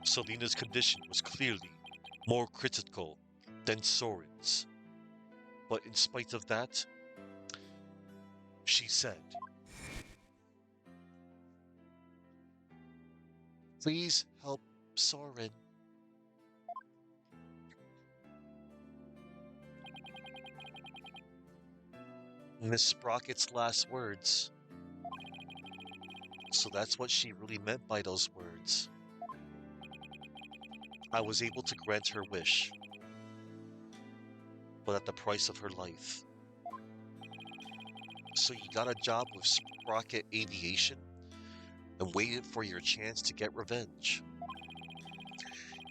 Selena's condition was clearly more critical than Soren's. But in spite of that, she said, "Please help Soren." Miss Sprocket's last words. So that's what she really meant by those words. I was able to grant her wish, but at the price of her life. So you got a job with Sprocket Aviation and waited for your chance to get revenge.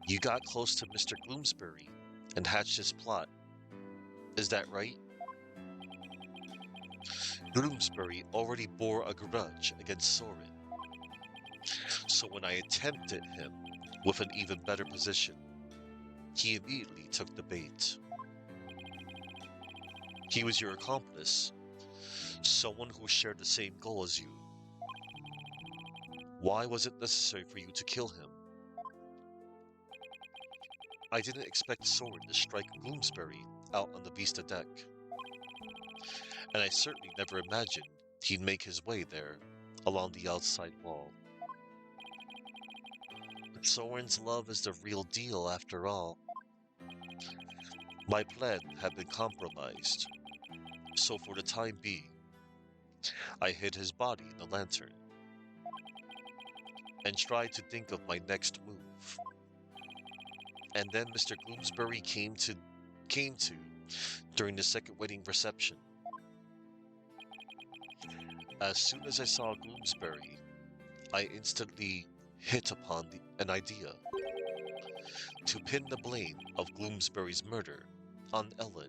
You got close to Mr. Gloomsbury and hatched his plot. Is that right? Bloomsbury already bore a grudge against Soren, so when I tempted him with an even better position, he immediately took the bait. He was your accomplice, someone who shared the same goal as you. Why was it necessary for you to kill him? I didn't expect Soren to strike Bloomsbury out on the Vista deck, and I certainly never imagined he'd make his way there, along the outside wall. Soren's love is the real deal after all. My plan had been compromised, so for the time being, I hid his body in the lantern and tried to think of my next move. And then Mr. Gloomsbury came to during the second wedding reception. As soon as I saw Gloomsbury, I instantly hit upon an idea to pin the blame of Gloomsbury's murder on Ellen.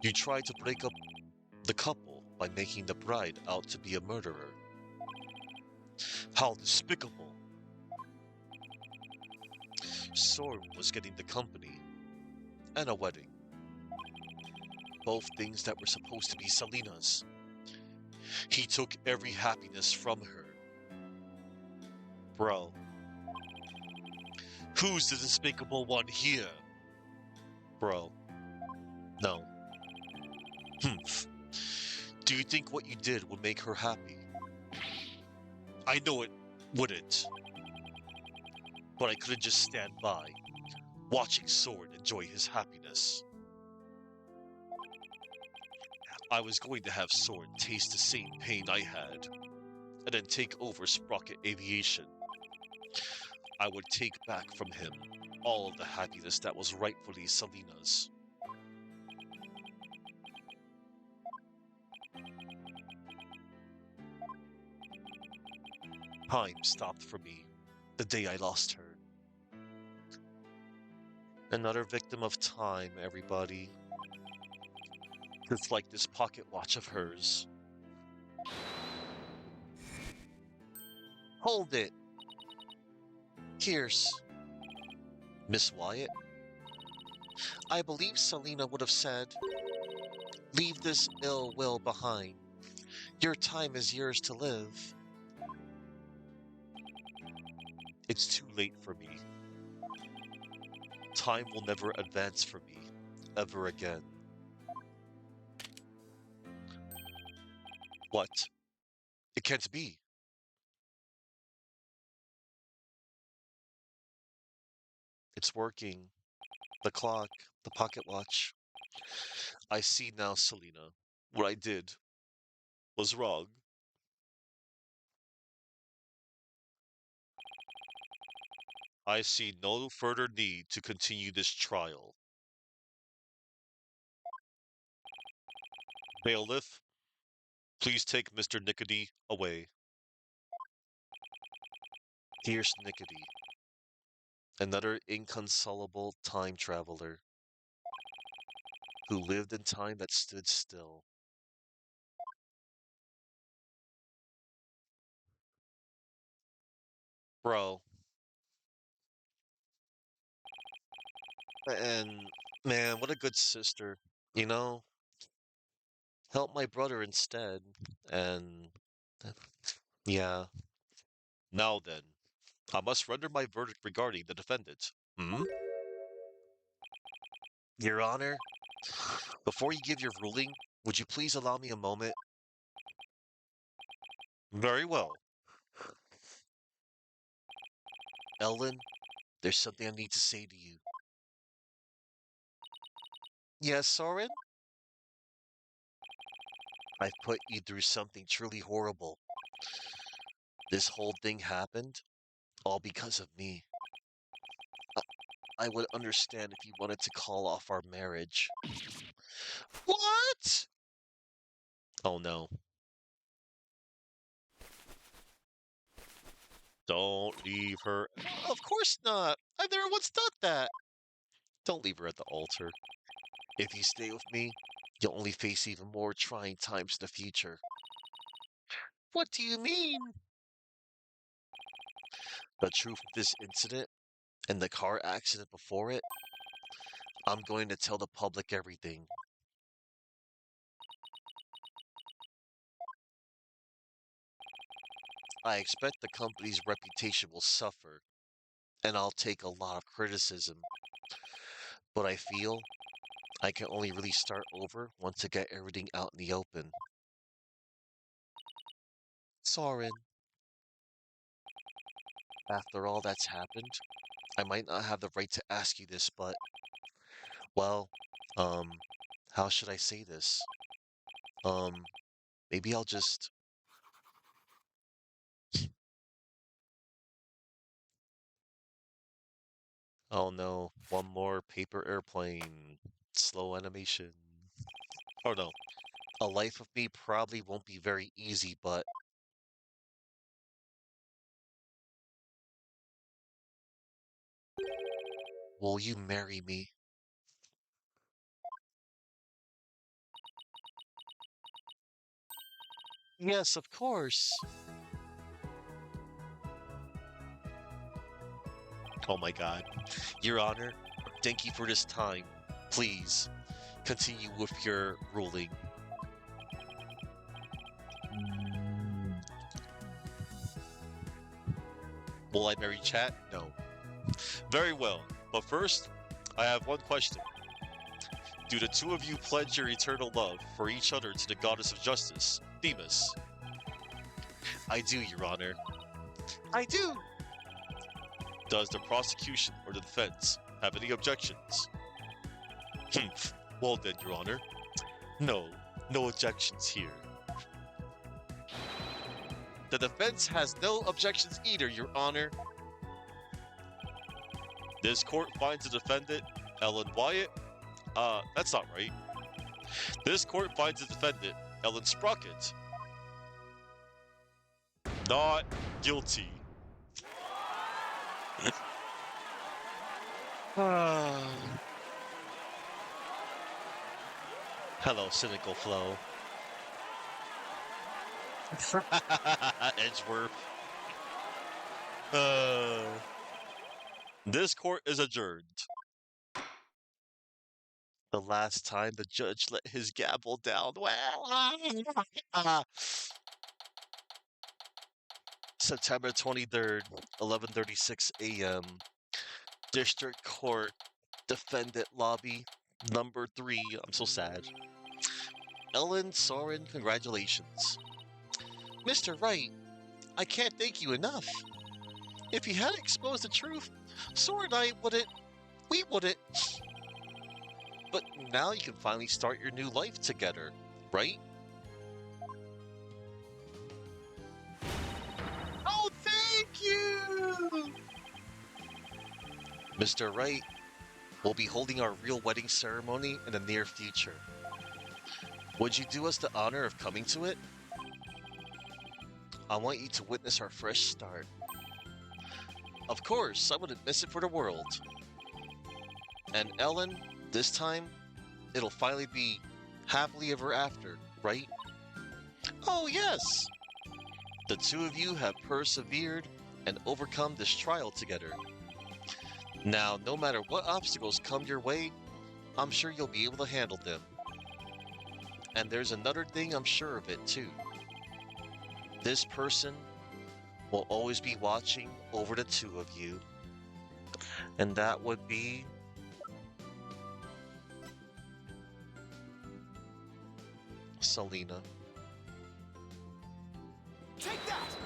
You tried to break up the couple by making the bride out to be a murderer. How despicable! Soren was getting the company and a wedding, both things that were supposed to be Selina's. He took every happiness from her. Bro, who's the despicable one here? Bro, no. Humph. Do you think what you did would make her happy? I know it wouldn't, but I couldn't just stand by, watching Soren enjoy his happiness. I was going to have Soren taste the same pain I had, and then take over Sprocket Aviation. I would take back from him all of the happiness that was rightfully Selina's. Time stopped for me the day I lost her. Another victim of time, everybody. Just like this pocket watch of hers. Hold it! Pierce. Miss Wyatt? I believe Selina would have said, leave this ill will behind. Your time is yours to live. It's too late for me. Time will never advance for me, ever again. What? It can't be. It's working. The clock, the pocket watch. I see now, Selina. What I did was wrong. I see no further need to continue this trial. Bailiff, please take Mr. Nickety away. Here's Nickety, another inconsolable time traveler who lived in time that stood still. Bro, and man, what a good sister. You know, help my brother instead. And yeah. Now then, I must render my verdict regarding the defendant. Hmm? Your Honor, before you give your ruling, would you please allow me a moment? Very well. Ellen, there's something I need to say to you. Yes, Soren? I've put you through something truly horrible. This whole thing happened all because of me. I, I would understand if you wanted to call off our marriage. What? Oh no. Don't leave her. Of course not. I've never once done that. Don't leave her at the altar. If you stay with me, you'll only face even more trying times in the future. What do you mean? The truth of this incident and the car accident before it, I'm going to tell the public everything. I expect the company's reputation will suffer, and I'll take a lot of criticism. But I feel I can only really start over once I get everything out in the open. Soren, after all that's happened, I might not have the right to ask you this, but, well, um, how should I say this? Um, maybe I'll just. Oh no, one more paper airplane. Slow animation. Oh no, a life with me probably won't be very easy, but will you marry me? Yes, of course. Oh my god. Your Honor, thank you for this time. Please, continue with your ruling. Will I marry Chat? No. Very well, but first, I have one question. Do the two of you pledge your eternal love for each other to the goddess of justice, Themis? I do, Your Honor. I do! Does the prosecution or the defense have any objections? Well then, Your Honor. No, no objections here. The defense has no objections either, Your Honor. This court finds the defendant, Ellen Wyatt. That's not right. This court finds the defendant, Ellen Sprocket, not guilty. Hello, cynical Flo. Edgeworth. Uh, this court is adjourned. The last time the judge let his gavel down. September 23rd, 11:36 a.m. District Court, Defendant Lobby, number 3. I'm so sad. Ellen Soren, congratulations. Mr. Wright, I can't thank you enough. If you had exposed the truth, Soren and I wouldn't. We wouldn't. But now you can finally start your new life together, right? Oh, thank you! Mr. Wright, we'll be holding our real wedding ceremony in the near future. Would you do us the honor of coming to it? I want you to witness our fresh start. Of course, I wouldn't miss it for the world. And Ellen, this time, it'll finally be happily ever after, right? Oh, yes! The two of you have persevered and overcome this trial together. Now, no matter what obstacles come your way, I'm sure you'll be able to handle them. And there's another thing I'm sure of it too. This person will always be watching over the two of you. And that would be Selena. Take that!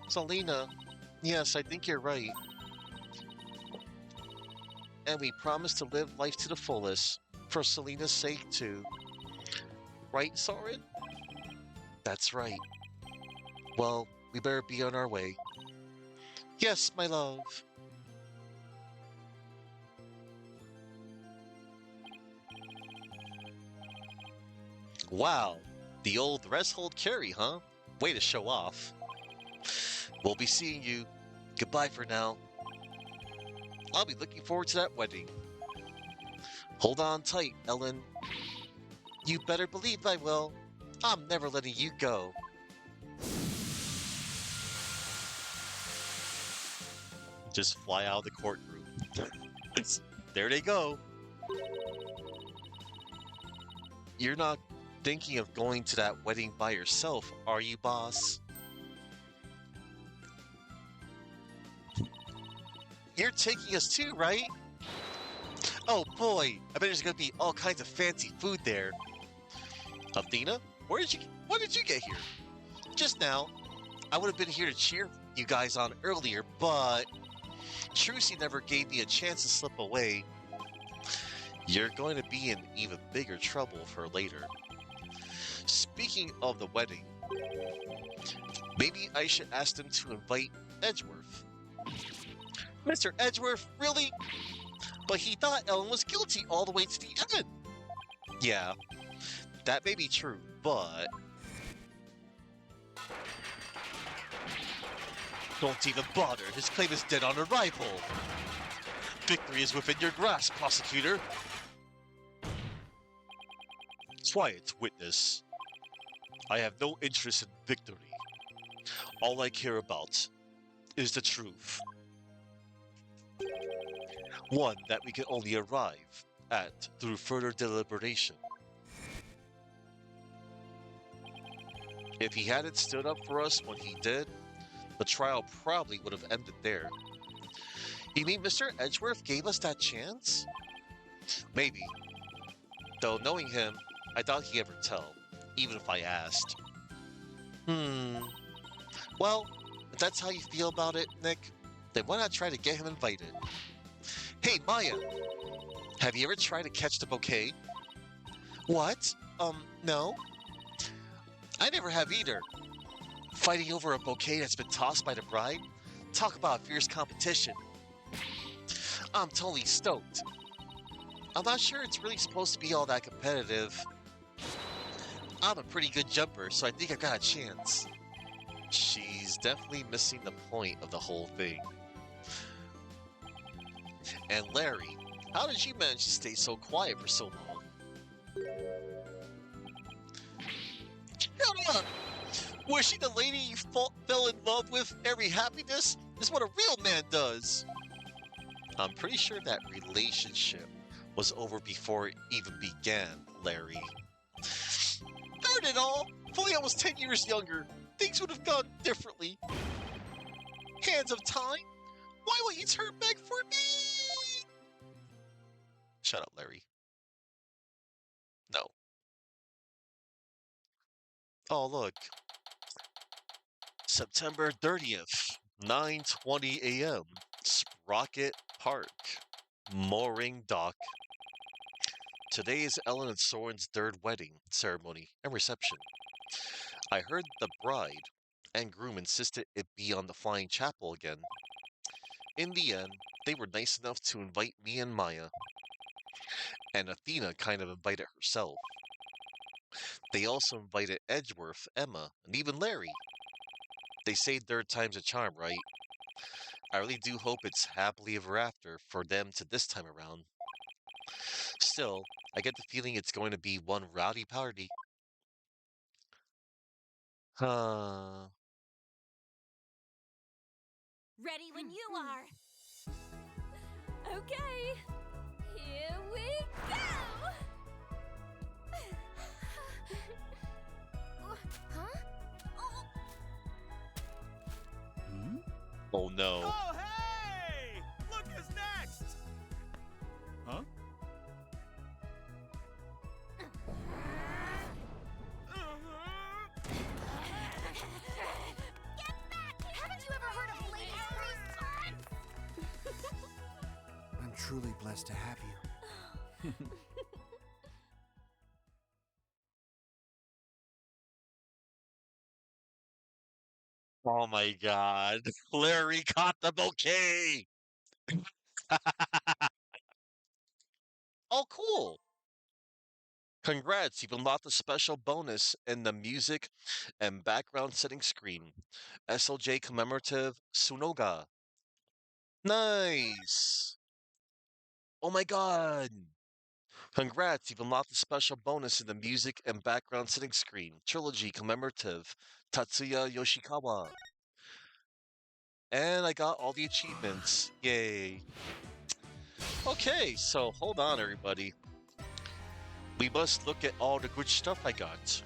Selena, yes, I think you're right. And we promise to live life to the fullest, for Selena's sake too. Right, Soren? That's right. Well, we better be on our way. Yes, my love. Wow, the old threshold carry, huh? Way to show off. We'll be seeing you. Goodbye for now. I'll be looking forward to that wedding. Hold on tight, Ellen. You better believe I will. I'm never letting you go. Just fly out of the courtroom. There they go. You're not thinking of going to that wedding by yourself, are you, boss? You're taking us too, right? Oh boy, I bet there's gonna be all kinds of fancy food there. Athena, when did you get here? Just now. I would have been here to cheer you guys on earlier, but Trucy never gave me a chance to slip away. You're going to be in even bigger trouble for later. Speaking of the wedding, maybe I should ask them to invite Edgeworth. Mr. Edgeworth, really? But he thought Ellen was guilty all the way to the end. Yeah, that may be true, but... Don't even bother. His claim is dead on arrival. Victory is within your grasp, prosecutor. Quiet, witness. I have no interest in victory. All I care about is the truth. One that we can only arrive at through further deliberation. If he hadn't stood up for us when he did, the trial probably would have ended there. You mean Mr. Edgeworth gave us that chance? Maybe. Though knowing him, I doubt he'd ever tell, even if I asked. Well, if that's how you feel about it, Nick, then why not try to get him invited? Hey, Maya! Have you ever tried to catch the bouquet? What? No? I never have either. Fighting over a bouquet that's been tossed by the bride? Talk about fierce competition. I'm totally stoked. I'm not sure it's really supposed to be all that competitive. I'm a pretty good jumper, so I think I've got a chance. She's definitely missing the point of the whole thing. And Larry, how did you manage to stay so quiet for so long? Shut up! Wishing the lady you fell in love with every happiness is what a real man does. I'm pretty sure that relationship was over before it even began, Larry. Darn it all! If only I was 10 years younger, things would have gone differently. Hands of time, why won't you turn back for me? Shut up, Larry. No. Oh, look. September 30th, 9:20 a.m. Sprocket Park. Mooring Dock. Today is Ellen and Soren's third wedding ceremony and reception. I heard the bride and groom insisted it be on the Flying Chapel again. In the end, they were nice enough to invite me and Maya. And Athena kind of invited herself. They also invited Edgeworth, Emma, and even Larry. They say third time's a charm, right? I really do hope it's happily ever after for them to this time around. Still, I get the feeling it's going to be one rowdy party. Huh. Ready when you are. Okay, here we go! Huh? Oh no. Oh, hey! Look who's next! Huh? Get back! Haven't you ever heard of ladies' first? I'm truly blessed to have you. Oh my god. Larry caught the bouquet! Oh, cool. Congrats, you've unlocked a special bonus in the music and background setting screen. SLJ commemorative Sunoga. Nice. Oh my god. Congrats, you've unlocked a special bonus in the music and background setting screen. Trilogy commemorative Tatsuya Yoshikawa. And I got all the achievements. Yay. Okay, so hold on, everybody. We must look at all the good stuff I got.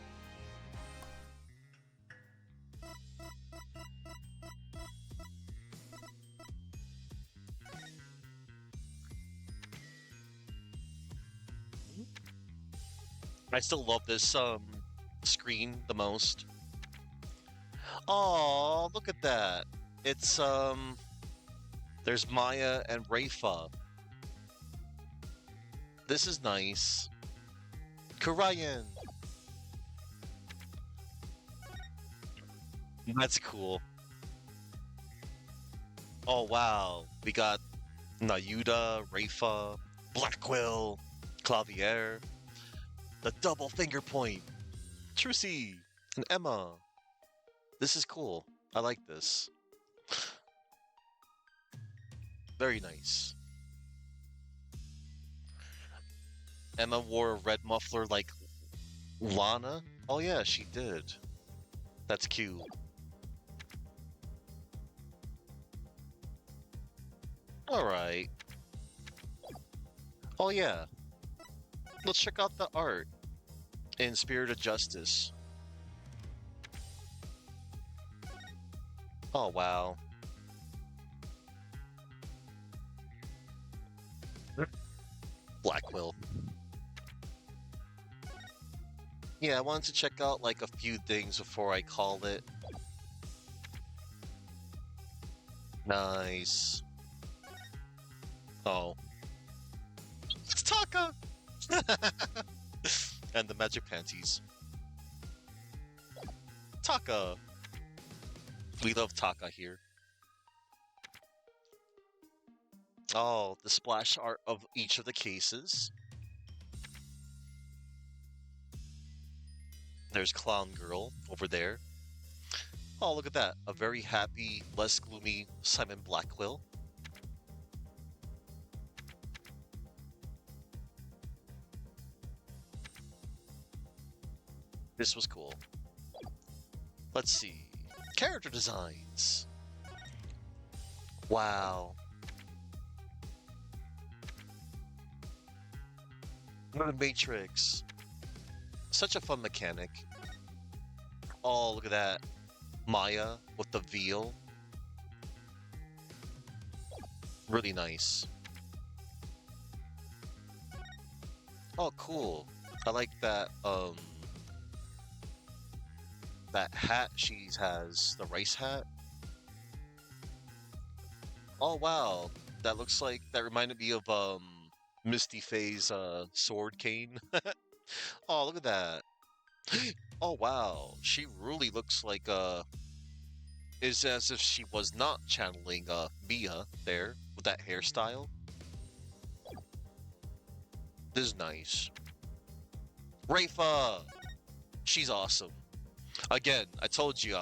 I still love this screen the most. Oh, look at that. It's there's Maya and Rafa. This is nice. Karayan. That's cool. Oh wow. We got Nayuda, Rafa, Blackwell, Clavier, the double finger point, Trucy, and Emma. This is cool. I like this. Very nice. Emma wore a red muffler like Lana. Oh yeah, she did. That's cute. Alright. Oh yeah. Let's check out the art in Spirit of Justice. Oh wow. Blackwell. Yeah, I wanted to check out like a few things before I call it. Nice. Oh. It's Taka! And the magic panties. Taka! We love Taka here. Oh, the splash art of each of the cases. There's Clown Girl over there. Oh, look at that. A very happy, less gloomy Simon Blackwell. This was cool. Let's see. Character designs. Wow. The Matrix. Such a fun mechanic. Oh, look at that. Maya with the veal. Really nice. Oh, cool. I like that, that hat she has, the rice hat. Oh, wow. That looks like, that reminded me of, Misty Faye's, sword cane. Oh, look at that. Oh, wow. She really looks like, is as if she was not channeling, Mia there with that hairstyle. This is nice. Rafa! She's awesome. Again, I told you,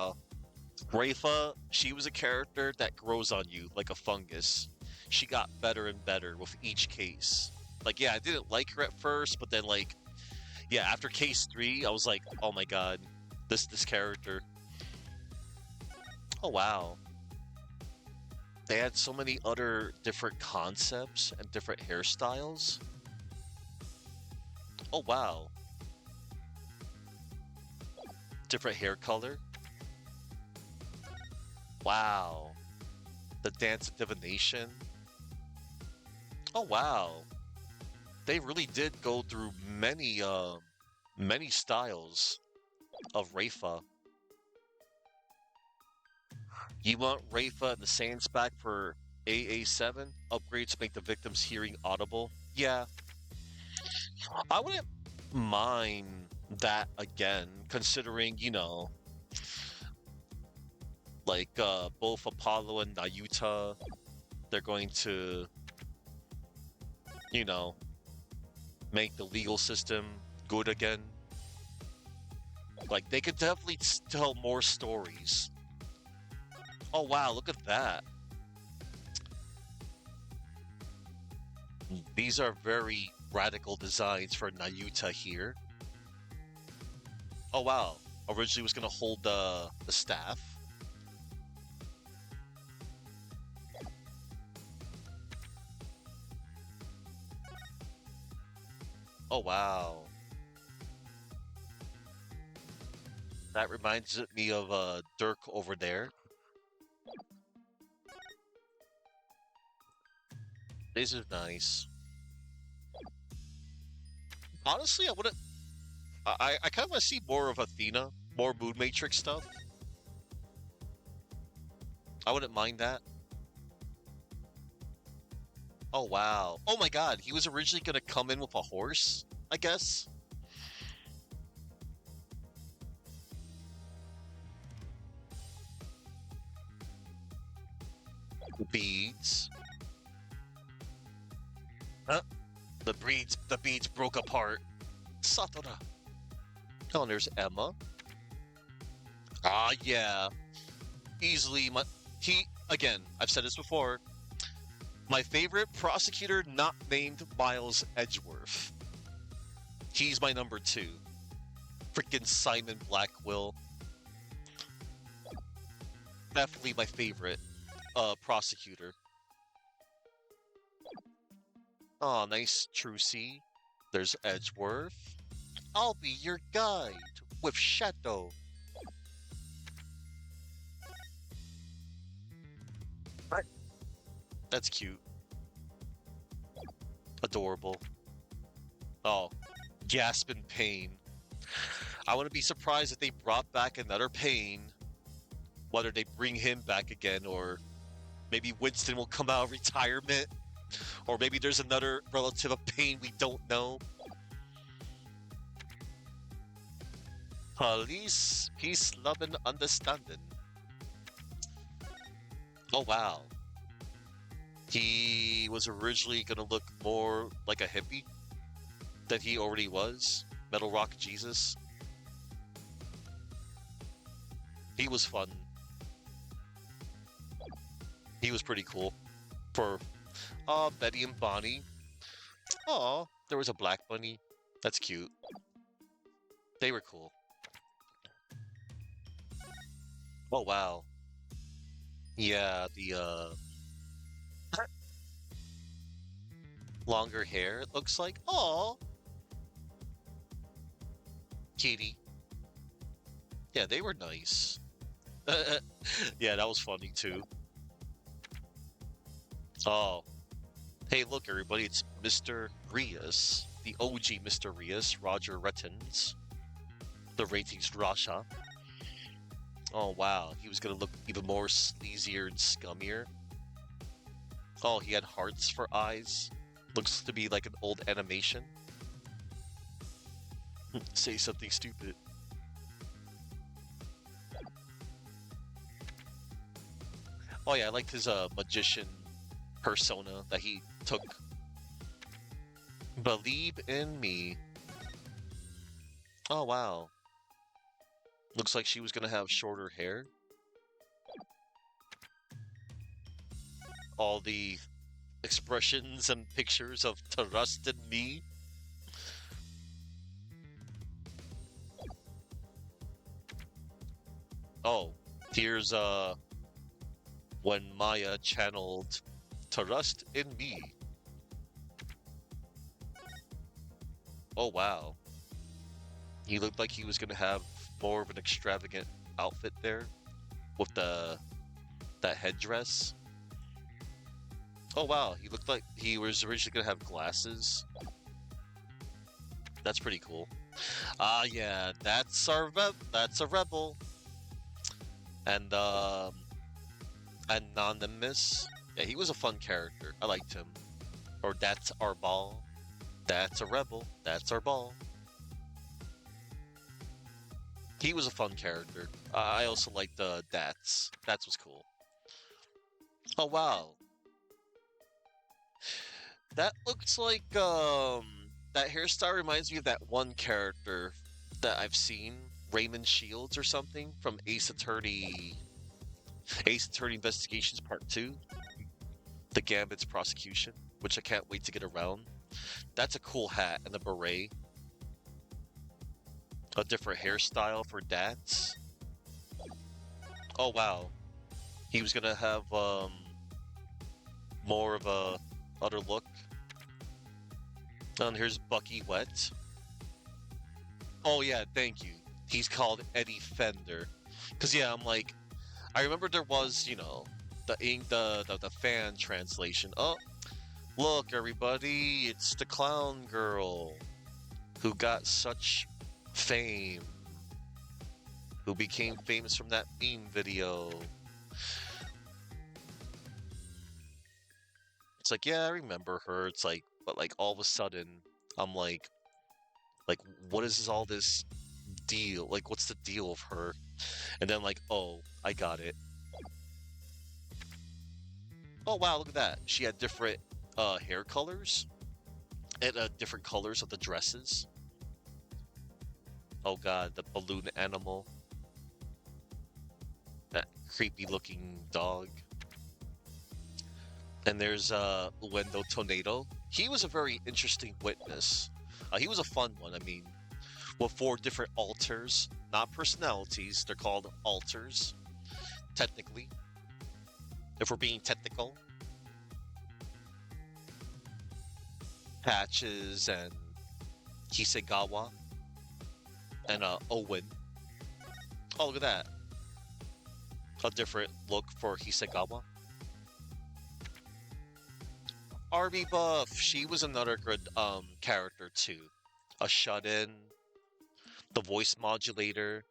Rafa, she was a character that grows on you like a fungus. She got better and better with each case. Like, yeah, I didn't like her at first, but then, like, yeah, after case 3, I was like, oh my god, this character. Oh, wow. They had so many other different concepts and different hairstyles. Oh, wow. Different hair color. Wow. The Dance of Divination. Oh, wow. They really did go through many styles of Rafa. You want Rafa and the Sans back for AA7? Upgrades to make the victim's hearing audible? Yeah. I wouldn't mind that again, considering, you know, Like both Apollo and Nayuta, they're going to, you know, make the legal system good again. Like they could definitely tell more stories. Oh wow, look at that. These are very radical designs for Nayuta here. Oh wow, originally was gonna hold the staff. Oh wow. That reminds me of Dirk over there. This is nice. Honestly, I wouldn't. I kind of want to see more of Athena, more Moon Matrix stuff. I wouldn't mind that. Oh wow. Oh my God, he was originally gonna come in with a horse, I guess. Beads. Huh? The beads broke apart. Satora. Oh, and there's Emma. Ah, yeah. Easily again, I've said this before. My favorite prosecutor not named Miles Edgeworth. He's my number 2. Freaking Simon Blackwell. Definitely my favorite prosecutor. Oh, nice Trucy. There's Edgeworth. I'll be your guide with Shadow. That's cute. Adorable. Oh, gasp in pain. I wouldn't be surprised if they brought back another Pain. Whether they bring him back again, or maybe Winston will come out of retirement, or maybe there's another relative of Pain we don't know. Police, peace, love, and understanding. Oh wow. He was originally gonna look more like a hippie than he already was. Metal Rock Jesus. He was fun. He was pretty cool. For Betty and Bonnie. Aw, there was a black bunny. That's cute. They were cool. Oh wow. Yeah, the longer hair, it looks like. Aw. Kitty. Yeah, they were nice. Yeah, that was funny too. Oh. Hey, look, everybody, it's Mr. Rias. The OG Mr. Rias, Roger Rettens. The ratings Rasha. Oh, wow. He was gonna look even more sleazier and scummier. Oh, he had hearts for eyes. Looks to be like an old animation. Say something stupid. Oh yeah, I liked his magician persona that he took. Believe in me. Oh wow. Looks like she was gonna have shorter hair. All the expressions and pictures of Trust in Me. Oh, here's when Maya channeled Trust in Me. Oh wow. He looked like he was gonna have more of an extravagant outfit there with that headdress. Oh wow, he looked like he was originally gonna have glasses. That's pretty cool. Ah yeah, that's a rebel. And Anonymous. Yeah, he was a fun character. I liked him. Or that's our ball. That's a rebel. That's our ball. He was a fun character. I also liked the Dats. Dats was cool. Oh wow, that looks like that hairstyle reminds me of that one character that I've seen, Raymond Shields or something from Ace Attorney Investigations Part 2, The Gambit's Prosecution, which I can't wait to get around. That's a cool hat and a beret. A different hairstyle for Dats. Oh wow. He was gonna have more of a other look. And here's Bucky Wet. Oh yeah, thank you. He's called Eddie Fender. Cause yeah, I'm like, I remember there was, the fan translation. Oh, look everybody, it's the clown girl who got such fame, who became famous from that meme video. It's like, yeah, I remember her. It's like, but like all of a sudden, I'm like, what is all this deal? Like, what's the deal of her? And then like, oh, I got it. Oh wow, look at that. She had different hair colors and different colors of the dresses. Oh god, the balloon animal. That creepy looking dog. And there's Luendo Tornado. He was a very interesting witness. He was a fun one. I mean, with 4 different alters, not personalities. They're called alters, technically. If we're being technical. Patches and Kisegawa and Owen. Oh, look at that. A different look for Hisegawa. Arby Buff, she was another good character too. A shut-in, the voice modulator.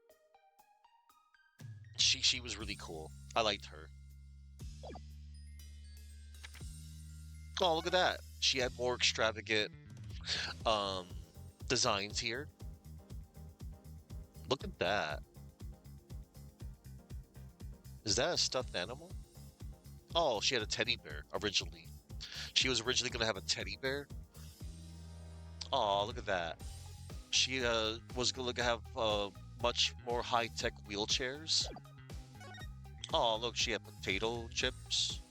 She was really cool. I liked her. Oh, look at that. She had more extravagant designs here. Look at that. Is that a stuffed animal? Oh, she had a teddy bear originally. She was originally going to have a teddy bear. Oh, look at that. She was going to have much more high-tech wheelchairs. Oh, look, she had potato chips.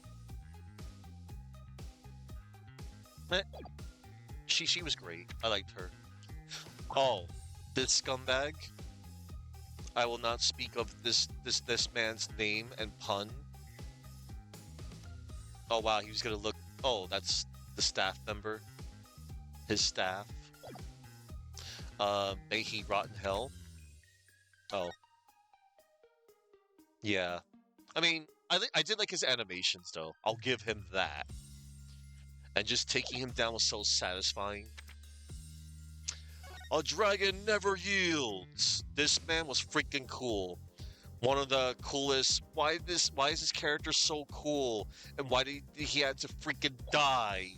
Eh. She was great. I liked her. Oh, this scumbag. I will not speak of this man's name and pun. Oh wow, he was gonna look. Oh, that's the staff member. His staff. May he rot in hell. Oh. Yeah. I mean, I did like his animations though. I'll give him that. And just taking him down was so satisfying. A dragon never yields. This man was freaking cool. One of the coolest. Why is this character so cool? And why did he had to freaking die?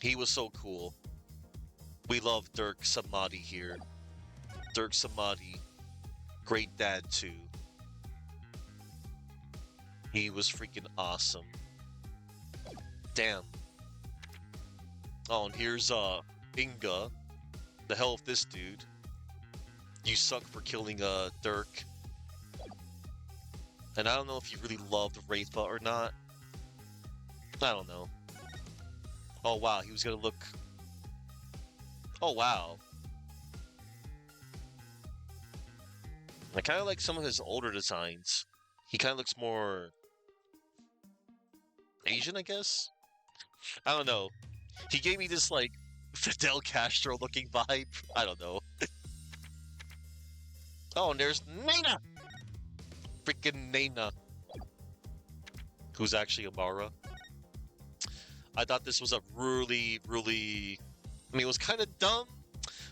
He was so cool. We love Dirk Samadhi here. Dirk Samadhi. Great dad too. He was freaking awesome. Damn. Oh, and here's Inga. The hell with this dude. You suck for killing Dirk. And I don't know if you really loved Wraitha or not. I don't know. Oh wow, he was gonna look. Oh wow. I kind of like some of his older designs. He kind of looks more Asian, I guess. I don't know. He gave me this like Fidel Castro looking vibe. I don't know. Oh, and there's Nana! Freaking Nana. Who's actually Amara. I thought this was a really, really... I mean, it was kind of dumb.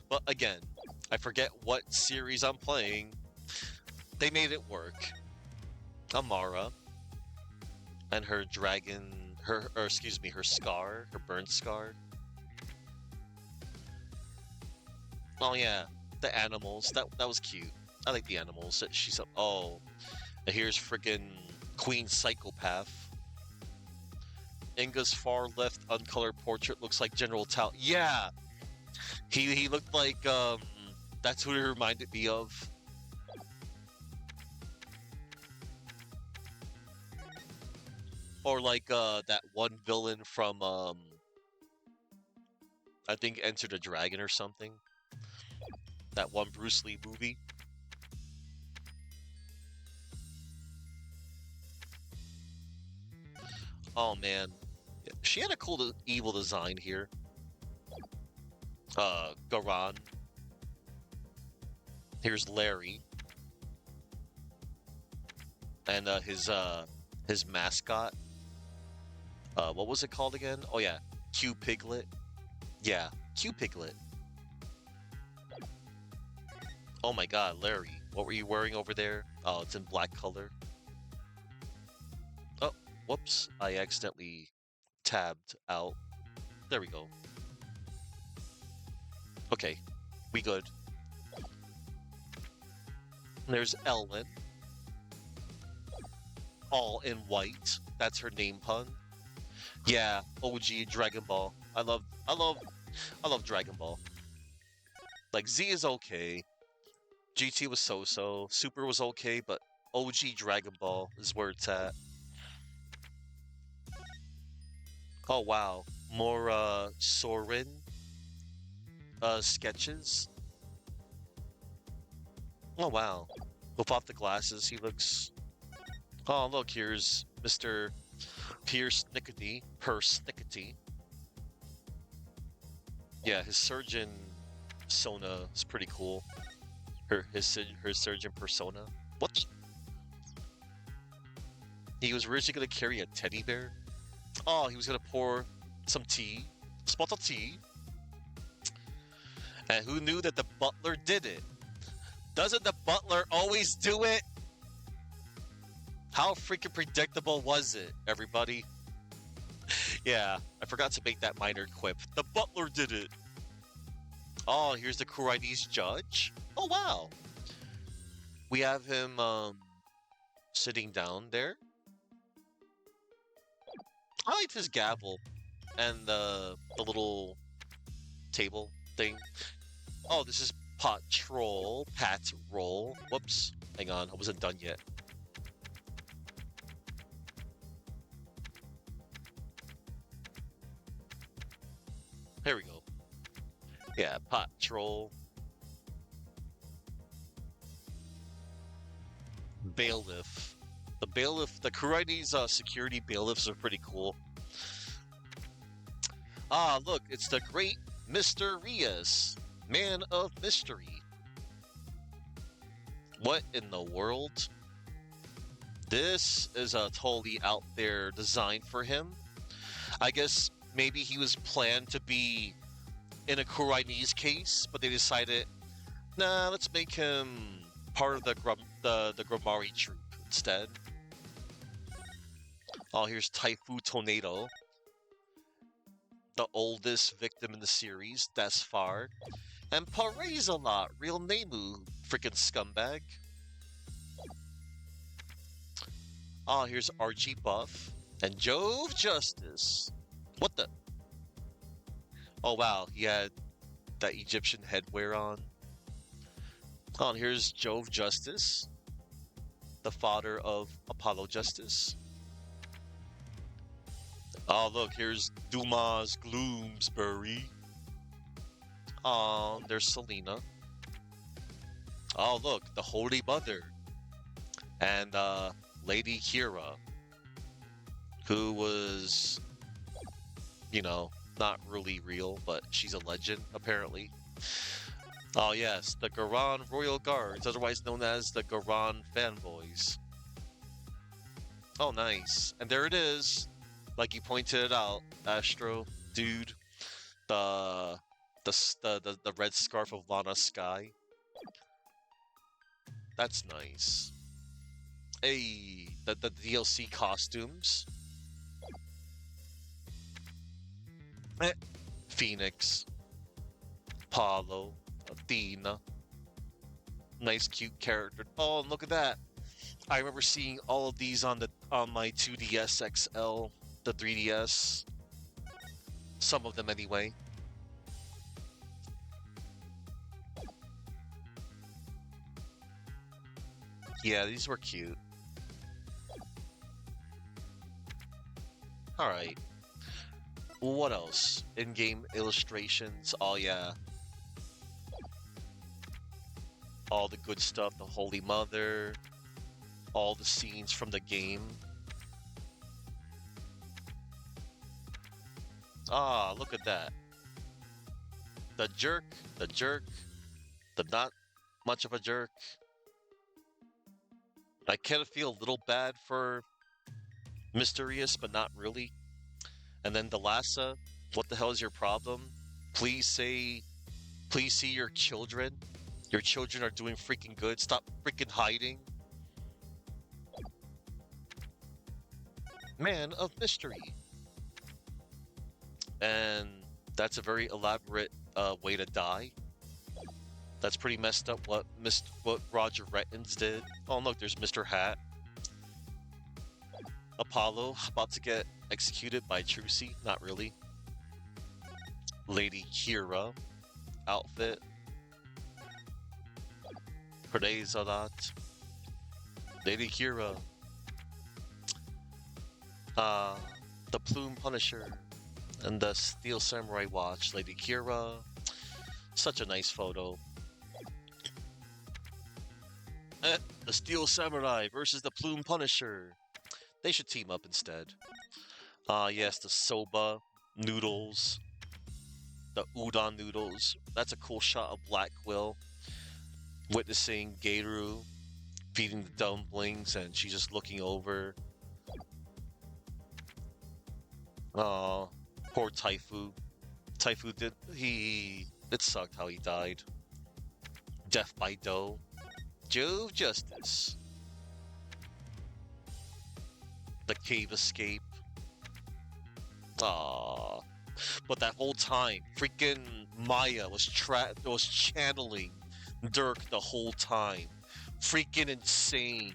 But again, I forget what series I'm playing. They made it work. Amara. And her dragon... her scar. Her burn scar. Oh yeah. The animals. That was cute. I like the animals. She's up. Oh, and here's freaking Queen Psychopath. Inga's far left uncolored portrait looks like General Tao. Yeah, he looked like that's who he reminded me of. Or like that one villain from I think Enter the Dragon or something. That one Bruce Lee movie. Oh man, she had a cool evil design here. Garan. Here's Larry. And his mascot. What was it called again? Oh yeah, Q Piglet. Yeah, Q Piglet. Oh my god, Larry. What were you wearing over there? Oh, it's in black color. Oh, whoops. I accidentally tabbed out. There we go. Okay, we good. There's Elwyn. All in white. That's her name pun. Yeah, OG Dragon Ball. I love Dragon Ball. Like Z is okay. GT was so-so. Super was okay, but OG Dragon Ball is where it's at. Oh wow. More Sorin sketches. Oh wow. Without the glasses, he looks. Oh look, here's Mr. Persnickety. Yeah, his surgeon Sona is pretty cool. Her surgeon persona. What? He was originally gonna carry a teddy bear. Oh, he was gonna pour some tea, spot of tea. And who knew that the butler did it? Doesn't the butler always do it? How freaking predictable was it, everybody? Yeah, I forgot to make that minor quip. The butler did it. Oh, here's the Kurai's judge. Oh, wow. We have him sitting down there. I liked his gavel and the little table thing. Oh, this is Patrol. Whoops. Hang on, I wasn't done yet. Here we go. Yeah, Patrol. Bailiff. The bailiff, the Kurai's security bailiffs are pretty cool. Ah, look, it's the great Mr. Rias, man of mystery. What in the world? This is a totally out there design for him. I guess maybe he was planned to be in a Kurai's case, but they decided, nah, let's make him part of the Grammari troupe instead. Oh, here's Taifu Tornado, the oldest victim in the series, thus far. And Parezalot, real Nemu, freaking scumbag. Oh, here's Archie Buff and Jove Justice. What the? Oh wow, he had that Egyptian headwear on. Oh, and here's Jove Justice, the father of Apollo Justice. Oh, look, here's Dumas Gloomsbury. Oh, there's Selena. Oh, look, the Holy Mother. And Lady Kira, who was, you know, not really real, but she's a legend, apparently. Oh, yes, the Garan Royal Guards, otherwise known as the Garan Fanboys. Oh, nice. And there it is. Like you pointed it out, Astro, dude. The red scarf of Lana Sky. That's nice. Hey, the DLC costumes. Phoenix, Apollo, Athena, Nice, cute character. Oh, and look at that. I remember seeing all of these on my 2DS XL, the 3DS. Some of them anyway. Yeah, these were cute. All right. What else? In-game illustrations. Oh yeah. All the good stuff, the Holy Mother, all the scenes from the game. Ah, look at that. The jerk, the not much of a jerk. I kind of feel a little bad for Mysterious, but not really. And then the Lhasa, what the hell is your problem? Please see your children. Your children are doing freaking good. Stop freaking hiding. Man of mystery. And that's a very elaborate way to die. That's pretty messed up what Roger Rettins did. Oh look, there's Mr. Hat. Apollo about to get executed by Trucy. Not really. Lady Kira outfit. Praise a lot. Lady Kira. The Plume Punisher. And the Steel Samurai watch. Lady Kira. Such a nice photo. The Steel Samurai versus the Plume Punisher. They should team up instead. Yes, the soba noodles. The udon noodles. That's a cool shot of Black Quill witnessing Geiru feeding the dumplings, and she's just looking over. Aw, poor Taifu. It sucked how he died. Death by dough. Jove Justice. The cave escape. Aww. But that whole time, freaking Maya was channeling Dirk the whole time. Freaking insane.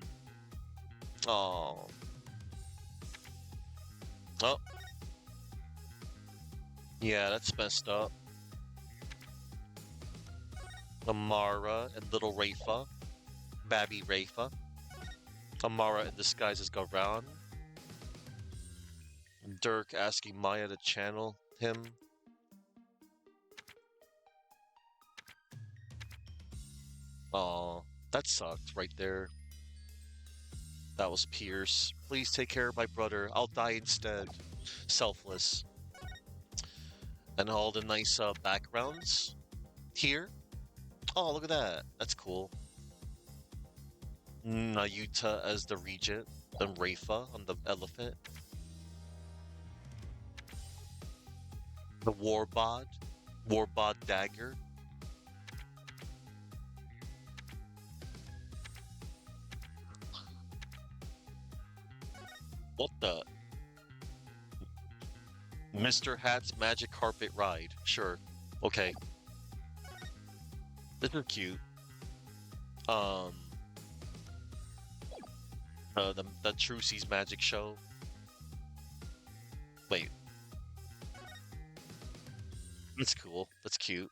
Oh. Oh. Yeah, that's messed up. Amara and little Rafa. Babby Rafa. Amara in disguise as Garan. Dirk asking Maya to channel him. Aw, that sucked right there. That was Pierce. Please take care of my brother. I'll die instead. Selfless. And all the nice backgrounds here. Oh, look at that. That's cool. Nayuta as the regent. And Rafa on the elephant. The Warbod. Warbod dagger. What the? Mr. Hat's magic carpet ride. Sure. Okay. This is cute. The Trucy's magic show. Wait. That's cool. That's cute.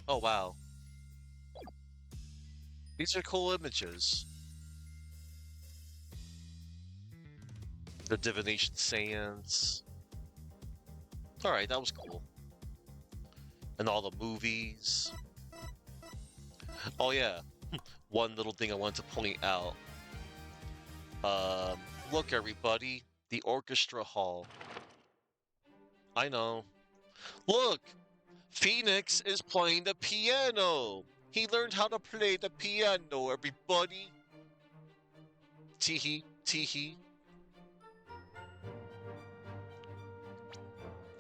Oh wow. These are cool images. The divination seance. Alright, that was cool. And all the movies. Oh yeah. One little thing I wanted to point out. Look everybody. The orchestra hall. I know. Look! Phoenix is playing the piano! He learned how to play the piano, everybody! Teehee, teehee.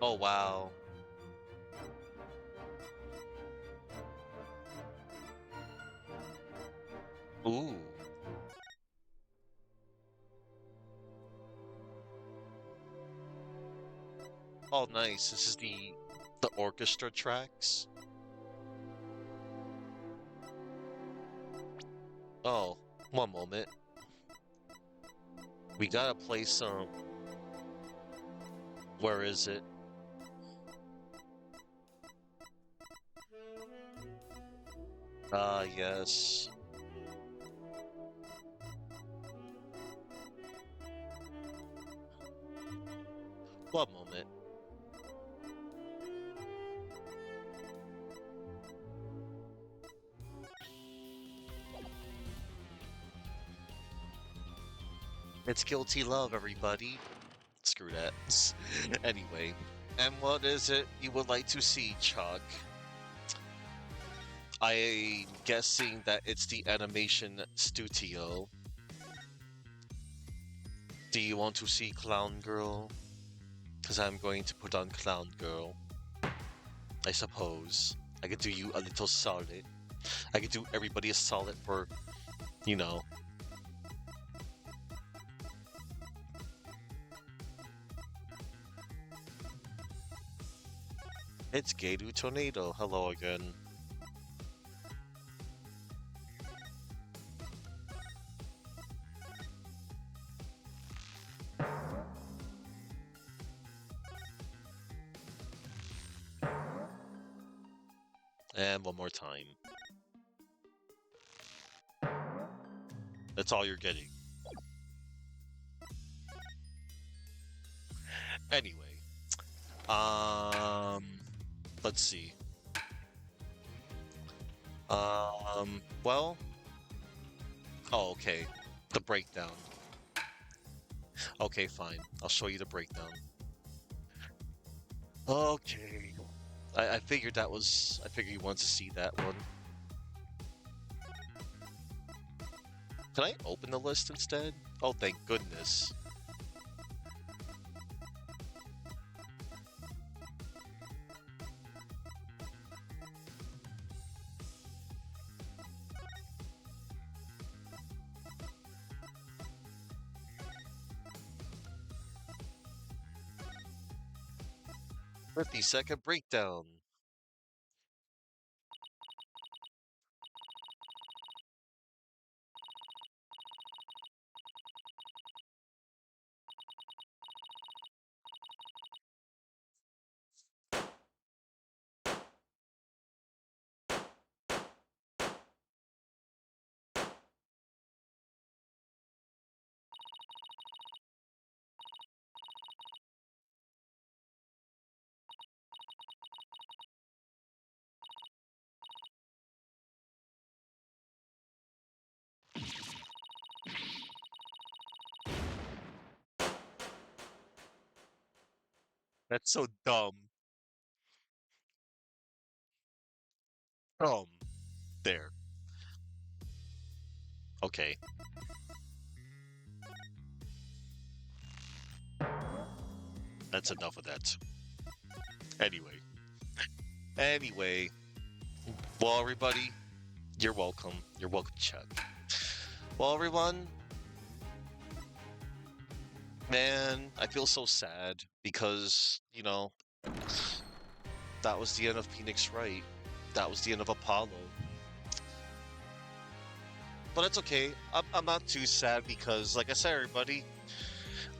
Oh, wow. Ooh. Oh, nice. This is the The orchestra tracks. Oh, one moment. We gotta play some. Where is it? Ah, yes. One moment. It's Guilty Love, everybody. Screw that. Anyway, and what is it you would like to see, Chuck? I'm guessing that it's the animation studio. Do you want to see Clown Girl? Because I'm going to put on Clown Girl. I suppose. I could do you a little solid. I could do everybody a solid for, you know. It's Gadu Tornado. Hello again. And one more time. That's all you're getting. Anyway, let's see. Well, oh, okay. The breakdown. Okay, fine. I'll show you the breakdown. Okay. I figured that was. I figured you wanted to see that one. Can I open the list instead? Oh, thank goodness. "50-second breakdown." That's so dumb. Um, there. Okay. That's enough of that. Anyway. Anyway. Well, everybody, you're welcome. You're welcome, Chuck. Well, everyone, man, I feel so sad because, that was the end of Phoenix Wright. That was the end of Apollo. But it's okay. I'm not too sad because, like I said, everybody,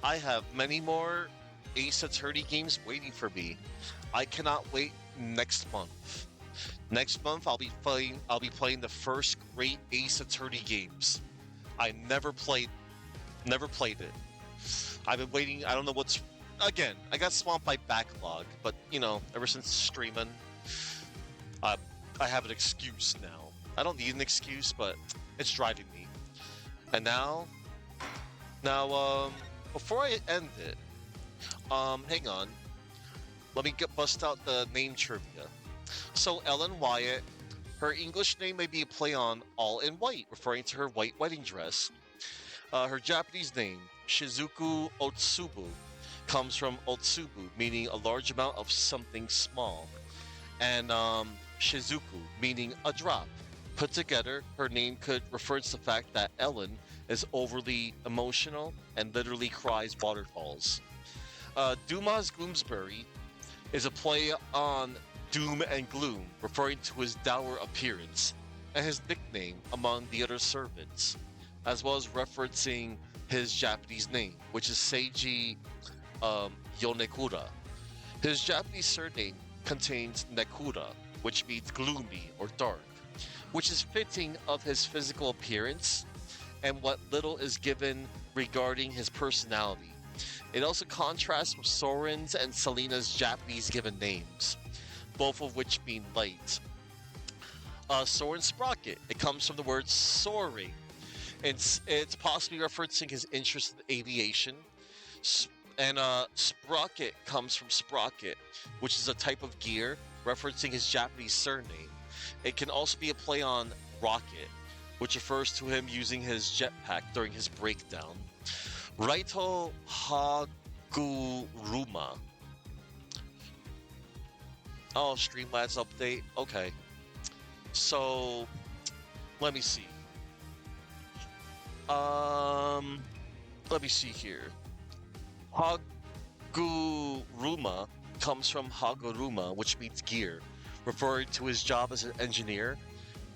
I have many more Ace Attorney games waiting for me. I cannot wait next month. Next month, I'll be playing the first great Ace Attorney games. I never played it. I've been waiting. I don't know what's. Again, I got swamped by backlog, but ever since streaming, I have an excuse now. I don't need an excuse, but it's driving me. And now, before I end it, hang on. Let me bust out the name trivia. So Ellen Wyatt, her English name may be a play on All in White, referring to her white wedding dress. Her Japanese name, Shizuku Otsubu, comes from Otsubu, meaning a large amount of something small, and Shizuku, meaning a drop. Put together, her name could refer to the fact that Ellen is overly emotional and literally cries waterfalls. Dumas Gloomsbury is a play on doom and gloom, referring to his dour appearance and his nickname among the other servants, as well as referencing his Japanese name, which is Seiji Yonekura. His Japanese surname contains Nekura, which means gloomy or dark, which is fitting of his physical appearance and what little is given regarding his personality. It also contrasts with Soren's and Selena's Japanese given names, both of which mean light. Soren Sprocket, it comes from the word soaring. It's possibly referencing his interest in aviation. And Sprocket comes from sprocket, which is a type of gear, referencing his Japanese surname. It can also be a play on rocket, which refers to him using his jetpack during his breakdown. Raito Haguruma. Oh, Streamlabs update. Okay. So, let me see. Um, Let me see here. Haguruma comes from Haguruma, which means gear, referring to his job as an engineer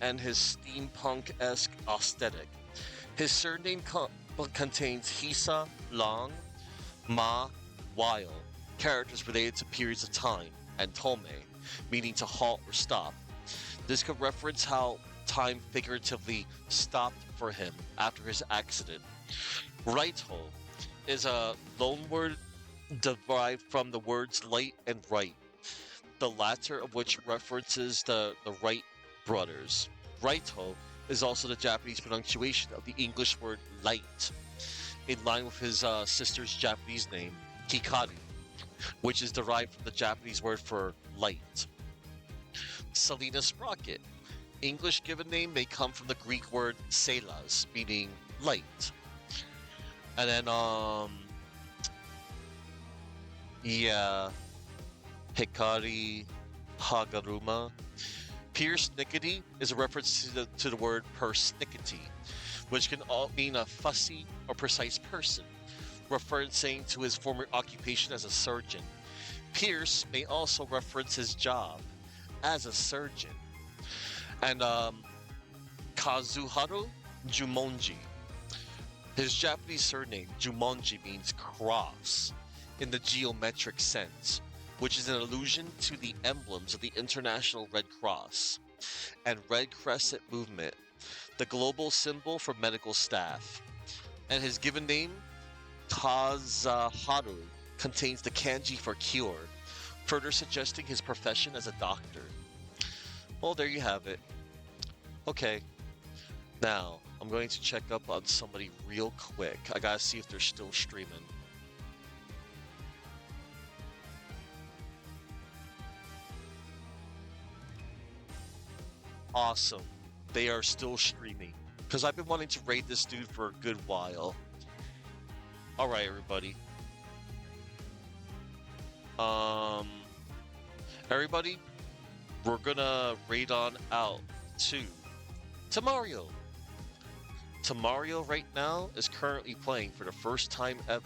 and his steampunk-esque aesthetic. His surname contains Hisa, long, Ma, while, characters related to periods of time, and Tome, meaning to halt or stop. This could reference how time figuratively stopped for him after his accident. Raito is a loanword derived from the words light and right, the latter of which references the Wright brothers. Raito is also the Japanese pronunciation of the English word light, in line with his sister's Japanese name, Hikari, which is derived from the Japanese word for light. Selena Sprocket. English given name may come from the Greek word selas, meaning light. And then, yeah, Hikari Hagaruma. Persnickety is a reference to the word persnickety, which can all mean a fussy or precise person, referencing to his former occupation as a surgeon. Pierce may also reference his job as a surgeon. And Kazuharu Jumonji. His Japanese surname, Jumonji, means cross in the geometric sense, which is an allusion to the emblems of the International Red Cross and Red Crescent movement, the global symbol for medical staff. And his given name, Tazaharu, contains the kanji for cure, further suggesting his profession as a doctor. Well, there you have it. Okay, now I'm going to check up on somebody real quick. I gotta see if they're still streaming. Awesome. They are still streaming. Because I've been wanting to raid this dude for a good while. Alright, everybody. Everybody, we're gonna raid on out to Mario. Mario right now is currently playing for the first time ever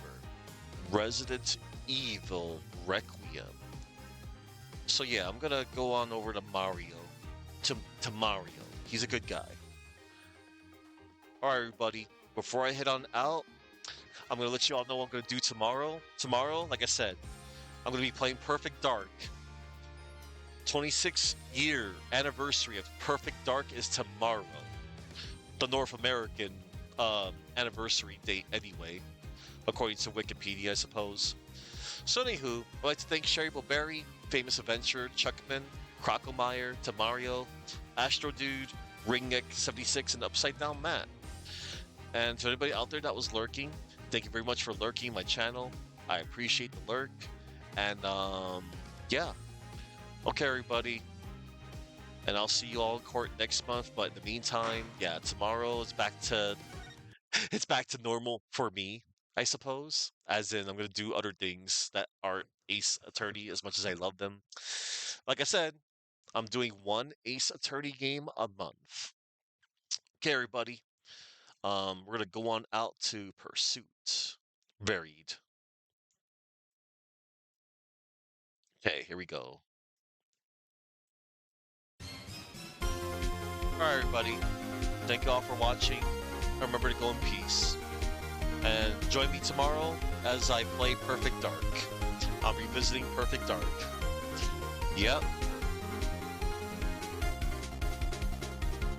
Resident Evil Requiem. So yeah, I'm gonna go on over to Mario. To Mario. He's a good guy. Alright, everybody. Before I head on out, I'm gonna let you all know what I'm gonna do tomorrow. Tomorrow, like I said, I'm gonna be playing Perfect Dark. 26-year anniversary of Perfect Dark is tomorrow. The North American anniversary date, anyway, according to Wikipedia, I suppose. So, anywho, I'd like to thank Sherry Bilberry, Famous Adventure, Chuckman, Crockemeyer, Tamario, Astro Dude, Ringneck76, and Upside Down Matt. And to anybody out there that was lurking, thank you very much for lurking my channel. I appreciate the lurk. And, yeah. Okay, everybody. And I'll see you all in court next month. But in the meantime, yeah, tomorrow it's back to normal for me, I suppose. As in, I'm gonna do other things that aren't Ace Attorney as much as I love them. Like I said, I'm doing one Ace Attorney game a month. Okay, everybody. We're gonna go on out to Pursuit Varied. Okay, here we go. Alright, everybody. Thank you all for watching. Remember to go in peace. And join me tomorrow as I play Perfect Dark. I'm revisiting Perfect Dark. Yep.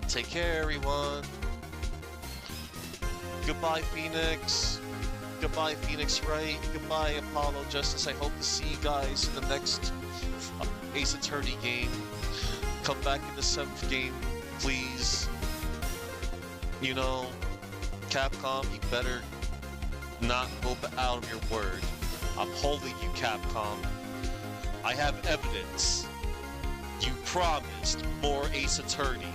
Take care, everyone. Goodbye, Phoenix. Goodbye, Phoenix Wright. Goodbye, Apollo Justice. I hope to see you guys in the next Ace Attorney game. Come back in the 7th game, please. You know, Capcom, you better not go out of your word. I'm holding you, Capcom. I have evidence. You promised more Ace Attorney.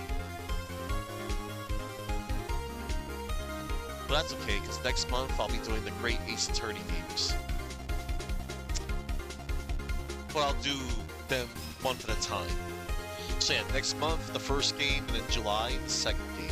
But that's okay, because next month I'll be doing the great Ace Attorney games. But I'll do them one at a time. So yeah, next month, the first game, and then July, the second game.